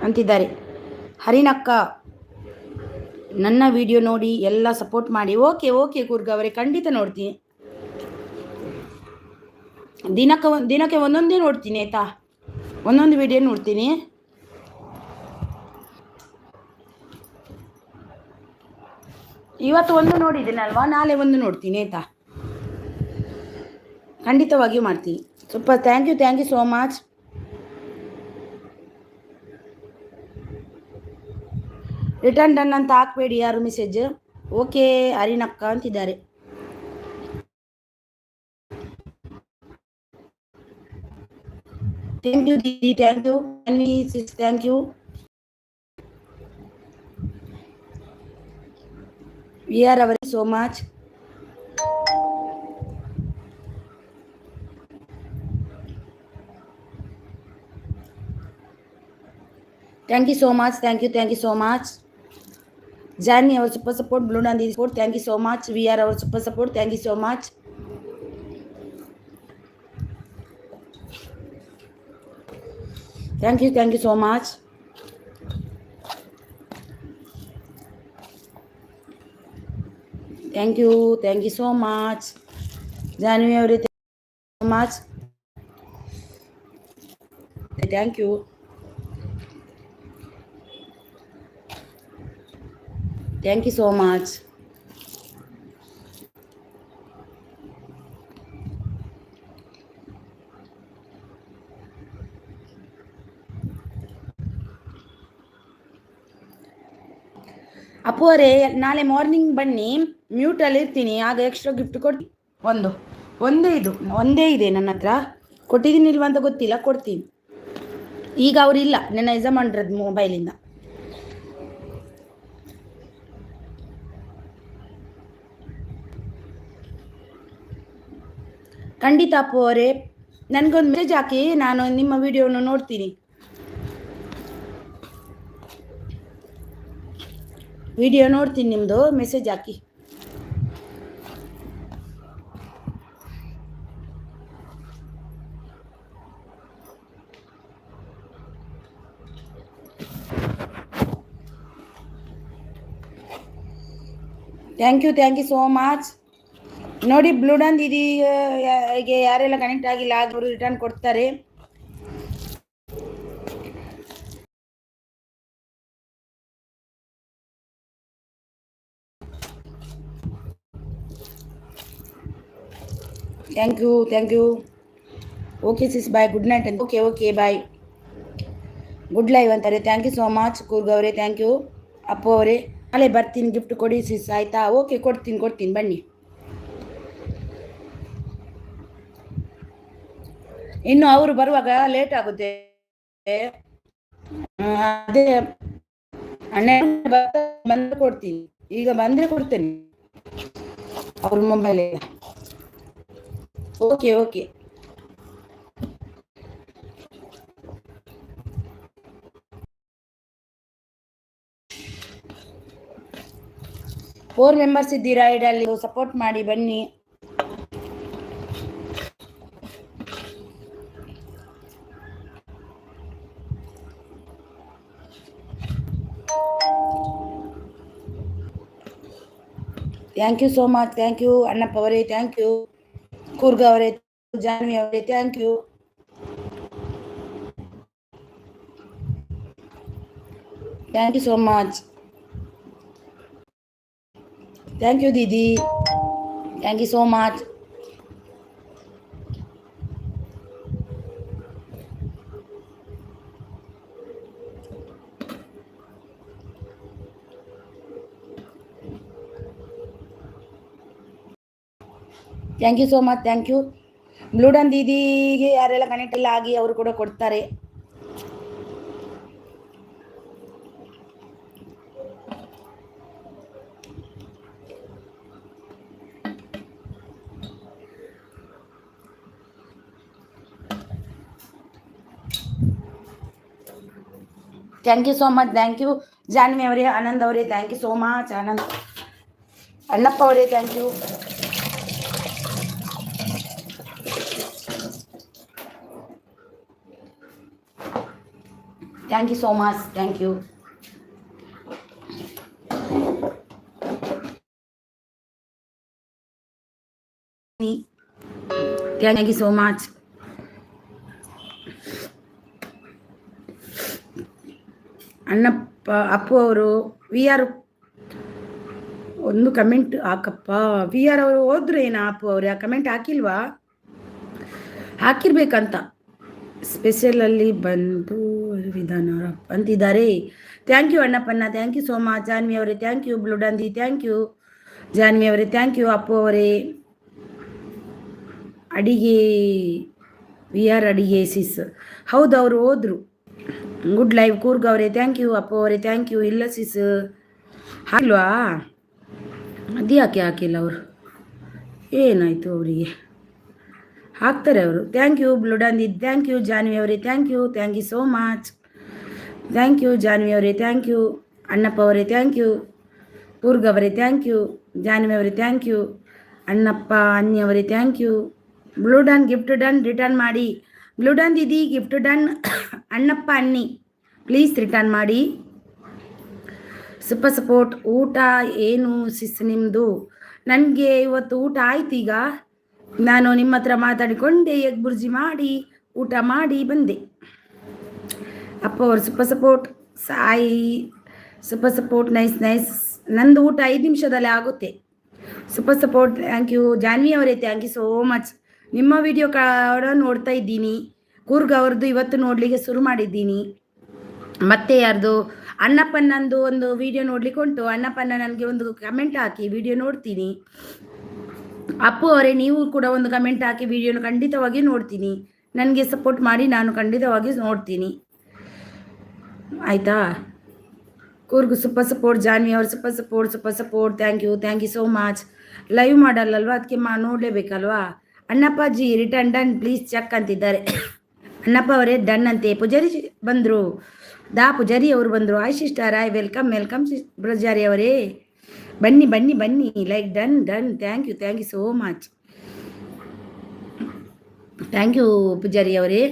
ಅಂತಿದ್ದಾರೆ. ಹರಿನಕ್ಕ ನನ್ನ ವಿಡಿಯೋ ನೋಡಿ ಎಲ್ಲ ಸಪೋರ್ಟ್ ಮಾಡಿ. ಓಕೆ ಓಕೆ ಕೂರ್ಗ ಅವರೇ, ಖಂಡಿತ ನೋಡ್ತೀನಿ. ದಿನಕ್ಕೆ ಒಂದೊಂದೇ ನೋಡ್ತೀನಿ ಆಯಿತಾ. ಒಂದೊಂದು ವಿಡಿಯೋ ನೋಡ್ತೀನಿ. ಇವತ್ತು ಒಂದು ನೋಡಿದ್ದೀನಲ್ವಾ, ನಾಳೆ ಒಂದು ನೋಡ್ತೀನಿ ಆಯಿತಾ. ಖಂಡಿತವಾಗಿಯೂ ಮಾಡ್ತೀನಿ. Super. Thank you so much. Return done ಅಂತ ಹಾಕಬೇಡಿ ಯಾರು ಮೆಸೇಜ್. ಓಕೆ ಹರಿನಕ್ಕ ಅಂತಿದ್ದಾರೆ. ಥ್ಯಾಂಕ್ ಯು ದೀದಿ. Thank you thank you. V are ಅವರಿಗೆ so much. Thank you so much. Thank you so much. Jani ಅವರ್ ಸೂಪರ್ ಸಪೋರ್ಟ್. ಬ್ಲೂಡನ್ ದೀದಿ support. Thank you so much. V are ಅವರ್ super support. Thank you so much. Thank you so much. Thank you so much. Janvi ಅವರೇ so much. Thank you. Thank you so much. Appu ಅವರೇ ನಾಳೆ morning ಬನ್ನಿ, ಮ್ಯೂಟಲ್ಲಿ ಇರ್ತೀನಿ, ಆಗ extra gift ಕೊಡ್ತೀನಿ. ಒಂದೇ ಇದೆ ನನ್ನ ಹತ್ರ. ಕೊಟ್ಟಿದ್ದೀನಿ ಇಲ್ವ ಅಂತ ಗೊತ್ತಿಲ್ಲ, ಕೊಡ್ತೀನಿ. ಈಗ ಅವರಿಲ್ಲ, ನನ್ನ ಯಜಮಾನ್ರದ್ದು ಮೊಬೈಲಿಂದ. ಖಂಡಿತ ಅಪ್ಪು ಅವರೇ, ನನಗೊಂದು ಮೆಸೇಜ್ ಹಾಕಿ, ನಾನು ನಿಮ್ಮ ವಿಡಿಯೋನ ನೋಡ್ತೀನಿ. ವಿಡಿಯೋ ನೋಡ್ತೀನಿ, ನಿಮ್ಮದು ಮೆಸೇಜ್ ಹಾಕಿ. Thank you so much. ನೋಡಿ ಬ್ಲೂಡನ್ ದೀದಿಗೆ ಯಾರೆಲ್ಲ ಕನೆಕ್ಟ್ ಆಗಿಲ್ಲ ಅವರು ರಿಟರ್ನ್ ಕೊಡ್ತಾರೆ. Thank you. Okay sis, bye, good night ಅಂತ. ಓಕೆ ಬಾಯ್, ಗುಡ್ ಲೈವ್ ಅಂತಾರೆ. Thank you so much Coorg ಅವರೇ. Thank you. ಅಪ್ಪು ಅವರೇ, ನಾಳೆ ಬರ್ತೀನಿ, ಗಿಫ್ಟ್ ಕೊಡಿ ಸಿಸ್ ಆಯಿತಾ. ಓಕೆ, ಕೊಡ್ತೀನಿ, ಬನ್ನಿ. ಇನ್ನು ಅವರು ಬರುವಾಗ ಲೇಟ್ ಆಗುತ್ತೆ. ಅದೇ ಬಂದು ಕೊಡ್ತೀನಿ, ಈಗ ಬಂದ್ರೆ ಕೊಡ್ತೇನೆ ಅವ್ರ mobile. Okay okay. Four members ಇದ್ದೀರಾ ಐಡಲ್ಲಿ, ಸಪೋರ್ಟ್ ಮಾಡಿ ಬನ್ನಿ. Thank you so much. Thank you Annappa ಅವರೇ, ಥ್ಯಾಂಕ್ ಯು ಕೂರ್ಗ ಅವರೇ, ಜಾನ್ವಿ ಅವರೇ, thank you. Thank you so much. Thank you ದೀದಿ, thank you so much. Thank you so much. Thank you. ಬ್ಲೂಡನ್ ದೀದಿಗೆ ಯಾರೆಲ್ಲ ಕನೆಕ್ಟ್ ಎಲ್ಲ ಆಗಿ ಅವರು ಕೂಡ ಕೊಡ್ತಾರೆ. Thank you so much. Thank you Janhvi ಅವರೇ, ಆನಂದ್ ಅವರೇ, thank you so much. Anand Annappa ಅವರೇ, thank you. Thank you so much. Thank you. Thank you so much. Annappa Appu ಅವರು ವಿ ಆರ್ ಒಂದು ಕಮೆಂಟ್ ಹಾಕಪ್ಪ. ವಿ ಆರ್ ಅವರು ಹೋದ್ರು ಏನ? ಅಪ್ಪು ಅವ್ರು ಆ ಕಮೆಂಟ್ ಹಾಕಿಲ್ವಾ? ಹಾಕಿರ್ಬೇಕಂತ. ಸ್ಪೆಷಲಲ್ಲಿ ಬಂದು ವಿಧಾನ ಅಂತಿದ್ದಾರೆ. ಥ್ಯಾಂಕ್ ಯು ಅಣ್ಣಪ್ಪಣ್ಣ, thank you so much. Janvi ಅವರೇ ಥ್ಯಾಂಕ್ ಯು. ಬ್ಲೂಡಂದಿ ಥ್ಯಾಂಕ್ ಯು. ಜಾನ್ವಿ ಅವರೇ ಥ್ಯಾಂಕ್ ಯು. ಅಪ್ಪು ಅವರೇ ಅಡಿಗೆ ವಿ ಆರ್ ಅಡಿಗೆ ಸಿಸ್, ಹೌದು ಅವರು ಹೋದ್ರು. ಗುಡ್ ಲೈವ್ ಕೂರ್ಗ ಅವರೇ ಥ್ಯಾಂಕ್ ಯು. ಅಪ್ಪು ಅವರೇ ಥ್ಯಾಂಕ್ ಯು. ಇಲ್ಲ ಸಿಸ್ ಹಾಕಿಲ್ವಾ? ಅದು ಯಾಕೆ ಹಾಕಿಲ್ಲ ಅವರು? ಏನಾಯಿತು ಅವರಿಗೆ? ಹಾಕ್ತಾರೆ ಅವರು. ಥ್ಯಾಂಕ್ ಯು ಬ್ಲೂಡಂದಿ, ಥ್ಯಾಂಕ್ ಯು. ಜಾನ್ವಿ ಅವರೇ thank you. Thank you so much. Thank you Janhvi ಅವರೇ ಥ್ಯಾಂಕ್ ಯು. ಅಣ್ಣಪ್ಪ ಅವರೇ ಥ್ಯಾಂಕ್ ಯು. ಕೂರ್ಗ ಅವರೇ ಥ್ಯಾಂಕ್ ಯು. ಜಾನ್ವಿ ಅವರೇ ಥ್ಯಾಂಕ್ ಯು. ಅಣ್ಣಪ್ಪ ಅನ್ನಿ ಅವರೇ ಥ್ಯಾಂಕ್ ಯು. ಬ್ಲೂಡನ್ ಗಿಫ್ಟ್ ಡನ್ ರಿಟರ್ನ್ ಮಾಡಿ. ಬ್ಲೂಡನ್ ದೀದಿ ಗಿಫ್ಟ್ ಡನ್. ಅಣ್ಣಪ್ಪ ಅನ್ನಿ ಪ್ಲೀಸ್ ರಿಟರ್ನ್ ಮಾಡಿ. Super support. ಊಟ ಏನು ಸಿಸ್ ನಿಮ್ಮದು? ನನಗೆ ಇವತ್ತು ಊಟ ಆಯ್ತು. ಈಗ ನಾನು ನಿಮ್ಮ ಹತ್ರ ಮಾತಾಡಿಕೊಂಡೆ, ಎಗ್ ಬುರ್ಜಿ ಮಾಡಿ ಊಟ ಮಾಡಿ ಬಂದೆ. ಅಪ್ಪ ಅವರು super support. Sai super support. Nice nice. ನಂದು ಊಟ 5 ನಿಮಿಷದಲ್ಲಿ ಆಗುತ್ತೆ. Super support. Thank you Janhvi ಅವರೇ ಥ್ಯಾಂಕ್ ಯು ಸೋ ಮಚ್. ನಿಮ್ಮ ವಿಡಿಯೋ ಕೂಡ ನೋಡ್ತಾ ಇದ್ದೀನಿ. ಕೂರ್ಗ ಅವ್ರದ್ದು ಇವತ್ತು ನೋಡಲಿಕ್ಕೆ ಶುರು ಮಾಡಿದ್ದೀನಿ. ಮತ್ತೆ ಯಾರ್ದು ಅಣ್ಣಪ್ಪನಂದು ಒಂದು ವಿಡಿಯೋ ನೋಡ್ಲಿಕ್ಕೆ ಉಂಟು. ಅಣ್ಣಪ್ಪನ ನನಗೆ ಒಂದು ಕಮೆಂಟ್ ಹಾಕಿ ವಿಡಿಯೋ ನೋಡ್ತೀನಿ. ಅಪ್ಪು ಅವರೇ ನೀವು ಕೂಡ ಒಂದು ಕಮೆಂಟ್ ಹಾಕಿ ವಿಡಿಯೋನ ಖಂಡಿತವಾಗಿ ನೋಡ್ತೀನಿ. ನನಗೆ ಸಪೋರ್ಟ್ ಮಾಡಿ, ನಾನು ಖಂಡಿತವಾಗಿ ನೋಡ್ತೀನಿ ಆಯಿತಾ. Coorg super support. ಜಾನ್ವಿ ಅವರು super support. Super support. Thank you so much. Live ಮಾಡಲ್ಲಲ್ವಾ, ಅದಕ್ಕೆ ನೋಡಲೇಬೇಕಲ್ವಾ. Annappaji return done please check ಅಂತಿದ್ದಾರೆ. ಅಣ್ಣಪ್ಪ ಅವರೇ ಡನ್ ಅಂತೆ. ಪೂಜಾರಿ ಬಂದರು. ಪೂಜಾರಿ ಅವರು ಬಂದರು. Hi sister hi welcome welcome Pujari ಅವರೇ, ಬನ್ನಿ ಬನ್ನಿ ಬನ್ನಿ. Like done done. Thank you so much. Thank you Pujari ಅವರೇ.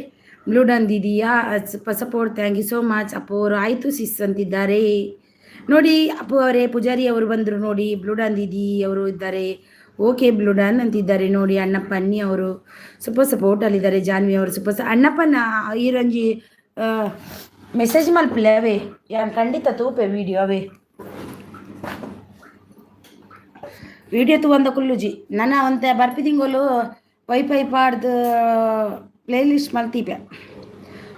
ಬ್ಲೂಡನ್ ದೀದಿಯಾ support. Thank you so much. Appu ಅವರು ಆಯಿತು ಸಿಸ್ ಅಂತಿದ್ದಾರೆ ನೋಡಿ. ಅಪ್ಪು ಅವರೇ ಪೂಜಾರಿ ಅವರು ಬಂದರು ನೋಡಿ. ಬ್ಲೂಡನ್ ದೀದಿ ಅವರು ಇದ್ದಾರೆ. ಓಕೆ ಬ್ಲೂಡನ್ ಅಂತಿದ್ದಾರೆ ನೋಡಿ. ಅಣ್ಣಪ್ಪ ಅನ್ನಿ ಅವರು ಸೂಪರ್ ಸಪೋರ್ಟಲ್ಲಿದ್ದಾರೆ. ಜಾನ್ವಿ ಅವರು ಅಣ್ಣಪ್ಪನ ಈ ರಂಜಿ ಮೆಸೇಜ್ ಮಲ್ಪಲೆ ಅವೇ ಯಾನ್ ಖಂಡಿತ ತೂಪೆ ವಿಡಿಯೋ ಅವೇ ವಿಡಿಯೋ ತೂವಂದ ಕುಲ್ಲುಜಿ ನನ್ನ ಒಂತ ಬರ್ಪಿದಿಂಗೋಲು ವೈಫೈ ಪಾಡ್ದು ಪ್ಲೇ ಲಿಸ್ಟ್ ಮಲ್ತೀಪೆ.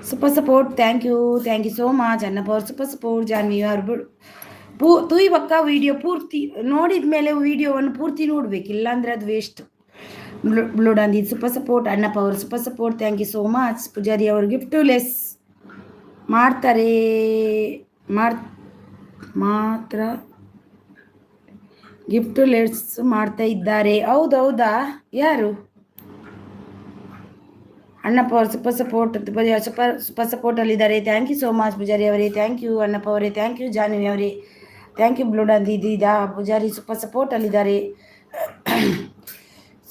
Super support. Thank you so much. Annappa ಅವ್ರು ಸೂಪರ್ ಸಪೋರ್ಟ್. ಜಾನ್ವಿ ಅವರು ತೂಯಿ ಪಕ್ಕ ವಿಡಿಯೋ ಪೂರ್ತಿ ನೋಡಿದ ಮೇಲೆ ವಿಡಿಯೋವನ್ನು ಪೂರ್ತಿ ನೋಡ್ಬೇಕು, ಇಲ್ಲಾಂದರೆ ಅದು ವೇಸ್ಟ್. ಬ್ಲೂ ಡಾಂದಿ ಸೂಪರ್ ಸಪೋರ್ಟ್. ಅಣ್ಣಪ್ಪ ಅವರು super support, thank you so much. Pujari ಅವರು ಗಿಫ್ಟು ಲೆಸ್ ಮಾಡ್ತಾರೆ ಮಾತ್ರ ಗಿಫ್ಟ್ ಲೆಸ್ ಮಾಡ್ತಾ ಇದ್ದಾರೆ. ಹೌದಾ, ಯಾರು? ಅಣ್ಣಪ್ಪ ಅವರು ಸೂಪರ್ ಸಪೋರ್ಟ್, ಸೂಪರ್ ಸಪೋರ್ಟಲ್ಲಿದ್ದಾರೆ. Thank you so much Pujari ಅವರೇ, ಥ್ಯಾಂಕ್ ಯು. ಅಣ್ಣಪ್ಪ ಅವರೇ ಥ್ಯಾಂಕ್ ಯು. ಜಾನ್ವಿ ಅವರೇ ಥ್ಯಾಂಕ್ ಯು. ಬ್ಲೂ ಡಾಂದಿ ದೀದಾ ಪೂಜಾರಿ ಸೂಪರ್ ಸಪೋರ್ಟಲ್ಲಿದ್ದಾರೆ.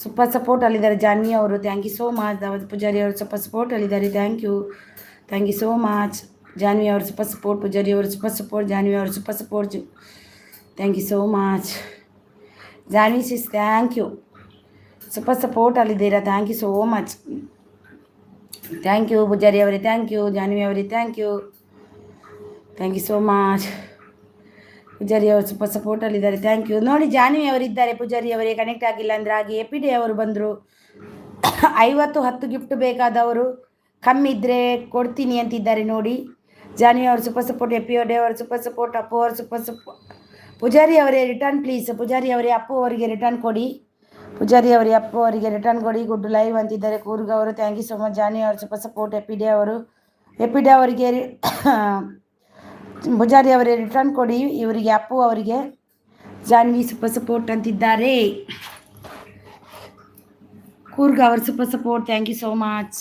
ಸೂಪರ್ ಸಪೋರ್ಟಲ್ಲಿದ್ದಾರೆ ಜಾನ್ವಿ ಅವರು, ಥ್ಯಾಂಕ್ ಯು ಸೋ ಮಚ್. ದಾವತ್ ಪೂಜಾರಿ ಅವರು ಸೂಪರ್ ಸಪೋರ್ಟಲ್ಲಿದ್ದಾರೆ, thank you so much. Janhvi ಅವರು ಸೂಪರ್ ಸಪೋರ್ಟ್, ಪೂಜಾರಿ ಅವರು ಸೂಪರ್ ಸಪೋರ್ಟ್, ಜಾನ್ವಿ ಅವರು super support, thank you so much. Janhvi sis thank you, super ಸಪೋರ್ಟಲ್ಲಿದ್ದೀರಾ, thank you so much. Thank you Pujari ಅವರೇ, ಥ್ಯಾಂಕ್ ಯು. ಜಾನ್ವಿ ಅವರೇ thank you so much. Pujari ಅವರು super ಸಪೋರ್ಟಲ್ಲಿದ್ದಾರೆ, thank you. ನೋಡಿ ಜಾನ್ವಿ ಅವರಿದ್ದಾರೆ, ಪೂಜಾರಿ ಅವರೇ ಕನೆಕ್ಟ್ ಆಗಿಲ್ಲ ಅಂದರೆ ಹಾಗೆ. ಎಪಿ ಡೇ ಅವರು ಬಂದರು. 50 ಗಿಫ್ಟ್ ಬೇಕಾದವರು ಕಮ್ಮಿ ಇದ್ದರೆ ಕೊಡ್ತೀನಿ ಅಂತಿದ್ದಾರೆ ನೋಡಿ. ಜಾನ್ವಿ ಅವರು ಸೂಪರ್ ಸಪೋರ್ಟ್, ಎಪಿ ಡೇ ಅವರು ಸೂಪರ್ ಸಪೋರ್ಟ್, ಅಪ್ಪು ಅವರು ಸೂಪರ್ ಸಪೋರ್ಟ್. ಪೂಜಾರಿ ಅವರೇ ರಿಟರ್ನ್ ಪ್ಲೀಸ್. ಪೂಜಾರಿ ಅವರೇ ಅಪ್ಪು ಅವರಿಗೆ ರಿಟರ್ನ್ ಕೊಡಿ. ಪೂಜಾರಿ ಅವರೇ ಅಪ್ಪು ಅವರಿಗೆ ರಿಟರ್ನ್ ಕೊಡಿ. ಗುಡ್ ಲೈವ್ ಅಂತಿದ್ದಾರೆ ಕೂರ್ಗ ಅವರು, thank you so much. Janhvi ಅವರು ಸೂಪರ್ ಸಪೋರ್ಟ್, ಎಪಿ ಡೇ ಅವರಿಗೆ ಪೂಜಾರಿ ಅವರೇ ರಿಟರ್ನ್ ಕೊಡಿ. ಇವರಿಗೆ ಅಪ್ಪು ಅವರಿಗೆ ಜಾನ್ವಿ ಸೂಪರ್ ಸಪೋರ್ಟ್ ಅಂತಿದ್ದಾರೆ. ಕೂರ್ಗ ಅವರು super support, thank you so much.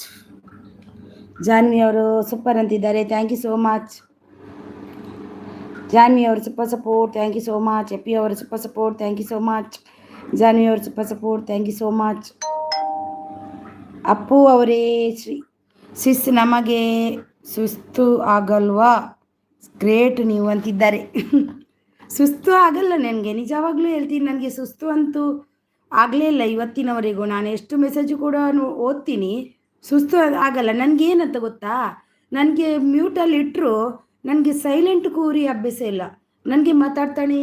Janhvi ಅವರು ಸೂಪರ್ ಅಂತಿದ್ದಾರೆ, thank you so much. Janhvi ಅವರು super support, thank you so much. AP ಅವರು super support, thank you so much. Janhvi ಅವರು super support, thank you so much. Appu ಅವರೇ sis ನಮಗೆ ಸುಸ್ತು ಆಗಲ್ವಾ, great ನೀವು ಅಂತಿದ್ದಾರೆ. ಸುಸ್ತು ಆಗಲ್ಲ ನನಗೆ, ನಿಜವಾಗ್ಲೂ ಹೇಳ್ತೀನಿ. ನನಗೆ ಸುಸ್ತು ಅಂತೂ ಆಗಲೇ ಇಲ್ಲ ಇವತ್ತಿನವರೆಗೂ. ನಾನು ಎಷ್ಟು ಮೆಸೇಜು ಕೂಡ ಓದ್ತೀನಿ, ಸುಸ್ತು ಆಗಲ್ಲ. ನನಗೇನಂತ ಗೊತ್ತಾ, ನನಗೆ ಮ್ಯೂಟಲ್ಲಿ ಇಟ್ಟರು ನನಗೆ ಸೈಲೆಂಟ್ ಕೂರಿ ಅಭ್ಯಾಸ ಇಲ್ಲ. ನನಗೆ ಮಾತಾಡ್ತಾನೇ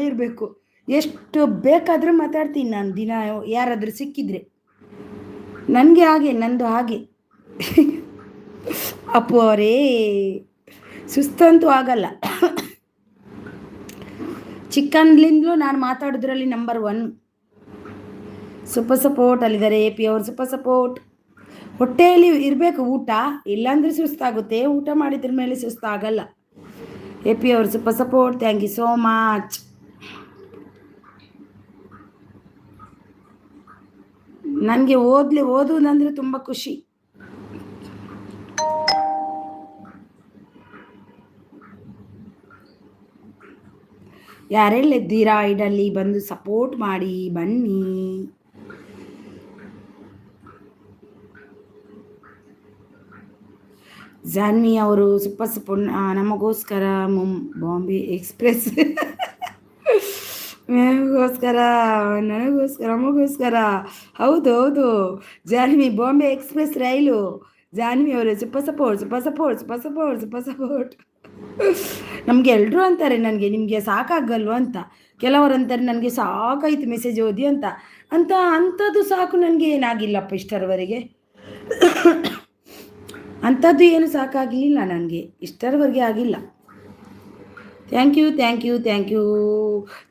ಇರಬೇಕು. ಎಷ್ಟು ಬೇಕಾದರೂ ಮಾತಾಡ್ತೀನಿ ನಾನು ದಿನ, ಯಾರಾದರೂ ಸಿಕ್ಕಿದ್ರೆ. ನನಗೆ ನಂದು ಹಾಗೆ. ಅಪ್ಪು ಅವರೇ ಸುಸ್ತಂತೂ ಆಗಲ್ಲ. ಚಿಕ್ಕನ್ಲಿಂದಲೂ ನಾನು ಮಾತಾಡೋದ್ರಲ್ಲಿ ನಂಬರ್ 1. ಸೂಪರ್ ಸಪೋರ್ಟ್ ಅಲ್ಲಿದ್ದಾರೆ ಎ ಪಿ ಅವರು ಸೂಪರ್ ಸಪೋರ್ಟ್. ಹೊಟ್ಟೆಯಲ್ಲಿ ಇರಬೇಕು ಊಟ, ಇಲ್ಲಾಂದರೆ ಸುಸ್ತಾಗುತ್ತೆ. ಊಟ ಮಾಡಿದ್ರ ಮೇಲೆ ಸುಸ್ತಾಗಲ್ಲ. ಎ ಪಿ ಅವರು super support, thank you so much. ನನಗೆ ಓದುವುದಂದರೆ ತುಂಬ ಖುಷಿ. ಯಾರೆಲ್ಲಿದ್ದೀರಾ ಐಡಲ್ಲಿ ಬಂದು ಸಪೋರ್ಟ್ ಮಾಡಿ ಬನ್ನಿ. ಜಾನ್ವಿ ಅವರು ಸೂಪರ್ ಸಪೋರ್ಟ್. ನಮಗೋಸ್ಕರ ಬಾಂಬೆ ಎಕ್ಸ್ಪ್ರೆಸ್ ನಮಗೋಸ್ಕರ ಹೌದು ಜಾನ್ವಿ, ಬಾಂಬೆ ಎಕ್ಸ್ಪ್ರೆಸ್ ರೈಲು. ಜಾನ್ವಿ ಅವರು ಸೂಪರ್ ಸಪೋರ್ಟ್. ನಮಗೆ ಎಲ್ಲರೂ ಅಂತಾರೆ ನನಗೆ ನಿಮಗೆ ಸಾಕಾಗಲ್ವ ಅಂತ. ಕೆಲವರು ಅಂತಾರೆ ನನಗೆ ಸಾಕಾಯ್ತು ಮೆಸೇಜ್ ಓದಿ ಅಂಥದ್ದು ಸಾಕು. ನನಗೆ ಏನಾಗಿಲ್ಲಪ್ಪ ಇಷ್ಟರವರೆಗೆ. ಅಂಥದ್ದು ಏನು ಸಾಕಾಗಲಿಲ್ಲ ನನಗೆ, ಇಷ್ಟರವರೆಗೆ ಆಗಿಲ್ಲ. Thank you.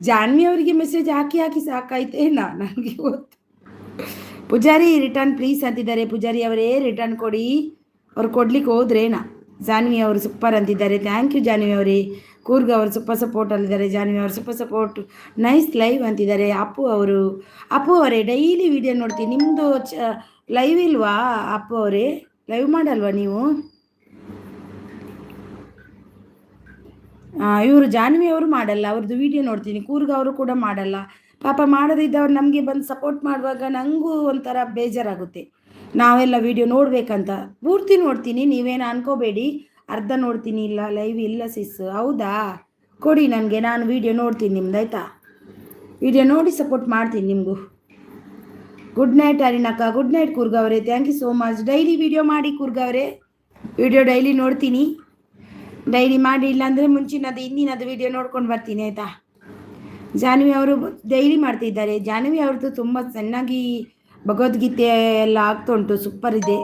ಜಾನ್ವಿ ಅವರಿಗೆ ಮೆಸೇಜ್ ಹಾಕಿ ಸಾಕಾಯ್ತೇನಾ ನನಗೆ ಗೊತ್ತು. ಪೂಜಾರಿ ರಿಟರ್ನ್ ಪ್ಲೀಸ್ ಅಂತಿದ್ದಾರೆ. ಪೂಜಾರಿ ಅವರೇ ರಿಟರ್ನ್ ಕೊಡಿ. ಅವ್ರು ಕೊಡ್ಲಿಕ್ಕೆ ಹೋದ್ರೇನಾ. ಜಾನ್ವಿ ಅವರು ಸೂಪರ್ ಅಂತಿದ್ದಾರೆ, ಥ್ಯಾಂಕ್ ಯು ಜಾನ್ವಿ ಅವರೇ. ಕೂರ್ಗ ಅವರು ಸೂಪರ್ ಸಪೋರ್ಟಲ್ಲಿದ್ದಾರೆ. ಜಾನ್ವಿ ಅವರು ಸೂಪರ್ ಸಪೋರ್ಟ್, ನೈಸ್ ಲೈವ್ ಅಂತಿದ್ದಾರೆ. ಅಪ್ಪು ಅವರೇ ಡೈಲಿ ವಿಡಿಯೋ ನೋಡ್ತೀನಿ. ನಿಮ್ಮದು ಲೈವ್ ಇಲ್ವಾ ಅಪ್ಪು ಅವರೇ? ಲೈವ್ ಮಾಡಲ್ವಾ ನೀವು? ಇವರು ಜಾನ್ವಿ ಅವರು ಮಾಡಲ್ಲ, ಅವ್ರದ್ದು ವಿಡಿಯೋ ನೋಡ್ತೀನಿ. ಕೂರ್ಗ ಅವರು ಕೂಡ ಮಾಡಲ್ಲ. ಪಾಪ ಮಾಡದಿದ್ದವ್ರು ನಮಗೆ ಬಂದು ಸಪೋರ್ಟ್ ಮಾಡುವಾಗ ನನಗೂ ಒಂಥರ ಬೇಜಾರಾಗುತ್ತೆ. ನಾವೆಲ್ಲ ವಿಡಿಯೋ ನೋಡಬೇಕಂತ ಪೂರ್ತಿ ನೋಡ್ತೀನಿ, ನೀವೇನು ಅನ್ಕೋಬೇಡಿ. ಅರ್ಧ ನೋಡ್ತೀನಿ, ಇಲ್ಲ ಲೈವ್ ಇಲ್ಲ ಸಿಸ್. ಹೌದಾ, ಕೊಡಿ ನನಗೆ, ನಾನು ವಿಡಿಯೋ ನೋಡ್ತೀನಿ ನಿಮ್ದು, ಆಯಿತಾ? ವಿಡಿಯೋ ನೋಡಿ ಸಪೋರ್ಟ್ ಮಾಡ್ತೀನಿ ನಿಮಗೂ. ಗುಡ್ ನೈಟ್ ಅರಿನಕ್ಕ. ಗುಡ್ ನೈಟ್ ಕೂರ್ಗ ಅವರೇ, thank you so much. Daily video ಮಾಡಿ ಕೂರ್ಗ ಅವರೇ, ವಿಡಿಯೋ ಡೈಲಿ ನೋಡ್ತೀನಿ. ಡೈಲಿ ಮಾಡಿ, ಇಲ್ಲಾಂದರೆ ಮುಂಚಿನದು ಹಿಂದಿನದು ವಿಡಿಯೋ ನೋಡ್ಕೊಂಡು ಬರ್ತೀನಿ, ಆಯಿತಾ? ಜಾನ್ವಿ ಅವರು ಡೈಲಿ ಮಾಡ್ತಿದ್ದಾರೆ. ಜಾನ್ವಿ ಅವ್ರದ್ದು ತುಂಬ ಚೆನ್ನಾಗಿ ಭಗವದ್ಗೀತೆ ಎಲ್ಲ ಆಗ್ತಾ ಉಂಟು, ಸೂಪರ್ ಇದೆ.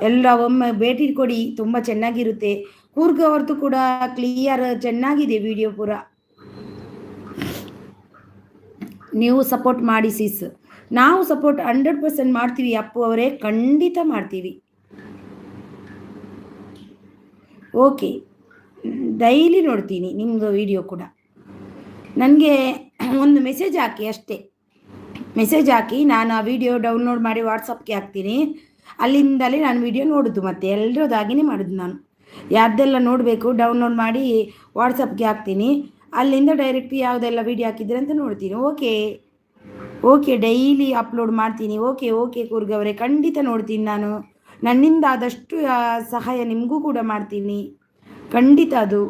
ಎಲ್ಲ ಒಮ್ಮೆ ಭೇಟಿ ಕೊಡಿ, ತುಂಬ ಚೆನ್ನಾಗಿರುತ್ತೆ. ಕೂರ್ಗ ಅವ್ರದ್ದು ಕೂಡ ಕ್ಲಿಯರ್ ಚೆನ್ನಾಗಿದೆ ವಿಡಿಯೋ ಪೂರ. ನೀವು ಸಪೋರ್ಟ್ ಮಾಡಿ ಸಿಸ್. ನಾವು ಸಪೋರ್ಟ್ 100% ಮಾಡ್ತೀವಿ ಅಪ್ಪು ಅವರೇ, ಖಂಡಿತ ಮಾಡ್ತೀವಿ. ಓಕೆ, ಡೈಲಿ ನೋಡ್ತೀನಿ ನಿಮ್ಮದು ವಿಡಿಯೋ ಕೂಡ. ನನಗೆ ಒಂದು ಮೆಸೇಜ್ ಹಾಕಿ ಅಷ್ಟೇ, ಮೆಸೇಜ್ ಹಾಕಿ ನಾನು ಆ ವಿಡಿಯೋ ಡೌನ್ಲೋಡ್ ಮಾಡಿ ವಾಟ್ಸಪ್ಗೆ ಹಾಕ್ತೀನಿ. ಅಲ್ಲಿಂದಲೇ ನಾನು ವಿಡಿಯೋ ನೋಡೋದು, ಮತ್ತು ಎಲ್ಲರದಾಗಿನೇ ಮಾಡೋದು ನಾನು. ಯಾರ್ದೆಲ್ಲ ನೋಡಬೇಕು ಡೌನ್ಲೋಡ್ ಮಾಡಿ ವಾಟ್ಸಪ್ಗೆ ಹಾಕ್ತೀನಿ. ಅಲ್ಲಿಂದ ಡೈರೆಕ್ಟ್ ಯಾವುದೆಲ್ಲ ವಿಡಿಯೋ ಹಾಕಿದ್ರೆ ಅಂತ ನೋಡ್ತೀನಿ. ಓಕೆ ಓಕೆ, ಡೈಲಿ ಅಪ್ಲೋಡ್ ಮಾಡ್ತೀನಿ. ಓಕೆ ಓಕೆ ಕೂರ್ಗವರೇ, ಖಂಡಿತ ನೋಡ್ತೀನಿ ನಾನು. ನನ್ನಿಂದ ಆದಷ್ಟು ಸಹಾಯ ನಿಮಗೂ ಕೂಡ ಮಾಡ್ತೀನಿ, ಖಂಡಿತ. ಅದು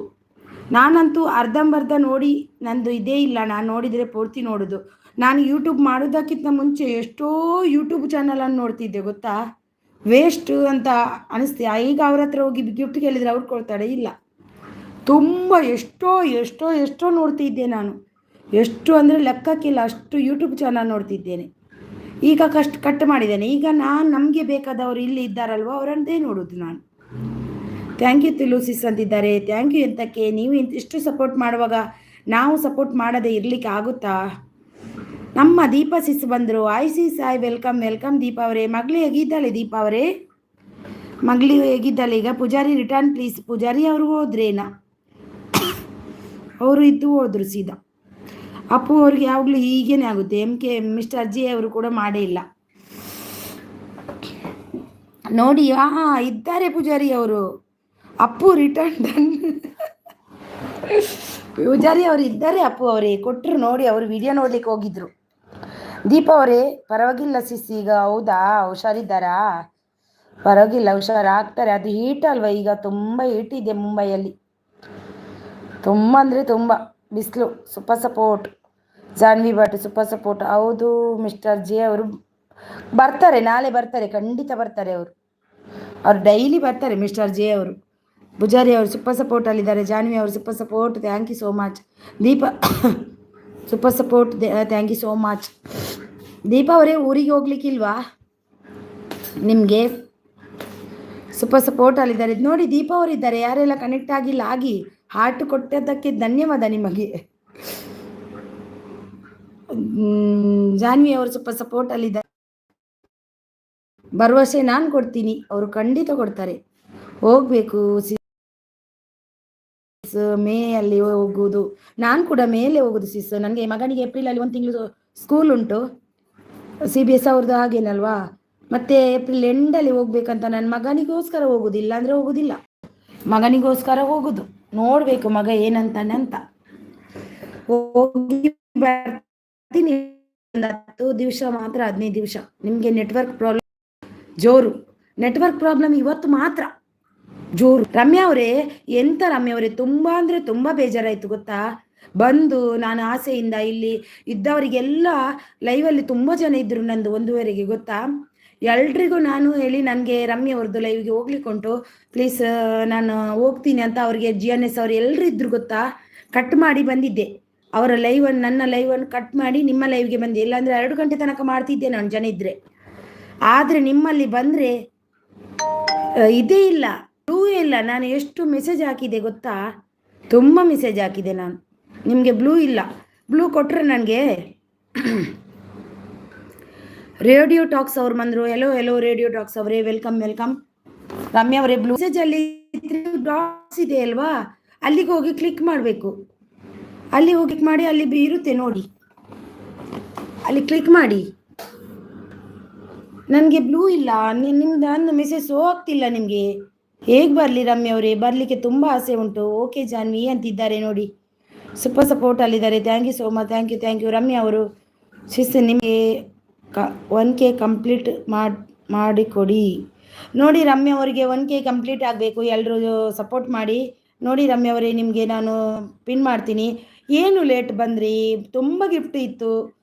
ನಾನಂತೂ ಅರ್ಧಂಬರ್ಧ ನೋಡಿ ನಂದು ಇದೇ ಇಲ್ಲ. ನಾನು ನೋಡಿದರೆ ಪೂರ್ತಿ ನೋಡೋದು. ನಾನು ಯೂಟ್ಯೂಬ್ ಮಾಡೋದಕ್ಕಿಂತ ಮುಂಚೆ ಎಷ್ಟೋ ಯೂಟ್ಯೂಬ್ ಚಾನಲನ್ನು ನೋಡ್ತಿದ್ದೆ ಗೊತ್ತಾ. ವೇಸ್ಟ್ ಅಂತ ಅನಿಸ್ತೆ. ಈಗ ಅವ್ರ ಹತ್ರ ಹೋಗಿ ಗಿಫ್ಟ್ ಕೇಳಿದರೆ ಅವ್ರು ಕೊಡ್ತಾರೆ, ಇಲ್ಲ. ತುಂಬ ಎಷ್ಟೋ ಎಷ್ಟೋ ಎಷ್ಟೋ ನೋಡ್ತಿದ್ದೆ ನಾನು. ಎಷ್ಟು ಅಂದರೆ ಲೆಕ್ಕಕ್ಕಿಲ್ಲ, ಅಷ್ಟು ಯೂಟ್ಯೂಬ್ ಚಾನಲ್ ನೋಡ್ತಿದ್ದೇನೆ. ಈಗ ಕಟ್ ಮಾಡಿದ್ದೇನೆ. ಈಗ ನಾನು ನಮಗೆ ಬೇಕಾದವರು ಇಲ್ಲಿ ಇದ್ದಾರಲ್ವ, ಅವರಂದೇ ನೋಡೋದು ನಾನು. ಥ್ಯಾಂಕ್ ಯು ತುಲುಸಿಸ್ ಅಂತಿದ್ದಾರೆ. ಥ್ಯಾಂಕ್ ಯು ಎಂತಕ್ಕೆ, ನೀವು ಇಷ್ಟು ಸಪೋರ್ಟ್ ಮಾಡುವಾಗ ನಾವು ಸಪೋರ್ಟ್ ಮಾಡದೆ ಇರಲಿಕ್ಕೆ ಆಗುತ್ತಾ. ನಮ್ಮ ದೀಪಾ ಸಿಸ್ ಬಂದರು. ಸಾಯ್ ವೆಲ್ಕಮ್ ವೆಲ್ಕಮ್ ದೀಪಾ ಅವರೇ. ಮಗಳು ಹೇಗಿದ್ದಾಳೆ ದೀಪಾ ಅವರೇ? ಮಗಳು ಹೇಗಿದ್ದಾಳೆ ಈಗ? Poojary return please. ಪೂಜಾರಿ ಅವರು ಹೋದ್ರೇನಾ? ಅವರು ಇದ್ದು ಹೋದ್ರು ಸೀದಾ. ಅಪ್ಪು ಅವ್ರಿಗೆ ಯಾವಾಗಲೂ ಹೀಗೇನೆ ಆಗುತ್ತೆ. ಮಿಸ್ಟರ್ ಅಜ್ಜಿ ಅವರು ಕೂಡ ಮಾಡೇ ಇಲ್ಲ ನೋಡಿ. ಇದ್ದಾರೆ ಪೂಜಾರಿ ಅವರು. Appu return done. ಪೂಜಾರಿ ಅವರು ಇದ್ದಾರೆ. ಅಪ್ಪು ಅವರೇ ಕೊಟ್ಟರು ನೋಡಿ, ಅವರು ವಿಡಿಯೋ ನೋಡ್ಲಿಕ್ಕೆ ಹೋಗಿದ್ರು. ದೀಪಾ ಅವರೇ ಪರವಾಗಿಲ್ಲ ಸಿಸ್ ಈಗ. ಹೌದಾ, ಹುಷಾರಿದ್ದಾರಾ? ಪರವಾಗಿಲ್ಲ, ಹುಷಾರಾಗ್ತಾರೆ. ಅದು ಹೀಟ್ ಅಲ್ವಾ ಈಗ, ತುಂಬ ಹೀಟ್ ಇದೆ ಮುಂಬೈಯಲ್ಲಿ. ತುಂಬ ಅಂದರೆ ತುಂಬ ಬಿಸಿಲು. Super support Janvi Bhat, super support. ಹೌದು ಮಿಸ್ಟರ್ ಜೆ ಅವರು ಬರ್ತಾರೆ, ನಾಳೆ ಬರ್ತಾರೆ, ಖಂಡಿತ ಬರ್ತಾರೆ ಅವರು ಡೈಲಿ ಬರ್ತಾರೆ ಮಿಸ್ಟರ್ ಜೆ ಅವರು. ಪೂಜಾರಿ ಅವರು ಸೂಪರ್ ಸಪೋರ್ಟಲ್ಲಿದ್ದಾರೆ. ಜಾನ್ವಿ ಅವರು super support, thank you so much. Deepa super support, thank you so much. Deepa ಅವರೇ ಊರಿಗೆ ಹೋಗ್ಲಿಕ್ಕಿಲ್ವಾ ನಿಮಗೆ? ಸೂಪರ್ ಸಪೋರ್ಟಲ್ಲಿದ್ದಾರೆ ನೋಡಿ. ದೀಪಾ ಅವರಿದ್ದಾರೆ. ಯಾರೆಲ್ಲ ಕನೆಕ್ಟ್ ಆಗಿಲ್ಲ ಆಗಿ. ಹಾರ್ಟ್ ಕೊಟ್ಟದ್ದಕ್ಕೆ ಧನ್ಯವಾದ ನಿಮಗೆ. ಜಾನ್ವಿ ಅವರು ಸೂಪರ್ ಸಪೋರ್ಟಲ್ಲಿದ್ದಾರೆ. ಭರವಸೆ ನಾನು ಕೊಡ್ತೀನಿ, ಅವರು ಖಂಡಿತ ಕೊಡ್ತಾರೆ. ಹೋಗ್ಬೇಕು ಮೇ ಅಲ್ಲಿ ಹೋಗುವುದು. ನಾನು ಕೂಡ ಮೇಲೆ ಹೋಗುದು ಸಿಸ್. ನನಗೆ ಮಗನಿಗೆ ಏಪ್ರಿಲಲ್ಲಿ 1 ತಿಂಗಳು ಸ್ಕೂಲ್ ಉಂಟು, CBS ಅವ್ರದ್ದು ಹಾಗೇನಲ್ವಾ. ಮತ್ತೆ ಏಪ್ರಿಲ್ ಎಂಡಲ್ಲಿ ಹೋಗ್ಬೇಕಂತ. ನನ್ನ ಮಗನಿಗೋಸ್ಕರ ಹೋಗುದಿಲ್ಲ ಅಂದರೆ ಹೋಗುದಿಲ್ಲ, ಮಗನಿಗೋಸ್ಕರ ಹೋಗುದು. ನೋಡ್ಬೇಕು ಮಗ ಏನಂತಾನೆ ಅಂತ. ಹೋಗಿ ಬರ್ತೀನಿ 10 ದಿವಸ ಮಾತ್ರ, 15 ದಿವಸ. ನಿಮಗೆ ನೆಟ್ವರ್ಕ್ ಪ್ರಾಬ್ಲಮ್ ಜೋರು. ನೆಟ್ವರ್ಕ್ ಪ್ರಾಬ್ಲಮ್ ಇವತ್ತು ಮಾತ್ರ ಜೋರು. ರಮ್ಯಾ ಅವರೇ ಎಂತ ರಮ್ಯಾ ಅವರೇ, ತುಂಬ ಅಂದರೆ ತುಂಬ ಬೇಜಾರಾಯಿತು ಗೊತ್ತಾ. ಬಂದು ನಾನು ಆಸೆಯಿಂದ ಇಲ್ಲಿ ಇದ್ದವರಿಗೆಲ್ಲ ಲೈವಲ್ಲಿ ತುಂಬ ಜನ ಇದ್ದರು ನಂದು 1:30ಗೆ ಗೊತ್ತಾ. ಎಲ್ರಿಗೂ ನಾನು ಹೇಳಿ ನನಗೆ ರಮ್ಯಾ ಅವ್ರದ್ದು ಲೈವ್ಗೆ ಹೋಗ್ಲಿಕ್ಕೆ ಉಂಟು ಪ್ಲೀಸ್ ನಾನು ಹೋಗ್ತೀನಿ ಅಂತ ಅವ್ರಿಗೆ GNS ಅವರು ಎಲ್ಲರೂ ಇದ್ರು ಗೊತ್ತಾ. ಕಟ್ ಮಾಡಿ ಬಂದಿದ್ದೆ ಅವರ ಲೈವನ್ನು, ನನ್ನ ಲೈವನ್ನು ಕಟ್ ಮಾಡಿ ನಿಮ್ಮ ಲೈವ್ಗೆ ಬಂದೆ. ಇಲ್ಲಾಂದರೆ 2 ಗಂಟೆ ತನಕ ಮಾಡ್ತಿದ್ದೆ ನಾನು ಜನ ಇದ್ದರೆ. ಆದರೆ ನಿಮ್ಮಲ್ಲಿ ಬಂದರೆ ಇದೇ ಇಲ್ಲ, ಬ್ಲೂ ಇಲ್ಲ. ನಾನು ಎಷ್ಟು ಮೆಸೇಜ್ ಹಾಕಿದೆ ಗೊತ್ತಾ, ತುಂಬ ಮೆಸೇಜ್ ಹಾಕಿದೆ ನಾನು. ನಿಮಗೆ ಬ್ಲೂ ಇಲ್ಲ. ಬ್ಲೂ ಕೊಟ್ಟರೆ ನನಗೆ. ರೇಡಿಯೋ ಟಾಕ್ಸ್ ಅವ್ರು ಬಂದರು. ಎಲ್ಲೋ ರೇಡಿಯೋ ಟಾಕ್ಸ್ ಅವರೇ ವೆಲ್ಕಮ್ ವೆಲ್ಕಮ್. ರಮ್ಯಾ ಅವರೇ ಬ್ಲೂ ಮೆಸೇಜಲ್ಲಿ ಡಾಟ್ಸ್ ಇದೆ ಅಲ್ವಾ, ಅಲ್ಲಿಗೆ ಹೋಗಿ ಕ್ಲಿಕ್ ಮಾಡಬೇಕು. ಅಲ್ಲಿ ಹೋಗಿ ಕ್ಲಿಕ್ ಮಾಡಿ, ಅಲ್ಲಿ ಇರುತ್ತೆ ನೋಡಿ, ಅಲ್ಲಿ ಕ್ಲಿಕ್ ಮಾಡಿ. ನನಗೆ ಬ್ಲೂ ಇಲ್ಲ. ನಿಮ್ದು ನನ್ನ ಮೆಸೇಜ್ ಹೋಗ್ತಿಲ್ಲ ನಿಮಗೆ. ಹೇಗೆ ಬರಲಿ ರಮ್ಯಾ ಅವರೇ? ಬರಲಿಕ್ಕೆ ತುಂಬ ಆಸೆ ಉಂಟು. ಓಕೆ ಜಾನ್ವಿ ಅಂತಿದ್ದಾರೆ ನೋಡಿ, ಸೂಪರ್ ಸಪೋರ್ಟ್ ಅಲ್ಲಿದ್ದಾರೆ. Thank you so much. Thank you Ramya ಅವರು. ಸಿಸ್ ನಿಮಗೆ 1K ಕಂಪ್ಲೀಟ್ ಮಾಡಿಕೊಡಿ ನೋಡಿ. ರಮ್ಯಾ ಅವರಿಗೆ 1K ಕಂಪ್ಲೀಟ್ ಆಗಬೇಕು, ಎಲ್ಲರೂ ಸಪೋರ್ಟ್ ಮಾಡಿ ನೋಡಿ. ರಮ್ಯಾ ಅವರೇ ನಿಮಗೆ ನಾನು ಪಿನ್ ಮಾಡ್ತೀನಿ. ಏನು ಲೇಟ್ ಬಂದ್ರಿ? ತುಂಬ ಗಿಫ್ಟ್ ಇತ್ತು,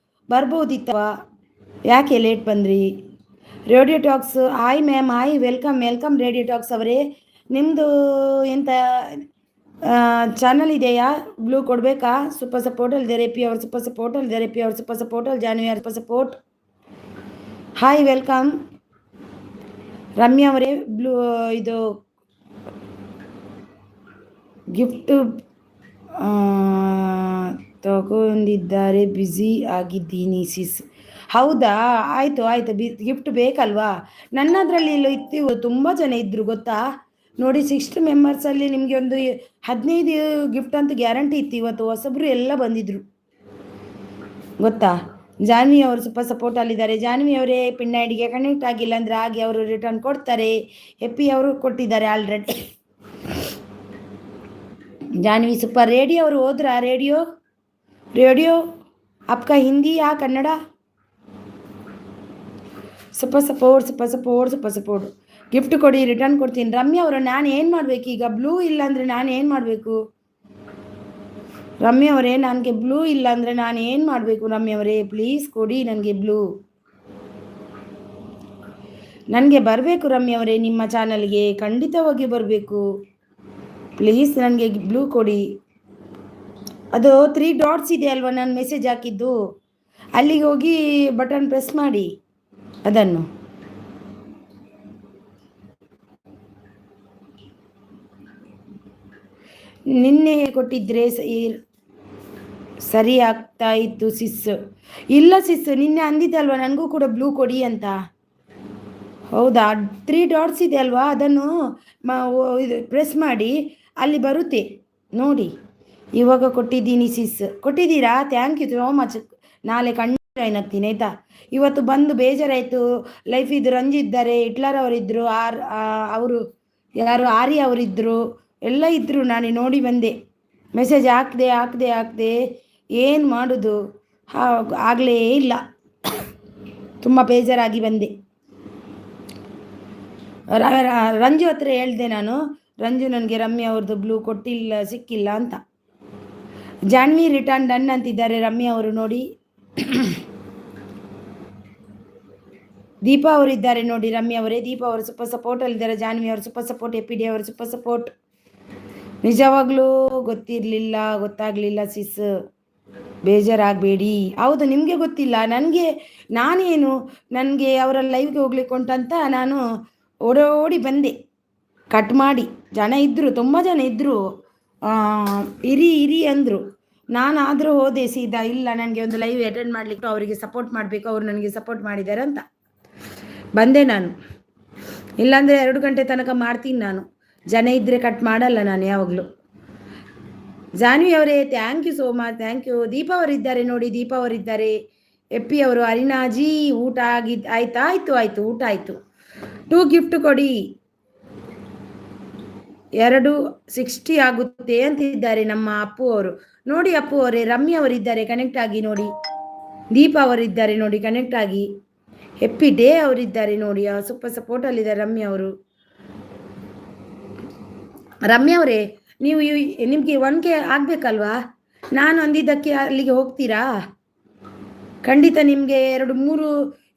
ಬರ್ಬೋದಿತ್ತವ, ಯಾಕೆ ಲೇಟ್ ಬಂದ್ರಿ? Radio talks hi ma'am. Hi welcome welcome radio talks ಅವರೇ. ನಿಮ್ಮದು ಎಂತ ಚಾನಲ್ ಇದೆಯಾ? ಬ್ಲೂ ಕೊಡಬೇಕಾ? ಸೂಪರ್ ಸಪೋರ್ಟಲ್ಲಿದೆ ರೆಪಿ ಅವ್ರ ಸೂಪರ್ ಸಪೋರ್ಟಲ್ಲಿದೆ. ರೆಪಿ ಅವ್ರ ಸೂಪರ್ ಸಪೋರ್ಟಲ್ಲಿ, ಜಾನ್ವಿ ಅವ್ರ super support. Hi welcome Ramya ಅವರೇ. ಬ್ಲೂ ಇದು ಗಿಫ್ಟ್ ತಗೊಂಡಿದ್ದಾರೆ, ಬ್ಯುಸಿ ಆಗಿದ್ದೀನಿ ಸಿಸ್. ಹೌದಾ, ಆಯಿತು ಆಯಿತು. ಗಿಫ್ಟ್ ಬೇಕಲ್ವಾ? ನನ್ನದ್ರಲ್ಲಿ ಇತ್ತು, ತುಂಬ ಜನ ಇದ್ದರು ಗೊತ್ತಾ. ನೋಡಿ, 6 ಮೆಂಬರ್ಸಲ್ಲಿ ನಿಮಗೆ ಒಂದು 15 ಗಿಫ್ಟ್ ಅಂತೂ ಗ್ಯಾರಂಟಿ ಇತ್ತು. ಇವತ್ತು ಹೊಸಬ್ರು ಎಲ್ಲ ಬಂದಿದ್ರು ಗೊತ್ತಾ. ಜಾನ್ವಿ ಅವರು ಸೂಪರ್ ಸಪೋರ್ಟ್ ಅಲ್ಲಿದ್ದಾರೆ. ಜಾನ್ವಿ ಅವರೇ, ಪಿನ್ ಐಡಿಗೆ ಕನೆಕ್ಟ್ ಆಗಿಲ್ಲ ಅಂದರೆ ಹಾಗೆ ಅವರು ರಿಟರ್ನ್ ಕೊಡ್ತಾರೆ. ಎಪ್ಪಿ ಅವರು ಕೊಟ್ಟಿದ್ದಾರೆ ಆಲ್ರೆಡಿ. ಜಾನ್ವಿ ಸೂಪರ್. ರೇಡಿಯೋ ಅವರು ಹೋದ್ರಾ? ರೇಡಿಯೋ ರೇಡಿಯೋ ಅಪ್ಕ ಹಿಂದಿ ಯಾ Kannada? Super support super support super support. Gift ಕೊಡಿ, ರಿಟರ್ನ್ ಕೊಡ್ತೀನಿ. ರಮ್ಯಾ ಅವರು, ನಾನು ಏನು ಮಾಡಬೇಕು ಈಗ? ಬ್ಲೂ ಇಲ್ಲ ಅಂದರೆ ನಾನು ಏನು ಮಾಡಬೇಕು? ರಮ್ಯಾ ಅವರೇ, ನನಗೆ ಬ್ಲೂ ಇಲ್ಲ ಅಂದರೆ ನಾನು ಏನು ಮಾಡಬೇಕು? ರಮ್ಯಾ ಅವರೇ ಪ್ಲೀಸ್ ಕೊಡಿ ನನಗೆ ಬ್ಲೂ. ನನಗೆ ಬರಬೇಕು ರಮ್ಯಾ ಅವರೇ, ನಿಮ್ಮ ಚಾನಲ್ಗೆ ಖಂಡಿತವಾಗಿ ಬರಬೇಕು. ಪ್ಲೀಸ್ ನನಗೆ ಬ್ಲೂ ಕೊಡಿ. ಅದು 3 ಡಾಟ್ಸ್ ಇದೆ ಅಲ್ವಾ, ನಾನು ಮೆಸೇಜ್ ಹಾಕಿದ್ದು, ಅಲ್ಲಿಗೆ ಹೋಗಿ ಬಟನ್ ಪ್ರೆಸ್ ಮಾಡಿ ಅದನ್ನು. ನಿನ್ನೆ ಕೊಟ್ಟಿದ್ರೆ ಸರಿ ಆಗ್ತಾ ಇತ್ತು ಸಿಸ್. ಇಲ್ಲ ಸಿಸ್, ನಿನ್ನೆ ಅಂದಿದ್ದಲ್ವ ನನಗೂ ಕೂಡ ಬ್ಲೂ ಕೊಡಿ ಅಂತ. ಹೌದಾ? 3 ಡಾಟ್ಸ್ ಇದೆ ಅಲ್ವಾ, ಅದನ್ನು ಪ್ರೆಸ್ ಮಾಡಿ, ಅಲ್ಲಿ ಬರುತ್ತೆ ನೋಡಿ. ಇವಾಗ ಕೊಟ್ಟಿದ್ದೀನಿ ಸಿಸ್. ಕೊಟ್ಟಿದ್ದೀರಾ? Thank you so much. ನಾಳೆ ಖಂಡಿತ ಏನಾಗ್ತೀನಿ ಆಯಿತಾ. ಇವತ್ತು ಬಂದು ಬೇಜಾರಾಯಿತು. ಲೈಫ್ ಇದು ರಂಜಿದ್ದಾರೆ, ಹಿಟ್ಲರ್ ಅವರಿದ್ದರು, ಅವರು ಯಾರು ಆರ್ಯ ಅವರಿದ್ದರು, ಎಲ್ಲ ಇದ್ದರು. ನಾನು ನೋಡಿ ಬಂದೆ, ಮೆಸೇಜ್ ಹಾಕ್ದೆ ಏನು ಮಾಡೋದು ಆಗಲೇ ಇಲ್ಲ. ತುಂಬ ಬೇಜಾರಾಗಿ ಬಂದೆ. ರಂಜು ಹತ್ರ ಹೇಳಿದೆ ನಾನು, ರಂಜು ನನಗೆ ರಮ್ಯಾ ಅವ್ರದ್ದು ಬ್ಲೂ ಕೊಟ್ಟಿಲ್ಲ, ಸಿಕ್ಕಿಲ್ಲ ಅಂತ. ಜಾನ್ವಿ ರಿಟರ್ನ್ ಡನ್ ಅಂತಿದ್ದಾರೆ ರಮ್ಯಾ ಅವರು ನೋಡಿ. ದೀಪಾ ಅವರಿದ್ದಾರೆ ನೋಡಿ ರಮ್ಯಾ ಅವರೇ. ದೀಪಾ ಅವರು ಸೂಪರ್ ಸಪೋರ್ಟಲ್ಲಿದ್ದಾರೆ. ಜಾನ್ವಿ ಅವರು ಸೂಪರ್ ಸಪೋರ್ಟ್. ಎಪಿ ಡಿ ಅವರು ಸೂಪರ್ ಸಪೋರ್ಟ್. ನಿಜವಾಗ್ಲೂ ಗೊತ್ತಾಗಲಿಲ್ಲ ಸಿಸ್, ಬೇಜಾರಾಗಬೇಡಿ. ಹೌದು, ನಿಮಗೆ ಗೊತ್ತಿಲ್ಲ, ನನಗೆ ಅವರ ಲೈವ್ಗೆ ಹೋಗ್ಲಿಕ್ಕೆ ಉಂಟಂತ ನಾನು ಓಡೋಡಿ ಬಂದೆ, ಕಟ್ ಮಾಡಿ. ಜನ ಇದ್ದರು, ತುಂಬ ಜನ ಇದ್ದರು, ಇರಿ ಅಂದರು. ನಾನಾದರೂ ಹೋದೆ ಸೀದಾ. ಇಲ್ಲ, ನನಗೆ ಒಂದು ಲೈವ್ ಅಟೆಂಡ್ ಮಾಡಲಿಕ್ಕೆ, ಅವರಿಗೆ ಸಪೋರ್ಟ್ ಮಾಡಬೇಕು, ಅವರು ನನಗೆ ಸಪೋರ್ಟ್ ಮಾಡಿದ್ದಾರೆ ಅಂತ ಬಂದೆ ನಾನು. ಇಲ್ಲಾಂದರೆ 2 ಗಂಟೆ ತನಕ ಮಾಡ್ತೀನಿ ನಾನು. ಜನ ಇದ್ದರೆ ಕಟ್ ಮಾಡಲ್ಲ ನಾನು ಯಾವಾಗಲೂ. ಜಾನ್ವಿ ಅವರೇ thank you so much, thank you. Deepa ಅವರಿದ್ದಾರೆ ನೋಡಿ, ದೀಪಾ ಅವರಿದ್ದಾರೆ. ಎಪ್ಪಿ ಅವರು, ಅರಿನಾಜಿ ಊಟ ಆಯಿತು, ಊಟ ಆಯಿತು. 2 ಗಿಫ್ಟ್ ಕೊಡಿ, 260 ಆಗುತ್ತೆ ಅಂತಿದ್ದಾರೆ ನಮ್ಮ ಅಪ್ಪು ಅವರು ನೋಡಿ. ಅಪ್ಪು ಅವರೇ, ರಮ್ಯಾ ಅವರಿದ್ದಾರೆ, ಕನೆಕ್ಟ್ ಆಗಿ ನೋಡಿ. ದೀಪಾ ಅವರಿದ್ದಾರೆ ನೋಡಿ, ಕನೆಕ್ಟ್ ಆಗಿ. ಹೆಪ್ಪಿ ಡೇ ಅವರಿದ್ದಾರೆ ನೋಡಿ, ಸೂಪರ್ ಸಪೋರ್ಟಲ್ಲಿದ್ದಾರೆ ರಮ್ಯಾ ಅವರು. ರಮ್ಯಾ ಅವರೇ, ನಿಮಗೆ 1K ಆಗಬೇಕಲ್ವಾ? ನಾನು ಅಂದಿದ್ದಕ್ಕೆ ಅಲ್ಲಿಗೆ ಹೋಗ್ತೀರಾ? ಖಂಡಿತ ನಿಮಗೆ 2-3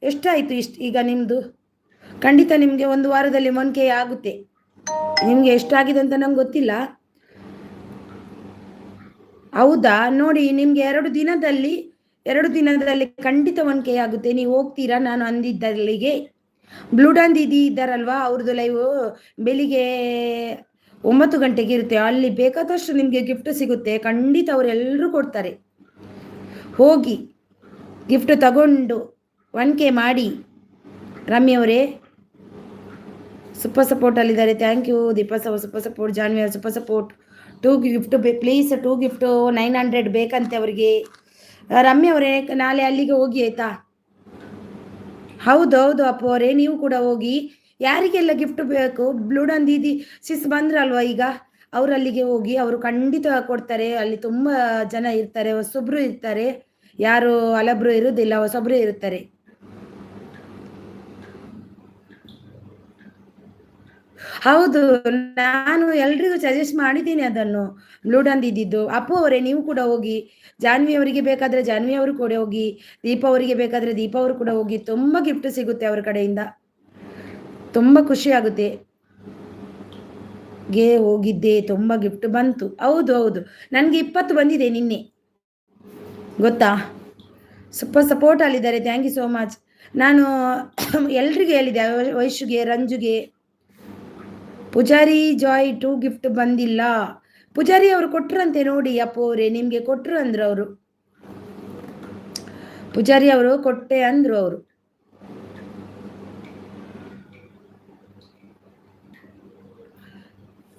ಎಷ್ಟಾಯಿತು ಈಗ ನಿಮ್ಮದು? ಖಂಡಿತ ನಿಮಗೆ 1 ವಾರದಲ್ಲಿ 1K ಆಗುತ್ತೆ. ನಿಮಗೆ ಎಷ್ಟಾಗಿದೆ ಅಂತ ನಂಗೆ ಗೊತ್ತಿಲ್ಲ. ಹೌದಾ? ನೋಡಿ, ನಿಮಗೆ 2 ದಿನದಲ್ಲಿ ಖಂಡಿತ 1K ಆಗುತ್ತೆ. ನೀವು ಹೋಗ್ತೀರಾ? ನಾನು ಅಂದಿದ್ದಲ್ಲಿಗೆ. ಬ್ಲೂಡಾನ್ ದೀದಿ ಇದ್ದಾರಲ್ವಾ, ಅವ್ರದ್ದು ಲೈವ್ ಬೆಳಿಗ್ಗೆ 9 ಗಂಟೆಗೆ ಇರುತ್ತೆ. ಅಲ್ಲಿ ಬೇಕಾದಷ್ಟು ನಿಮಗೆ ಗಿಫ್ಟ್ ಸಿಗುತ್ತೆ, ಖಂಡಿತ ಅವರೆಲ್ಲರೂ ಕೊಡ್ತಾರೆ. ಹೋಗಿ ಗಿಫ್ಟ್ ತಗೊಂಡು 1K ಮಾಡಿ. ರಮ್ಯಾ ಅವರೇ ಸೂಪರ್ ಸಪೋರ್ಟಲ್ಲಿದ್ದಾರೆ, thank you. Deepa super support. Janhvi ಅವರು super support. 2 gift please, 2 gift 900 ಬೇಕಂತೆ ಅವರಿಗೆ. ರಮ್ಯಾ ಅವರೇ, ನಾಳೆ ಅಲ್ಲಿಗೆ ಹೋಗಿ ಆಯಿತಾ? ಹೌದು ಅಪ್ಪು ಅವರೇ, ನೀವು ಕೂಡ ಹೋಗಿ. ಯಾರಿಗೆಲ್ಲ ಗಿಫ್ಟ್ ಬೇಕು? ಬ್ಲೂಡನ್ ದೀದಿ ಸಿಸ್ ಬಂದ್ರಲ್ವ ಈಗ, ಅವರು ಅಲ್ಲಿಗೆ ಹೋಗಿ, ಅವರು ಖಂಡಿತ ಕೊಡ್ತಾರೆ. ಅಲ್ಲಿ ತುಂಬ ಜನ ಇರ್ತಾರೆ, ಹೊಸೊಬ್ರು ಇರ್ತಾರೆ, ಯಾರು ಹಳಬ್ರು ಇರೋದಿಲ್ಲ, ಹೊಸೊಬ್ರು ಇರ್ತಾರೆ. ಹೌದು, ನಾನು ಎಲ್ರಿಗೂ ಸಜೆಸ್ಟ್ ಮಾಡಿದ್ದೀನಿ ಅದನ್ನು, ಬ್ಲೂಡನ್ ದಿದ್ದು. ಅಪ್ಪು ಅವರೇ, ನೀವು ಕೂಡ ಹೋಗಿ. ಜಾನ್ವಿ ಅವರಿಗೆ ಬೇಕಾದರೆ ಜಾನ್ವಿ ಅವರು ಕೂಡ ಹೋಗಿ. ದೀಪಾ ಅವರಿಗೆ ಬೇಕಾದರೆ ದೀಪಾ ಅವರು ಕೂಡ ಹೋಗಿ. ತುಂಬ ಗಿಫ್ಟ್ ಸಿಗುತ್ತೆ ಅವರ ಕಡೆಯಿಂದ, ತುಂಬ ಖುಷಿ ಆಗುತ್ತೆ. ಹೋಗಿದ್ದೆ, ತುಂಬ ಗಿಫ್ಟ್ ಬಂತು. ಹೌದು, ನನಗೆ 20 ಬಂದಿದೆ ನಿನ್ನೆ, ಗೊತ್ತಾ. ಸೂಪರ್ ಸಪೋರ್ಟ್ ಅಲ್ಲಿದ್ದಾರೆ, ಥ್ಯಾಂಕ್ ಯು ಸೋ ಮಚ್. ನಾನು ಎಲ್ರಿಗೂ ಹೇಳಿದೆ, ವೈಶುಗೆ, ರಂಜುಗೆ. ಪೂಜಾರಿ ಜಾಯ್ 2 ಗಿಫ್ಟ್ ಬಂದಿಲ್ಲ. ಪೂಜಾರಿ ಅವರು ಕೊಟ್ರಂತೆ ನೋಡಿ. ಅಪ್ಪು ಅವರೇ, ನಿಮಗೆ ಕೊಟ್ಟರು ಅಂದರು ಅವರು. ಪೂಜಾರಿ ಅವರು ಕೊಟ್ಟೆ ಅಂದ್ರು ಅವರು.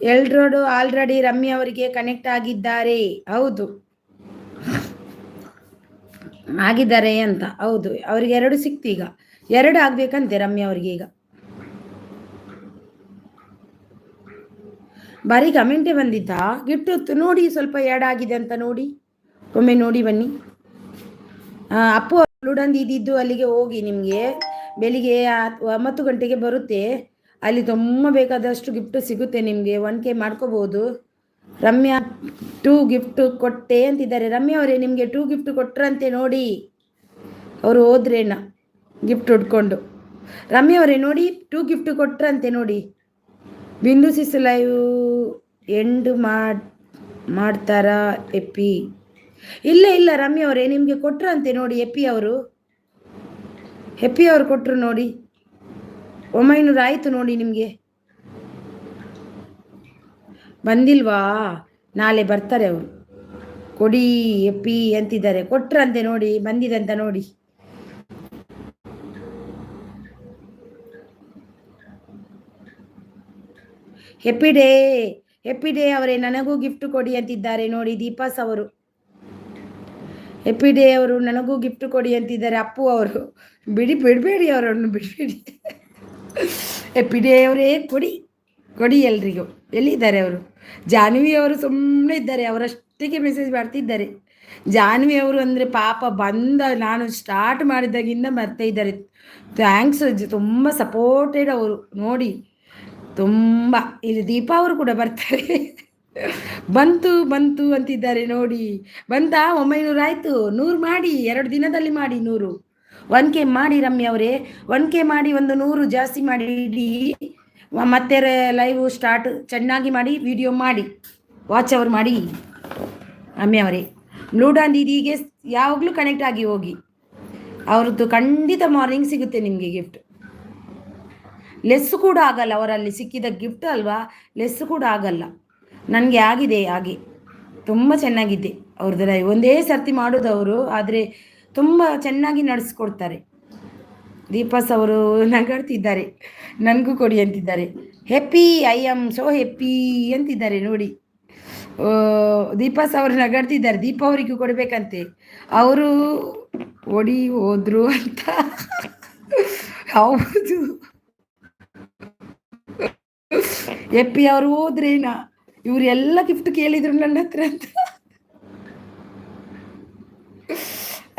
ಎಲ್ರೋಡು ಆಲ್ರೆಡಿ ರಮ್ಯಾ ಅವರಿಗೆ ಕನೆಕ್ಟ್ ಆಗಿದ್ದಾರೆ. ಹೌದು ಆಗಿದ್ದಾರೆ ಅಂತ. ಹೌದು, ಅವ್ರಿಗೆ 2 ಸಿಕ್ತು. ಈಗ 2 ಆಗ್ಬೇಕಂತೆ ರಮ್ಯಾ ಅವ್ರಿಗೆ. ಈಗ ಬರೀ ಕಮೆಂಟೇ ಬಂದಿತ್ತಾ? ಗಿಟ್ಟು ನೋಡಿ, ಸ್ವಲ್ಪ ಆಗಿದೆ ಅಂತ ನೋಡಿ, ಒಮ್ಮೆ ನೋಡಿ ಬನ್ನಿ. ಅಪ್ಪು ಲುಡಂದು ಇದ್ದಿದ್ದು ಅಲ್ಲಿಗೆ ಹೋಗಿ, ನಿಮಗೆ ಬೆಳಿಗ್ಗೆ 9 ಗಂಟೆಗೆ ಬರುತ್ತೆ. ಅಲ್ಲಿ ತುಂಬ ಬೇಕಾದಷ್ಟು ಗಿಫ್ಟ್ ಸಿಗುತ್ತೆ ನಿಮಗೆ. 1K ಮಾಡ್ಕೋಬಹುದು. ರಮ್ಯಾ 2 ಗಿಫ್ಟ್ ಕೊಟ್ಟೆ ಅಂತಿದ್ದಾರೆ. ರಮ್ಯಾ ಅವರೇ, ನಿಮಗೆ 2 ಗಿಫ್ಟ್ ಕೊಟ್ರಂತೆ ನೋಡಿ. ಅವರು ಹೋದ್ರೇನ ಗಿಫ್ಟ್ ಹುಡ್ಕೊಂಡು. ರಮ್ಯಾ ಅವರೇ ನೋಡಿ, 2 ಗಿಫ್ಟ್ ಕೊಟ್ರಂತೆ ನೋಡಿ. ಬಿಂದು ಸಿಸ್ ಲೈವ್ ಎಂಡ್ ಮಾಡ್ತಾರಾ ಎಪ್ಪಿ? ಇಲ್ಲ ರಮ್ಯಾ ಅವರೇ, ನಿಮಗೆ ಕೊಟ್ರಂತೆ ನೋಡಿ. ಎಪ್ಪಿ ಅವರು ಕೊಟ್ಟರು ನೋಡಿ. 900 ಆಯಿತು ನೋಡಿ. ನಿಮಗೆ ಬಂದಿಲ್ವಾ? ನಾಳೆ ಬರ್ತಾರೆ ಅವರು. ಕೊಡಿ ಎಪ್ಪಿ ಅಂತಿದ್ದಾರೆ. ಕೊಟ್ರಂತೆ ನೋಡಿ, ಬಂದಿದೆ ಅಂತ ನೋಡಿ. ಹೆಪ್ಪಿ ಡೇ ಅವರೇ, ನನಗೂ ಗಿಫ್ಟ್ ಕೊಡಿ ಅಂತಿದ್ದಾರೆ ನೋಡಿ ದೀಪಾಸ್ ಅವರು. ಹೆಪ್ಪಿ ಡೇ ಅವರು ನನಗೂ ಗಿಫ್ಟ್ ಕೊಡಿ ಅಂತಿದ್ದಾರೆ. ಅಪ್ಪು ಅವರು ಬಿಡಬೇಡಿ ಅವರನ್ನು, ಬಿಡಬೇಡಿ. ಹೆಪ್ಪಿ ಡೇ ಅವರೇ, ಕೊಡಿ ಎಲ್ರಿಗೂ. ಎಲ್ಲಿದ್ದಾರೆ ಅವರು? ಜಾನ್ವಿ ಅವರು ಸುಮ್ಮನೆ ಇದ್ದಾರೆ, ಅವರಷ್ಟಕ್ಕೆ ಮೆಸೇಜ್ ಮಾಡ್ತಿದ್ದಾರೆ. ಜಾನ್ವಿ ಅವರು ಅಂದರೆ ಪಾಪ, ನಾನು ಸ್ಟಾರ್ಟ್ ಮಾಡಿದಾಗಿಂದ ಬರ್ತಾ ಇದ್ದಾರೆ. ಥ್ಯಾಂಕ್ಸ್, ತುಂಬ ಸಪೋರ್ಟೆಡ್ ಅವರು ನೋಡಿ. ತುಂಬ ಇಲ್ಲಿ ದೀಪಾ ಅವರು ಕೂಡ ಬರ್ತಾರೆ. ಬಂತು ಅಂತಿದ್ದಾರೆ ನೋಡಿ. ಬಂತಾ? 900 ಆಯಿತು. 100 ಮಾಡಿ, 2 ದಿನದಲ್ಲಿ ಮಾಡಿ 100. 1K ಮಾಡಿ ರಮ್ಯಾ ಅವರೇ, 1K ಮಾಡಿ, ಒಂದು 100 ಜಾಸ್ತಿ ಮಾಡಿ ಇಡಿ. ಮತ್ತೆ ಲೈವ್ ಸ್ಟಾರ್ಟ್ ಚೆನ್ನಾಗಿ ಮಾಡಿ, ವಿಡಿಯೋ ಮಾಡಿ, ವಾಚ್ ಅವರ್ ಮಾಡಿ. ರಮ್ಯಾ ಅವರೇ, ಲೂಡಾನ್ ದೀದಿಗೆ ಯಾವಾಗಲೂ ಕನೆಕ್ಟ್ ಆಗಿ ಹೋಗಿ. ಅವ್ರದ್ದು ಖಂಡಿತ ಮಾರ್ನಿಂಗ್ ಸಿಗುತ್ತೆ ನಿಮಗೆ ಗಿಫ್ಟ್. ಲೆಸ್ಸು ಕೂಡ ಆಗಲ್ಲ. ಅವರಲ್ಲಿ ಸಿಕ್ಕಿದ ಗಿಫ್ಟ್ ಅಲ್ವಾ, ಲೆಸ್ಸು ಕೂಡ ಆಗಲ್ಲ. ನನಗೆ ಆಗಿದೆ ಹಾಗೆ. ತುಂಬ ಚೆನ್ನಾಗಿದೆ ಅವ್ರದ್ದು ಲೈವ್. ಒಂದೇ ಸರ್ತಿ ಮಾಡೋದು ಅವರು, ಆದರೆ ತುಂಬ ಚೆನ್ನಾಗಿ ನಡೆಸ್ಕೊಡ್ತಾರೆ. ದೀಪಾಸ್ ಅವರು ನಗಾಡ್ತಿದ್ದಾರೆ, ನನಗೂ ಕೊಡಿ ಅಂತಿದ್ದಾರೆ. Happy, I am so happy ಅಂತಿದ್ದಾರೆ ನೋಡಿ. ದೀಪಾಸ್ ಅವರು ನಗಾಡ್ತಿದ್ದಾರೆ. ದೀಪ ಅವರಿಗೂ ಕೊಡಬೇಕಂತೆ. ಅವರು ಹೋದ್ರು ಅಂತ. ಹೌದು, ಎಪ್ಪಿ ಅವರು ಹೋದ್ರೇನಾ? ಇವ್ರು ಎಲ್ಲ ಗಿಫ್ಟ್ ಕೇಳಿದ್ರು ನನ್ನ ಹತ್ರ ಅಂತ.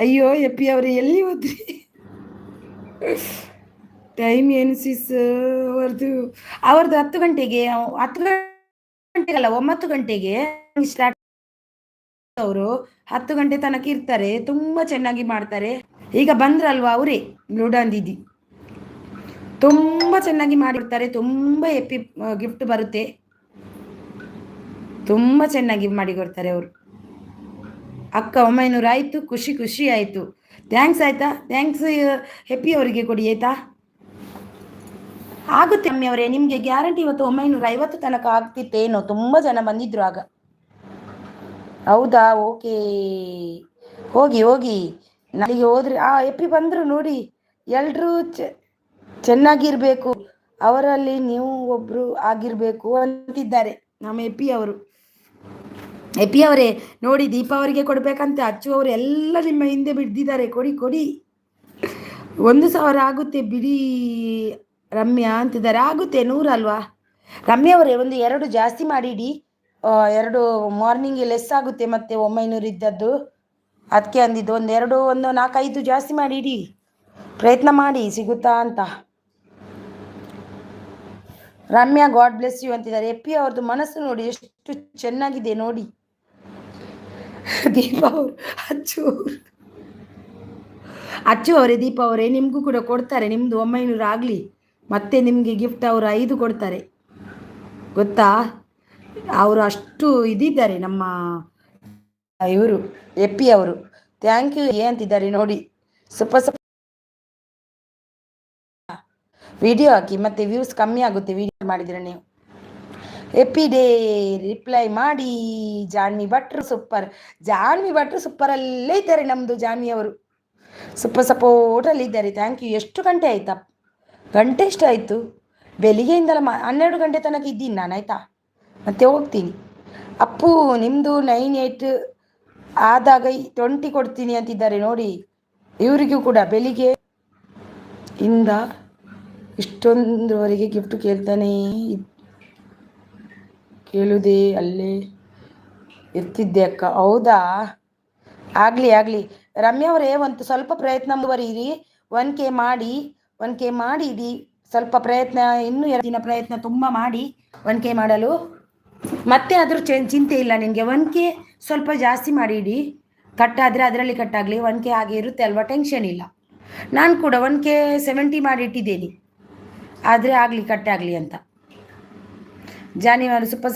ಅಯ್ಯೋ ಎಪ್ಪಿ ಅವರೇ, ಎಲ್ಲಿ ಹೋದ್ರಿ? ಟೈಮ್ ಏನು ಸಿಸ್ ಅವ್ರದ್ದು 10 ಗಂಟೆಗೆ, 10 ಗಂಟೆಗಲ್ಲ 9 ಗಂಟೆಗೆ ಸ್ಟಾರ್ಟ್. ಅವರು 10 ಗಂಟೆ ತನಕ ಇರ್ತಾರೆ. ತುಂಬ ಚೆನ್ನಾಗಿ ಮಾಡ್ತಾರೆ. ಈಗ ಬಂದ್ರಲ್ವಾ ಅವರೇ, ಲೂಡಾನ್ ದೀದಿ ತುಂಬ ಚೆನ್ನಾಗಿ ಮಾಡಿರ್ತಾರೆ. ತುಂಬ ಎಪ್ಪಿ ಗಿಫ್ಟ್ ಬರುತ್ತೆ. ತುಂಬ ಚೆನ್ನಾಗಿ ಮಾಡಿಕೊಡ್ತಾರೆ ಅವರು. ಅಕ್ಕ 900 ಆಯಿತು. ಖುಷಿ ಆಯಿತು. ಥ್ಯಾಂಕ್ಸ್ ಆಯಿತಾ? ಥ್ಯಾಂಕ್ಸ್ ಹೆಪ್ಪಿ ಅವರಿಗೆ ಕೊಡಿ ಆಯಿತಾ? ಆಗುತ್ತೆ ಅಮ್ಮಿ ಅವರೇ, ನಿಮಗೆ ಗ್ಯಾರಂಟಿ. ಇವತ್ತು 950 ತನಕ ಆಗ್ತಿತ್ತೇನೋ, ತುಂಬ ಜನ ಬಂದಿದ್ರು ಆಗ. ಹೌದಾ? ಓಕೆ, ಹೋಗಿ ನಾಳೆಗೆ ಹೋದ್ರೆ. ಎಪ್ಪಿ ಬಂದರು ನೋಡಿ. ಎಲ್ಲರೂ ಚೆನ್ನಾಗಿರ್ಬೇಕು, ಅವರಲ್ಲಿ ನೀವು ಒಬ್ರು ಆಗಿರ್ಬೇಕು ಅಂತಿದ್ದಾರೆ ನಮ್ಮ ಎಪ್ಪಿ ಅವರು. ಎಪ್ಪಿ ಅವರೇ ನೋಡಿ, ದೀಪ ಅವರಿಗೆ ಕೊಡ್ಬೇಕಂತೆ. ಅಚ್ಚು ಅವರು ಎಲ್ಲ ನಿಮ್ಮ ಹಿಂದೆ ಬಿದ್ದಿದ್ದಾರೆ. ಕೊಡಿ. 1000 ಆಗುತ್ತೆ ಬಿಡಿ ರಮ್ಯಾ ಅಂತಿದ್ದಾರೆ. ಆಗುತ್ತೆ 100 ಅಲ್ವಾ ರಮ್ಯಾ ಅವರೇ? ಒಂದು 2 ಜಾಸ್ತಿ ಮಾಡಿಡಿ. 2 ಮಾರ್ನಿಂಗ್ ಲೆಸ್ ಆಗುತ್ತೆ. ಮತ್ತೆ 900 ಇದ್ದದ್ದು ಅದಕ್ಕೆ ಅಂದಿದ್ದು. ಒಂದು 4-5 ಜಾಸ್ತಿ ಮಾಡಿಡಿ. ಪ್ರಯತ್ನ ಮಾಡಿ ಸಿಗುತ್ತಾ ಅಂತ. ರಮ್ಯಾ ಗಾಡ್ ಬ್ಲೆಸ್ ಯು ಅಂತಿದ್ದಾರೆ. ಎಪ್ಪಿ ಅವ್ರದ್ದು ಮನಸ್ಸು ನೋಡಿ ಎಷ್ಟು ಚೆನ್ನಾಗಿದೆ ನೋಡಿ. ದೀಪ ಅವರು, ಅಚ್ಚು ಅವರೇ, ದೀಪ ಅವರೇ ನಿಮಗೂ ಕೂಡ ಕೊಡ್ತಾರೆ. ನಿಮ್ಮದು 900 ಆಗಲಿ, ಮತ್ತೆ ನಿಮಗೆ ಗಿಫ್ಟ್ ಅವರು 5 ಕೊಡ್ತಾರೆ. ಗೊತ್ತಾ? ಅವರು ಅಷ್ಟು ಇದಿದ್ದಾರೆ ನಮ್ಮ ಇವರು ಎಪ್ಪಿ ಅವರು. ಥ್ಯಾಂಕ್ ಯು ಅಂತಿದ್ದಾರೆ ನೋಡಿ. ಸ್ವಲ್ಪ ವಿಡಿಯೋ ಹಾಕಿ, ಮತ್ತೆ ವ್ಯೂಸ್ ಕಮ್ಮಿ ಆಗುತ್ತೆ ವಿಡಿಯೋ ಮಾಡಿದ್ರೆ ನೀವು. ಎಪ್ಪಿ ಡೇ ರಿಪ್ಲೈ ಮಾಡಿ. ಜಾನ್ವಿ ಭಟ್ರು ಸೂಪರ್. ಜಾನ್ವಿ ಭಟ್ರು ಸೂಪರಲ್ಲೇ ಇದ್ದಾರೆ ನಮ್ಮದು ಜಾನ್ವಿ ಅವರು. ಸಪೋರ್ಟಲ್ಲಿದ್ದಾರೆ. Thank you. ಎಷ್ಟು ಗಂಟೆ ಆಯಿತಾ? ಗಂಟೆ ಎಷ್ಟು ಆಯಿತು? ಬೆಳಿಗ್ಗೆಯಿಂದಲ 12 ಗಂಟೆ ತನಕ ಇದ್ದೀನಿ ನಾನು, ಆಯಿತಾ? ಮತ್ತೆ ಹೋಗ್ತೀನಿ. ಅಪ್ಪು ನಿಮ್ಮದು 98 ಆದಾಗ 20 ಕೊಡ್ತೀನಿ ಅಂತಿದ್ದಾರೆ ನೋಡಿ. ಇವರಿಗೂ ಕೂಡ ಬೆಳಿಗ್ಗೆ ಇಂದ ಇಷ್ಟೊಂದುವರೆಗೆ ಗಿಫ್ಟ್ ಕೇಳ್ತಾನೆ ಕೇಳುವುದೇ ಅಲ್ಲೇ ಇರ್ತಿದ್ದೆ ಅಕ್ಕ. ಹೌದಾ? ಆಗಲಿ ರಮ್ಯಾ ಅವರೇ, ಒಂದು ಸ್ವಲ್ಪ ಪ್ರಯತ್ನ ಮುಂದುವರಿಯಿರಿ. 1K ಮಾಡಿದಿ. ಸ್ವಲ್ಪ ಪ್ರಯತ್ನ, ಇನ್ನೂ 2 ದಿನ ಪ್ರಯತ್ನ ತುಂಬ ಮಾಡಿ 1K ಮಾಡಲು. ಮತ್ತೆ ಆದರೂ ಚಿಂತೆ ಇಲ್ಲ ನಿನಗೆ. 1K ಸ್ವಲ್ಪ ಜಾಸ್ತಿ ಮಾಡಿಡಿ. ಕಟ್ಟಾದರೆ ಅದರಲ್ಲಿ ಕಟ್ಟಾಗಲಿ. 1K ಹಾಗೆ ಇರುತ್ತೆ ಅಲ್ವಾ, ಟೆನ್ಷನ್ ಇಲ್ಲ. ನಾನು ಕೂಡ 1K 70 ಮಾಡಿ ಇಟ್ಟಿದ್ದೇನೆ, ಆದರೆ ಆಗಲಿ ಕಟ್ಟಾಗಲಿ ಅಂತ. ಜಾನಿ ಅವರು ಸೂಪರ್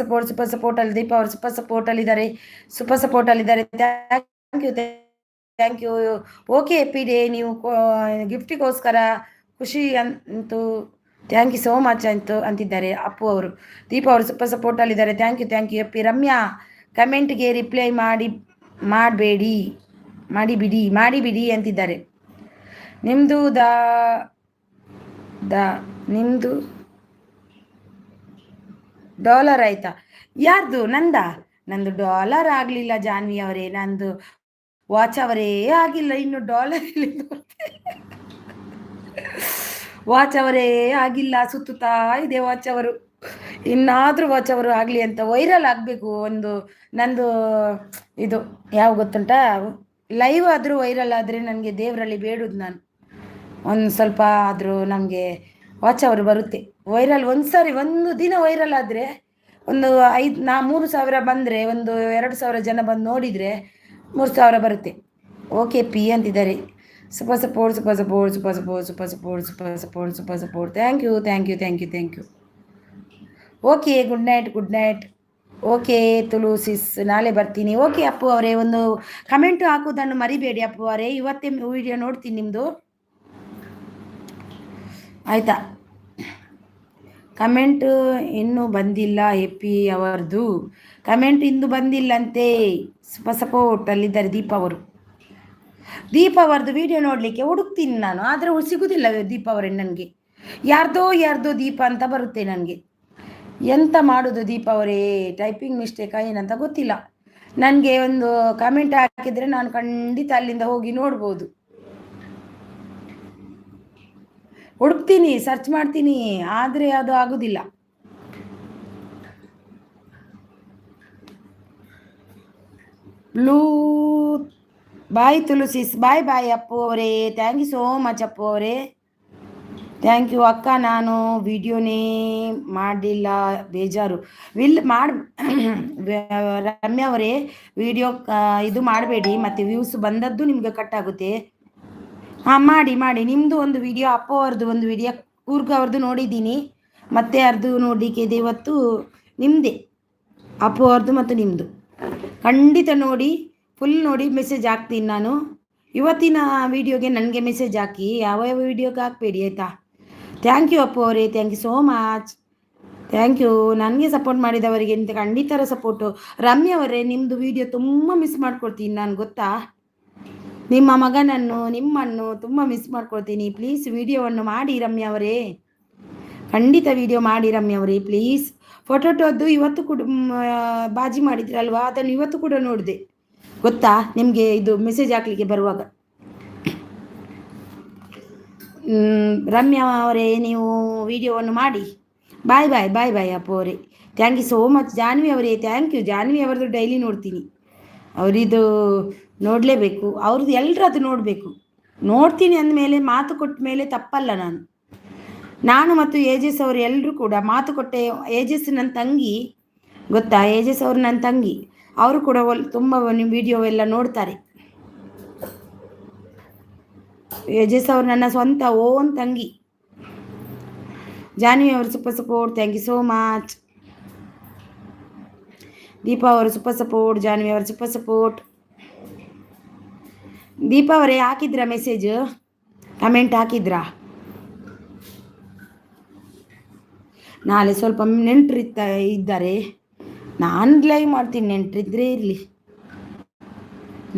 ಸಪೋರ್ಟಲ್ಲಿ, ದೀಪ ಅವರು ಸೂಪರ್ ಸಪೋರ್ಟಲ್ಲಿದ್ದಾರೆ. Thank you. Okay happy day. ನೀವು ಗಿಫ್ಟಿಗೋಸ್ಕರ ಖುಷಿ ಅಂತೂ ಥ್ಯಾಂಕ್ ಯು ಸೋ ಮಚ್ ಅಂತಿದ್ದಾರೆ ಅಪ್ಪು ಅವರು. ದೀಪ ಅವರು ಸೂಪರ್ ಸಪೋರ್ಟಲ್ಲಿದ್ದಾರೆ. Thank you happy. ರಮ್ಯಾ ಕಮೆಂಟ್ಗೆ ರಿಪ್ಲೈ ಮಾಡಿಬಿಡಿ ಅಂತಿದ್ದಾರೆ. ನಿಮ್ಮದು ನಿಮ್ಮದು ಡಾಲರ್ ಆಯಿತಾ? ಯಾರ್ದು? ನಂದು ಡಾಲರ್ ಆಗಲಿಲ್ಲ ಜಾನ್ವಿ ಅವರೇ. ನಂದು ವಾಚ್ ಅವರೇ ಆಗಿಲ್ಲ ಇನ್ನು. ಡಾಲರ್ ವಾಚ್ ಅವರೇ ಆಗಿಲ್ಲ, ಸುತ್ತುತ್ತಾ ಇದೆ ವಾಚ್ ಅವರು. ಇನ್ನಾದರೂ ವಾಚ್ ಅವರು ಆಗಲಿ ಅಂತ ವೈರಲ್ ಆಗಬೇಕು. ನಂದು ಇದು ಯಾವ ಗೊತ್ತುಂಟಾ, ಲೈವ್ ಆದರೂ ವೈರಲ್ ಆದರೆ ನನಗೆ ದೇವರಲ್ಲಿ ಬೇಡುದು. ನಾನು ಒಂದು ಸ್ವಲ್ಪ ಆದರೂ ನಮಗೆ ವಾಚ್ ಅವರು ಬರುತ್ತೆ ವೈರಲ್. ಒಂದು ದಿನ ವೈರಲ್ ಆದರೆ ಒಂದು 3,000 ಬಂದರೆ, ಒಂದು 2,000 ಜನ ಬಂದು ನೋಡಿದರೆ 3,000 ಬರುತ್ತೆ. ಓಕೆ ಪಿ ಅಂತಿದ್ದಾರೆ. Super support. Thank you. Okay, good night. Okay ತುಳುಸಿಸ್, ನಾಳೆ ಬರ್ತೀನಿ. ಓಕೆ ಅಪ್ಪು ಅವರೇ, ಒಂದು ಕಮೆಂಟು ಹಾಕೋದನ್ನು ಮರಿಬೇಡಿ ಅಪ್ಪು ಅವರೇ. ಇವತ್ತೇ ವಿಡಿಯೋ ನೋಡ್ತೀನಿ ನಿಮ್ಮದು, ಆಯಿತಾ? ಕಮೆಂಟು ಇನ್ನೂ ಬಂದಿಲ್ಲ. ಹೆಪ್ಪಿ ಅವರದು ಕಮೆಂಟ್ ಇಂದು ಬಂದಿಲ್ಲಂತೆ. ಸಪೋರ್ಟಲ್ಲಿದ್ದಾರೆ ದೀಪ ಅವರದು ವಿಡಿಯೋ ನೋಡಲಿಕ್ಕೆ ಹುಡುಕ್ತೀನಿ ನಾನು, ಆದರೆ ಸಿಗೋದಿಲ್ಲ ದೀಪ ಅವರೇ. ನನಗೆ ಯಾರ್ದೋ ದೀಪ ಅಂತ ಬರುತ್ತೆ. ನನಗೆ ಎಂತ ಮಾಡೋದು ದೀಪ ಅವರೇ? ಟೈಪಿಂಗ್ ಮಿಸ್ಟೇಕ್ ಏನಂತ ಗೊತ್ತಿಲ್ಲ ನನಗೆ. ಒಂದು ಕಮೆಂಟ್ ಹಾಕಿದರೆ ನಾನು ಖಂಡಿತ ಅಲ್ಲಿಂದ ಹೋಗಿ ನೋಡ್ಬೋದು. ಹುಡುಕ್ತೀನಿ, ಸರ್ಚ್ ಮಾಡ್ತೀನಿ, ಆದರೆ ಅದು ಆಗೋದಿಲ್ಲ. ಬ್ಲೂ ಬಾಯ್ ತುಳುಸಿಸ್, ಬಾಯ್ ಅಪ್ಪು ಅವರೇ. Thank you so much Appu ಅವರೇ. ಥ್ಯಾಂಕ್ ಯು ಅಕ್ಕ. ನಾನು ವಿಡಿಯೋನೇ ಮಾಡಲಿಲ್ಲ, ಬೇಜಾರು. ರಮ್ಯಾ ಅವರೇ, ವಿಡಿಯೋ ಇದು ಮಾಡಬೇಡಿ, ಮತ್ತು ವ್ಯೂಸ್ ಬಂದದ್ದು ನಿಮಗೆ ಕಟ್ಟಾಗುತ್ತೆ. ಹಾಂ, ಮಾಡಿ. ನಿಮ್ಮದು ಒಂದು ವಿಡಿಯೋ, ಅಪ್ಪು ಅವ್ರದ್ದು ಒಂದು ವಿಡಿಯೋ, ಕೂರ್ಗ ಅವ್ರದ್ದು ನೋಡಿದ್ದೀನಿ. ಮತ್ತೆ ಅವ್ರದ್ದು ನೋಡಲಿಕ್ಕೆ ಇದೆ ಇವತ್ತು. ನಿಮ್ಮದೇ ಅಪ್ಪು ಅವ್ರದ್ದು ಮತ್ತು ನಿಮ್ಮದು ಖಂಡಿತ ನೋಡಿ, ಫುಲ್ ನೋಡಿ ಮೆಸೇಜ್ ಹಾಕ್ತೀನಿ ನಾನು. ಇವತ್ತಿನ ವಿಡಿಯೋಗೆ ನನಗೆ ಮೆಸೇಜ್ ಹಾಕಿ, ಯಾವ ವಿಡಿಯೋಗೆ ಹಾಕಬೇಡಿ, ಆಯಿತಾ? ಥ್ಯಾಂಕ್ ಯು ಅಪ್ಪು ಅವರೇ, thank you so much. Thank you. ನನಗೆ ಸಪೋರ್ಟ್ ಮಾಡಿದವರಿಗೆ ಅಂತ ಖಂಡಿತ ಸಪೋರ್ಟು. ರಮ್ಯಾ ಅವರೇ, ನಿಮ್ಮದು ವಿಡಿಯೋ ತುಂಬ ಮಿಸ್ ಮಾಡ್ಕೊಳ್ತೀನಿ ನಾನು, ಗೊತ್ತಾ? ನಿಮ್ಮ ಮಗನನ್ನು, ನಿಮ್ಮನ್ನು ತುಂಬ ಮಿಸ್ ಮಾಡ್ಕೊಳ್ತೀನಿ. ಪ್ಲೀಸ್ ವಿಡಿಯೋವನ್ನು ಮಾಡಿ ರಮ್ಯಾ ಅವರೇ, ಖಂಡಿತ ವಿಡಿಯೋ ಮಾಡಿ ರಮ್ಯಾ ಅವರೇ ಪ್ಲೀಸ್. ಫೋಟೋಟೋದ್ದು ಇವತ್ತು ಕೂಡ ಬಾಜಿ ಮಾಡಿದ್ರಲ್ವಾ, ಅದನ್ನು ಇವತ್ತು ಕೂಡ ನೋಡಿದೆ, ಗೊತ್ತಾ ನಿಮಗೆ? ಇದು ಮೆಸೇಜ್ ಹಾಕಲಿಕ್ಕೆ ಬರುವಾಗ. ರಮ್ಯಾ ಅವರೇ, ನೀವು ವಿಡಿಯೋವನ್ನು ಮಾಡಿ. ಬಾಯ್ ಅಪ್ಪು ಅವರೇ. Thank you so much. Janvi ಅವರೇ, ಥ್ಯಾಂಕ್ ಯು. ಜಾನ್ವಿ ಅವರದ್ದು ಡೈಲಿ ನೋಡ್ತೀನಿ, ಅವರಿದು ನೋಡಲೇಬೇಕು, ಅವ್ರದ್ದು ಎಲ್ಲರದ್ದು ನೋಡಬೇಕು. ನೋಡ್ತೀನಿ ಅಂದಮೇಲೆ, ಮಾತು ಕೊಟ್ಟ ಮೇಲೆ ತಪ್ಪಲ್ಲ. ನಾನು ಮತ್ತು ಏಜಸ್ ಅವರು ಎಲ್ಲರೂ ಕೂಡ ಮಾತು ಕೊಟ್ಟೆ. ಏಜಸ್ ನನ್ನ ತಂಗಿ, ಗೊತ್ತಾ? ಏಜಸ್ ಅವರು ನನ್ನ ತಂಗಿ, ಅವರು ಕೂಡ ತುಂಬ ವಿಡಿಯೋ ಎಲ್ಲ ನೋಡ್ತಾರೆ. ಏಜಸ್ ಅವರು ನನ್ನ ಸ್ವಂತ ಓನ್ ತಂಗಿ. ಜಾನ್ವಿ ಅವರು super support, thank you so much. Deepa ಅವರು ಸೂಪರ್ ಸಪೋರ್ಟ್, ಜಾನ್ವಿ ಅವರು ಸೂಪರ್ ಸಪೋರ್ಟ್. ದೀಪಾ ಅವರೇ, ಹಾಕಿದ್ರಾ ಮೆಸೇಜ್, ಕಮೆಂಟ್ ಹಾಕಿದ್ರಾ? ನಾಳೆ ಸ್ವಲ್ಪ ನೆಂಟರು ಇದ್ದಾರೆ, ನಾನು ಲೈವ್ ಮಾಡ್ತೀನಿ. ನೆಂಟರಿದ್ರೆ ಇರಲಿ,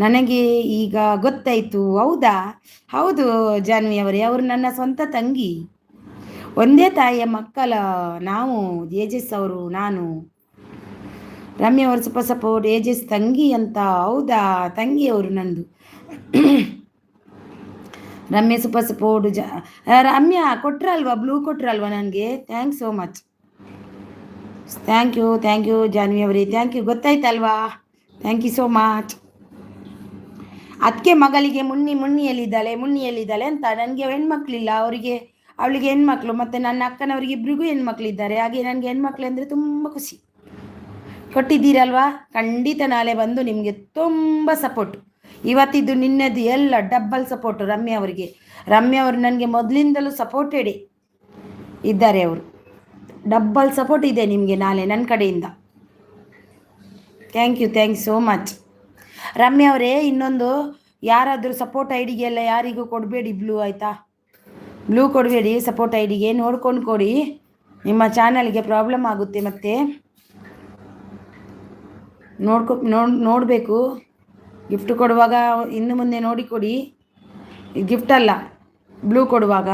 ನನಗೆ ಈಗ ಗೊತ್ತಾಯಿತು. ಹೌದಾ? ಹೌದು ಜಾನ್ವಿ ಅವರೇ, ಅವರು ನನ್ನ ಸ್ವಂತ ತಂಗಿ. ಒಂದೇ ತಾಯಿಯ ಮಕ್ಕಳ ನಾವು. ಏಜಸ್ ಅವರು ನಾನು. ರಮ್ಯ ಅವರು ಸ್ವಲ್ಪ ಸಪೋರ್ಟ್ ಏಜಸ್ ತಂಗಿ ಅಂತ. ಹೌದಾ? ತಂಗಿಯವರು ನಂದು. Ramya super support. ರಮ್ಯಾ ಕೊಟ್ರಲ್ವಾ, ಬ್ಲೂ ಕೊಟ್ರಲ್ವಾ ನನಗೆ? Thanks so much. Thank you Janhvi ಅವರೇ, ಥ್ಯಾಂಕ್ ಯು. ಗೊತ್ತಾಯ್ತಲ್ವಾ? Thank you so much. ಅದಕ್ಕೆ ಮಗಳಿಗೆ ಮುನ್ನಿಯಲ್ಲಿದ್ದಾಳೆ ಅಂತ. ನನಗೆ ಹೆಣ್ಮಕ್ಳಿಲ್ಲ, ಅವಳಿಗೆ ಹೆಣ್ಮಕ್ಳು, ಮತ್ತು ನನ್ನ ಅಕ್ಕನವರಿಗೆ ಇಬ್ಬರಿಗೂ ಹೆಣ್ಮಕ್ಳಿದ್ದಾರೆ. ಹಾಗೆ ನನಗೆ ಹೆಣ್ಮಕ್ಳು ಅಂದರೆ ತುಂಬ ಖುಷಿ. ಕೊಟ್ಟಿದ್ದೀರಲ್ವಾ? ಖಂಡಿತ ನಾಳೆ ಬಂದು ನಿಮಗೆ ತುಂಬ ಸಪೋರ್ಟ್. ಇವತ್ತಿದ್ದು ನಿನ್ನೆದು ಎಲ್ಲ ಡಬ್ಬಲ್ ಸಪೋರ್ಟು ರಮ್ಯಾ ಅವರಿಗೆ. ರಮ್ಯಾ ಅವರು ನನಗೆ ಮೊದಲಿಂದಲೂ ಸಪೋರ್ಟೆಡೇ ಇದ್ದಾರೆ. ಅವರು ಡಬ್ಬಲ್ ಸಪೋರ್ಟ್ ಇದೆ ನಿಮಗೆ ನಾಳೆ ನನ್ನ ಕಡೆಯಿಂದ. Thank you so much. Ramya ಅವರೇ, ಇನ್ನೊಂದು, ಯಾರಾದರೂ ಸಪೋರ್ಟ್ ಐಡಿಗೆಲ್ಲ ಯಾರಿಗೂ ಕೊಡಬೇಡಿ ಬ್ಲೂ, ಆಯಿತಾ? ಬ್ಲೂ ಕೊಡಬೇಡಿ ಸಪೋರ್ಟ್ ಐಡಿಗೆ, ನೋಡ್ಕೊಂಡು ಕೊಡಿ. ನಿಮ್ಮ ಚಾನಲ್ಗೆ ಪ್ರಾಬ್ಲಮ್ ಆಗುತ್ತೆ. ಮತ್ತೆ ನೋಡಬೇಕು. ಗಿಫ್ಟ್ ಕೊಡುವಾಗ ಇನ್ನು ಮುಂದೆ ನೋಡಿ ಕೊಡಿ. ಗಿಫ್ಟ್ ಅಲ್ಲ, ಬ್ಲೂ ಕೊಡುವಾಗ.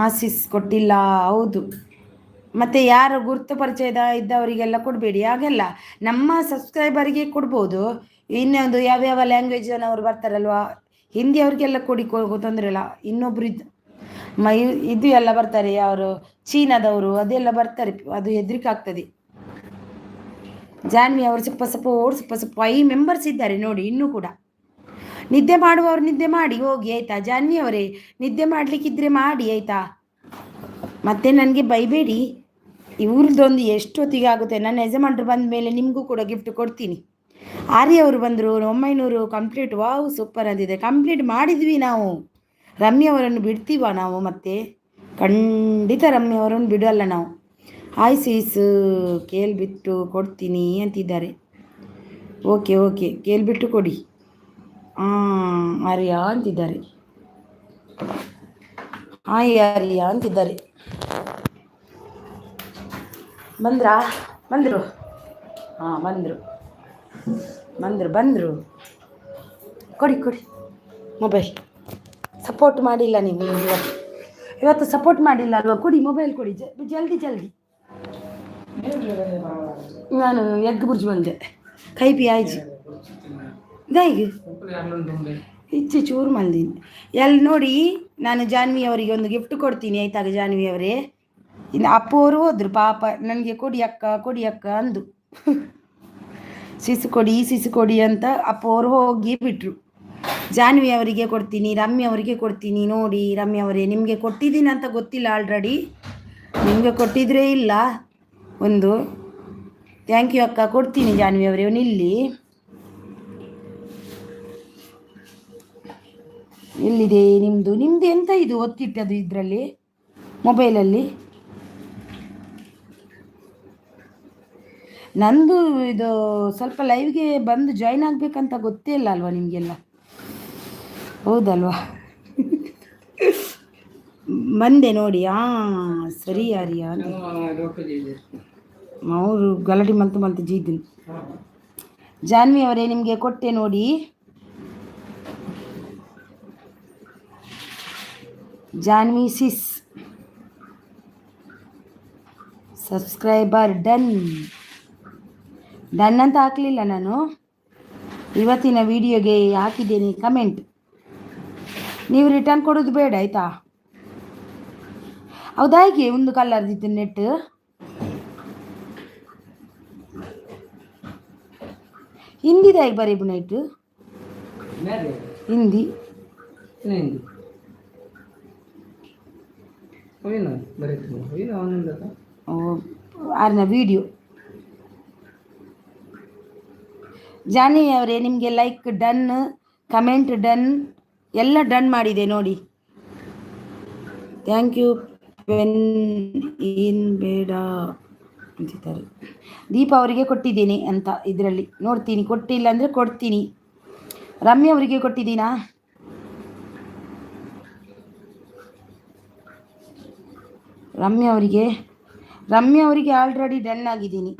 ಆಸಿಸ್ ಕೊಟ್ಟಿಲ್ಲ. ಹೌದು. ಮತ್ತು ಯಾರು ಗುರುತು ಪರಿಚಯದ ಇದ್ದವರಿಗೆಲ್ಲ ಕೊಡಬೇಡಿ. ಹಾಗೆಲ್ಲ ನಮ್ಮ ಸಬ್ಸ್ಕ್ರೈಬರಿಗೆ ಕೊಡ್ಬೋದು. ಇನ್ನೊಂದು ಯಾವ್ಯಾವ ಲ್ಯಾಂಗ್ವೇಜ್ನವ್ರು ಬರ್ತಾರಲ್ವ, ಹಿಂದಿ ಅವ್ರಿಗೆಲ್ಲ ಕೊಡಿ, ತೊಂದರೆ ಇಲ್ಲ. ಇನ್ನೊಬ್ರು ಇದು ಎಲ್ಲ ಬರ್ತಾರೆ, ಯಾರು ಚೀನಾದವರು ಅದೆಲ್ಲ ಬರ್ತಾರೆ, ಅದು ಹೆದರಿಕೆ ಆಗ್ತದೆ. ಜಾನ್ವಿ ಅವರು ಸ್ವಲ್ಪ 5 ಮೆಂಬರ್ಸ್ ಇದ್ದಾರೆ ನೋಡಿ. ಇನ್ನೂ ಕೂಡ ನಿದ್ದೆ ಮಾಡುವವರು ನಿದ್ದೆ ಮಾಡಿ ಹೋಗಿ, ಆಯಿತಾ? ಜಾನ್ವಿ ಅವರೇ, ನಿದ್ದೆ ಮಾಡಲಿಕ್ಕಿದ್ರೆ ಮಾಡಿ, ಆಯಿತಾ? ಮತ್ತೆ ನನಗೆ ಬೈಬೇಡಿ. ಇವ್ರದ್ದೊಂದು ಎಷ್ಟೊತ್ತಿಗೆ ಆಗುತ್ತೆ. ನನ್ನ ಯಜಮಾನ್ರು ಬಂದ ಮೇಲೆ ನಿಮಗೂ ಕೂಡ ಗಿಫ್ಟ್ ಕೊಡ್ತೀನಿ. ಆರ್ಯ ಅವರು ಬಂದರು, 900 ಕಂಪ್ಲೀಟ್. ವಾವ್, ಸೂಪರ್ ಅಂದಿದೆ. ಕಂಪ್ಲೀಟ್ ಮಾಡಿದ್ವಿ ನಾವು. ರಮ್ಯ ಅವರನ್ನು ಬಿಡ್ತೀವ ನಾವು? ಮತ್ತೆ ಖಂಡಿತ ರಮ್ಯ ಅವರನ್ನು ಬಿಡಲ್ಲ ನಾವು. ಹಾಯ್ ಸೀಸು, ಕೇಳಿಬಿಟ್ಟು ಕೊಡ್ತೀನಿ ಅಂತಿದ್ದಾರೆ. ಓಕೆ, ಕೇಳಿಬಿಟ್ಟು ಕೊಡಿ. ಆರ್ಯ ಅಂತಿದ್ದಾರೆ. ಹಾಯ್ ಆರ್ಯ ಅಂತಿದ್ದಾರೆ. ಬಂದರು. ಬಂದರು. ಕೊಡಿ ಮೊಬೈಲ್. ಸಪೋರ್ಟ್ ಮಾಡಿಲ್ಲ ನೀವು ಇವತ್ತು ಸಪೋರ್ಟ್ ಮಾಡಿಲ್ಲ ಅಲ್ವಾ? ಕೊಡಿ ಮೊಬೈಲ್, ಕೊಡಿ ಜಲ್ದಿ. ನಾನು ಎಗ್ ಬುರ್ಜಿ ಬಂದೆ. ಕೈ ಪಿ ಆಯ್ಜಿ ದಾಯಿಗೆ ಇಚ್ಚೆ ಚೂರು ಮಲ್ದೀನಿ. ನೋಡಿ, ನಾನು ಜಾನ್ವಿ ಅವರಿಗೆ ಒಂದು ಗಿಫ್ಟ್ ಕೊಡ್ತೀನಿ, ಆಯ್ತಾಗ? ಜಾನ್ವಿ ಅವರೇ, ಇನ್ನು ಅಪ್ಪು ಅವರು ಹೋದ್ರು ಪಾಪ. ನನಗೆ ಕೊಡಿ ಅಕ್ಕ ಅಂದು. ಸಿಸು ಕೊಡಿ ಅಂತ ಅಪ್ಪು ಅವರು ಹೋಗಿ ಬಿಟ್ರು. ಜಾನ್ವಿ ಅವರಿಗೆ ಕೊಡ್ತೀನಿ, ರಮ್ಯ ಅವರಿಗೆ ಕೊಡ್ತೀನಿ. ನೋಡಿ ರಮ್ಯ ಅವರೇ, ನಿಮಗೆ ಕೊಟ್ಟಿದ್ದೀನಿ ಅಂತ ಗೊತ್ತಿಲ್ಲ, ಆಲ್ರೆಡಿ ನಿಮಗೆ ಕೊಟ್ಟಿದ್ರೆ ಇಲ್ಲ ಒಂದು. ಥ್ಯಾಂಕ್ ಯು ಅಕ್ಕ, ಕೊಡ್ತೀನಿ ಜಾನ್ವಿ ಅವರೇ. ನಿಲ್ಲಿ, ಎಲ್ಲಿದೆ ನಿಮ್ಮದು ಎಂತ ಇದು ಒತ್ತಿಟ್ಟದು ಇದರಲ್ಲಿ, ಮೊಬೈಲಲ್ಲಿ? ನಂದು ಇದು ಸ್ವಲ್ಪ ಲೈವ್ಗೆ ಬಂದು ಜಾಯ್ನ್ ಆಗಬೇಕಂತ ಗೊತ್ತೇ ಇಲ್ಲ ಅಲ್ವಾ ನಿಮಗೆಲ್ಲ? ಹೌದಲ್ವಾ? ಬಂದೆ ನೋಡಿ. ಸರಿ ಆರ್ಯ ಅಂತ ಅವರು ಗಲಾಟೆ ಮಲ್ತು ಜೀದಿನಿ. ಜಾನ್ವಿ ಅವರೇ, ನಿಮಗೆ ಕೊಟ್ಟೆ ನೋಡಿ. ಜಾನ್ವಿ ಸಿಸ್ ಸಬ್ಸ್ಕ್ರೈಬರ್ ಡನ್ ಅಂತ ಹಾಕಲಿಲ್ಲ ನಾನು. ಇವತ್ತಿನ ವಿಡಿಯೋಗೆ ಹಾಕಿದ್ದೇನೆ ಕಮೆಂಟ್. ನೀವು ರಿಟರ್ನ್ ಕೊಡೋದು ಬೇಡ, ಆಯಿತಾ? ಹೌದಾಗೆ ಒಂದು ಕಲರ್ದಿತ್ತು ನೆಟ್. ಹಿಂದಿದಾಗಿ ಬರೀಬು ನೈಟ್ ಹಿಂದಿ ಆರ್ನ ವಿಡಿಯೋ. ಜಾನಿ ಅವರೇ, ನಿಮಗೆ ಲೈಕ್ ಡನ್, ಕಮೆಂಟ್ ಡನ್, ಎಲ್ಲ ಡನ್ ಮಾಡಿದೆ ನೋಡಿ. Thank you. ಪೆನ್ ಏನು ಬೇಡ ಅಂತಿದ್ದಾರೆ. ದೀಪ ಅವರಿಗೆ ಕೊಟ್ಟಿದ್ದೀನಿ ಅಂತ ಇದರಲ್ಲಿ ನೋಡ್ತೀನಿ. ಕೊಟ್ಟಿಲ್ಲ ಅಂದರೆ ಕೊಡ್ತೀನಿ. ರಮ್ಯ ಅವರಿಗೆ ಕೊಟ್ಟಿದ್ದೀನಾ? ರಮ್ಯ ಅವರಿಗೆ ಆಲ್ರೆಡಿ ಡನ್ ಆಗಿದ್ದೀನಿ.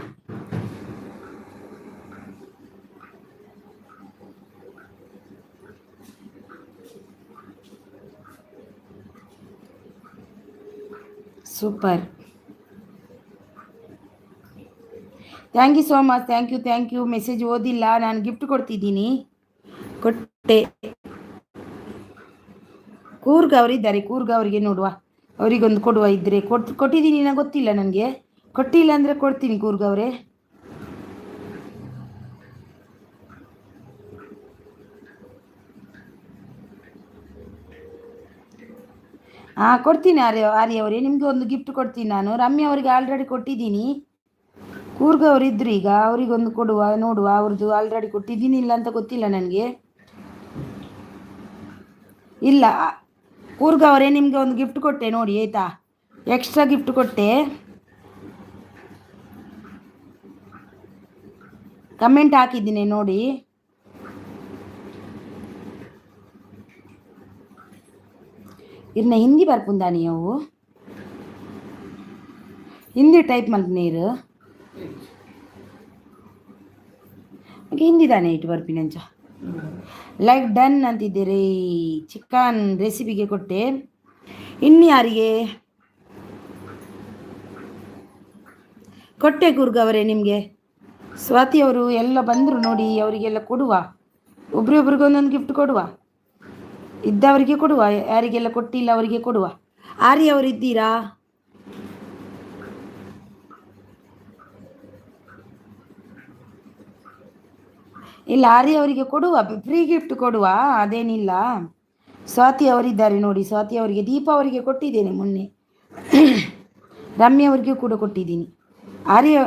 Super. Thank you so much. Thank you. Message ಓದಿಲ್ಲ, ನಾನು ಗಿಫ್ಟ್ ಕೊಡ್ತಿದ್ದೀನಿ. ಕೊಟ್ಟೆ. ಕೂರ್ಗ ಅವರಿದ್ದಾರೆ, ಕೂರ್ಗ ಅವರಿಗೆ ನೋಡುವ, ಅವರಿಗೊಂದು ಕೊಡುವ ಇದ್ದರೆ ಕೊಟ್ಟಿದ್ದೀನಿ. ನನಗೆ ಗೊತ್ತಿಲ್ಲ, ನನಗೆ ಕೊಟ್ಟಿಲ್ಲ ಅಂದರೆ ಕೊಡ್ತೀನಿ ಕೂರ್ಗ ಅವರೇ. ಹಾಂ ಕೊಡ್ತೀನಿ ಆರ್ಯ ಅವರೇ, ನಿಮಗೆ ಒಂದು ಗಿಫ್ಟ್ ಕೊಡ್ತೀನಿ ನಾನು. ರಮ್ಯ ಅವರಿಗೆ ಆಲ್ರೆಡಿ ಕೊಟ್ಟಿದ್ದೀನಿ. ಕೂರ್ಗ ಅವರಿದ್ರು ಈಗ, ಅವರಿಗೊಂದು ಕೊಡುವ ನೋಡುವ. ಅವ್ರದ್ದು ಆಲ್ರೆಡಿ ಕೊಟ್ಟಿದ್ದೀನಿ, ಇಲ್ಲ ಅಂತ ಗೊತ್ತಿಲ್ಲ ನನಗೆ. ಇಲ್ಲ, ಕೂರ್ಗ ಅವರೇ ನಿಮಗೆ ಒಂದು ಗಿಫ್ಟ್ ಕೊಟ್ಟೆ ನೋಡಿ ಆಯಿತಾ, ಎಕ್ಸ್ಟ್ರಾ ಗಿಫ್ಟ್ ಕೊಟ್ಟೆ. ಕಮೆಂಟ್ ಹಾಕಿದ್ದೀನಿ ನೋಡಿ. ಇನ್ನು ಹಿಂದಿ ಬರ್ಪುಂದಾ ನೀವು? ಹಿಂದಿ ಟೈಪ್ ಮಲ್ತು ನೀರು ಹಿಂದಿ ತಾನೇ ಇಟ್ಟು ಬರ್ಪಿನಂಚ. ಲೈಕ್ ಡನ್ ಅಂತಿದ್ದೀರಿ. ಚಿಕನ್ ರೆಸಿಪಿಗೆ ಕೊಟ್ಟೆ. ಇನ್ನು ಯಾರಿಗೆ ಕೊಟ್ಟೆ? ಕೂರ್ಗ ಅವರೇ ನಿಮಗೆ. ಸ್ವಾತಿ ಅವರು ಎಲ್ಲ ಬಂದರು ನೋಡಿ, ಅವರಿಗೆಲ್ಲ ಕೊಡುವ. ಒಬ್ರಿಗೊಬ್ಬರಿಗೊಂದೊಂದು ಗಿಫ್ಟ್ ಕೊಡುವ, ಇದ್ದವರಿಗೆ ಕೊಡುವ, ಯಾರಿಗೆಲ್ಲ ಕೊಟ್ಟಿಲ್ಲ ಅವರಿಗೆ ಕೊಡುವ. ಆರ್ಯ ಅವರು ಇದ್ದೀರಾ? ಇಲ್ಲ, ಆರ್ಯ ಅವರಿಗೆ ಕೊಡುವ, ಫ್ರೀ ಗಿಫ್ಟ್ ಕೊಡುವ, ಅದೇನಿಲ್ಲ. ಸ್ವಾತಿ ಅವರಿದ್ದಾರೆ ನೋಡಿ, ಸ್ವಾತಿ ಅವರಿಗೆ, ದೀಪ ಅವರಿಗೆ ಕೊಟ್ಟಿದ್ದೇನೆ ಮೊನ್ನೆ, ರಮ್ಯ ಅವರಿಗೂ ಕೂಡ ಕೊಟ್ಟಿದ್ದೀನಿ. ಆರ್ಯ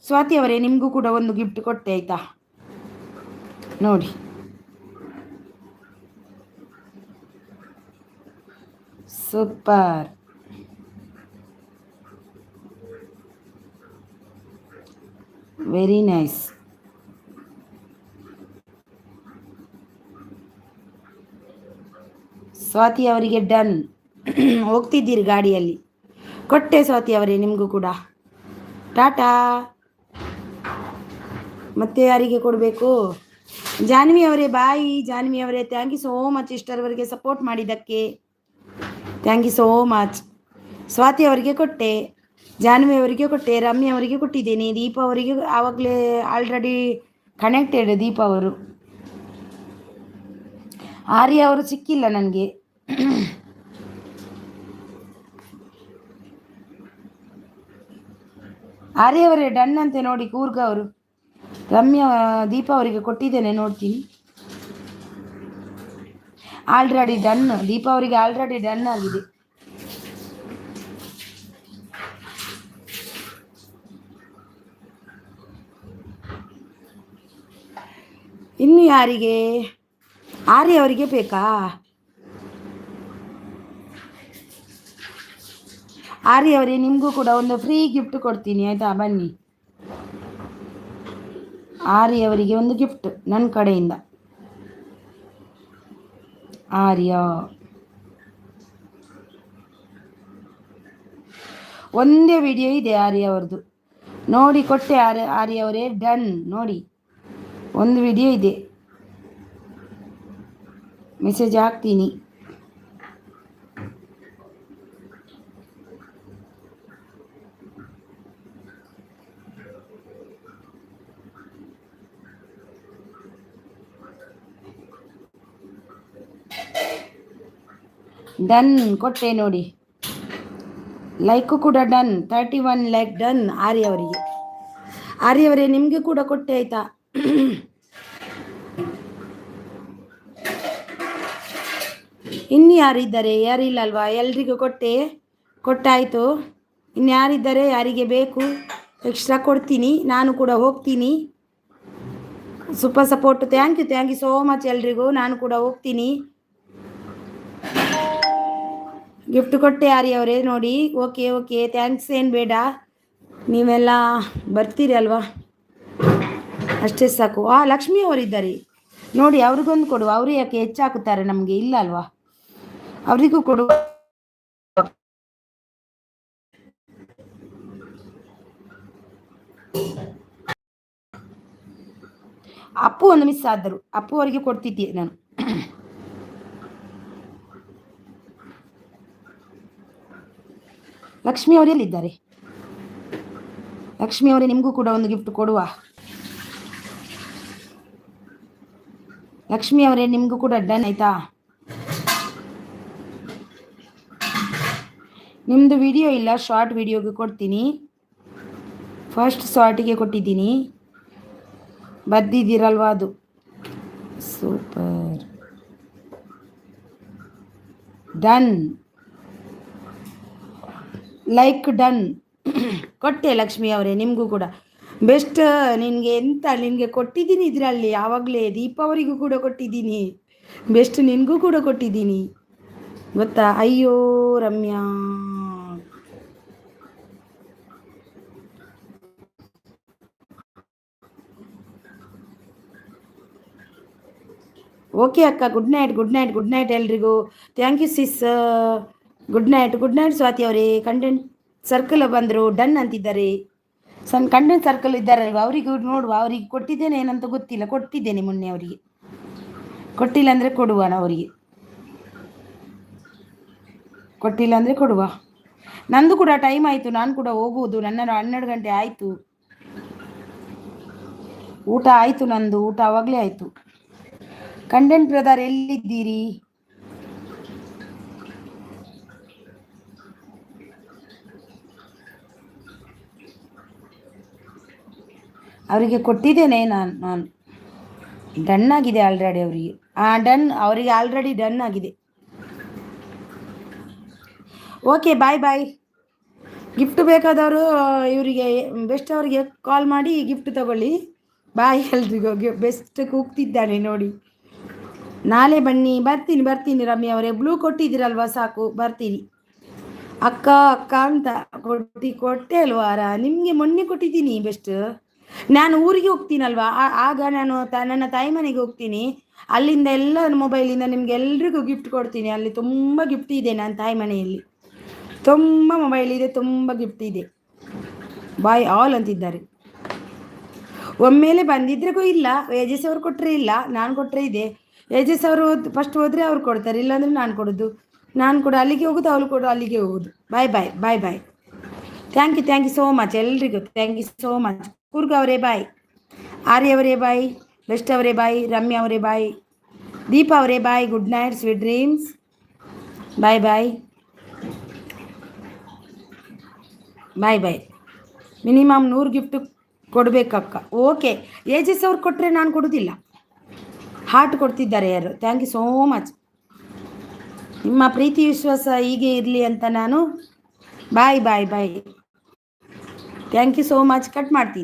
ಸ್ವಾತಿ ಅವರೇ ನಿಮಗೂ ಕೂಡ ಒಂದು ಗಿಫ್ಟ್ ಕೊಟ್ಟೆ ಆಯಿತಾ ನೋಡಿ. ಸೂಪರ್. Very nice. ಸ್ವಾತಿ ಅವರಿಗೆ ಡನ್. ಹೋಗ್ತಿದ್ದೀರಿ ಗಾಡಿಯಲ್ಲಿ, ಕೊಟ್ಟೆ ಸ್ವಾತಿ ಅವರೇ ನಿಮಗೂ ಕೂಡ. ಟಾಟಾ. ಮತ್ತೆ ಯಾರಿಗೆ ಕೊಡಬೇಕು? ಜಾನ್ವಿ ಅವರೇ ಬಾಯಿ. ಜಾನ್ವಿ ಅವರೇ ಥ್ಯಾಂಕ್ ಯು ಸೋ ಮಚ್ ಇಷ್ಟರವರೆಗೆ ಸಪೋರ್ಟ್ ಮಾಡಿದ್ದಕ್ಕೆ. Thank you so much. Swati ಅವರಿಗೆ ಕೊಟ್ಟೆ, ಜಾನ್ವಿ ಅವರಿಗೆ ಕೊಟ್ಟೆ, ರಮ್ಯ ಅವರಿಗೆ ಕೊಟ್ಟಿದ್ದೇನೆ, ದೀಪ ಅವರಿಗೆ ಆವಾಗಲೇ ಆಲ್ರೆಡಿ ಕನೆಕ್ಟೆಡ್. ದೀಪ ಅವರು, ಆರ್ಯ ಅವರು ಸಿಕ್ಕಿಲ್ಲ ನನಗೆ. ಆರ್ಯ ಅವರೇ ಡನ್ ಅಂತೆ ನೋಡಿ. ಕೂರ್ಗ ಅವರು, ರಮ್ಯಾ, ದೀಪ ಅವರಿಗೆ ಕೊಟ್ಟಿದ್ದೇನೆ, ನೋಡ್ತೀನಿ. Already done. ದೀಪ ಅವರಿಗೆ ಆಲ್ರೆಡಿ ಡನ್ ಆಗಿದೆ. ಇನ್ನು ಯಾರಿಗೆ? ಆರ್ಯ ಅವರಿಗೆ ಬೇಕಾ? ಆರ್ಯ ಅವರೇ ನಿಮಗೂ ಕೂಡ ಒಂದು ಫ್ರೀ ಗಿಫ್ಟ್ ಕೊಡ್ತೀನಿ ಆಯಿತಾ, ಬನ್ನಿ. ಆರ್ಯ ಅವರಿಗೆ ಒಂದು ಗಿಫ್ಟ್ ನನ್ನ ಕಡೆಯಿಂದ. ಆರ್ಯ ಒಂದೇ ವಿಡಿಯೋ ಇದೆ ಆರ್ಯ ಅವ್ರದ್ದು ನೋಡಿ, ಕೊಟ್ಟೆ. ಆರ್ಯ ಅವರೇ ಡನ್ ನೋಡಿ, ಒಂದು ವಿಡಿಯೋ ಇದೆ, ಮೆಸೇಜ್ ಹಾಕ್ತೀನಿ. ಡನ್ ಕೊಟ್ಟೆ ನೋಡಿ. ಲೈಕು ಕೂಡ ಡನ್, 31 ಲೈಕ್ ಡನ್ ಆರ್ಯ ಅವರಿಗೆ. ಆರ್ಯ ಅವರೇ ನಿಮಗೆ ಕೂಡ ಕೊಟ್ಟೆ ಆಯ್ತಾ. ಇನ್ನು ಯಾರಿದ್ದಾರೆ? ಯಾರಿಲ್ಲ ಅಲ್ವಾ? ಎಲ್ರಿಗೂ ಕೊಟ್ಟಾಯಿತು. ಇನ್ನು ಯಾರಿದ್ದಾರೆ? ಯಾರಿಗೆ ಬೇಕು ಎಕ್ಸ್ಟ್ರಾ ಕೊಡ್ತೀನಿ, ನಾನು ಕೂಡ ಹೋಗ್ತೀನಿ. Super support. Thank you so much ಎಲ್ರಿಗೂ. ನಾನು ಕೂಡ ಹೋಗ್ತೀನಿ. ಗಿಫ್ಟ್ ಕೊಟ್ಟೆ ಆರ್ಯ ಅವರೇ ನೋಡಿ. ಓಕೆ ಥ್ಯಾಂಕ್ಸ್ ಏನು ಬೇಡ, ನೀವೆಲ್ಲ ಬರ್ತೀರಿ ಅಲ್ವಾ, ಅಷ್ಟೇ ಸಾಕು. ಲಕ್ಷ್ಮಿ ಅವರಿದ್ದಾರೆ ನೋಡಿ, ಅವ್ರಿಗೊಂದು ಕೊಡುವ. ಅವರು ಯಾಕೆ ಹೆಚ್ಚಾಕುತ್ತಾರೆ ನಮಗೆ? ಇಲ್ಲ ಅಲ್ವಾ, ಅವರಿಗೂ ಕೊಡುವ. ಅಪ್ಪು ಒಂದು ಮಿಸ್ ಆದರು, ಅಪ್ಪು ಅವರಿಗೆ ಕೊಡ್ತಿದ್ದೆ ನಾನು. ಲಕ್ಷ್ಮಿ ಅವರು ಎಲ್ಲಿದ್ದಾರೆ? ಲಕ್ಷ್ಮಿ ಅವರೇ, ನಿಮಗೂ ಕೂಡ ಒಂದು ಗಿಫ್ಟ್ ಕೊಡುವ. ಲಕ್ಷ್ಮಿ ಅವರೇ, ನಿಮಗೂ ಕೂಡ ಡನ್ ಆಯ್ತಾ? ನಿಮ್ಮದು ವಿಡಿಯೋ ಇಲ್ಲ, ಶಾರ್ಟ್ ವಿಡಿಯೋಗೆ ಕೊಡ್ತೀನಿ. ಫಸ್ಟ್ ಶಾರ್ಟಿಗೆ ಕೊಟ್ಟಿದ್ದೀನಿ, ಬದ್ದಿದ್ದೀರಲ್ವಾ ಅದು. ಸೂಪರ್, ಡನ್, ಲೈಕ್ ಡನ್ ಕೊಟ್ಟೆ ಲಕ್ಷ್ಮಿ ಅವರೇ, ನಿಮಗೂ ಕೂಡ ಬೆಸ್ಟ್. ನಿನಗೆ ಎಂತ ನಿನಗೆ ಕೊಟ್ಟಿದ್ದೀನಿ ಇದರಲ್ಲಿ, ಆವಾಗಲೇ ದೀಪಾವಳಿಗೂ ಕೂಡ ಕೊಟ್ಟಿದ್ದೀನಿ, ಬೆಸ್ಟ್ ನಿನಗೂ ಕೂಡ ಕೊಟ್ಟಿದ್ದೀನಿ ಗೊತ್ತಾ. ಅಯ್ಯೋ ರಮ್ಯಾ, ಓಕೆ ಅಕ್ಕ, good night, good night, good night ಎಲ್ರಿಗೂ. Thank you sis, good night, good night Swati ಅವರೇ. ಕಂಟೆಂಟ್ ಸರ್ಕಲ್ ಬಂದರು, ಡನ್ ಅಂತಿದ್ದಾರೆ. ಕಂಟೆಂಟ್ ಸರ್ಕಲ್ ಇದ್ದಾರಲ್ವ, ಅವರಿಗೂ ನೋಡುವ, ಅವ್ರಿಗೆ ಕೊಟ್ಟಿದ್ದೇನೆ ಏನಂತ ಗೊತ್ತಿಲ್ಲ. ಕೊಟ್ಟಿದ್ದೇನೆ ಮೊನ್ನೆ ಅವರಿಗೆ, ಕೊಟ್ಟಿಲ್ಲ ಅಂದರೆ ಕೊಡುವ, ಅವರಿಗೆ ಕೊಟ್ಟಿಲ್ಲ ಅಂದರೆ ಕೊಡುವ. ನಂದು ಕೂಡ ಟೈಮ್ ಆಯಿತು, ನಾನು ಕೂಡ ಹೋಗುವುದು. ನನ್ನ 12 ಗಂಟೆ ಆಯಿತು, ಊಟ ಆಯಿತು, ನಂದು ಊಟ ಆವಾಗಲೇ ಆಯಿತು. ಕಂಟೆಂಟ್ ಬ್ರದರ್ ಎಲ್ಲಿದ್ದೀರಿ? ಅವರಿಗೆ ಕೊಟ್ಟಿದ್ದೇನೆ ನಾನು ಡನ್ ಆಗಿದೆ ಆಲ್ರೆಡಿ ಅವರಿಗೆ. ಡನ್, ಅವರಿಗೆ ಆಲ್ರೆಡಿ ಡನ್ ಆಗಿದೆ. ಓಕೆ, ಬಾಯ್ ಬಾಯ್. ಗಿಫ್ಟ್ ಬೇಕಾದವರು ಇವರಿಗೆ ಬೆಸ್ಟ್ ಅವರಿಗೆ ಕಾಲ್ ಮಾಡಿ ಗಿಫ್ಟ್ ತಗೊಳ್ಳಿ. ಬಾಯ್ ಎಲ್ರಿಗೂ. ಬೆಸ್ಟ್ ಕೂಗ್ತಿದ್ದಾನೆ ನೋಡಿ. ನಾಳೆ ಬನ್ನಿ. ಬರ್ತೀನಿ ರಮ್ಯ ಅವರೇ. ಬ್ಲೂ ಕೊಟ್ಟಿದ್ದೀರಲ್ವ, ಸಾಕು, ಬರ್ತೀನಿ. ಅಕ್ಕ ಅಕ್ಕ ಅಂತ ಕೊಟ್ಟೆ ಅಲ್ವಾರ, ನಿಮಗೆ ಮೊನ್ನೆ ಕೊಟ್ಟಿದ್ದೀನಿ ಬೆಸ್ಟ್. ನಾನು ಊರಿಗೆ ಹೋಗ್ತೀನಲ್ವಾ, ಆಗ ನಾನು ನನ್ನ ತಾಯಿ ಮನೆಗೆ ಹೋಗ್ತೀನಿ. ಅಲ್ಲಿಂದ ಎಲ್ಲ ಮೊಬೈಲಿಂದ ನಿಮ್ಗೆ ಎಲ್ರಿಗೂ ಗಿಫ್ಟ್ ಕೊಡ್ತೀನಿ. ಅಲ್ಲಿ ತುಂಬ ಗಿಫ್ಟ್ ಇದೆ, ನನ್ನ ತಾಯಿ ಮನೆಯಲ್ಲಿ ತುಂಬ ಮೊಬೈಲ್ ಇದೆ, ತುಂಬ ಗಿಫ್ಟ್ ಇದೆ. ಬಾಯ್ ಆಲ್ ಅಂತಿದ್ದಾರೆ. ಒಮ್ಮೆಲೆ ಬಂದಿದ್ರೆಗೂ ಇಲ್ಲ, ಏಜಸ್ ಅವ್ರು ಕೊಟ್ಟರೆ ಇಲ್ಲ, ನಾನು ಕೊಟ್ಟರೆ ಇದೆ. ಏಜಸ್ ಅವರು ಫಸ್ಟ್ ಹೋದರೆ ಅವ್ರು ಕೊಡ್ತಾರೆ, ಇಲ್ಲಾಂದರೆ ನಾನು ಕೊಡೋದು. ನಾನು ಕೂಡ ಅಲ್ಲಿಗೆ ಹೋಗೋದು, ಅವ್ರು ಕೂಡ ಅಲ್ಲಿಗೆ ಹೋಗೋದು. Bye bye bye bye. Thank you so much ಎಲ್ರಿಗೂ. Thank you so much. Coorg ಅವರೇ ಬಾಯ್, ಆರ್ಯ ಅವರೇ ಬಾಯ್, ಬೆಸ್ಟ್ ಅವರೇ ಬಾಯ್, ರಮ್ಯಾ ಅವರೇ ಬಾಯ್, ದೀಪಾ ಅವರೇ bye. Good night, sweet dreams. Bye bye bye bye. Minimum 100 gift ಕೊಡಬೇಕಕ್ಕ. ಓಕೆ, ಏಜಸ್ ಅವ್ರು ಕೊಟ್ಟರೆ ನಾನು ಕೊಡೋದಿಲ್ಲ. ಹಾರ್ಟ್ ಕೊಡ್ತಿದ್ದಾರೆ ಯಾರು. Thank you so much. ನಿಮ್ಮ ಪ್ರೀತಿ ವಿಶ್ವಾಸ ಹೀಗೆ ಇರಲಿ ಅಂತ ನಾನು bye bye bye. Thank you so much. Cut ಮಾಡ್ತೀನಿ.